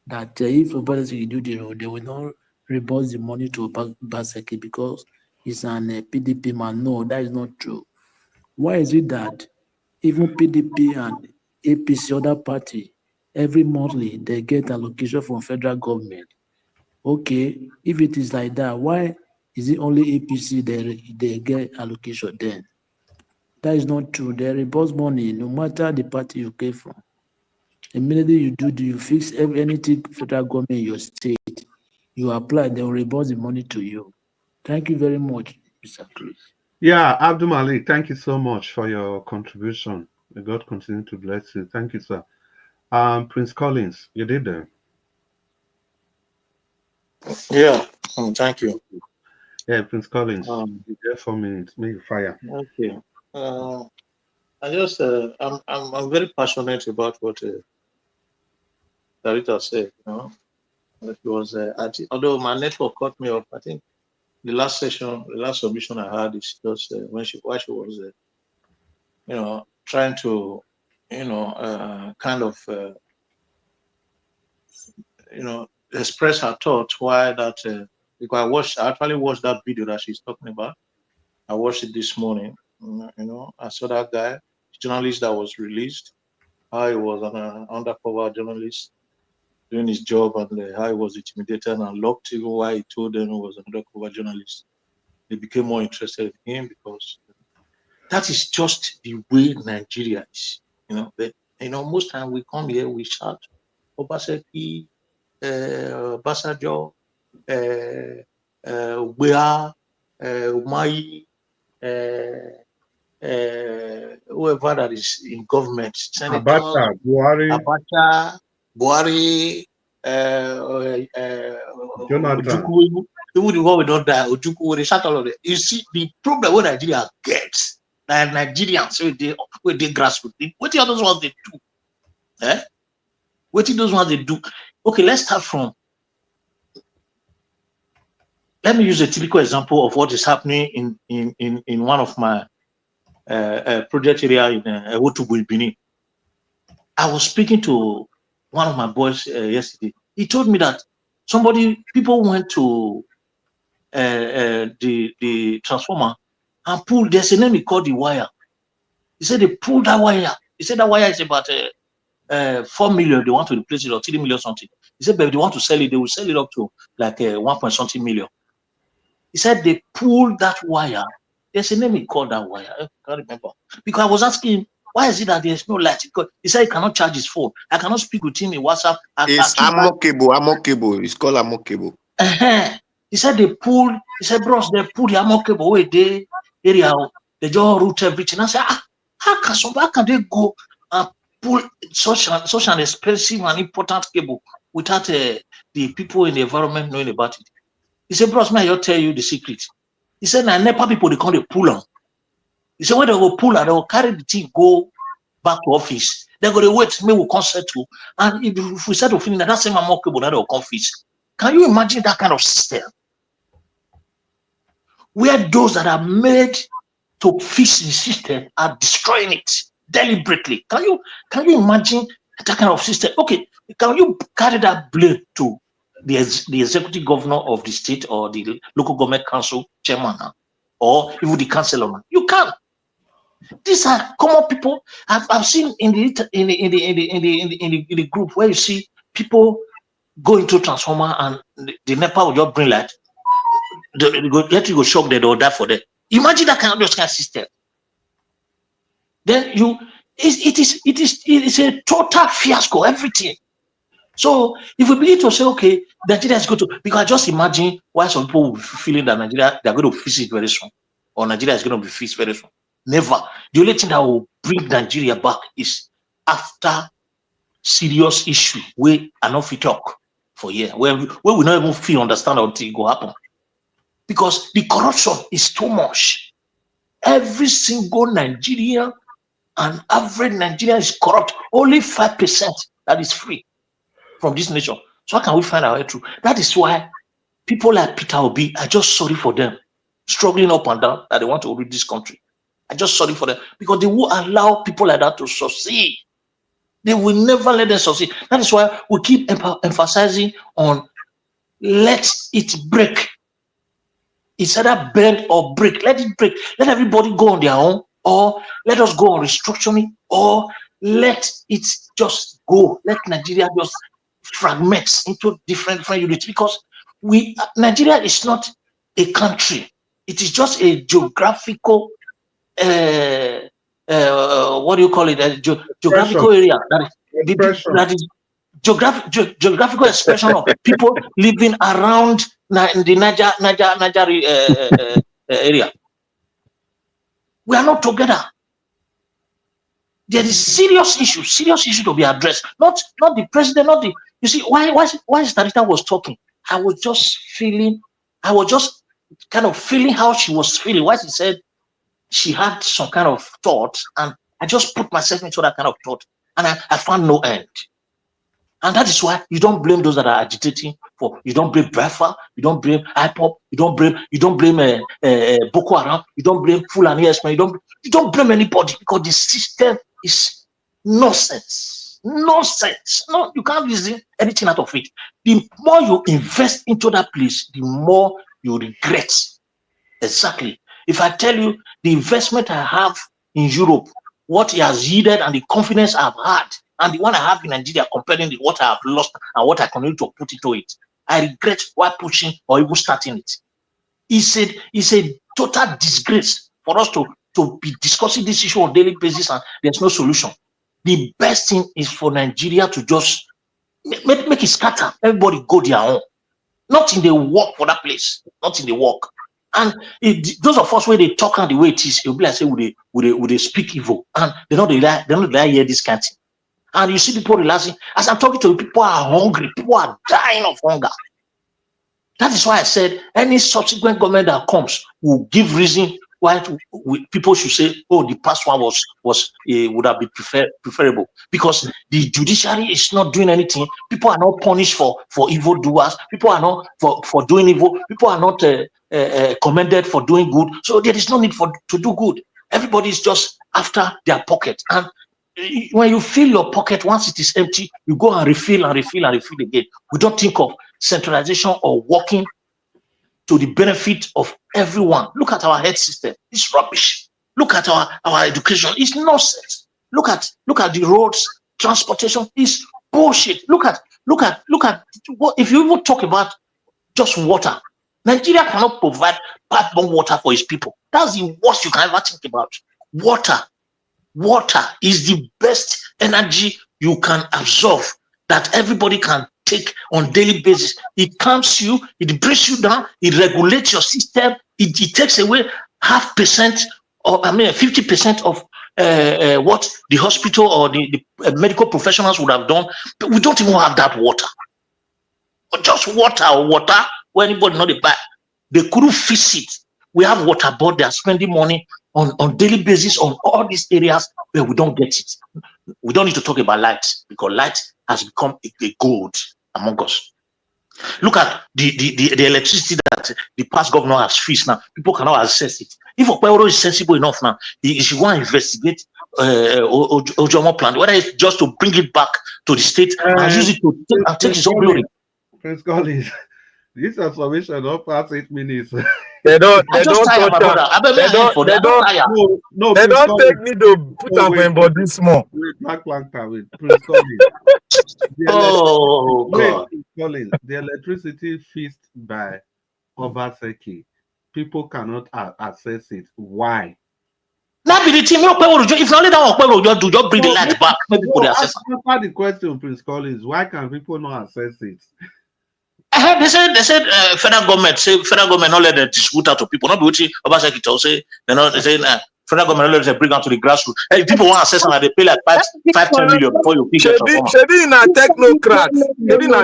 Speaker 4: That if nobody do the road, they will not reimburse the money to Baseki because he's an PDP man. No, that is not true. Why is it that even PDP and APC, other party, every monthly they get allocation from federal government? Okay, if it is like that, why is it only APC they get allocation then? That is not true. They reimburse money no matter the party you came from. Immediately you fix anything federal government in your state, you apply, they will reimburse the money to you. Thank you very much, Mr. Chris.
Speaker 15: Yeah, Abdul Malik, thank you so much for your contribution. May God continue to bless you. Thank you, sir. Prince Collins, you did there.
Speaker 10: Yeah, thank you.
Speaker 15: Yeah, Prince Collins, you're there 4 minutes. May you fire.
Speaker 10: Okay. I just I'm very passionate about what Sarita said. You know, it was although my network cut me off. I think the last submission I had is just while she was you know, trying to, you know, kind of you know, express her thoughts why that because I actually watched that video that she's talking about. I watched it this morning. You know, I saw that guy, journalist that was released, how he was an undercover journalist doing his job, and how he was intimidated and locked even while he told them he was an undercover journalist. They became more interested in him because that is just the way Nigeria is. You know, but you know, most time we come here, we shout, Obaseki, Basajo, Ubea, Umai, whoever that is in government, senators,
Speaker 15: Abacha,
Speaker 10: Buhari,
Speaker 15: Jonathan.
Speaker 10: Ojukwu, even the one we don't die, Ojukwu, they start all of it. You see, the problem with Nigeria gets, like Nigerians, with the grassroots, what the others ones they do? What those ones they do? Okay, let's start from. Let me use a typical example of what is happening in one of my project area in Otti, Benin. I was speaking to one of my boys yesterday. He told me that people went to the transformer and pulled. There's a name he called the wire. He said they pulled that wire. He said that wire is about 4 million. They want to replace it or 3 million something. He said, but if they want to sell it, they will sell it up to like 1 something million. He said they pulled that wire. There's a name he called that wire. I can't remember. Because I was asking him, why is it that there's no light? Because he said he cannot charge his phone. I cannot speak with him in WhatsApp.
Speaker 14: It's Ammo cable. It's called Ammo cable.
Speaker 10: He said they pulled. He said, bros, they pulled the Ammo cable away there area. They just route everything. I said, how can they go and pull such an expensive and important cable without the people in the environment knowing about it? He said, bros, may I tell you the secret? He said, now NEPA people, they come, they pull on. He said, when they will pull on, they will carry the thing, go back to office. They're going to wait, maybe we'll come settle. And if we start to feel that same amount cable, that will come fix. Can you imagine that kind of system? Where those that are made to fix the system are destroying it deliberately. Can you imagine that kind of system? Okay, can you carry that blame to the executive governor of the state or the local government council chairman or even the councillor? You can't. These are common people. I've seen in the group where you see people go into transformer and the NEPA will just bring light. They go shock them or die for them. Imagine that kind of system. Then it is a total fiasco. Everything. So if we begin to say, okay, Nigeria is going to, because I just imagine why some people will be feeling that Nigeria, they're going to fix it very soon, or Nigeria is going to be fixed very soon. Never. The only thing that will bring Nigeria back is after serious issue where I not fit talk for years, where we not even feel understand until it go happen. Because the corruption is too much. Every single Nigerian and average Nigerian is corrupt. Only 5% that is free from this nation. So how can we find our way through? That is why people like Peter Obi, I just sorry for them, struggling up and down that they want to rid this country. I just sorry for them because they will allow people like that to succeed. They will never let them succeed. That is why we keep emphasizing on let it break. It's either bend or break. Let it break. Let everybody go on their own, or let us go on restructuring, or let it just go. Let Nigeria just fragment into different units, because Nigeria is not a country. It is just a geographical what do you call it? Geographical area that is geographical expression of people living around the Niger area. We are not together. There is serious issue to be addressed. Not the president, not the. You see, why Starita was talking, I was just kind of feeling how she was feeling. Why she said she had some kind of thought, and I just put myself into that kind of thought, and I found no end. And that is why you don't blame those that are agitating for. You don't blame Biafra. You don't blame IPOP. You don't blame Boko Haram. You don't blame Fulani Esma. You don't blame anybody, because the system is nonsense. Nonsense. No, you can't reason anything out of it. The more you invest into that place, the more you regret. Exactly. If I tell you the investment I have in Europe, what it has yielded, and the confidence I've had, and the one I have in Nigeria, comparing with what I have lost and what I continue to put into it, I regret why pushing or even starting it. It's a total disgrace for us to be discussing this issue on a daily basis and there's no solution. The best thing is for Nigeria to just make it scatter. Everybody go their own. Not in the work for that place. Not in the work. And those of us where they talk and the way it is, it'll be like say would they speak evil, and they don't hear this kind of thing. And you see people relaxing. As I'm talking to you, people are hungry, people are dying of hunger. That is why I said any subsequent government that comes will give reason why people should say, oh, the past one would have been preferable, because the judiciary is not doing anything. People are not punished for evil doers. People are not for doing evil. People are not commended for doing good. So there is no need to do good. Everybody is just after their pocket. And when you fill your pocket, once it is empty, you go and refill again. We don't think of centralization or working to the benefit of everyone. Look at our health system; it's rubbish. Look at our education; it's nonsense. Look at the roads, transportation is bullshit. Look at what if you even talk about just water. Nigeria cannot provide pipe-borne water for its people. That's the worst you can ever think about. Water is the best energy you can absorb that everybody can take on daily basis. It calms you, it brings you down, it regulates your system, it takes away 0.5% or 50% of what the hospital or the medical professionals would have done. But we don't even have that water. Just water where anybody know the buy. They couldn't fix it. We have water, but they are spending money on daily basis on all these areas where we don't get it. We don't need to talk about light, because light has become a gold among us. Look at the electricity that the past governor has fixed now. People cannot access it. If Okpebholo is sensible enough now, he should go and investigate Ojomo plan, whether it's just to bring it back to the state and use it to take his own glory.
Speaker 15: Prince Collins, this information not past 8 minutes.
Speaker 17: They don't take me to put up in body small.
Speaker 15: Prince Collins.
Speaker 10: God.
Speaker 15: Collins, the electricity fixed by Obaseki, people cannot access it. Why?
Speaker 10: That be the team. If only that Okpebholo do, just bring the light back. Maybe people access it.
Speaker 15: Answer the question, Prince Collins. Why can people not access it?
Speaker 10: They said federal government not let them distribute out to people. Not be waiting. Obaseki tell say they say federal government not let them bring out to the grassroots. Hey, people want access and they pay like 5-10 million before you pick it.
Speaker 17: Shebi na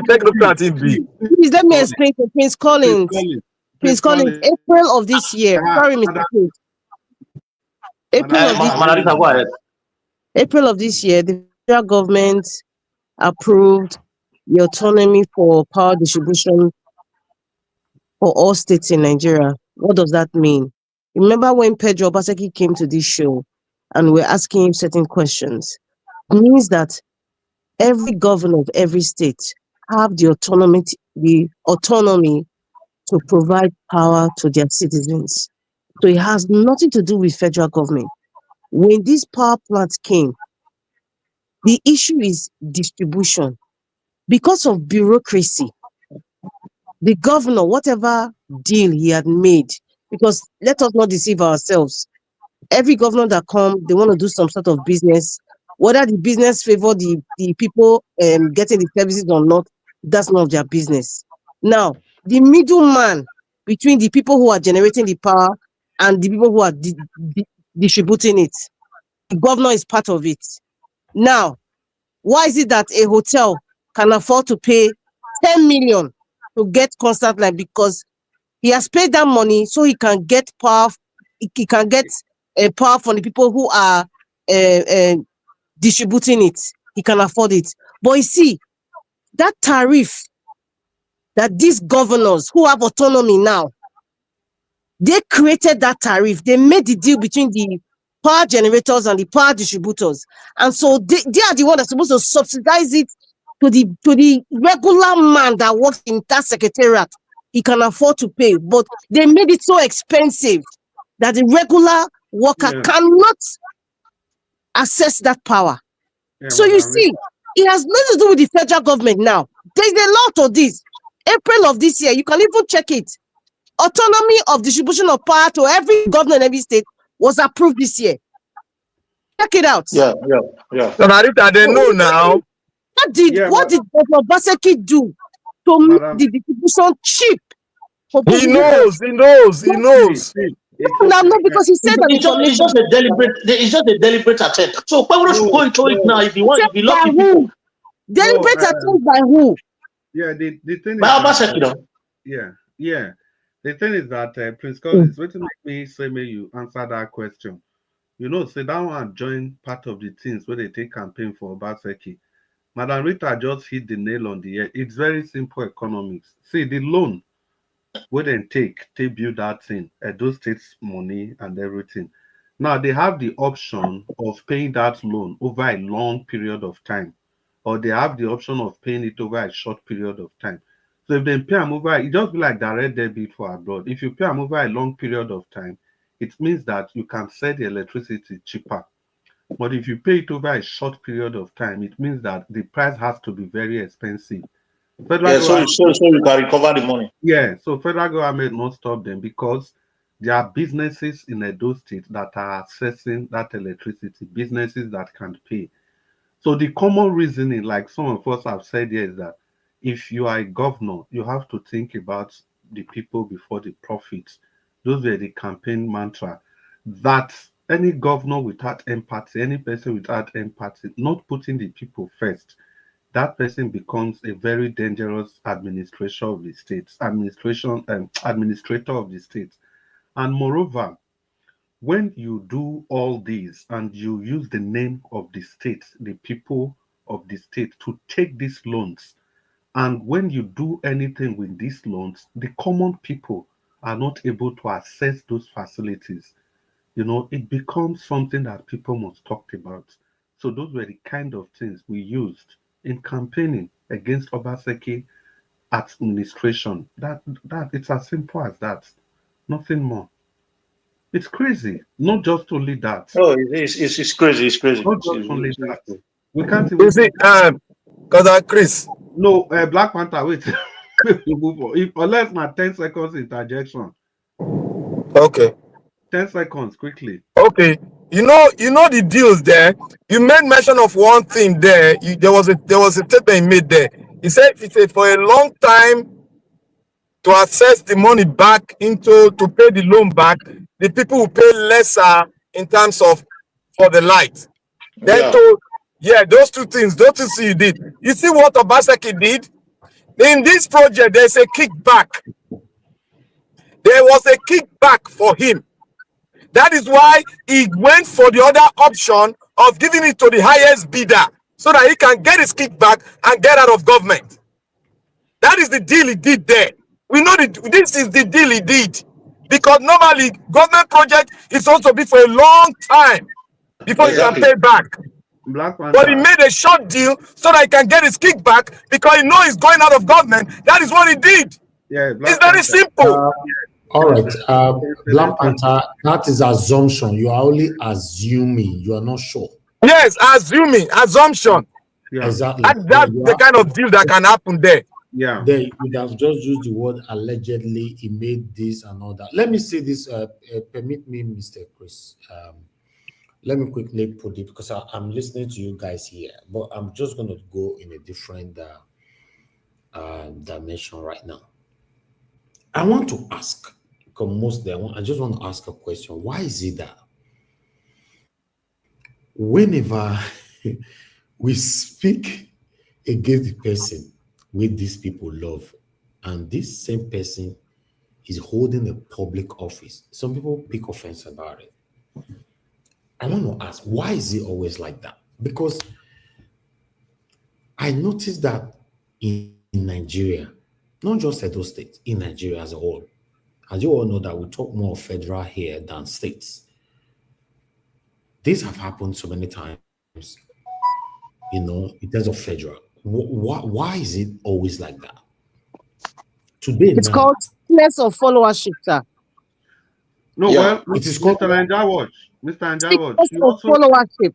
Speaker 17: technocrat in be.
Speaker 11: Please let me explain to Prince Collins. Prince Collins, April of this year. Sorry, Mr. Prince. April of this year, the federal government approved the autonomy for power distribution for all states in Nigeria. What does that mean? Remember when Pedro Obaseki came to this show and we're asking him certain questions? It means that every governor of every state have the autonomy to provide power to their citizens. So it has nothing to do with federal government. When these power plants came, the issue is distribution. Because of bureaucracy, the governor, whatever deal he had made, because let us not deceive ourselves, every governor that comes, they want to do some sort of business, whether the business favor the people getting the services or not, that's none of their business. Now, the middleman between the people who are generating the power and the people who are distributing it, the governor is part of it. Now, why is it that a hotel can afford to pay 10 million to get constant line? Because he has paid that money so he can get power. He can get power from the people who are distributing it. He can afford it. But you see, that tariff that these governors who have autonomy now, they created that tariff. They made the deal between the power generators and the power distributors. And so they are the ones that are supposed to subsidize it to the regular man that works in that secretariat. He can afford to pay, but they made it so expensive that the regular worker cannot access that power. So you see, it has nothing to do with the federal government now. There's a lot of this. April of this year, you can even check it. Autonomy of distribution of power to every governor in every state was approved this year. Check it out.
Speaker 10: Yeah.
Speaker 17: So Narita, they know now.
Speaker 11: What did Obaseki do to make the distribution cheap?
Speaker 17: He knows.
Speaker 11: No, because he said that
Speaker 10: It's just a deliberate attempt. So Pablo should go into it now if you want, if you love the people.
Speaker 11: Deliberate attempt by who?
Speaker 15: Yeah, the thing is
Speaker 10: that,
Speaker 15: yeah. The thing is that Prince Collins, what to make me say may you answer that question. You know, say that one join part of the things where they take campaign for Obaseki. Madam Rita just hit the nail on the head. It's very simple economics. See, the loan where they take build that thing, those states money and everything. Now they have the option of paying that loan over a long period of time, or they have the option of paying it over a short period of time. So if they pay them over, it just be like direct debit for abroad. If you pay them over a long period of time, it means that you can sell the electricity cheaper. But if you pay it over a short period of time, it means that the price has to be very expensive.
Speaker 10: so you can recover the money.
Speaker 15: Yeah, so federal government not stop them because there are businesses in Edo State that are accessing that electricity, businesses that can pay. So the common reasoning, like some of us have said here, is that if you are a governor, you have to think about the people before the profits. Those were the campaign mantra. That any governor without empathy, any person without empathy, not putting the people first, that person becomes a very dangerous administrator of the state, administrator of the state. And moreover, when you do all these and you use the name of the state, the people of the state to take these loans, and when you do anything with these loans, the common people are not able to access those facilities. You know, it becomes something that people must talk about. So those were the kind of things we used in campaigning against Obaseki administration. That it's as simple as that. Nothing more. It's crazy. Not just only that.
Speaker 10: Oh, it's crazy. It's crazy.
Speaker 15: Not just only that. We can't even.
Speaker 17: You see, Chris.
Speaker 15: No, Black Panther. Wait. Unless my 10 seconds interjection.
Speaker 17: Okay.
Speaker 15: 10 seconds, quickly.
Speaker 17: Okay. You know the deals there. You made mention of one thing there. There was a statement he made there. He said for a long time to access the money back to pay the loan back, the people will pay lesser in terms of for the light. Then those two things you did. You see what Obaseki did? In this project, there's a kickback. There was a kickback for him. That is why he went for the other option of giving it to the highest bidder so that he can get his kickback and get out of government. That is the deal he did there. We know this is the deal he did. Because normally, government project is supposed to be for a long time before you can pay back. But he made a short deal so that he can get his kickback because he knows he's going out of government. That is what he did.
Speaker 15: Yeah,
Speaker 17: it's very simple.
Speaker 3: All right, Black Panther, that is assumption. You are only assuming. You are not sure.
Speaker 17: Yes, assumption.
Speaker 3: Yeah. Exactly.
Speaker 17: That's the kind of deal that can happen there.
Speaker 15: Yeah.
Speaker 3: They would have just used the word allegedly. He made this and all that. Let me say this. Permit me, Mr. Chris. Let me quickly put it because I'm listening to you guys here, but I'm just going to go in a different dimension right now. I want to ask, because I just want to ask a question. Why is it that whenever we speak against the person with these people love, and this same person is holding a public office, some people pick offense about it. I want to ask, why is it always like that? Because I noticed that in Nigeria, not just Edo State, in Nigeria as a whole, as you all know that we talk more federal here than states. These have happened so many times, in terms of federal. Why is it always like that? Today,
Speaker 11: it's called less of followership, sir.
Speaker 15: No, well, it is called Mr. Anjawatch. You also
Speaker 11: followership.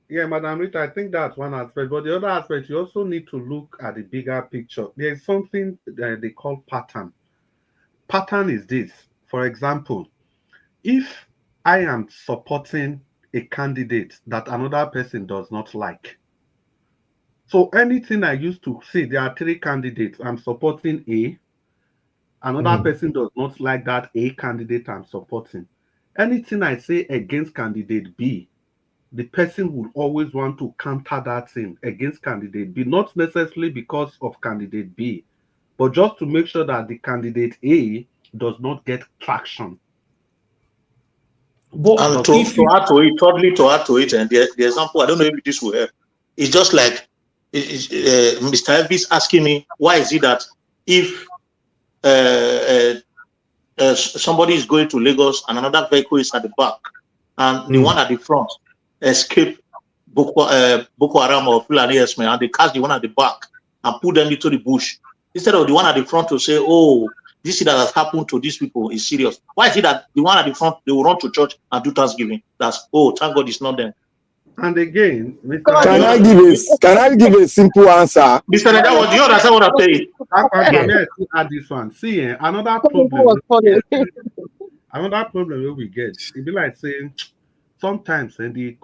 Speaker 15: Yeah, Madam Rita, I think that's one aspect. But the other aspect, you also need to look at the bigger picture. There is something that they call pattern. Pattern is this. For example, if I am supporting a candidate that another person does not like, so anything I used to say, there are 3 candidates. I'm supporting A, Another person does not like that A candidate I'm supporting. Anything I say against candidate B, the person will always want to counter that thing against candidate B, not necessarily because of candidate B, but just to make sure that the candidate A does not get traction.
Speaker 10: And to add to it, thirdly, to add to it, and the example, I don't know if this will help. It's just like Mr. Elvis asking me, why is it that if somebody is going to Lagos and another vehicle is at the back, and the one at the front escape Boko Haram or Fulani Esme, and they catch the one at the back and put them into the bush, instead of the one at the front to say, oh, this thing that has happened to these people is serious. Why is it that the one at the front, they will run to church and do Thanksgiving? That's, oh, thank God it's not them.
Speaker 15: And again,
Speaker 13: can I give a simple answer?
Speaker 10: Mr. Neda, do you understand what I'm saying?
Speaker 15: Let's add this one. See, another problem. Another problem where we get, it be like saying sometimes the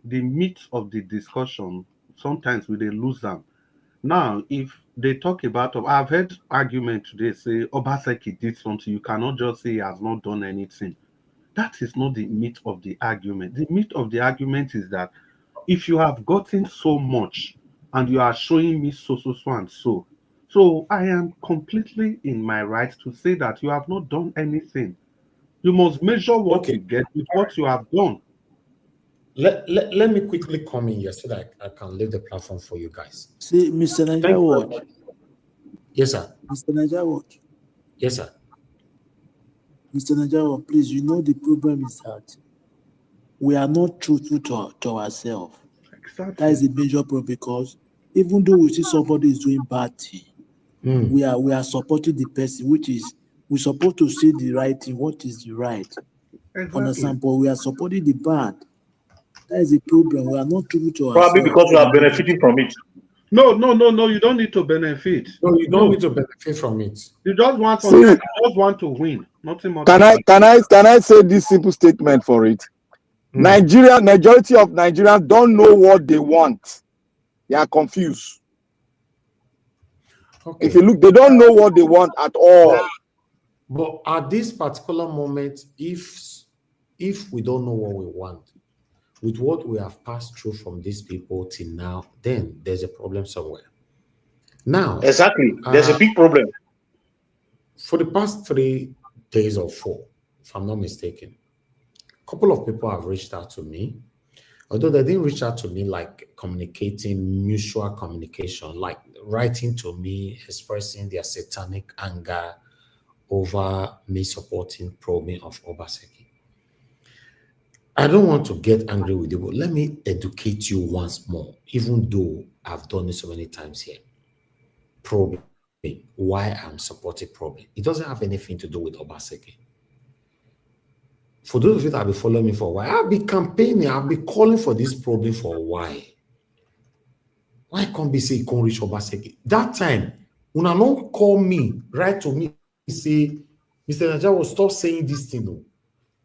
Speaker 15: meat of the discussion, sometimes we they lose them. Now, if they talk about, I've heard argument today say Obaseki did something, you cannot just say he has not done anything. That is not the meat of the argument. The meat of the argument is that if you have gotten so much and you are showing me so and so, so I am completely in my right to say that you have not done anything. You must measure what you get with what you have done.
Speaker 3: Let me quickly come in here so that I can leave the platform for you guys.
Speaker 4: See, Mr. Niger Watch.
Speaker 3: Yes, sir.
Speaker 4: Mr. Niger Watch.
Speaker 3: Yes, sir.
Speaker 4: Mr. Niger Watch, please, you know the problem is that we are not truthful to ourselves.
Speaker 15: Exactly.
Speaker 4: That is the major problem, because even though we see somebody is doing bad thing, we are supporting the person, which is we're supposed to say the right thing, what is the right.
Speaker 15: Exactly.
Speaker 4: Understand, but we are supporting the bad. That is the problem. We are not true to ourselves.
Speaker 10: Probably because we are benefiting from it.
Speaker 15: No, you don't need to benefit.
Speaker 3: No, you don't need to benefit from it.
Speaker 15: You just want to win. Nothing more.
Speaker 13: Can I say this simple statement for it? Majority of Nigerians don't know what they want. They are confused.
Speaker 3: Okay.
Speaker 13: If you look, they don't know what they want at all.
Speaker 3: But at this particular moment, if we don't know what we want, with what we have passed through from these people till now, then there's a problem somewhere. Now,
Speaker 10: exactly, there's a big problem.
Speaker 3: For the past 3 days or 4, if I'm not mistaken, a couple of people have reached out to me, although they didn't reach out to me like communicating, mutual communication, like writing to me, expressing their satanic anger over me supporting probing of Obaseki. I don't want to get angry with you, but let me educate you once more, even though I've done it so many times here. Probing, why I'm supporting probing. It doesn't have anything to do with Obaseki. For those of you that have been following me for a while, I've been campaigning, I've been calling for this probing for a while. Why can't be say you can't reach Obaseki? That time, when I don't call me, write to me, say, Mr. Naja will stop saying this thing though.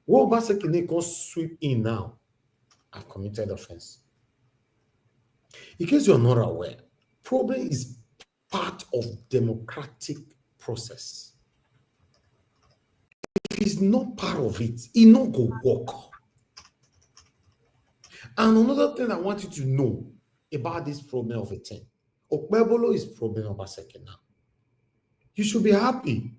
Speaker 3: What Obaseki they can sweep in now? I've committed offense. In case you're not aware, probing is part of democratic process. If it's not part of it, it not go work. And another thing I want you to know about this problem of a thing, Okpebolo is probing Obaseki now. You should be happy.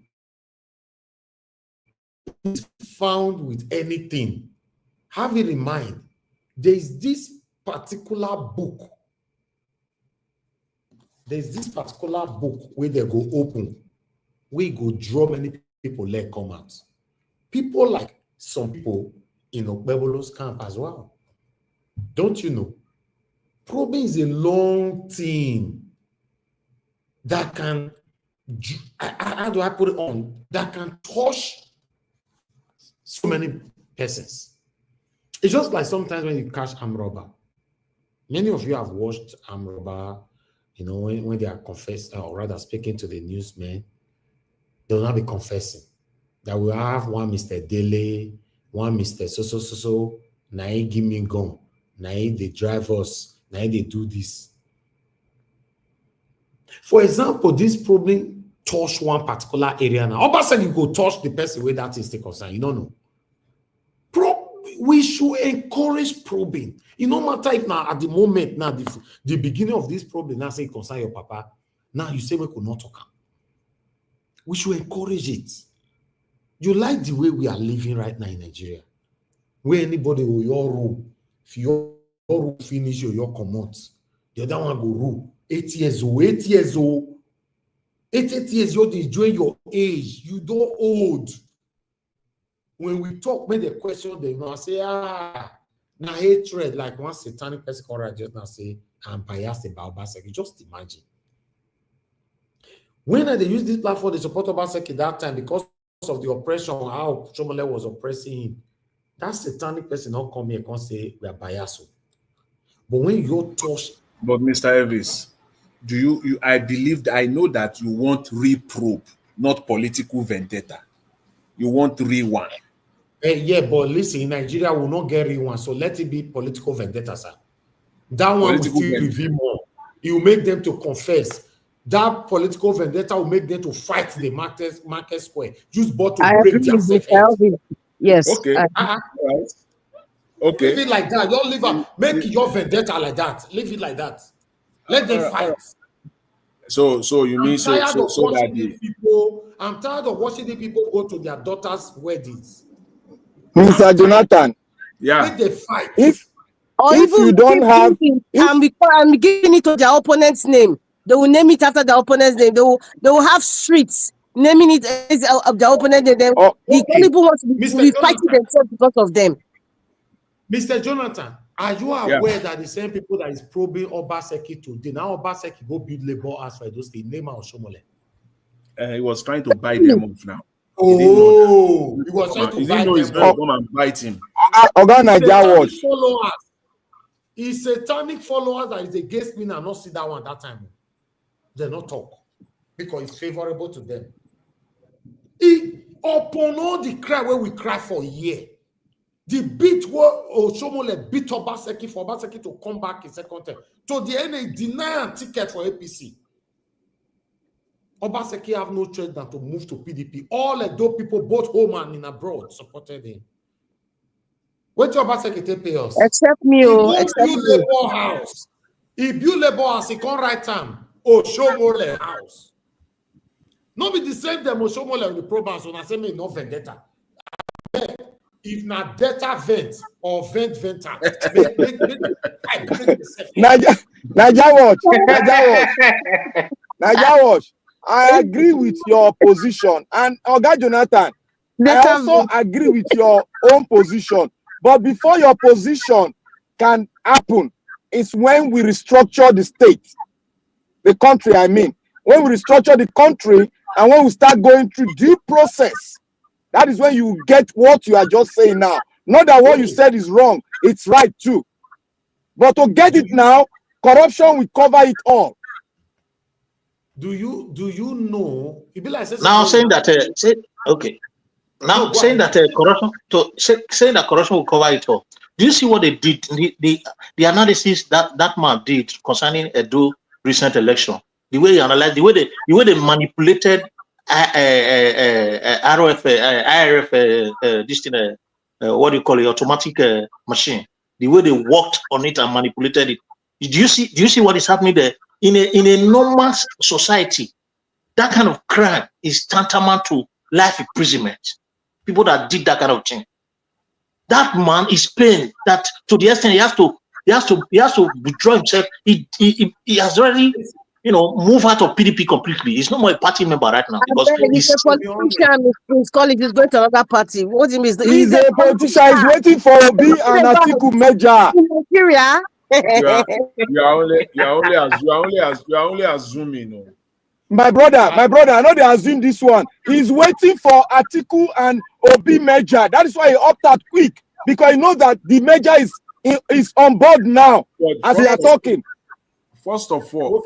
Speaker 3: It's found with anything. Have it in mind. There is this particular book. There's this particular book where they go open, where go draw many people let come out. People like some people in Okpebolo's camp as well. Don't you know? Probing is a long thing that can, how do I put it on? That can touch so many persons. It's just like sometimes when you catch armed robber. Many of you have watched armed robber, you know, when they are confessing, or rather speaking to the newsmen, they will not be confessing. That we have one Mr. Dele, one Mr. So, now he give me gun, now they drive us, now they do this. For example, this problem touch one particular area now. Obaseki go touch the person where that is the concern. You don't know. We should encourage probing. It no matter if now at the moment, now the beginning of this problem, now say concern your papa. Now you say we could not talk. We should encourage it. You like the way we are living right now in Nigeria, where anybody will your rule. If your rule finish or your commot, the other one go rule. 8 years old, 8 years old, 8 years old is during your age. You don't old. When we talk, when they question them, now say, now hatred, like one satanic person called just now say, I'm biased about Obaseki. Just imagine. When they use this platform, they support Obaseki that time because of the oppression, how Chomole was oppressing him. That satanic person not come here and say we are biased. But when you touch,
Speaker 12: but Mr. Elvis, I know that you want reprobe, not political vendetta. You want rewind.
Speaker 3: Yeah, but listen, in Nigeria will not get rewind, so let it be political vendetta, sir. That one will still reveal more. It will make them to confess. That political vendetta will make them to fight the market square. Use bot to break their self-head.
Speaker 11: Yes.
Speaker 12: Okay. Right. Okay.
Speaker 3: Leave it like that. Don't leave it. Make your vendetta like that. Leave it like that. Let them fight.
Speaker 12: So you mean so that
Speaker 3: I'm tired of watching the people go to their daughters' weddings.
Speaker 17: Mr. Jonathan.
Speaker 12: Yeah.
Speaker 3: Let them fight.
Speaker 17: If you don't have,
Speaker 11: I'm giving it to their opponent's name. They will name it after the opponent's name. They will have streets naming it as the opponent name. The people want to be fighting themselves because of them.
Speaker 3: Mr. Jonathan, are you aware that the same people that is probing Obaseki today, now Obaseki go build labor as for those things, name out Shomole?
Speaker 12: He was trying to buy them off now.
Speaker 3: Oh, he was trying to buy them off.
Speaker 12: Come and bite him.
Speaker 3: He's satanic followers that is against me and not see that one that time. They not talk because it's favorable to them. Upon all the cry where we cry for a year, the beat where Oshomole beat Obaseki for Obaseki to come back in second term. To the end, they deny a ticket for APC. Obaseki have no choice than to move to PDP. All of those people, both home and in abroad, supported him. What did Obaseki take pay us?
Speaker 11: Except me,
Speaker 3: except me. Labor house. He built labor house, he can't write time. Oshomole house. Not be the same them Oshomole in the program, so I say me no vendetta. If not data vent or venter,
Speaker 17: Naija watch. I agree with your position, and Oga Jonathan, I also agree with your own position. But before your position can happen, it's when we restructure the state, the country. I mean, when we restructure the country and when we start going through due process. That is when you get what you are just saying now. Not that what you said is wrong, it's right too. But to get it now, corruption will cover it all.
Speaker 3: Do you know?
Speaker 10: Now saying that okay. Now saying that saying that corruption will cover it all. Do you see what they did? The analysis that man did concerning Edo recent election. The way he analyzed, the way they manipulated IRF, this thing, what do you call it, automatic machine. The way they worked on it and manipulated it. Do you see what is happening there? In a normal society, that kind of crime is tantamount to life imprisonment. People that did that kind of thing. That man is paying that to the extent he has to withdraw himself. He has already move out of PDP completely. He's no more a party member right now because
Speaker 11: he's a politician. His college is going to another party. What do you mean?
Speaker 17: He's a politician. He's waiting for Obi and Atiku Meja.
Speaker 11: Nigeria.
Speaker 12: You are only assuming.
Speaker 17: My brother, I know they assume this one. He's waiting for Atiku and Obi Meja. That is why he opted out quick, because he knows that the Meja is on board now as we are talking.
Speaker 12: First of all,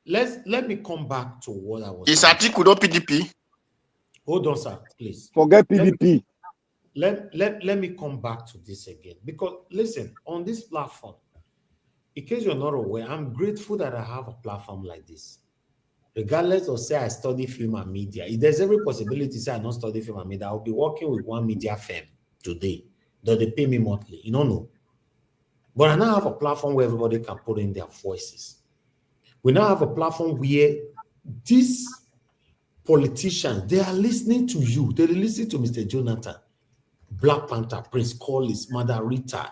Speaker 3: let me come back to what I was.
Speaker 14: Is Atiku no PDP?
Speaker 3: Hold on, sir, please.
Speaker 17: Forget PDP.
Speaker 3: Let me come back to this again, because listen, on this platform, in case you're not aware, I'm grateful that I have a platform like this. regardless of say I study film and media, if there's every possibility say I don't study film and media, I'll be working with one media firm today. Though they pay me monthly, you don't know. But I now have a platform where everybody can put in their voices. We now have a platform where these politicians, they are listening to you. They're listening to Mr. Jonathan, Black Panther, Prince Collis, Mother Rita,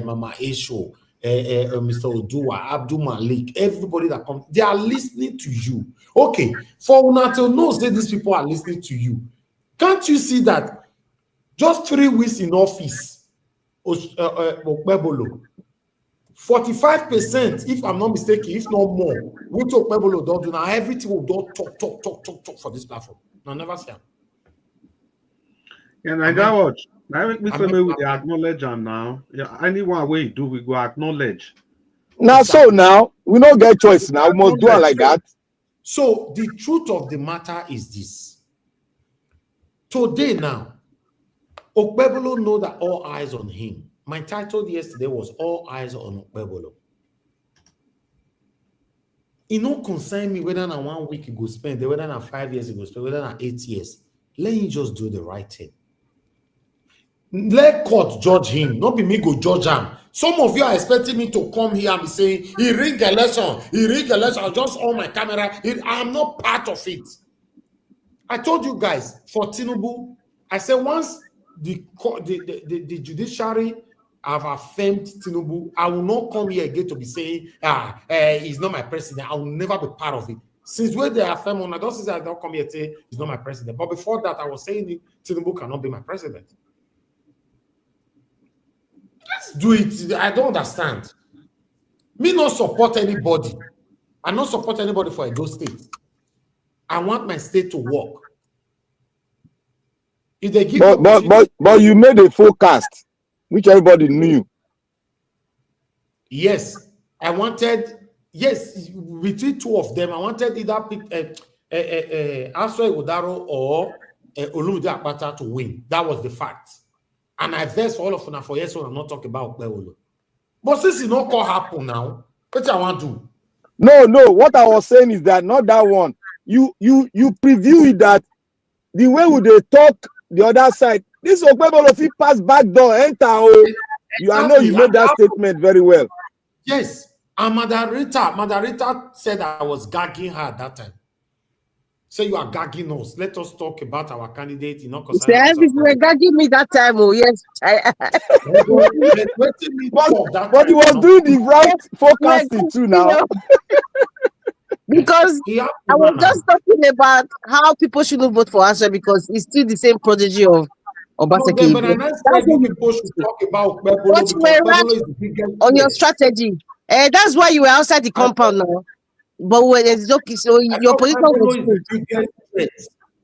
Speaker 3: Mama Esho, Mr. Odua, Abdul Malik, everybody that comes, they are listening to you. Okay, for una to know that these people are listening to you, can't you see that just 3 weeks in office, Okpebolo, 45%, if I'm not mistaken, if not more, what Okpebolo don't do now, everything will don't talk for this platform. No, never see.
Speaker 15: Yeah, and that what now we acknowledge them now. Yeah, anyone way do we go acknowledge.
Speaker 17: Now, exactly. So now we don't get choice now. We must do it like that.
Speaker 3: So the truth of the matter is this. Today now, Okpebolo know that all eyes on him. My title yesterday was All Eyes on Okpebolo. It don't concern me whether na 1 week you go spend, whether na 5 years you go spend, whether na 8 years. Let him just do the right thing. Let court judge him, not be me go judge him. Some of you are expecting me to come here and be saying, he rigged election, I'll just on my camera. I'm not part of it. I told you guys, for Tinubu, I said once the judiciary have affirmed Tinubu, I will not come here again to be saying, he's not my president. I will never be part of it. Since when they affirm on, I don't say I don't come here to say he's not my president. But before that, I was saying Tinubu cannot be my president. Let's do it. I don't understand. Me not support anybody. I not support anybody for Edo State. I want my state to work. If they give
Speaker 17: but you made a forecast, which everybody knew.
Speaker 3: Yes, I wanted. Yes, between two of them, I wanted either Aswe Udaro or Olumide Akpata to win. That was the fact. And I versed for all of them for yes, so I'm not talking about Okpebolo. But since it not call happen now, what I want to do?
Speaker 17: No. What I was saying is that not that one. You preview it that the way would they talk the other side. This Okpebolo if he pass back door, enter. I know you made that statement very well.
Speaker 3: Yes. And Madarita said I was gagging her at that time. So you are gagging us. Let us talk about our candidate. You know, because
Speaker 11: you were gagging me that time. Oh yes.
Speaker 17: But he was doing the right forecasting too now.
Speaker 11: Because I was just talking about how people shouldn't vote for Aswe because it's still the same prodigy of Obaseki.
Speaker 3: But I said people should talk about
Speaker 11: what you were right on your strategy. That's why you were outside the compound now. But when it's okay, so your position was
Speaker 3: good.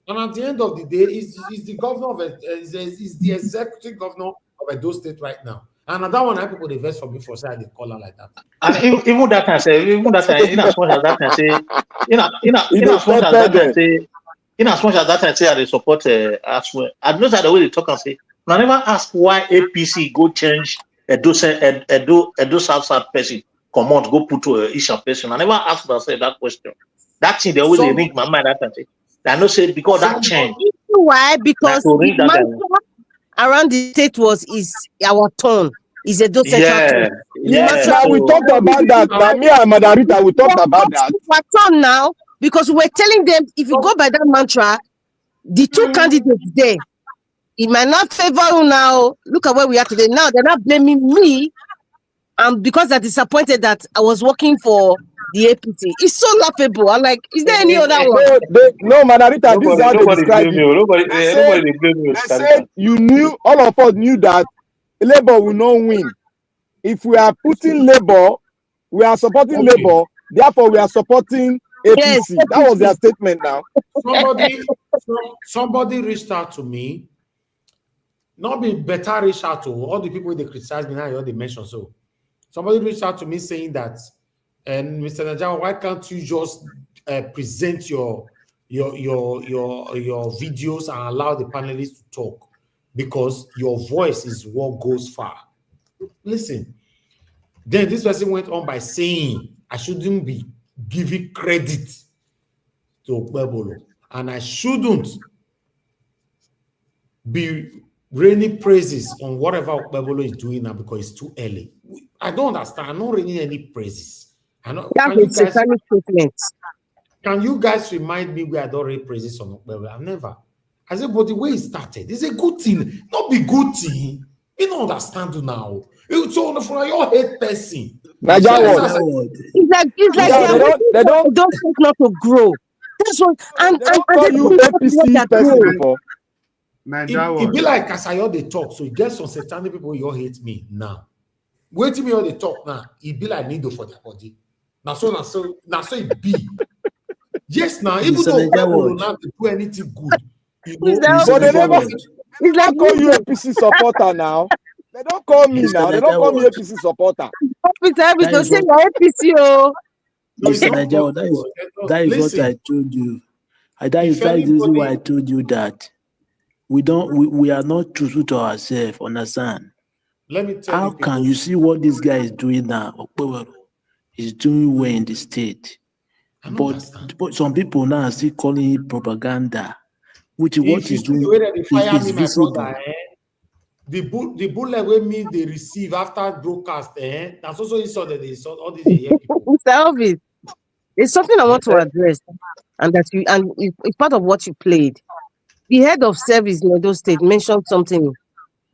Speaker 3: And at the end of the day, is the governor of is the executive governor of Edo State right now. And that one, people they verse for me for say they call her like that.
Speaker 10: And even that time, say, in as much as that time, say, in as much as that time, say, they support Aswe. I know that the way they talk and say, I never ask why APC go change Edo South person. Come on, go put to Isha person. I never asked myself that question. That thing they always ring my mind. That time, I know say because that change.
Speaker 11: Why? Because the mantra around the state is our turn. Is Edo Central.
Speaker 17: Now we talked about that. Now me and Madarita, we talked about that.
Speaker 11: Our turn now because we're telling them if you go by that mantra, the two candidates there, it might not favor you now. Look at where we are today. Now they're not blaming me. Because they're disappointed that I was working for the APC. It's so laughable. I'm like, is there any other one?
Speaker 17: No, Madarita, this is how they describe it. They said you knew, all of us knew that Labour will not win. If we are putting Labour, we are supporting Labour, therefore we are supporting APC. Yes, that was their statement now.
Speaker 3: Somebody reached out to me. Not be better reach out to all the people they criticize me now, all they mention so. Somebody reached out to me saying that, and Mr. Najawa, why can't you just present your videos and allow the panelists to talk? Because your voice is what goes far. Listen, then this person went on by saying I shouldn't be giving credit to Okpebolo, and I shouldn't be raining praises on whatever Okpebolo is doing now because it's too early. I don't understand. I'm not raining any praises. Can you guys remind me where I don't rain praises on Okpebolo? I've never. I said, but the way it started, it's a good thing. Not be good thing. You don't understand now. It's so for your hate person.
Speaker 13: It's like they don't
Speaker 11: not to grow. That's what and
Speaker 13: call you APC person before.
Speaker 3: It be like as I heard they talk, so it gets some satanic people you all hate me now. Wait till me all they talk now. It be like needle for their body. Now so it be. Yes, now even though people not do anything good,
Speaker 13: but they never call you APC supporter now. They don't call me now. They don't call me APC supporter.
Speaker 11: That is
Speaker 4: what I told you. That is the reason why I told you that we are not truthful to ourselves. Understand?
Speaker 3: Let me tell
Speaker 4: How can you see what this guy is doing now? He's doing well in the state, but some people now are still calling it propaganda, which is what he's doing is visible.
Speaker 3: The bullet with me they receive after broadcast, that's also saw that they saw all these people.
Speaker 11: Mr. Elvis, it's something I want to address, and it's part of what you played. The head of service in Edo State mentioned something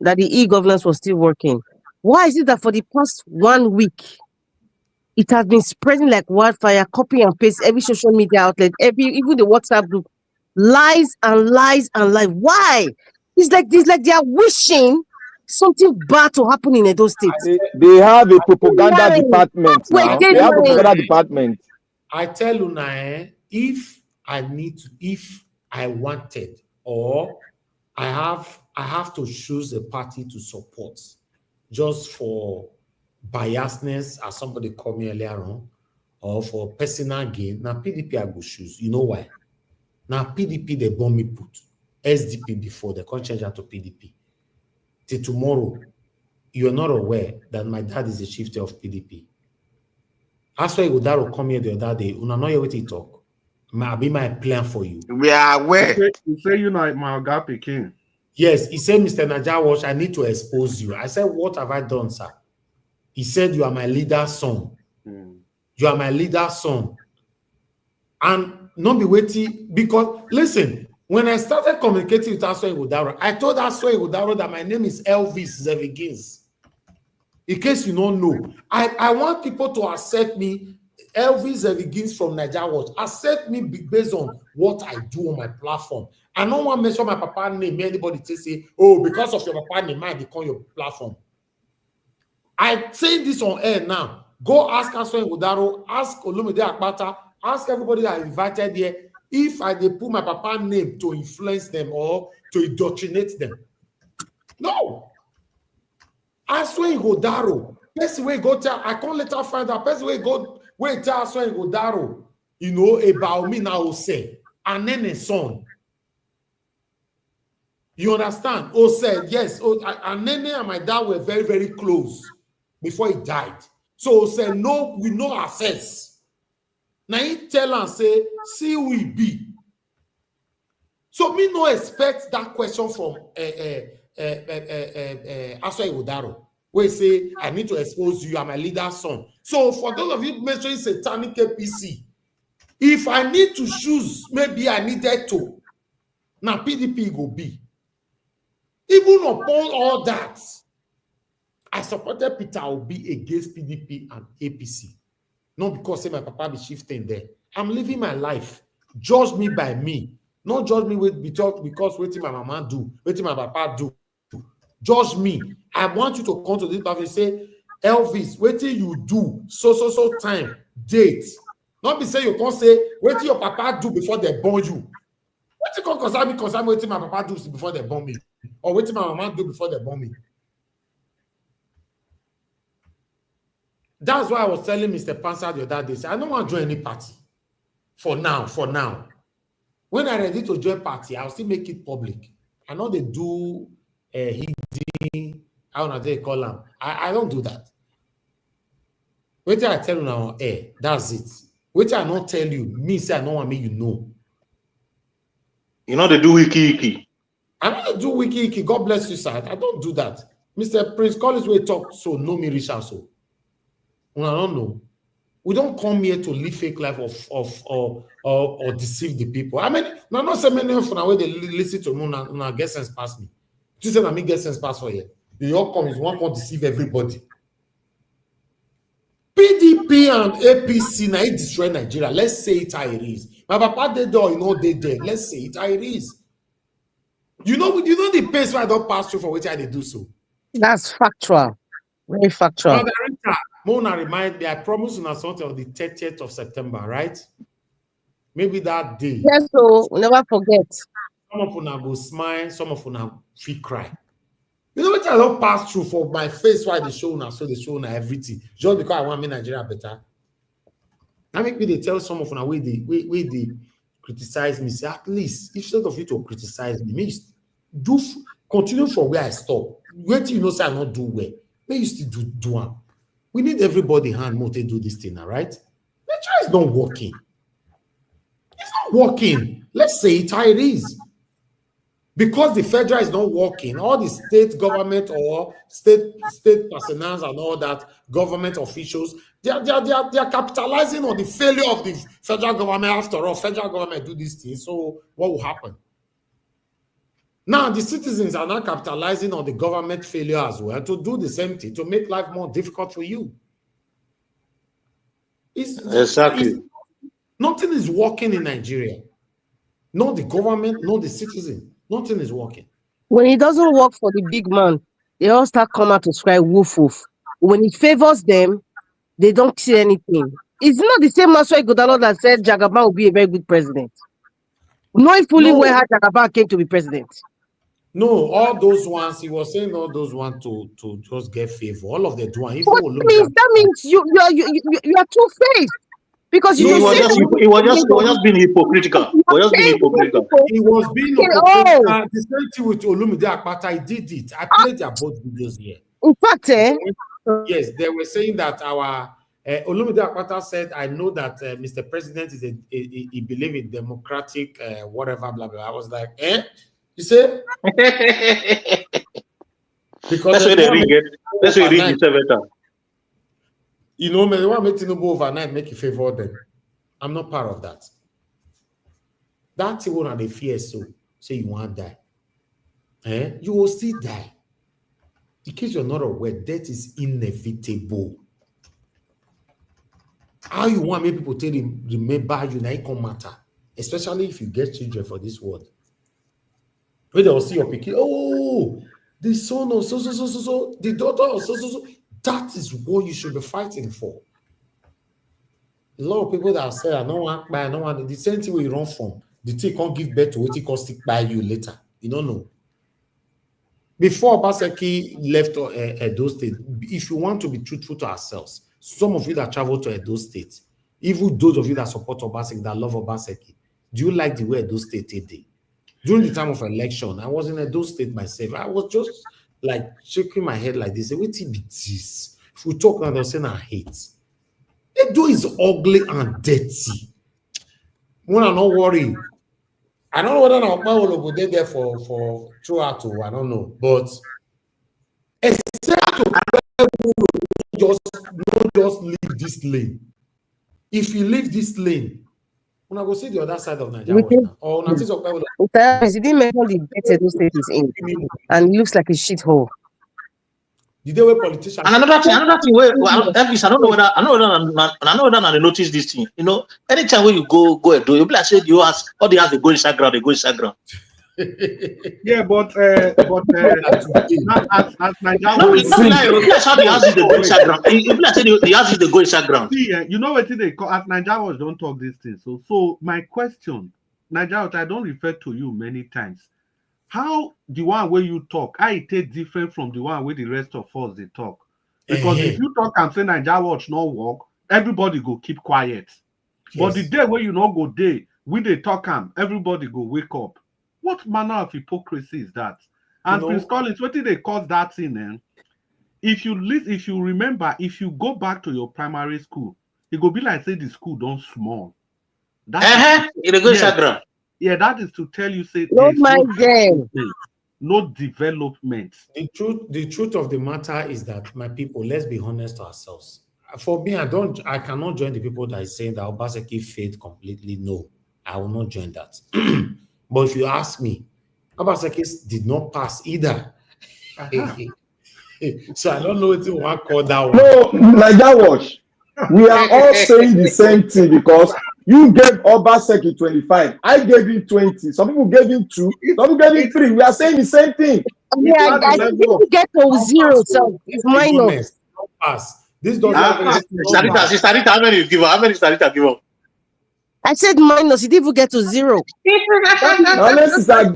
Speaker 11: that the e-governance was still working. Why is it that for the past 1 week, it has been spreading like wildfire, copy and paste every social media outlet, even the WhatsApp group, lies and lies and lies. Why? It's like they are wishing something bad to happen in Edo State.
Speaker 13: They have a propaganda department now. They have a propaganda department.
Speaker 3: I tell you now, if I wanted, or I have to choose a party to support just for biasness, as somebody called me earlier on, or for personal gain. Now PDP I go choose. You know why? Now PDP they bomb me put SDP before they can't change that to PDP. Till tomorrow, you are not aware that my dad is the chieftain of PDP. That's why Udaro come here the other day. Una know what he talk. I'll be my plan for you.
Speaker 14: We are aware.
Speaker 15: You say you know my Agape King.
Speaker 3: Yes, he said, Mr. Najawash, I need to expose you. I said, what have I done, sir? He said, you are my leader's son. You are my leader's son. And not be waiting, because, listen, when I started communicating with Aswai Udaro, I told Aswai Udaro that my name is Elvis Zevigins. In case you don't know, I want people to accept me, Elvis Zevigins from Nigerians. Accept me based on what I do on my platform. I don't want to mention my papa name. Anybody to say, oh, because of your papa name, I become your platform. I say this on air now. Go ask Aswai Udaro, ask Olumide Akpata, ask everybody that I invited here if I did put my papa name to influence them or to indoctrinate them. No. Aswai Udaro. Person way go tell, I can't later find out. Person way go wait tell Aswai Udaro, you know, about me now say, and then a son. You understand? Oh, said yes. Oh, and Nene and my dad were very, very close before he died. So said no, we know access. Now he tell and say, see we be. So me no expect that question from Aswai Udaro. Where say I need to expose you, I'm my leader's son. So for those of you mentioning satanic APC, if I need to choose, maybe I needed to. Now PDP go be. Even upon all that, I supported Peter Obi against PDP and APC. Not because say my papa be shifting there. I'm living my life. Judge me by me. Not judge me because what my mama do, what my papa do. Judge me. I want you to come to this platform and say, Elvis, what you do, so time, date. Not be say you can't say, what your papa do before they born you. What you can concern me what my papa do before they born me. Or what my mama do before they born me. That's why I was telling Mr. Pansa the other day, I don't want to join any party. For now. When I'm ready to join party, I'll still make it public. I know they do hidden, how do they call them? I don't do that. Wait till I tell you now, that's it. Wait till I not tell you, me say I don't want me, you know.
Speaker 10: You know they do wiki.
Speaker 3: I don't do wiki. God bless you, sir. I don't do that. Mr. Prince Collins will talk so no me reach out so. I don't know. We don't come here to live fake life or deceive the people. I mean, not so many of them they listen to me and get sense past me. You say that me get sense past for you. You all come is one can deceive everybody. PDP and APC now it destroy Nigeria. Let's say it how it is. My papa they do, you know they there. Let's say it how it is. You know the pace where I don't pass through for which I they do so.
Speaker 11: That's factual. Very factual.
Speaker 3: Mona remind me, I promised on something on the 30th of September, right? Maybe that day.
Speaker 11: Yes, so we'll never forget.
Speaker 3: Some of them go smile, some of them feel cry. You know what I don't pass through for my face why they show now, so they show now everything. Just because I want me Nigeria better. I make me they tell some of them where they criticize me. Say at least instead of you to criticize me, do continue from where I stop. Wait till you know say I not do well. May you still do one. We need everybody hand more to do this thing, all right? Nigeria is not working. It's not working. Let's say it how it is. Because the federal is not working, all the state government or state personnel and all that government officials, they are capitalizing on the failure of the federal government. After all, federal government do this thing. So what will happen? Now the citizens are not capitalizing on the government failure as well to do the same thing, to make life more difficult for you.
Speaker 10: Exactly.
Speaker 3: Nothing is working in Nigeria. Not the government, not the citizen. Nothing is working.
Speaker 11: When it doesn't work for the big man, they all start coming out to cry woof woof. When it favors them, they don't see anything. It's not the same Maswai Godalo that said Jagaban will be a very good president. Knowing fully well how Jagaban came to be president.
Speaker 3: No, all those ones, he was saying all those ones to just get favor. All of the do one.
Speaker 11: That means you are two-faced. Because
Speaker 10: he was just being hypocritical. He was just being hypocritical.
Speaker 3: He was being hypocritical. The same thing with Olumide Akpata, he did it. I played their both videos here.
Speaker 11: In fact,
Speaker 3: yes, they were saying that our Olumide Akpata said, I know that Mr. President is he believe in democratic whatever, blah, blah. I was like, You say? Because
Speaker 10: that's why they ring it. That's why they ring it.
Speaker 3: You know, they want me to know overnight, make you favor them. I'm not part of that. That's one of the fears. So say you want to die. You will still die. In case you're not aware, death is inevitable. How you want me people to remember you, now it can't matter. Especially if you get children for this world. When they will see your picking, oh, the son of so, the daughter of so. That is what you should be fighting for. A lot of people that have said, I don't want by, I don't want the same thing where you run from. The thing can't give birth to what it can stick by you later. You don't know. Before Obaseki left Edo State, if you want to be truthful to ourselves, some of you that travel to Edo State, even those of you that support Obaseki, that love Obaseki, do you like the way Edo State did? During the time of election, I was in Edo State myself. I was just like shaking my head like this. What be this? If we talk now, they'll say I hate. Edo is ugly and dirty. When I'm not worried, I don't know whether I will go there for throughout. I don't know, but except just leave this lane. If you leave this lane, when I go see the other side of Nigeria, or
Speaker 11: he didn't mention the better state is in, and it looks like a shithole.
Speaker 3: The way politicians.
Speaker 10: And another thing where Elvis, I don't know whether I notice this thing. You know, anytime when you go and do, you be like say you ask all they have to go Instagram.
Speaker 15: Yeah, but as Nigeria,
Speaker 10: no, that's how they ask you to go Instagram. If like say they ask you to go Instagram.
Speaker 15: See, you know what they call as Nigerians don't talk this thing. So my question, Nigeria, I don't refer to you many times. How the one where you talk, I take different from the one where the rest of us they talk. Because if you talk and say Nigeria watch no work, everybody go keep quiet. Yes. But the day where you not go day, when they talk everybody go wake up. What manner of hypocrisy is that? And Prince Collins, what did they call that thing? If you remember, if you go back to your primary school, it go be like say the school don't small.
Speaker 10: It go Instagram.
Speaker 15: Yeah, that is to tell you, say,
Speaker 11: No
Speaker 15: there's no
Speaker 11: mind them.
Speaker 15: no development.
Speaker 3: The truth of the matter is that, my people, let's be honest to ourselves. For me, I cannot join the people that is saying that Obaseki failed completely. No, I will not join that. But if you ask me, Obaseki did not pass either. So I don't know what you want to call that one.
Speaker 13: No, like that was. We are all saying the same thing because you gave Obaseki 25. I gave him 20. Some people gave him 2. Some people gave him 3. We are saying the same thing.
Speaker 11: Yeah, guys, if get to 0, so it's minus.
Speaker 3: Pass. This doesn't
Speaker 10: Starita, how many you give up? How many Starita give up?
Speaker 11: I said minus. It didn't even get to 0.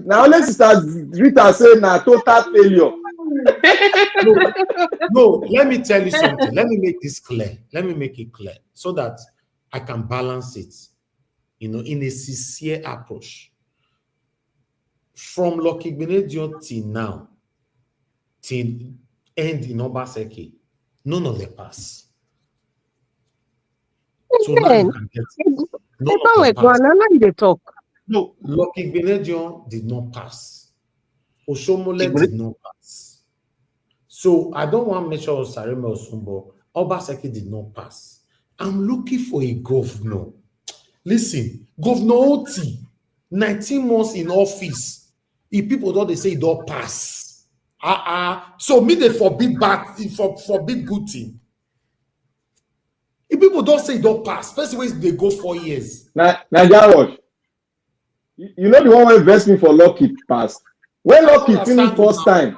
Speaker 13: Now let's start Rita saying na total failure.
Speaker 3: No, let me tell you something. Let me make this clear. Let me make it clear so that I can balance it, in a sincere approach. From Lucky Benedio till now, till end in Obaseki, none of them pass. So now you can get it. None of them pass. No, Lucky Benedio did not pass. Oshomole did not pass. So I don't want to mention Sareme Osumbo. Obaseki did not pass. I'm looking for a governor. Listen, Governor Otti, 19 months in office. If people don't, they say he don't pass. So me they forbid good thing. If people don't say he don't pass, first way they go 4 years.
Speaker 13: Nigerians, you know the one who invest me for Lucky pass. When Lucky finished first time,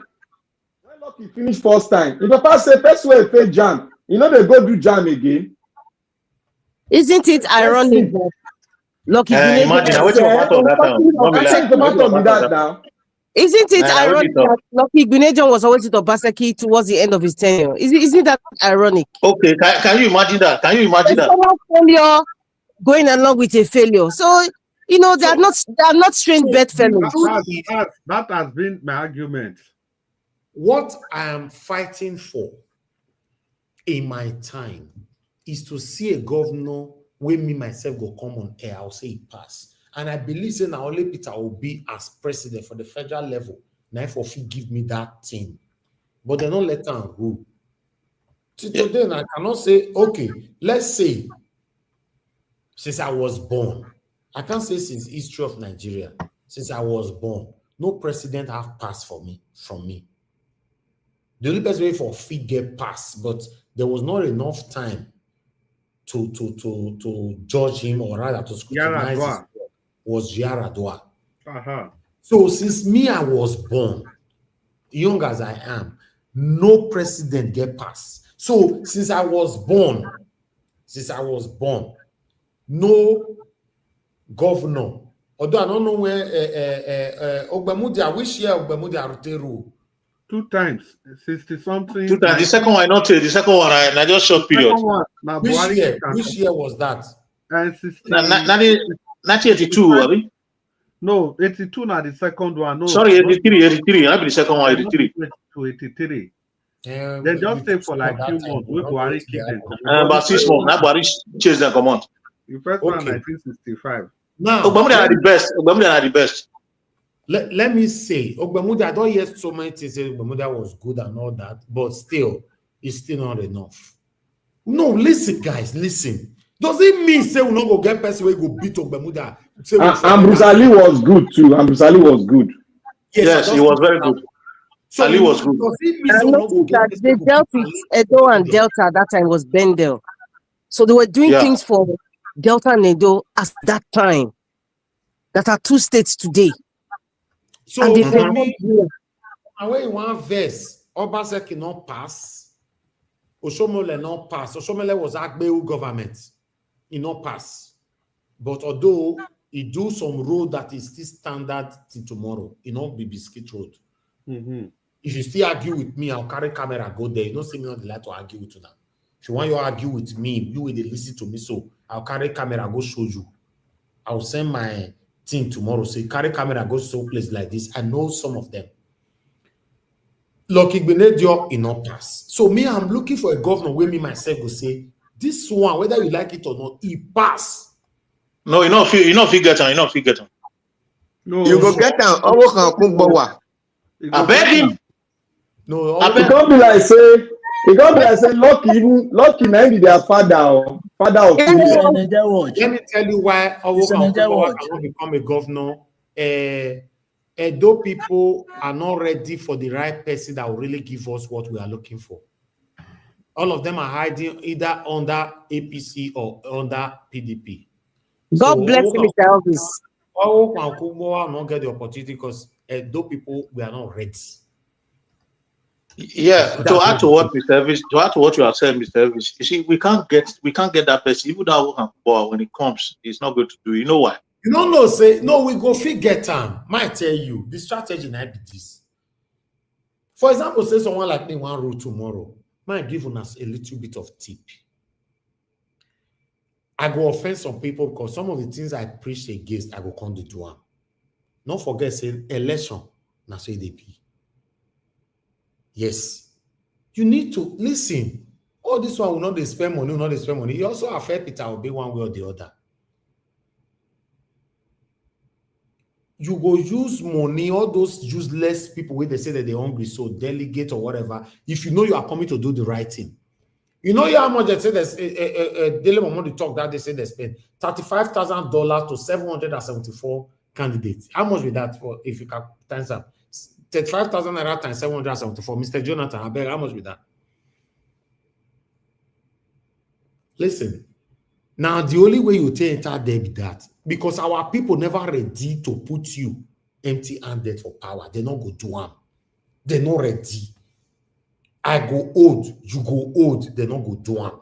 Speaker 13: if Papa say first way fail jam, they go do jam again.
Speaker 11: Isn't it ironic that Lucky
Speaker 10: imagine I went to that
Speaker 11: now? Isn't it ironic that Lucky Gunedion was always with Obaseki towards the end of his tenure? Isn't that ironic?
Speaker 10: Okay, can you imagine that? Can you imagine that?
Speaker 11: Failure going along with a failure. So they are not strange bedfellows.
Speaker 15: That has been my argument.
Speaker 3: What I am fighting for in my time is to see a governor where me myself go come on air. I'll say it pass. And I believe that now only Peter will be as president for the federal level. Now if he give me that thing. But they don't let them rule. Today I cannot say, okay, let's say since I was born. I can't say since history of Nigeria. Since I was born, no president have passed from me. The only person way for feet get passed, but there was not enough time to judge him, or rather to scrutinize his work, was Yaradua. So since me I was born, young as I am, no president get passed. So since I was born, no governor. Although I don't know where Ogbemudia, which year Ogbemudia Ruteru?
Speaker 15: 2 times, 60-something.
Speaker 10: 2 times. The second one, not the second one. I just short period.
Speaker 3: Which year was that?
Speaker 10: 1982, Abi?
Speaker 15: No, 82 now the second one. No,
Speaker 10: sorry, 83. I be the second one, 83.
Speaker 15: To 83. They just stay for like 2 months. We Buhari keep them.
Speaker 10: About 6 months. Now Buhari chase them come on.
Speaker 15: The first one, 1965.
Speaker 3: Now,
Speaker 10: Ogbemudia are the best. Ogbemudia are the best.
Speaker 3: Let me say, Ogbemudia, I don't hear so many things say Ogbemudia was good and all that, but still, it's still not enough. No, listen, guys, listen. Does it mean say we not go get person where go beat Ogbemudia?
Speaker 13: Ambrose Ali was good too. Ambrose Ali was good.
Speaker 10: Yes, he was very good.
Speaker 3: So
Speaker 10: Ali was good.
Speaker 3: Does it mean say we not go get person
Speaker 11: they dealt with Edo and Delta at that time was Bendel. So they were doing things for Delta and Edo at that time that are 2 states today.
Speaker 3: So and for me, when you want verse, Obaseki not pass, Oshomole not pass. Oshomole was Agbeu government, he not pass. But although he do some road that is still standard till tomorrow, he not be biscuit road. If you still argue with me, I'll carry camera go there. You don't see me on the light to argue with you now. If you want to argue with me, you will listen to me. So I'll carry camera go show you. I'll send my thing tomorrow. So you carry camera go show place like this. I know some of them. Lucky Benedio, he not pass. So me, I'm looking for a governor where me myself will say, this one, whether you like it or not, he pass.
Speaker 10: No, you know, if you get on.
Speaker 15: No,
Speaker 14: you go get am. Almost can cook bawa. I beg him.
Speaker 3: No,
Speaker 14: I
Speaker 13: It
Speaker 14: beg.
Speaker 13: can't be like say, lucky na be their father of children.
Speaker 3: Let me tell you why Owokan cannot become a governor. Though people are not ready for the right person that will really give us what we are looking for. All of them are hiding either under APC or under PDP.
Speaker 11: God bless you, Mr. Elvis.
Speaker 3: Owokan will not get the opportunity because though people we are not ready.
Speaker 10: Yeah, to add to what Mr. Elvis, to add to what you are saying, Mr. Elvis, you see, we can't get that person. Even that when it comes, it's not going to do. You know why?
Speaker 3: You don't know, say no, we go fit get time. Might tell you the strategy might be this. For example, say someone like me one rule tomorrow, might give us a little bit of tip. I go offend some people because some of the things I preach against, I go come to do them. Don't forget, say election, na so they be. Yes. You need to listen. All this one will not they spend money, will not they spend money. You also affect Peter Obi one way or the other. You go use money, all those useless people where they say that they're hungry, so delegate or whatever. If you know you are coming to do the right thing, you know how much they say there's Daily Momo talk that they say they spend $35,000 to 774 candidates. How much with that for if you can times up? 35,000 naira times 774. Mr. Jonathan, I beg, how much with that? Listen, now the only way you take enter there be that because our people never ready to put you empty-handed for power. They not go do them. They're not ready. I go old, you go old, they not go do them.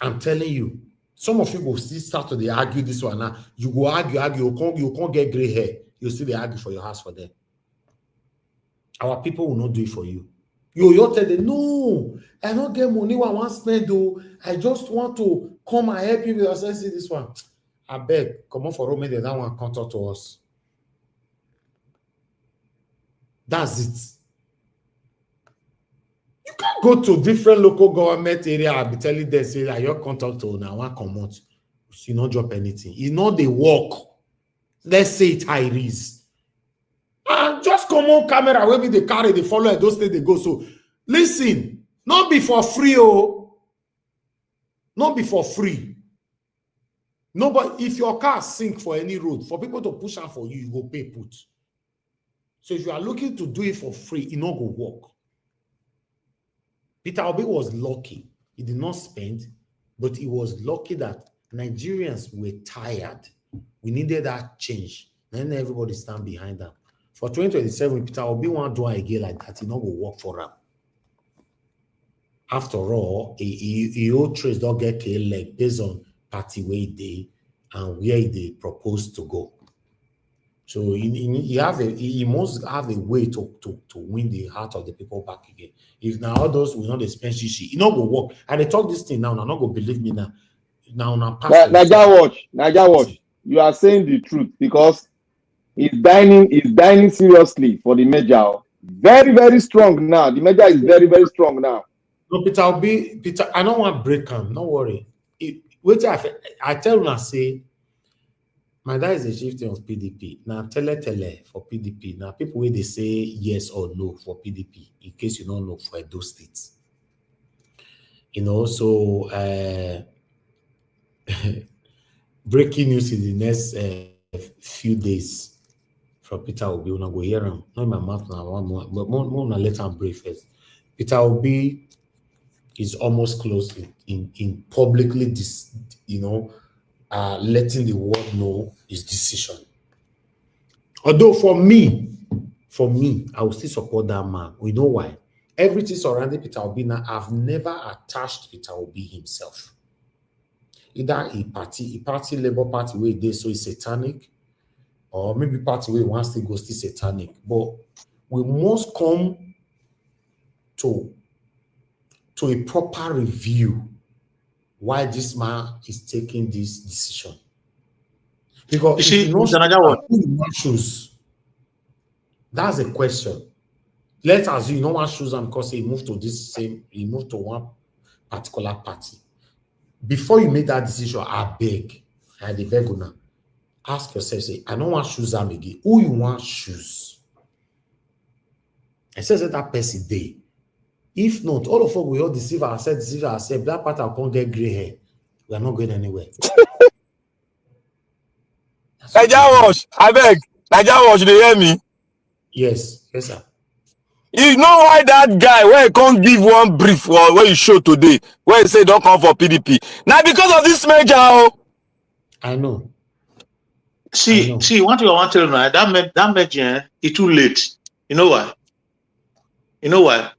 Speaker 3: I'm telling you, some of you will still start to argue this one now. You go argue, you can't get gray hair. You still argue for your house for them. Our people will not do it for you. You tell them, no, I don't get money I want to spend though. I just want to come and help you with us. See this one. I beg, come on for Rome, they don't want to come talk to us. That's it. You can't go to different local government area and be telling them, say that your contact to now one come out. You not drop anything. It's not the work. Let's say it high risk. And just come on camera, where be the carry, they follow those things they go. So listen, not be for free, oh. Not be for free. No, but if your car sink for any road, for people to push out for you, you go pay put. So if you are looking to do it for free, it not go work. Peter Obi was lucky. He did not spend, but he was lucky that Nigerians were tired. We needed that change. Then everybody stand behind them. For 2027, Peter Obi want to do again like that. He not go work for him. After all, he old trace don't get killed like based on party way they and where they propose to go. So he must have a way to win the heart of the people back again. If now all those will not spend shishi, it not go work. And they talk this thing now not go believe me now. Now
Speaker 13: Naija watch. You are saying the truth because he's dining seriously for the major. Very, very strong now. The major is very, very strong now.
Speaker 3: No, Peter, I don't want to break him. Don't worry. Wait, I tell you, I say, my dad is the chieftain of PDP. Now, tele for PDP. Now, people where they say yes or no for PDP, in case you don't know for those states. You know, so breaking news in the next few days from Peter Obi. We're not go hear him. Not in my mouth now, one more, but more let him brief first. Peter Obi is almost close in publicly, letting the world know his decision. Although for me, I will still support that man. We know why. Everything surrounding Peter Obi now, I've never attached Peter Obi himself. Either a party, Labour Party where they so it's satanic, or maybe party where wants to go still satanic. But we must come to a proper review why this man is taking this decision. Because if you know shoes, that's a question. Let's assume you know one shoes and because he moved to one particular party. Before you make that decision, I beg now. ask yourself, say, I don't want to choose them again. Who you want to choose? I says that person day. If not, all of us we all deceive ourselves. That part I can't get gray hair. We are not going anywhere.
Speaker 17: Naija Watch, I beg. Naija Watch, they hear me?
Speaker 3: Yes, sir.
Speaker 17: You know why that guy where he can't give one brief where you show today, where he say don't come for PDP. Now because of this merger.
Speaker 3: I know.
Speaker 10: See, what you want to tell me, that merger is too late. You know why? You know why?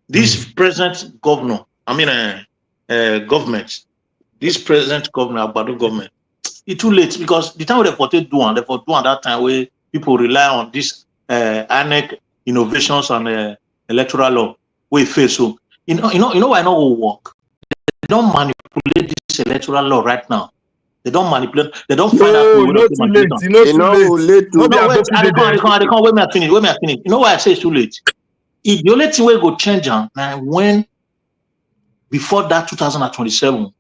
Speaker 10: This present governor, government, this present governor, Abado government, it's too late because the time they for do that time where people rely on this ANEC innovations and electoral law, we face so. You know why not will work? They don't manipulate this electoral law right now. They don't manipulate. They don't find out.
Speaker 17: No, not too late. Too late.
Speaker 10: No, wait. I can't. Wait me finish. You know why I say it's too late? The only thing we go change now when before that 2027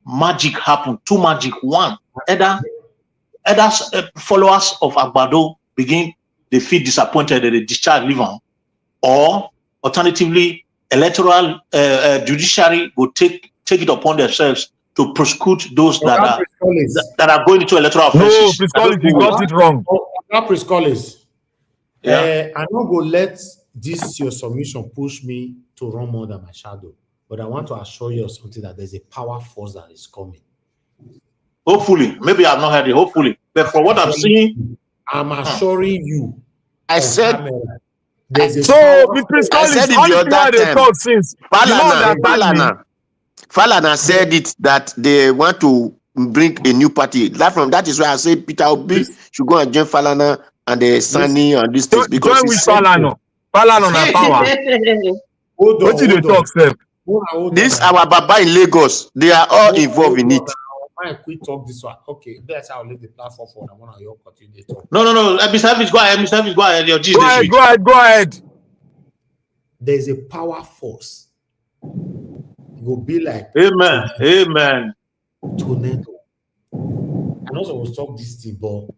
Speaker 10: magic happened. Two magic. One, either followers of Agbado begin they feel disappointed that they discharge leave on, or alternatively electoral judiciary will take it upon themselves to prosecute those that are going into electoral offenses.
Speaker 17: No, Priscolis, you got it wrong.
Speaker 3: Priscolis.
Speaker 17: Yeah.
Speaker 3: I'm not going to let this your submission push me to run more than my shadow. But I want to assure you of something, that there's a power force that is coming.
Speaker 10: Hopefully. Maybe I've not heard it. Hopefully. But for what I'm seeing,
Speaker 3: I'm assuring you.
Speaker 14: I said.
Speaker 17: So, I said it the other time.
Speaker 14: Since Falana said it that they want to bring a new party. That is why I said Peter Obi should go and join Falana and the Sani and these things, because
Speaker 17: join with Falana. Falana na power. What did they talk, sir?
Speaker 14: This our Baba in Lagos. They are all involved in it.
Speaker 3: Why we talk this one? Okay, that's how I'll leave the platform for them. One of you continue to talk.
Speaker 10: No. Mr. Hafiz, go ahead. Mr. Hafiz, go ahead.
Speaker 17: Go ahead.
Speaker 3: There's a power force. It will be like
Speaker 10: Amen.
Speaker 3: Tornado. I also will stop this thing, but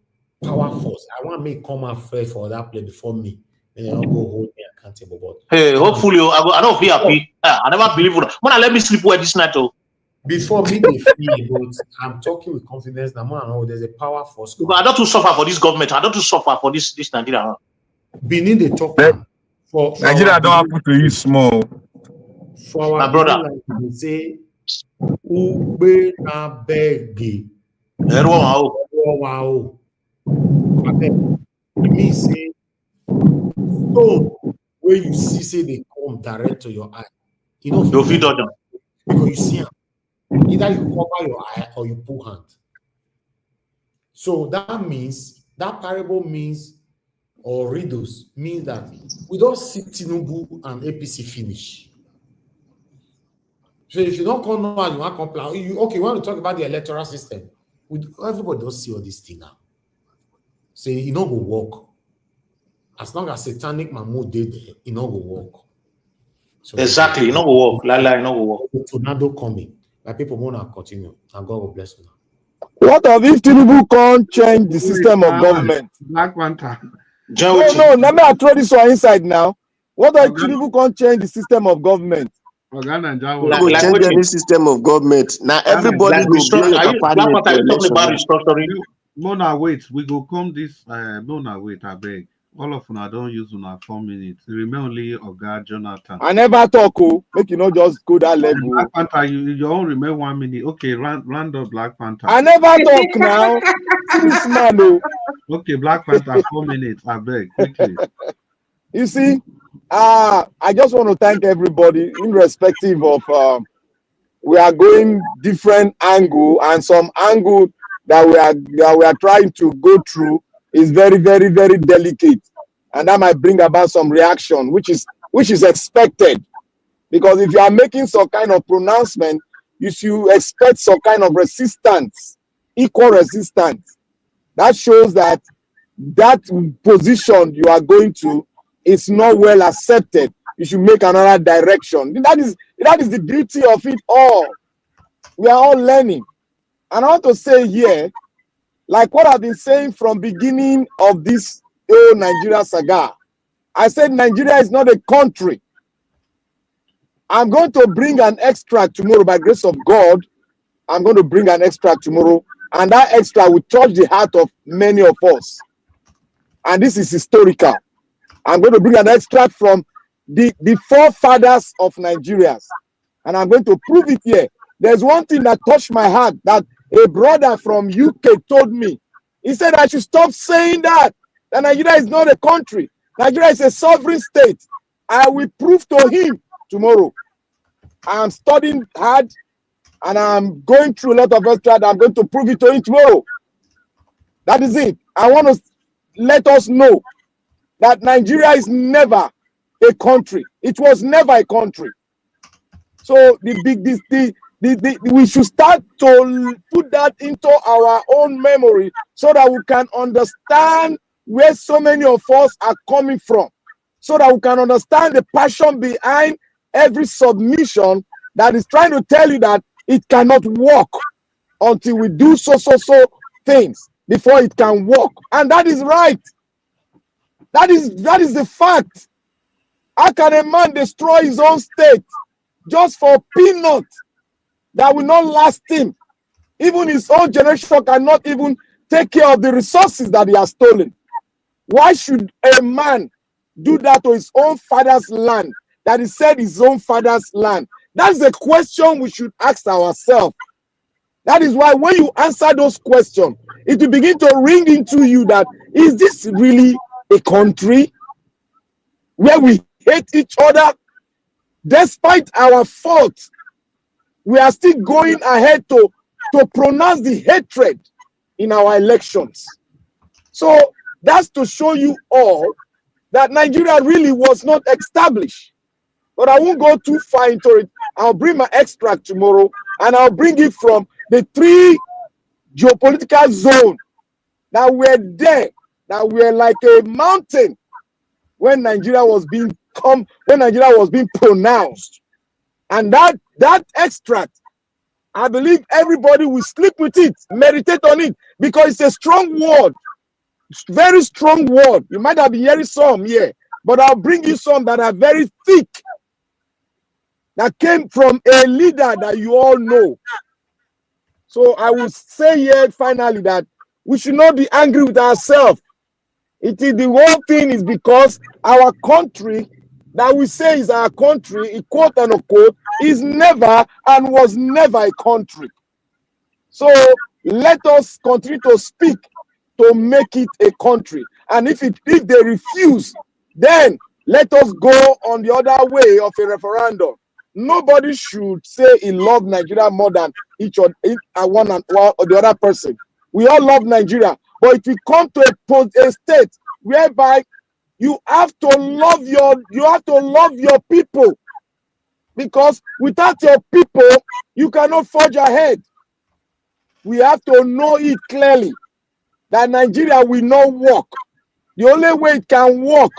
Speaker 3: power force. I want me come and fight for that play before me. And I'll go hold me accountable. But
Speaker 10: hey, hopefully I don't feel happy. I never believe it. When I let me sleep well this night,
Speaker 3: before me, they feel, but I'm talking with confidence. Now, I know there's a power force.
Speaker 10: I don't to suffer for this government. I don't to suffer for this Nigeria.
Speaker 3: Benin, they talk
Speaker 17: for Nigeria don't happen to you small.
Speaker 3: For
Speaker 10: my brother,
Speaker 3: they say, Ube na begi. Wow. Me say, stone where you see, say they come direct to your eye. You know,
Speaker 10: because
Speaker 3: you see them. Either you cover your eye or you pull hand. So that means, that parable means, or riddles means that we don't see Tinubu and APC finish. So if you don't come now and you want to complain, you want to talk about the electoral system. Everybody don't see all these things now. So it not go work. As long as satanic Mahmoud did there, it not go work.
Speaker 10: So exactly, it not go work. It not go work.
Speaker 3: Tornado coming. My people want to continue. And God will bless you.
Speaker 17: What if Tinubu can't change the system of government?
Speaker 15: Black Panther.
Speaker 17: No, let me throw this one inside now. What if Tinubu can't change the system of government?
Speaker 14: Change any system of government. Now everybody will be
Speaker 15: Mona, wait, we go come this. Mona, wait, I beg. All of una don't use una 4 minutes. Remain only Oga Jonathan.
Speaker 17: I never talk, make you not just go that level.
Speaker 15: Black Panther, you only remain 1 minute. Okay, round up Black Panther.
Speaker 17: I never talk now. This man,
Speaker 15: okay, Black Panther, 4 minutes. I beg, quickly.
Speaker 17: You see, I just want to thank everybody, irrespective of we are going different angle, and some angle that we are trying to go through is very, very, very delicate, and that might bring about some reaction, which is expected, because if you are making some kind of pronouncement, you should expect some kind of resistance, equal resistance. That shows that position you are going to is not well accepted. You should make another direction. That is the beauty of it all. We are all learning, and I want to say here, Like what I've been saying from beginning of this Nigeria saga. I said Nigeria is not a country. I'm going to bring an extract tomorrow by grace of God. I'm going to bring an extract tomorrow, and that extract will touch the heart of many of us. And this is historical. I'm going to bring an extract from the forefathers of Nigerians, and I'm going to prove it here. There's one thing that touched my heart that a brother from UK told me. He said I should stop saying that Nigeria is not a country. Nigeria is a sovereign state. I will prove to him tomorrow. I'm studying hard and I'm going through a lot of extract. I'm going to prove it to him tomorrow. That is it. I want to let us know that Nigeria is never a country. It was never a country. So we should start to put that into our own memory so that we can understand where so many of us are coming from, so that we can understand the passion behind every submission that is trying to tell you that it cannot work until we do so things before it can work. And that is right. That is the fact. How can a man destroy his own state just for peanut that will not last him? Even his own generation cannot even take care of the resources that he has stolen. Why should a man do that to his own father's land, that he said his own father's land? That's the question we should ask ourselves. That is why when you answer those questions, it will begin to ring into you that, is this really a country where we hate each other? Despite our faults, we are still going ahead to pronounce the hatred in our elections. So that's to show you all that Nigeria really was not established. But I won't go too far into it. I'll bring my extract tomorrow, and I'll bring it from the 3 geopolitical zones that were there, that were like a mountain when Nigeria was being pronounced. And that extract, I believe everybody will sleep with it, meditate on it, because it's a strong word. Very strong word. You might have been hearing some here, but I'll bring you some that are very thick, that came from a leader that you all know. So I will say here finally that we should not be angry with ourselves. It is the whole thing is because our country that we say is our country, quote and unquote, is never and was never a country. So let us continue to speak to make it a country. And if they refuse, then let us go on the other way of a referendum. Nobody should say he loves Nigeria more than one or the other person. We all love Nigeria, but if you come to a state whereby you have to love your people, because without your people you cannot forge ahead. We have to know it clearly that Nigeria will not work. The only way it can work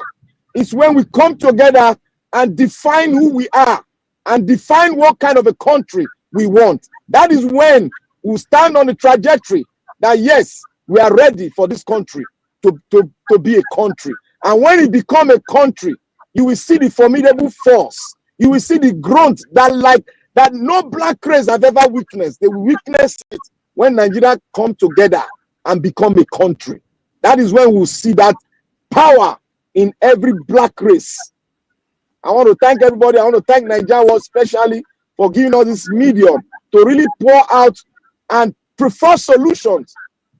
Speaker 17: is when we come together and define who we are and define what kind of a country we want. That is when we stand on the trajectory that yes, we are ready for this country to be a country. And when it becomes a country, you will see the formidable force. You will see the growth that no black race have ever witnessed. They will witness it when Nigeria come together and become a country. That is when we'll see that power in every black race. I want to thank everybody. I want to thank Nigeria especially for giving us this medium to really pour out and prefer solutions.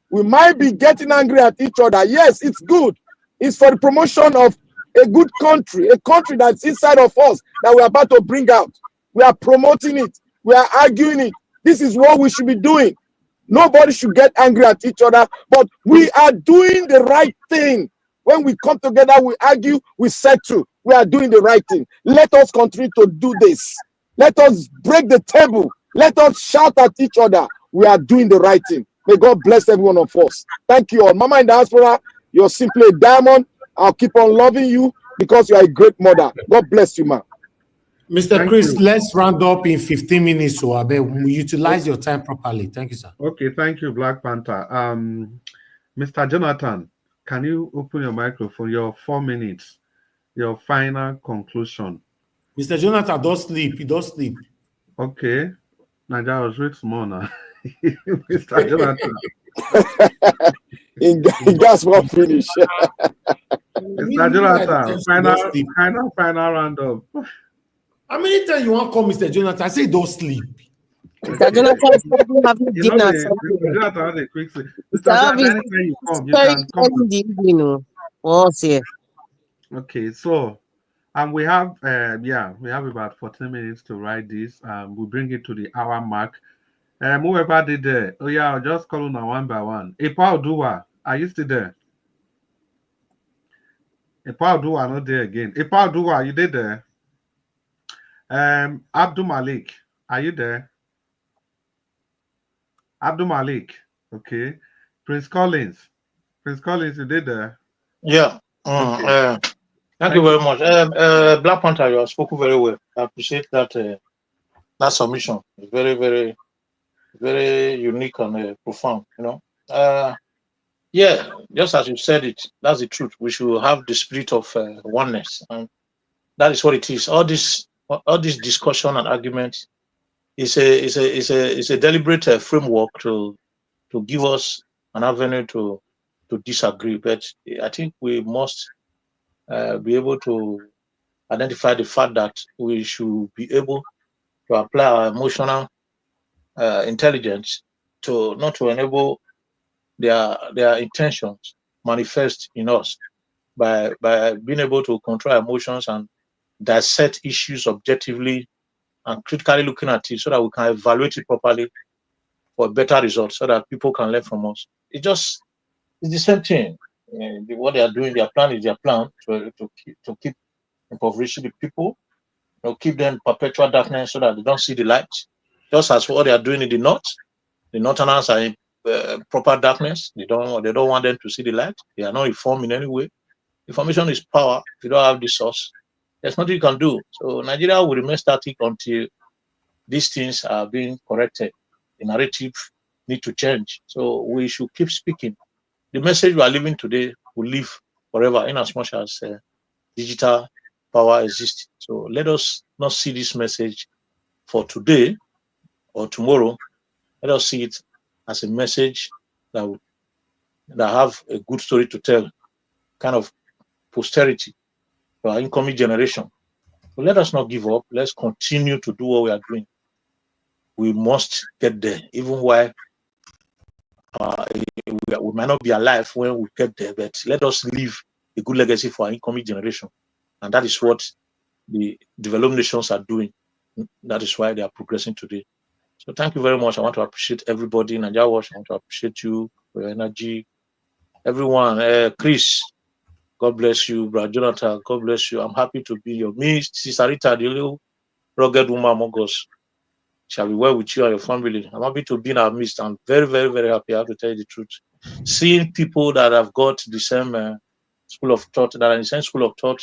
Speaker 17: We might be getting angry at each other. Yes, it's good. It's for the promotion of a good country, a country that's inside of us that we're about to bring out. We are promoting it. We are arguing it. This is what we should be doing. Nobody should get angry at each other, but we are doing the right thing. When we come together, we argue, we settle. We are doing the right thing. Let us continue to do this. Let us break the table. Let us shout at each other. We are doing the right thing. May God bless every one of us. Thank you all. Mama in diaspora, you're simply a diamond. I'll keep on loving you because you are a great mother. God bless you, ma.
Speaker 3: Mr. Chris, let's round up in 15 minutes, so I bet we utilize your time properly. Thank you, sir.
Speaker 15: Okay, thank you, Black Panther. Mr. Jonathan, can you open your microphone? Your 4 minutes, your final conclusion.
Speaker 3: Mr. Jonathan, don't sleep. You don't sleep.
Speaker 15: Okay. Nigeria was rich more now. Mr. Jonathan.
Speaker 13: That's what finish.
Speaker 15: Mr. Jonathan, final round up.
Speaker 3: How many times you want to call Mr. Jonathan? I say don't sleep.
Speaker 11: Mr. Jonathan is probably having dinner.
Speaker 15: Mr. Jonathan has a quick sleep.
Speaker 11: Mr. Elvis,
Speaker 15: you can come.
Speaker 11: Evening, here.
Speaker 15: Okay, so we have we have about 14 minutes to write this. We'll bring it to the hour mark. Whoever did there, oh yeah, I'll just call on one by one. Epa Oduwa, are you still there? Epa Oduwa not there again. Epa Oduwa, you did there? Abdul Malik, are you there? Abdul Malik, okay. Prince Collins, you did there?
Speaker 10: Yeah.
Speaker 15: Okay.
Speaker 10: Thank you very much. Black Panther, you have spoken very well. I appreciate that that submission. It's very, very, very unique and profound. Yeah, just as you said it, that's the truth. We should have the spirit of oneness, and that is what it is. All this discussion and argument is a deliberate framework to give us an avenue to disagree. But I think we must be able to identify the fact that we should be able to apply our emotional intelligence to not to enable their intentions manifest in us by being able to control emotions and dissect issues objectively and critically looking at it so that we can evaluate it properly for better results so that people can learn from us. It's the same thing. What they are doing, their plan is their plan to keep impoverishing the people, keep them in perpetual darkness so that they don't see the light. Just as what they are doing in the north, the northerners are in proper darkness. They don't want them to see the light. They are not informed in any way. Information is power. If you don't have the source, there's nothing you can do. So Nigeria will remain static until these things are being corrected. The narrative need to change. So we should keep speaking. The message we are living today will live forever in as much as digital power exists. So let us not see this message for today or tomorrow. Let us see it as a message that have a good story to tell, kind of posterity for our incoming generation. So let us not give up. Let's continue to do what we are doing. We must get there, even while we might not be alive when we get there, but let us leave a good legacy for our incoming generation. And that is what the developed nations are doing. That is why they are progressing today. So thank you very much. I want to appreciate everybody in Nigeria Watch. I want to appreciate you for your energy. Everyone, Chris, God bless you. Brother Jonathan, God bless you. I'm happy to be your midst. Sister Rita, the little rugged woman among us, shall be well with you and your family. I'm happy to be in our midst. I'm very, very, very happy. I have to tell you the truth. Seeing people that have got the same school of thought, that are in the same school of thought,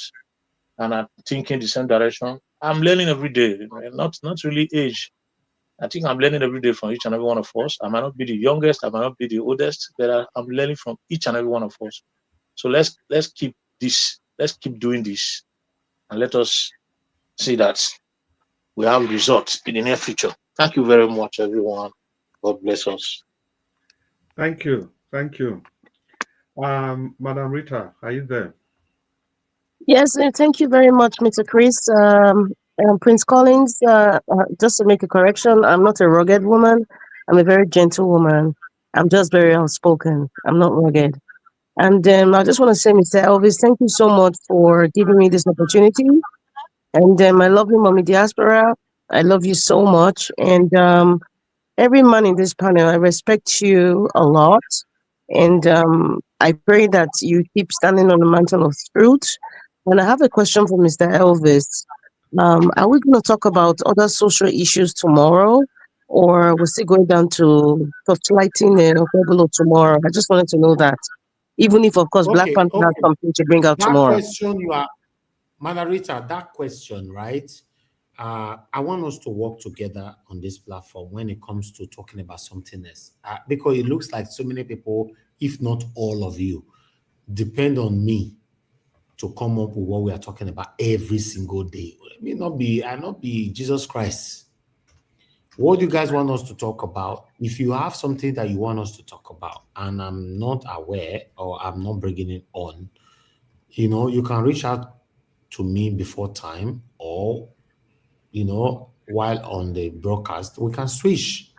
Speaker 10: and are thinking the same direction, I'm learning every day. Not really age. I think I'm learning every day from each and every one of us. I might not be the youngest, I might not be the oldest, but I'm learning from each and every one of us. So let's keep this. Let's keep doing this, and let us see that we have results in the near future. Thank you very much, everyone. God bless us.
Speaker 15: Thank you. Thank you. Madam Rita, are you there?
Speaker 11: Yes, thank you very much, Mr. Chris. Prince Collins, just to make a correction, I'm not a rugged woman. I'm a very gentle woman. I'm just very outspoken. I'm not rugged. And I just want to say, Mr. Elvis, thank you so much for giving me this opportunity. And my lovely mommy diaspora, I love you so much. And every man in this panel, I respect you a lot. And I pray that you keep standing on the mantle of truth. And I have a question for Mr. Elvis. Are we going to talk about other social issues tomorrow? Or we're still going down to torchlighting Pueblo tomorrow? I just wanted to know that. Even if, of course, Black Panther has something to bring out tomorrow.
Speaker 3: That question you are, Margarita, that question, right? I want us to work together on this platform when it comes to talking about something else. Because it looks like so many people, if not all of you, depend on me to come up with what we are talking about every single day. I not be Jesus Christ. What do you guys want us to talk about? If you have something that you want us to talk about and I'm not aware or I'm not bringing it on, you can reach out to me before time, or while on the broadcast, we can switch.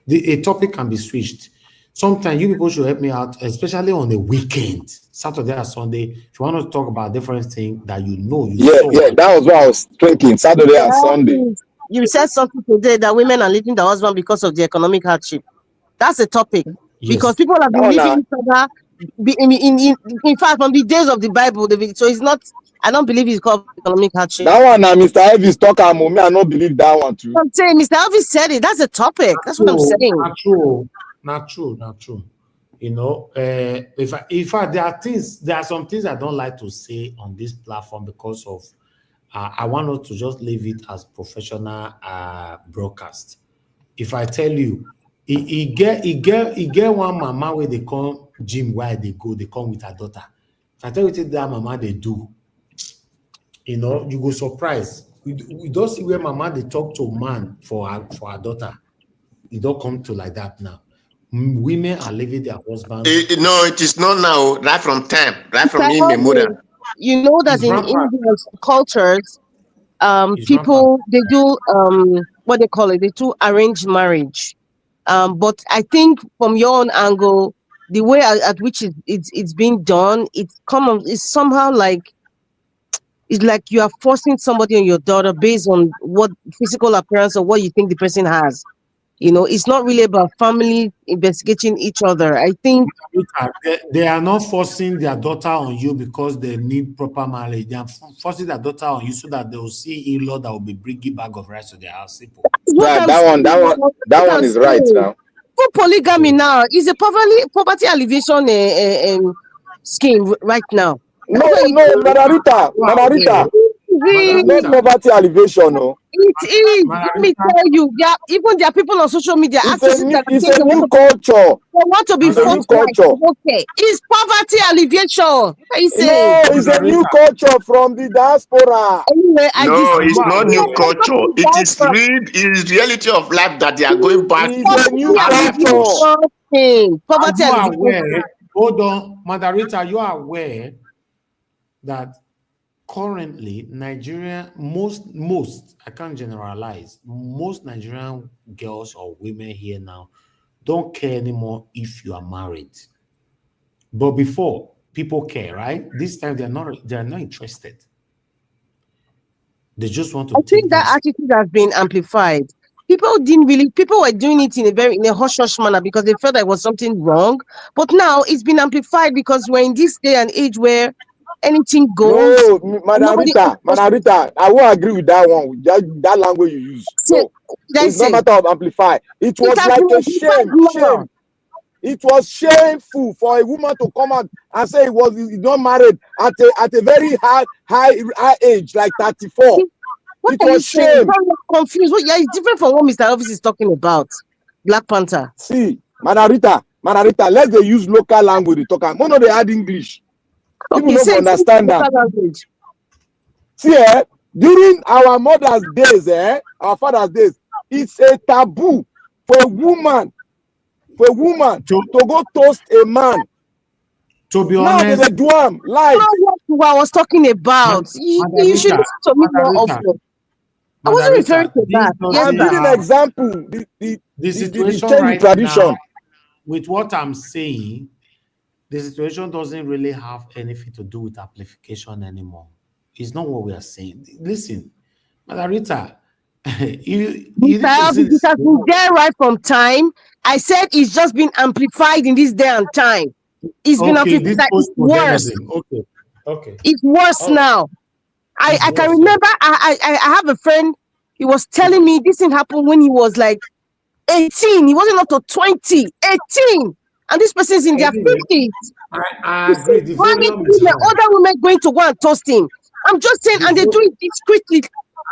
Speaker 3: A topic can be switched. Sometimes you people should help me out, especially on the weekend, Saturday or Sunday. If you want to talk about different things that
Speaker 13: that was what I was thinking. Saturday and Sunday.
Speaker 11: You said something today that women are leaving the husband because of the economic hardship. That's a topic.
Speaker 3: Yes.
Speaker 11: Because people have been leaving each other. In fact, from the days of the Bible, so it's not. I don't believe it's called economic hardship.
Speaker 13: That one now, Mr. Elvis talk. I don't believe that one too.
Speaker 11: I'm saying Mr. Elvis said it. That's a topic. That's what I'm saying.
Speaker 3: Not true. If there are some things I don't like to say on this platform because of I want us to just leave it as professional broadcast. If I tell you, he get one mama where they come gym where they come with her daughter. If I tell you that mama they do, you go surprised. We don't see where mama they talk to man for her daughter. It don't come to like that now. Women are leaving their husbands.
Speaker 14: No, it is not now. Right from time, right from immemorial.
Speaker 11: You know that in Indian cultures, people they do what they call it. They do arranged marriage. But I think from your own angle, the way at which it's being done, it's somehow like it's like you are forcing somebody on your daughter based on what physical appearance or what you think the person has. It's not really about family investigating each other. I think
Speaker 3: they are not forcing their daughter on you because they need proper marriage. They are forcing their daughter on you so that they will see in-law that will be bringing bag of rice to their house. Simple.
Speaker 13: That one is right now.
Speaker 11: For polygamy now is a poverty alleviation scheme right now.
Speaker 13: No, Margarita. It's not poverty alleviation, no.
Speaker 11: It is. Let me tell you, even there are people on social media.
Speaker 13: It's a new culture.
Speaker 11: They want to be forced culture. Okay, it's poverty alleviation. What are you saying?
Speaker 13: No, it's a new culture from the diaspora.
Speaker 11: Anyway,
Speaker 14: it's not new culture. It is reality of life that they are going back.
Speaker 13: It's a new
Speaker 11: culture. Poverty alleviation.
Speaker 3: Hold on, Margarita, you are aware that currently Nigeria, most I can't generalize, most Nigerian girls or women here now don't care anymore if you are married. But before, people care, right? This time they're not interested. They just want to
Speaker 11: think that attitude has been amplified. People were doing it in a hush manner because they felt there was something wrong. But now it's been amplified because we're in this day and age where anything goes.
Speaker 13: No, Margarita, I won't agree with that one. With that language you use. No, it's not a matter of amplify. It was like a shame. It was shameful for a woman to come out and say he's not married at a very high age, like 34.
Speaker 11: What
Speaker 13: it was shame.
Speaker 11: I'm confused. It's different from what Mr. Elvis is talking about. Black Panther.
Speaker 13: See, Margarita, let's use local language to talk. Mono they add English. People don't understand that. See, during our mother's days, our father's days, it's a taboo for a woman to go toast a man.
Speaker 3: To be honest,
Speaker 13: now they do live.
Speaker 11: What I was talking about. You should listen to me more often. I wasn't referring to that.
Speaker 13: I'm giving an example.
Speaker 3: The situation right tradition. Now, with what I'm saying, the situation doesn't really have anything to do with amplification anymore. It's not what we are saying. Listen, Margarita, you
Speaker 11: has been there right from time. I said it's just been amplified in this day and time. It's been amplified. It's worse.
Speaker 3: Okay.
Speaker 11: It's worse now. I can remember I have a friend, he was telling me this thing happened when he was like 18. He wasn't up to 20, 18. And this person's in their 50s.
Speaker 3: I agree.
Speaker 11: The older women going to go and toast him. I'm just saying, and they do it discreetly.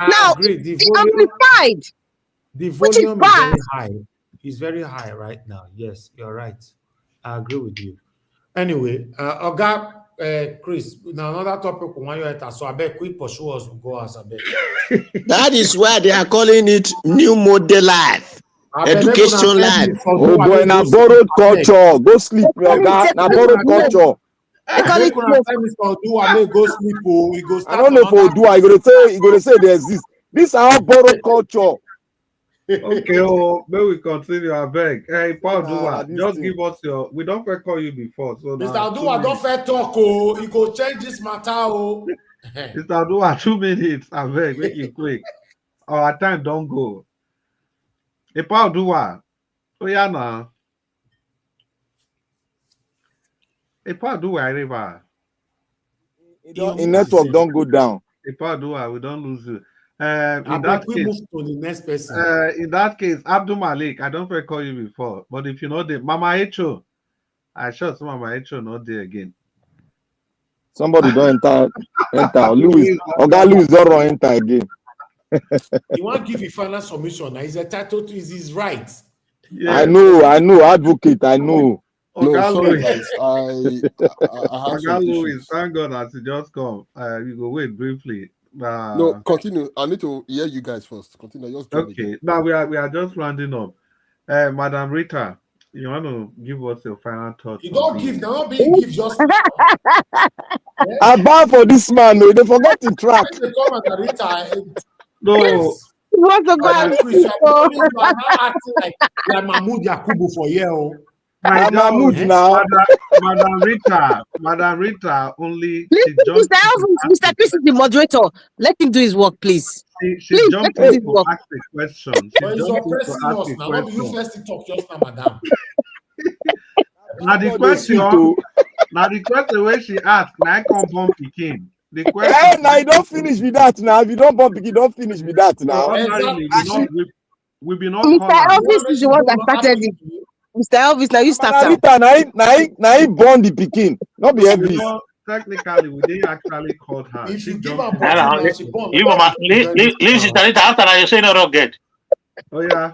Speaker 11: Now it's amplified.
Speaker 3: The
Speaker 11: Which is
Speaker 3: volume is
Speaker 11: bad.
Speaker 3: very high. It's very high right now. Yes, you're right. I agree with you. Anyway, Oga, Chris, now another topic on your head. So I bet we pursue us go as a bit.
Speaker 14: That is why they are calling it new model life, education life.
Speaker 13: Oh boy, na borrowed culture. Go sleep, Oga. Na borrowed culture.
Speaker 11: They call it
Speaker 3: go sleep. Oh, he go
Speaker 13: I don't know for Odua. You gonna say they exist. This is our borrowed culture.
Speaker 15: Okay, oh, may we continue, I beg. Hey, Paul Dua, just give us your. We don't call you before, so
Speaker 3: Mr.
Speaker 15: now.
Speaker 3: Dua, don't fair talk. Oh, he go change this matter. Oh,
Speaker 15: Mr. Dua, 2 minutes. I beg, make it quick. Our time don't go. Hey, Paul Dua, oh yeah, now. Hey, Paul Dua, river.
Speaker 13: In network don't go down.
Speaker 15: Hey, Paul Dua, we don't lose you.
Speaker 3: In that case, move to the next person.
Speaker 15: In that case, Abdul Malik, I don't call you before, but if you know the Mama Echo, I sure some Mama Echo not there again.
Speaker 13: Somebody don't enter. Louis, Oga Louis don't enter again.
Speaker 3: You want to give a final submission? He's entitled to his right.
Speaker 13: Yeah. I know, advocate, I know.
Speaker 16: No, sorry guys. I have some
Speaker 15: Louis,
Speaker 16: issues.
Speaker 15: thank God as you just come. You go wait briefly.
Speaker 16: No, continue. I need to hear you guys first. Continue. Just
Speaker 15: okay. Now we are just rounding up. Madam Rita, you want to give us your final thoughts?
Speaker 3: You don't give, now being give just.
Speaker 13: I bow for this man. No, they forgot to track.
Speaker 15: No.
Speaker 11: What about
Speaker 3: Chris? You are not acting like Mahmoud Yakubu for you.
Speaker 13: Mahmoud now.
Speaker 15: Madam Rita, only.
Speaker 11: Mr. Chris is the moderator. Let him do his work, please.
Speaker 15: She jumped in to ask a question.
Speaker 3: But he's oppressing us now. What do you first talk just now, madam?
Speaker 15: Now the question where she asked, now I come bump Pikin. The question.
Speaker 13: Hey, now you don't finish with that now. If you don't bump Pikin, don't finish with that now.
Speaker 15: We've been not.
Speaker 11: Mr. Elvis is the one that started it. Mr. Elvis, now you start.
Speaker 13: Now he born the Pikin. Not be Elvis.
Speaker 15: Technically, we didn't actually call her.
Speaker 3: If you give
Speaker 10: her leave Sister Rita after that, you say no rugged.
Speaker 15: Oh yeah.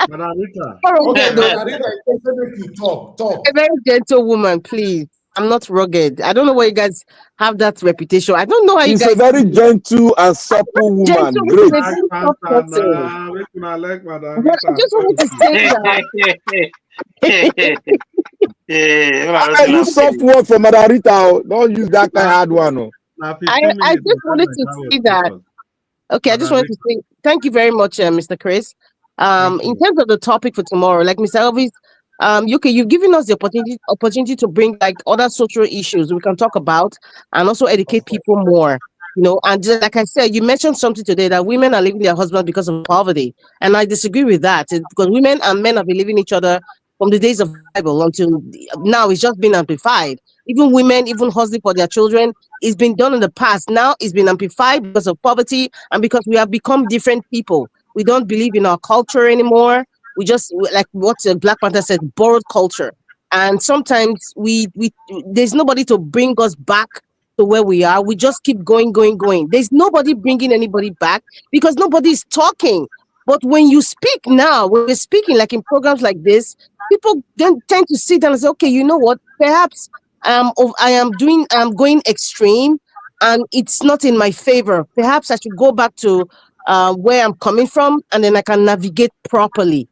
Speaker 15: Madam Rita.
Speaker 3: Okay, Madam Rita, you talk.
Speaker 11: A very gentle woman, please. I'm not rugged. I don't know why you guys have that reputation. I don't know how you guys.
Speaker 13: She's a very gentle and supple woman. Great.
Speaker 11: I just wanted to say that.
Speaker 13: I use soft word for Madam Rita. Don't use that kind of hard one.
Speaker 11: I just wanted to say that. Okay, I just wanted to say thank you very much, Mr. Chris. In terms of the topic for tomorrow, like Mr. Elvis, you've given us the opportunity to bring like other social issues we can talk about and also educate people more. You know, and just like I said, you mentioned something today that women are leaving their husbands because of poverty, and I disagree with that because women and men have been leaving each other from the days of the Bible until now. It's just been amplified. Even women, even hustling for their children, it's been done in the past. Now it's been amplified because of poverty and because we have become different people. We don't believe in our culture anymore. We just, like what Black Panther said, borrowed culture. And sometimes there's nobody to bring us back to where we are. We just keep going. There's nobody bringing anybody back because nobody's talking. But when you speak now, when we're speaking like in programs like this, people then tend to sit down and say, okay, you know what? Perhaps I'm going extreme and it's not in my favor. Perhaps I should go back to where I'm coming from and then I can navigate properly.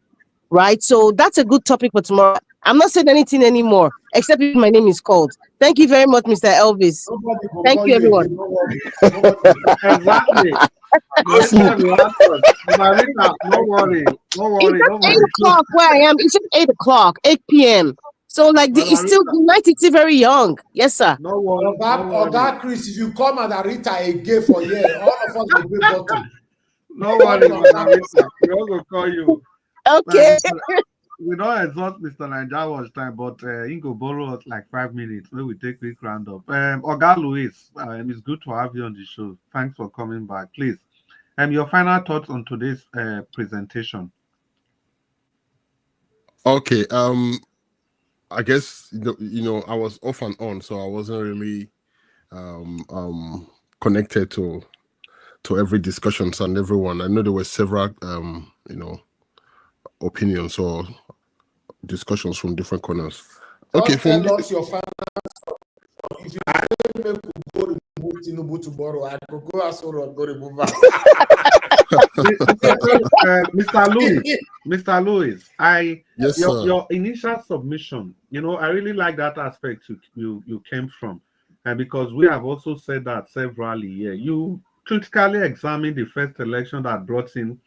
Speaker 11: Right? So that's a good topic for tomorrow. I'm not saying anything anymore, except if my name is called. Thank you very much, Mr. Elvis. Thank you, everyone.
Speaker 15: Exactly. No worry.
Speaker 11: It's 8 o'clock where I am. It's just 8 o'clock, 8 p.m. So like the night is still very young. Yes, sir.
Speaker 15: No worry.
Speaker 3: Oga Chris, if you come at Rita again for here, all of us will be bottom.
Speaker 15: No worry, Madam Rita. We all will call you.
Speaker 11: Okay.
Speaker 15: We don't exhaust Mr. Nigerians time, but he go borrow us like 5 minutes. Maybe we take quick round up. Oga Luis, it's good to have you on the show. Thanks for coming back. Please, your final thoughts on today's presentation.
Speaker 16: Okay. I guess you know I was off and on, so I wasn't really connected to to every discussions and everyone. I know there were several, opinions or discussions from different corners. Okay,
Speaker 3: tell us your final. If you say make we go remove Tinubu tomorrow, I could go as well go remove her.
Speaker 15: Mr. Lewis,
Speaker 16: yes, sir.
Speaker 15: Your initial submission, I really like that aspect you came from, and because we have also said that severally here, you critically examined the first election that brought in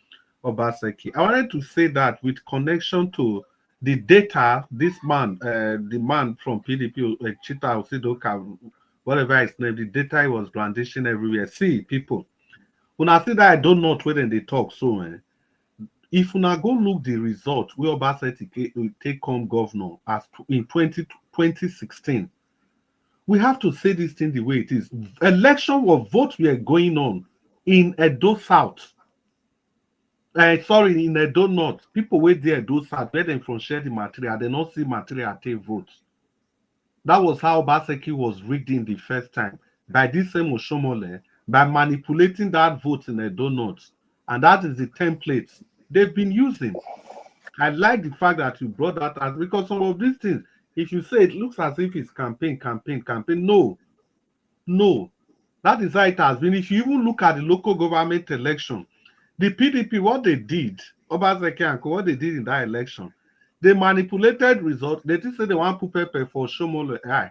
Speaker 15: Obaseki. I wanted to say that with connection to the data, this man, the man from PDP, Chita Osidoka, whatever his name, the data he was brandishing everywhere. See, people, when I say that I don't know when they talk, so if you now go look the result where Obaseki will take home governor as in 2016, we have to say this thing the way it is. Election of votes were going on in Edo South. In Edo North. People wait there Edo South, where them from share the material, they not see material take votes. That was how Obaseki was rigged in the first time by this same Oshomole, by manipulating that vote in Edo North. And that is the template they've been using. I like the fact that you brought that as because some of these things, if you say it looks as if it's campaign. No. That is how it has been. If you even look at the local government election, the PDP, what they did, Obaseki and what they did in that election, they manipulated results. They did say they want to pay for Shomole.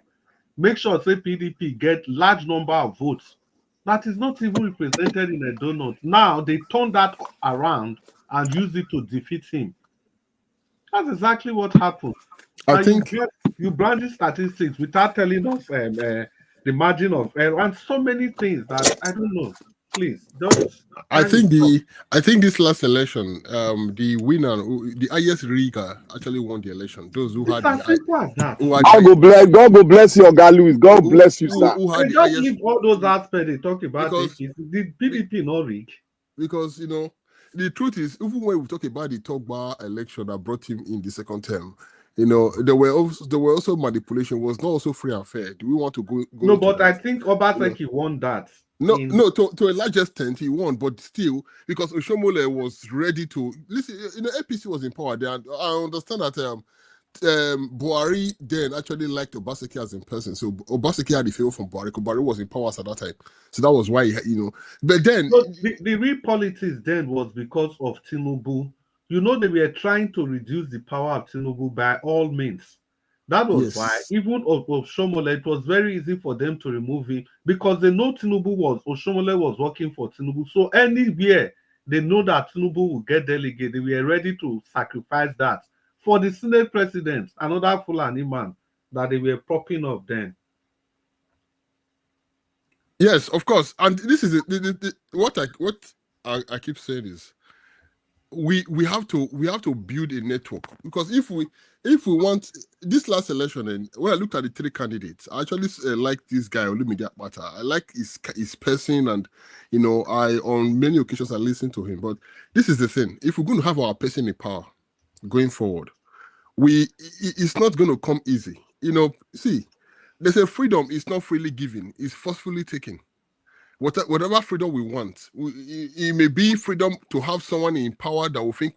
Speaker 15: Make sure say PDP get large number of votes. That is not even represented in a donut. Now they turn that around and use it to defeat him. That's exactly what happened.
Speaker 16: I think
Speaker 15: you brandish statistics without telling us the margin of error and so many things that I don't know. Please, just.
Speaker 16: I think this last election, the winner, the highest rigger, actually won the election. Those who had
Speaker 17: God go bless you, God Louis. God bless you, sir.
Speaker 15: Who had the highest, leave all those aspects they talk about because the PDP not rig.
Speaker 16: Because the truth is, even when we talk about the Togba election that brought him in the second term, there were also manipulation. Was not also free and fair. Do we want to go?
Speaker 15: No, but I think Obaseki won that.
Speaker 16: No, to a large extent he won, but still, because Oshomole was ready to listen. APC was in power there, and I understand that Buhari then actually liked Obaseki as in person. So Obaseki had the favor from Buhari, because Buhari was in power at that time. So that was why But then
Speaker 15: the real politics then was because of Tinubu. They were trying to reduce the power of Tinubu by all means. That was why, even of Oshomole, it was very easy for them to remove him because they know Oshomole was working for Tinubu. So anywhere they know that Tinubu will get delegate, they were ready to sacrifice that for the Senate president, another Fulani man that they were propping up then.
Speaker 16: Yes, of course. And this is what I keep saying is we have to build a network, because if we want this last election, and when I looked at the three candidates, I actually like this guy Olumide Akpata. I like his person, and I on many occasions I listen to him. But this is the thing: if we're going to have our person in power going forward, it's not going to come easy. See, there's a freedom is not freely given; it's forcefully taken. Whatever freedom we want, it may be freedom to have someone in power that will think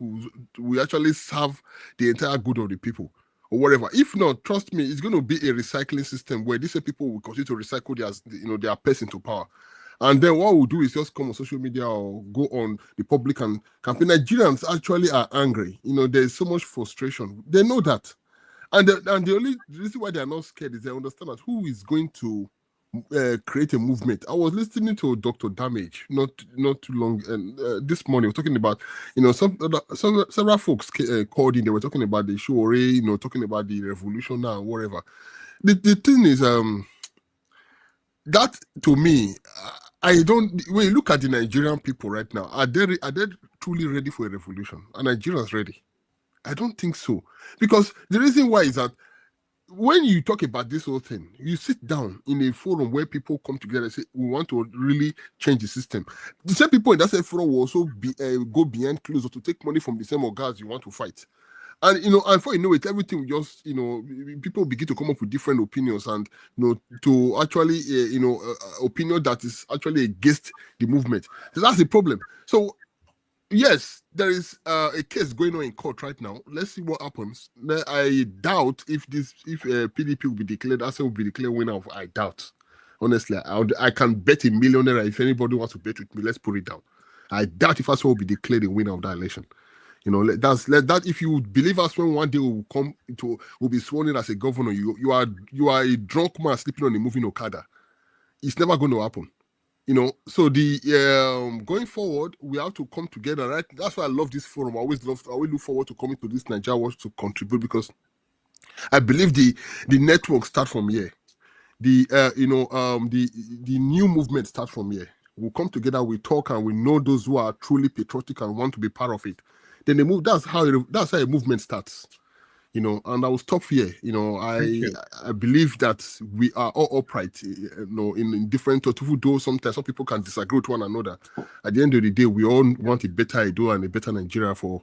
Speaker 16: we actually serve the entire good of the people, or whatever. If not, trust me, it's going to be a recycling system where these people will continue to recycle their person to power. And then what we'll do is just come on social media or go on the public and campaign. Nigerians actually are angry. There's so much frustration. They know that. And the only reason why they are not scared is they understand that who is going to create a movement. I was listening to Dr. Damage not too long, and this morning, we're talking about several folks called in. They were talking about the Shore, talking about the revolution now, whatever. The thing is, that to me, I don't. When you look at the Nigerian people right now, are they truly ready for a revolution? Are Nigerians ready? I don't think so, because the reason why is that when you talk about this whole thing, you sit down in a forum where people come together and say, we want to really change the system. The same people in that same forum will also go behind closed to take money from the same guys you want to fight. And and before you know it, everything will just people begin to come up with different opinions, and to actually opinion that is actually against the movement. So that's the problem. So yes, there is a case going on in court right now. Let's see what happens. I doubt if PDP will be declared, ASA will be declared winner. I doubt. Honestly, I can bet $1 million. If anybody wants to bet with me, let's put it down. I doubt if ASA will be declared the winner of that election. That if you believe us, when one day will be sworn in as a governor, you are a drunk man sleeping on a moving Okada. It's never going to happen. So the going forward, we have to come together, right? That's why I love this forum. I always look forward to coming to this Nigeria Watch to contribute, because I believe the network start from here. The new movement start from here. We'll come together, we talk, and we know those who are truly patriotic and want to be part of it. Then they move. That's how a movement starts. And I will stop here. I believe that we are all upright, in different thoughts, though sometimes some people can disagree with one another. At the end of the day, we all want a better Edo and a better Nigeria for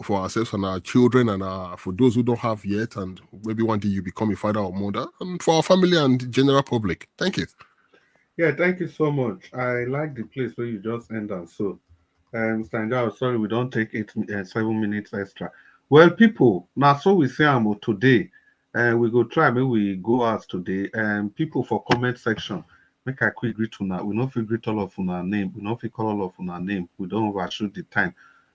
Speaker 16: ourselves and our children, and for those who don't have yet, and maybe one day you become a father or mother, and for our family and general public. Thank you.
Speaker 15: Yeah, thank you so much. I like the place where you just end on. So, Mr. Njao, sorry, we don't take 7 minutes extra. Well, people, now so we say today, we go try, maybe we go out today, and people for comment section, make a quick greet to now. We don't feel greet all of our name. We don't feel call all of our name. We don't overshoot the time.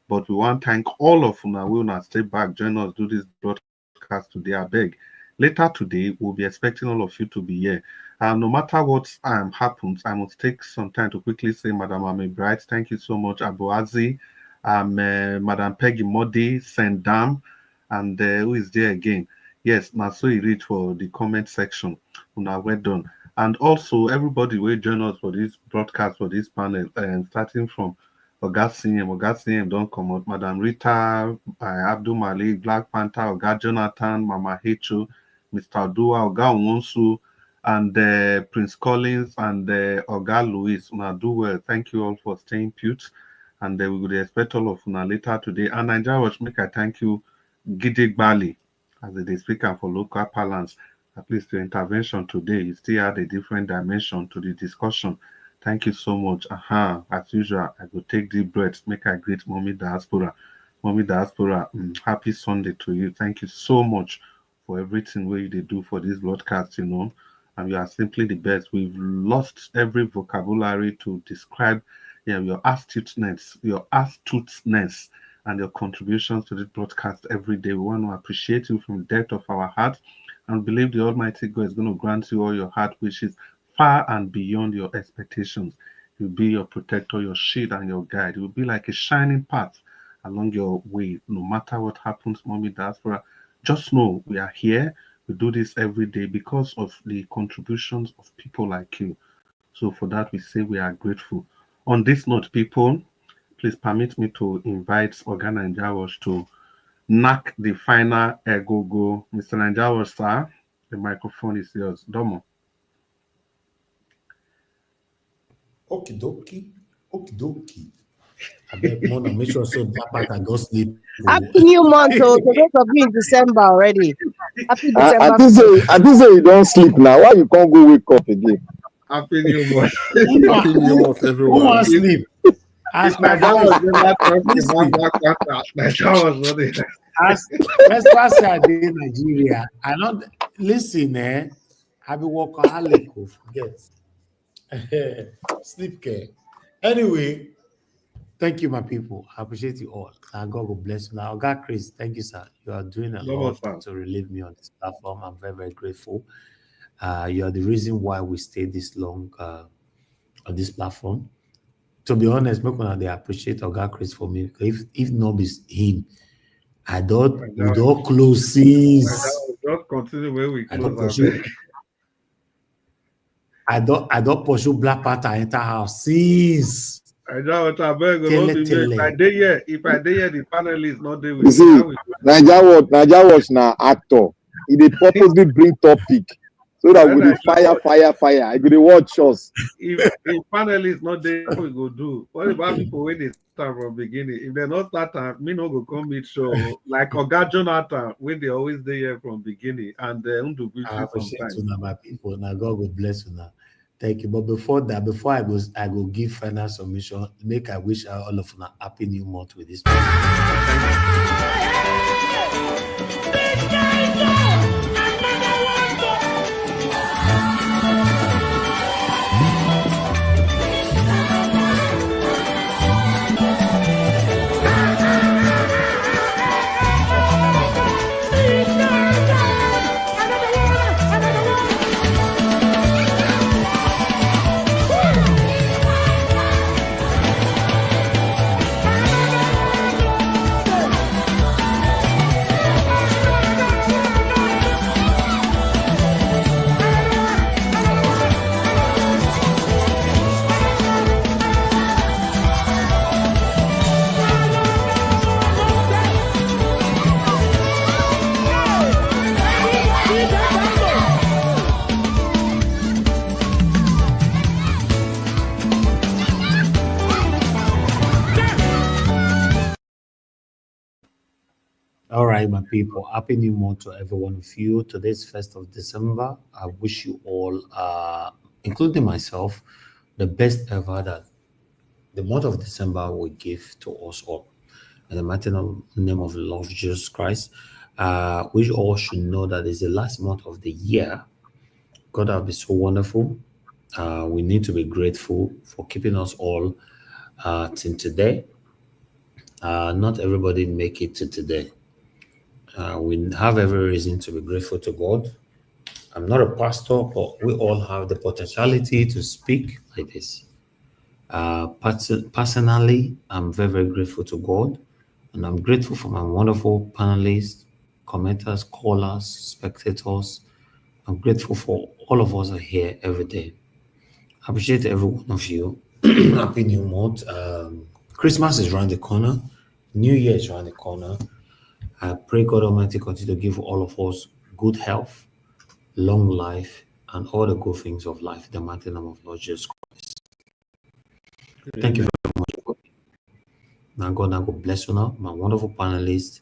Speaker 15: But we want to thank all of you. We will not stay back, join us, do this broadcast today. I beg. Later today, we'll be expecting all of you to be here. No matter what happens, I must take some time to quickly say, Madam Ame Bright, thank you so much, Abuazi, Madam Peggy Modi, Sendam, and who is there again? Yes, now so you read for the comment section. Well done. And also, everybody will join us for this broadcast, for this panel, starting from Ogasiem don't come out, Madam Rita, Abdul Malik, Black Panther, Oga Jonathan, Mama Hecho, Mr. Dua, Oga Onwonsu, and Prince Collins and Oga Louis. Una do well. Thank you all for staying put. And we will expect all of una later today. And Nigeria Watch, make I thank you, Gidig Bali, as the speaker for local parlance. At least your intervention today, you still had a different dimension to the discussion. Thank you so much. As usual, I will take deep breaths, make I greet Mommy Diaspora. Mommy Diaspora, happy Sunday to you. Thank you so much for everything we do for this broadcast, and you are simply the best. We've lost every vocabulary to describe your astuteness, and your contributions to this broadcast every day. We want to appreciate you from the depth of our heart and believe the Almighty God is going to grant you all your heart wishes far and beyond your expectations. You'll be your protector, your shield, and your guide. You'll be like a shining path along your way. No matter what happens, Mommy Diaspora, just know we are here. We do this every day because of the contributions of people like you. So for that, we say we are grateful. On this note, people, please permit me to invite Oga Nanjawash to knock the final go. Mr. Nanjawash, sir, the microphone is yours. Domo.
Speaker 3: Okie dokie. I bet Mona make sure say Black Panther don't sleep.
Speaker 11: Happy New Month, to those of you in December already. Happy December.
Speaker 13: I think say you don't sleep now. Why you can't go wake up again?
Speaker 15: Happy New Month.
Speaker 16: Happy New Month, everyone.
Speaker 3: Who wants sleep? As my let's pass in Nigeria. I not listen, I be workaholic. Forget. Sleep care. Anyway, thank you, my people. I appreciate you all. And God will bless you. Now, God, Chris, thank you, sir. You are doing a lot to relieve me on this platform. I'm very, very grateful. You are the reason why we stayed this long on this platform. To be honest, they appreciate God, Chris, for me. If not be him, I thought we don't close since.
Speaker 15: Just continue where we close.
Speaker 3: I don't pursue Black Panther enter house since.
Speaker 15: I know what I beg. If I did here, the panel is not there with
Speaker 13: you. See, Nigeria Watch now actor. He dey purposely bring topic So that
Speaker 15: When
Speaker 13: we
Speaker 15: I
Speaker 13: dey fire. I go dey watch us.
Speaker 15: if panel is not there, what we go do? What about people when they start from beginning? If they're not start, me no go come meet show like Oga Jonathan when they always there from beginning and Undu
Speaker 3: I
Speaker 15: busy
Speaker 3: appreciate
Speaker 15: sometimes.
Speaker 3: you now, my people. Now God will bless you now. Thank you. But before that, before I go give final submission, make I wish all of you a happy new month with this person. All right, my people. Happy New Month to every one of you. Today's 1st of December. I wish you all, including myself, the best ever that the month of December will give to us all. In the mighty name of the Lord Jesus Christ, we all should know that it's the last month of the year. God has been so wonderful. We need to be grateful for keeping us all till today. Not everybody make it to today. We have every reason to be grateful to God. I'm not a pastor, but we all have the potentiality to speak like this. Personally, I'm very, very grateful to God, and I'm grateful for my wonderful panelists, commenters, callers, spectators. I'm grateful for all of us are here every day. I appreciate every one of you. Happy New Month. Christmas is around the corner. New Year is around the corner. I pray God Almighty continue to give all of us good health, long life, and all the good things of life. In the mighty name of Lord Jesus Christ. Thank you very much. Now God bless you now, my wonderful panelists.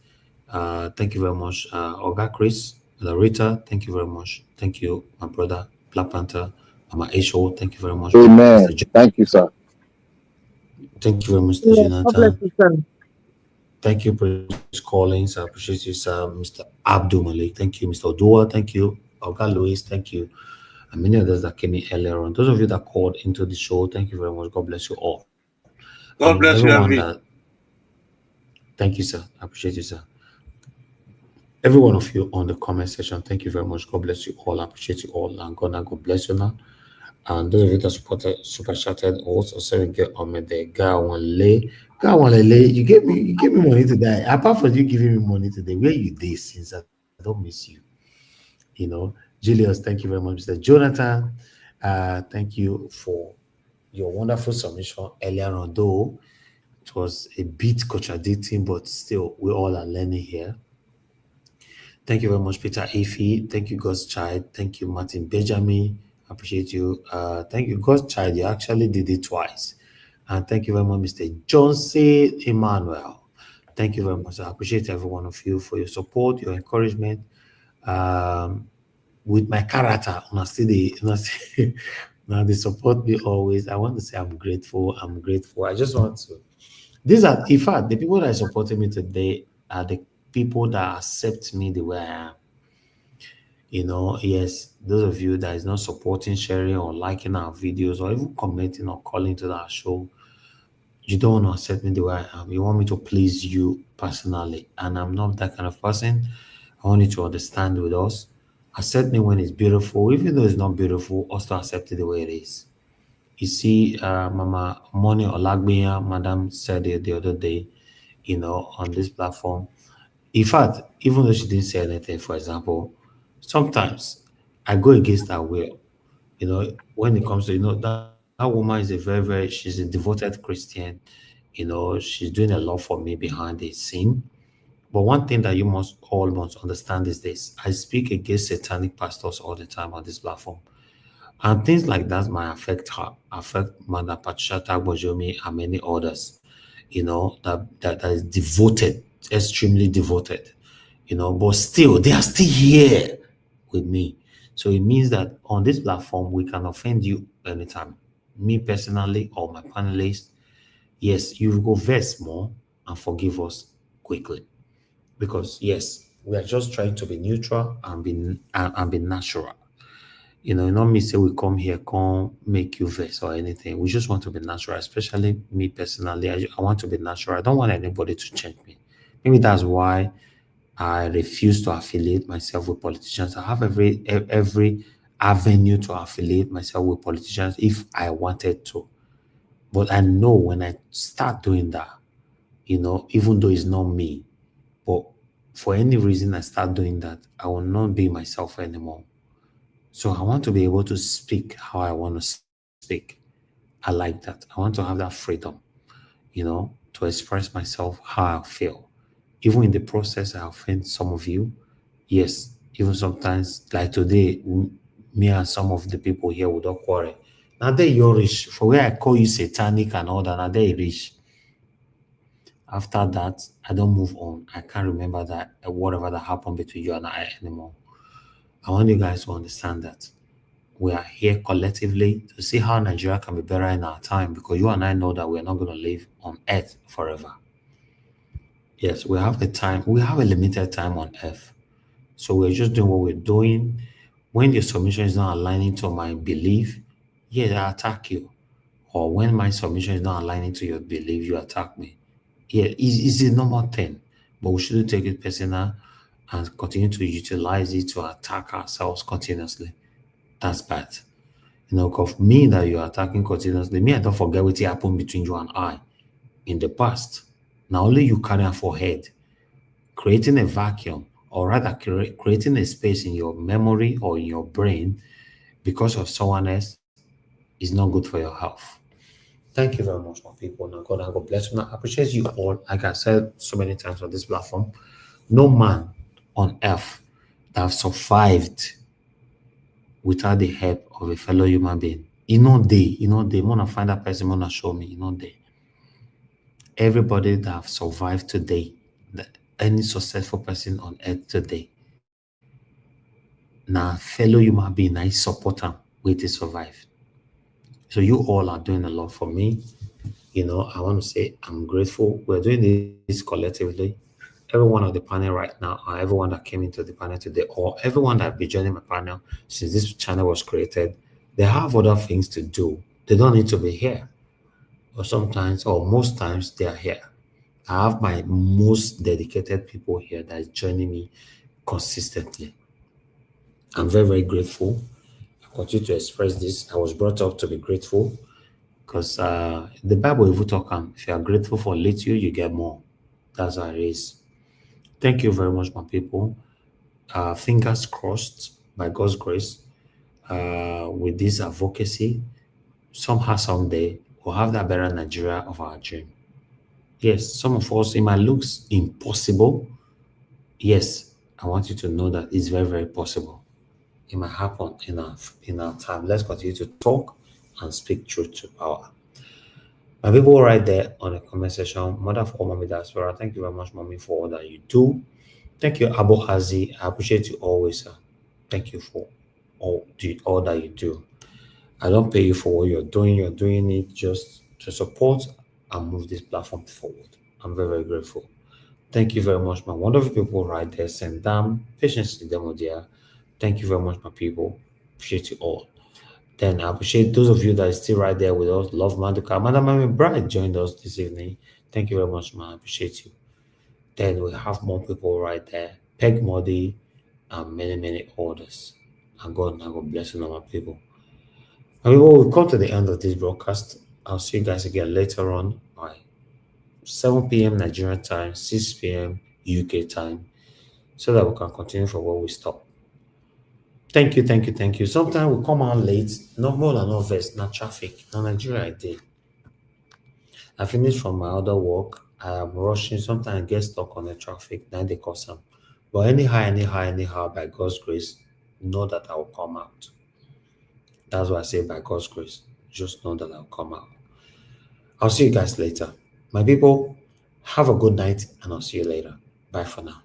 Speaker 3: Thank you very much, Oga Chris, Larita. Thank you very much. Thank you, my brother Black Panther, Mama H.O. Thank you very much.
Speaker 13: Amen. Thank you, sir.
Speaker 3: Thank you very much, Mr.
Speaker 11: Yeah,
Speaker 3: Jonathan.
Speaker 11: God bless you, sir.
Speaker 3: Thank you, Prince Collins. I appreciate you, sir. Mr. Abdul Malik. Thank you, Mr. Odua. Thank you, Oga Louis. Thank you. And many others that came in earlier on. Those of you that called into the show, thank you very much. God bless you all.
Speaker 10: God bless you,
Speaker 3: everyone
Speaker 10: Avi.
Speaker 3: Thank you, sir. I appreciate you, sir. Every one of you on the comment section, thank you very much. God bless you all. I appreciate you all. And God bless you now. And those of you that supported, super chatted, also saying get on me there. You gave me money today. Apart from you giving me money today, where you did since I don't miss you. You know, Julius, thank you very much. Mr. Jonathan, thank you for your wonderful submission earlier on, though it was a bit contradicting, but still, we all are learning here. Thank you very much, Peter Ife. Thank you, God's Child. Thank you, Martin Benjamin. Appreciate you. Thank you, God's Child. You actually did it twice. And thank you very much, Mr. Johnson Emmanuel. Thank you very much. I appreciate every one of you for your support, your encouragement. With my character, now they support me always. I want to say I'm grateful. I just want to. These are, in fact, the people that are supporting me today are the people that accept me the way I am. You know, yes, those of you that is not supporting, sharing, or liking our videos, or even commenting or calling to our show, you don't want to accept me the way I am. You want me to please you personally, and I'm not that kind of person. I want you to understand with us. Accept me when it's beautiful, even though it's not beautiful, also accept it the way it is. You see, Mama Moni Olagbiya, Madam said it the other day, you know, on this platform. In fact, even though she didn't say anything, for example, sometimes I go against her will. You know, when it comes to, that woman is she's a devoted Christian. You know, she's doing a lot for me behind the scene. But one thing that you all must understand is this: I speak against satanic pastors all the time on this platform. And things like that might affect her, affect Mother Patricia Tagbojomi and many others, that is devoted, extremely devoted, but still, they are still here with me. So it means that on this platform, we can offend you anytime. Me personally or my panelists, yes, you go vex more and forgive us quickly. Because yes, we are just trying to be neutral and be natural. Not me say we come here, come make you vex or anything. We just want to be natural, especially me personally. I want to be natural. I don't want anybody to change me. Maybe that's why I refuse to affiliate myself with politicians. I have every avenue to affiliate myself with politicians if I wanted to. But I know when I start doing that, even though it's not me, but for any reason I start doing that, I will not be myself anymore. So I want to be able to speak how I want to speak. I like that. I want to have that freedom, to express myself how I feel. Even in the process, I offend some of you. Yes, even sometimes, like today, me and some of the people here would not quarrel. Now they you rich. For where I call you satanic and all that, now they rich. After that, I don't move on. I can't remember that whatever that happened between you and I anymore. I want you guys to understand that we are here collectively to see how Nigeria can be better in our time, because you and I know that we're not going to live on earth forever. Yes, we have a limited time on earth. So we're just doing what we're doing. When your submission is not aligning to my belief, yes, I attack you. Or when my submission is not aligning to your belief, you attack me. Yeah, it's a normal thing. But we shouldn't take it personal and continue to utilize it to attack ourselves continuously. That's bad. Because me that you're attacking continuously, me, I don't forget what happened between you and I in the past. Now only you carry on for head, creating a vacuum, or rather creating a space in your memory or in your brain because of someone else is not good for your health. Thank you very much, my people. Now God bless you. Now, I appreciate you all. Like I said so many times on this platform, no man on earth that have survived without the help of a fellow human being. They want to find that person, want to show me, they. Everybody that have survived today, any successful person on earth today, now fellow human being, I support them with to survive. So you all are doing a lot for me. I want to say I'm grateful. We're doing this collectively. Everyone on the panel right now, or everyone that came into the panel today, or everyone that be joining my panel since this channel was created, they have other things to do. They don't need to be here. Or sometimes, or most times, they are here. I have my most dedicated people here that is joining me consistently. I'm very, very grateful. I continue to express this. I was brought up to be grateful because the Bible even talk, if you are grateful for little, you get more. That's how it is. Thank you very much, my people. Fingers crossed, by God's grace, with this advocacy, somehow, someday, we'll have that better Nigeria of our dream. Yes, some of us, it might look impossible. Yes, I want you to know that it's very, very possible. It might happen in our time. Let's continue to talk and speak truth to power. My people right there on the comment section, Mother of all Mommy Diaspora, thank you very much, Mommy, for all that you do. Thank you, Abu Hazi. I appreciate you always, sir. Thank you for all that you do. I don't pay you for what you're doing. You're doing it just to support and move this platform forward. I'm very, very grateful. Thank you very much, my wonderful people right there. Sendam, patience in them, dear. Thank you very much, my people. Appreciate you all. Then I appreciate those of you that are still right there with us. Love Maduka. Madam Mami Bride joined us this evening. Thank you very much, man. I appreciate you. Then we have more people right there. Peg Modi and many, many others. And God bless you, my people. And we will come to the end of this broadcast. I'll see you guys again later on by 7 p.m. Nigerian time, 6 p.m. UK time, so that we can continue from where we stop. Thank you. Sometimes we come on late, no more than no verse, not traffic. Now Nigeria I did. I finished from my other work. I'm rushing, sometimes I get stuck on the traffic, then they cause some. But anyhow, by God's grace, know that I will come out. That's why I say by God's grace, just know that I'll come out. I'll see you guys later. My people, have a good night and I'll see you later. Bye for now.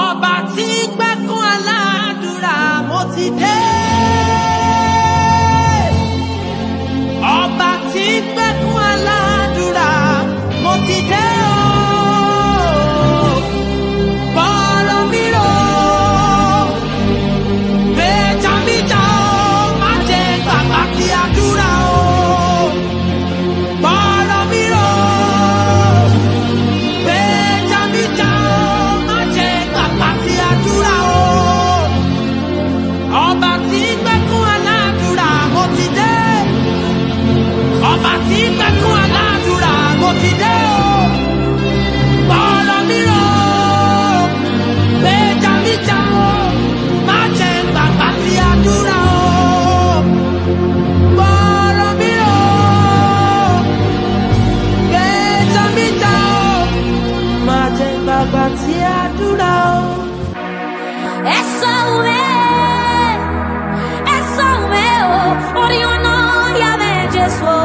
Speaker 19: Ọba tí gbẹ́kún aládùúrà mo ti dé. Ọba tí gbẹ́kún aládùúrà mo ti dé o. Bọ́rọ̀ mi rò, gbèjà mi jà o, má jẹ́ gbàgbà tí àdúrà o. Bọ́rọ̀ mi rò, gbèjà mi jà o. Àdúrà o, ọba tí gbẹ́kún aládùúrà mo ti dé. Ọba tí gbẹ́kún aládùúrà mo ti dé o. Bọ́ọ̀lù mi rò, gbèjà mi jà o, má jẹ́ gbàgbà tí àdúrà o. Bọ́ọ̀lù mi rò, gbèjà mi jà o, má jẹ́ gbàgbà tí àdúrà o. Essa o meu, ori onori ave Gesù.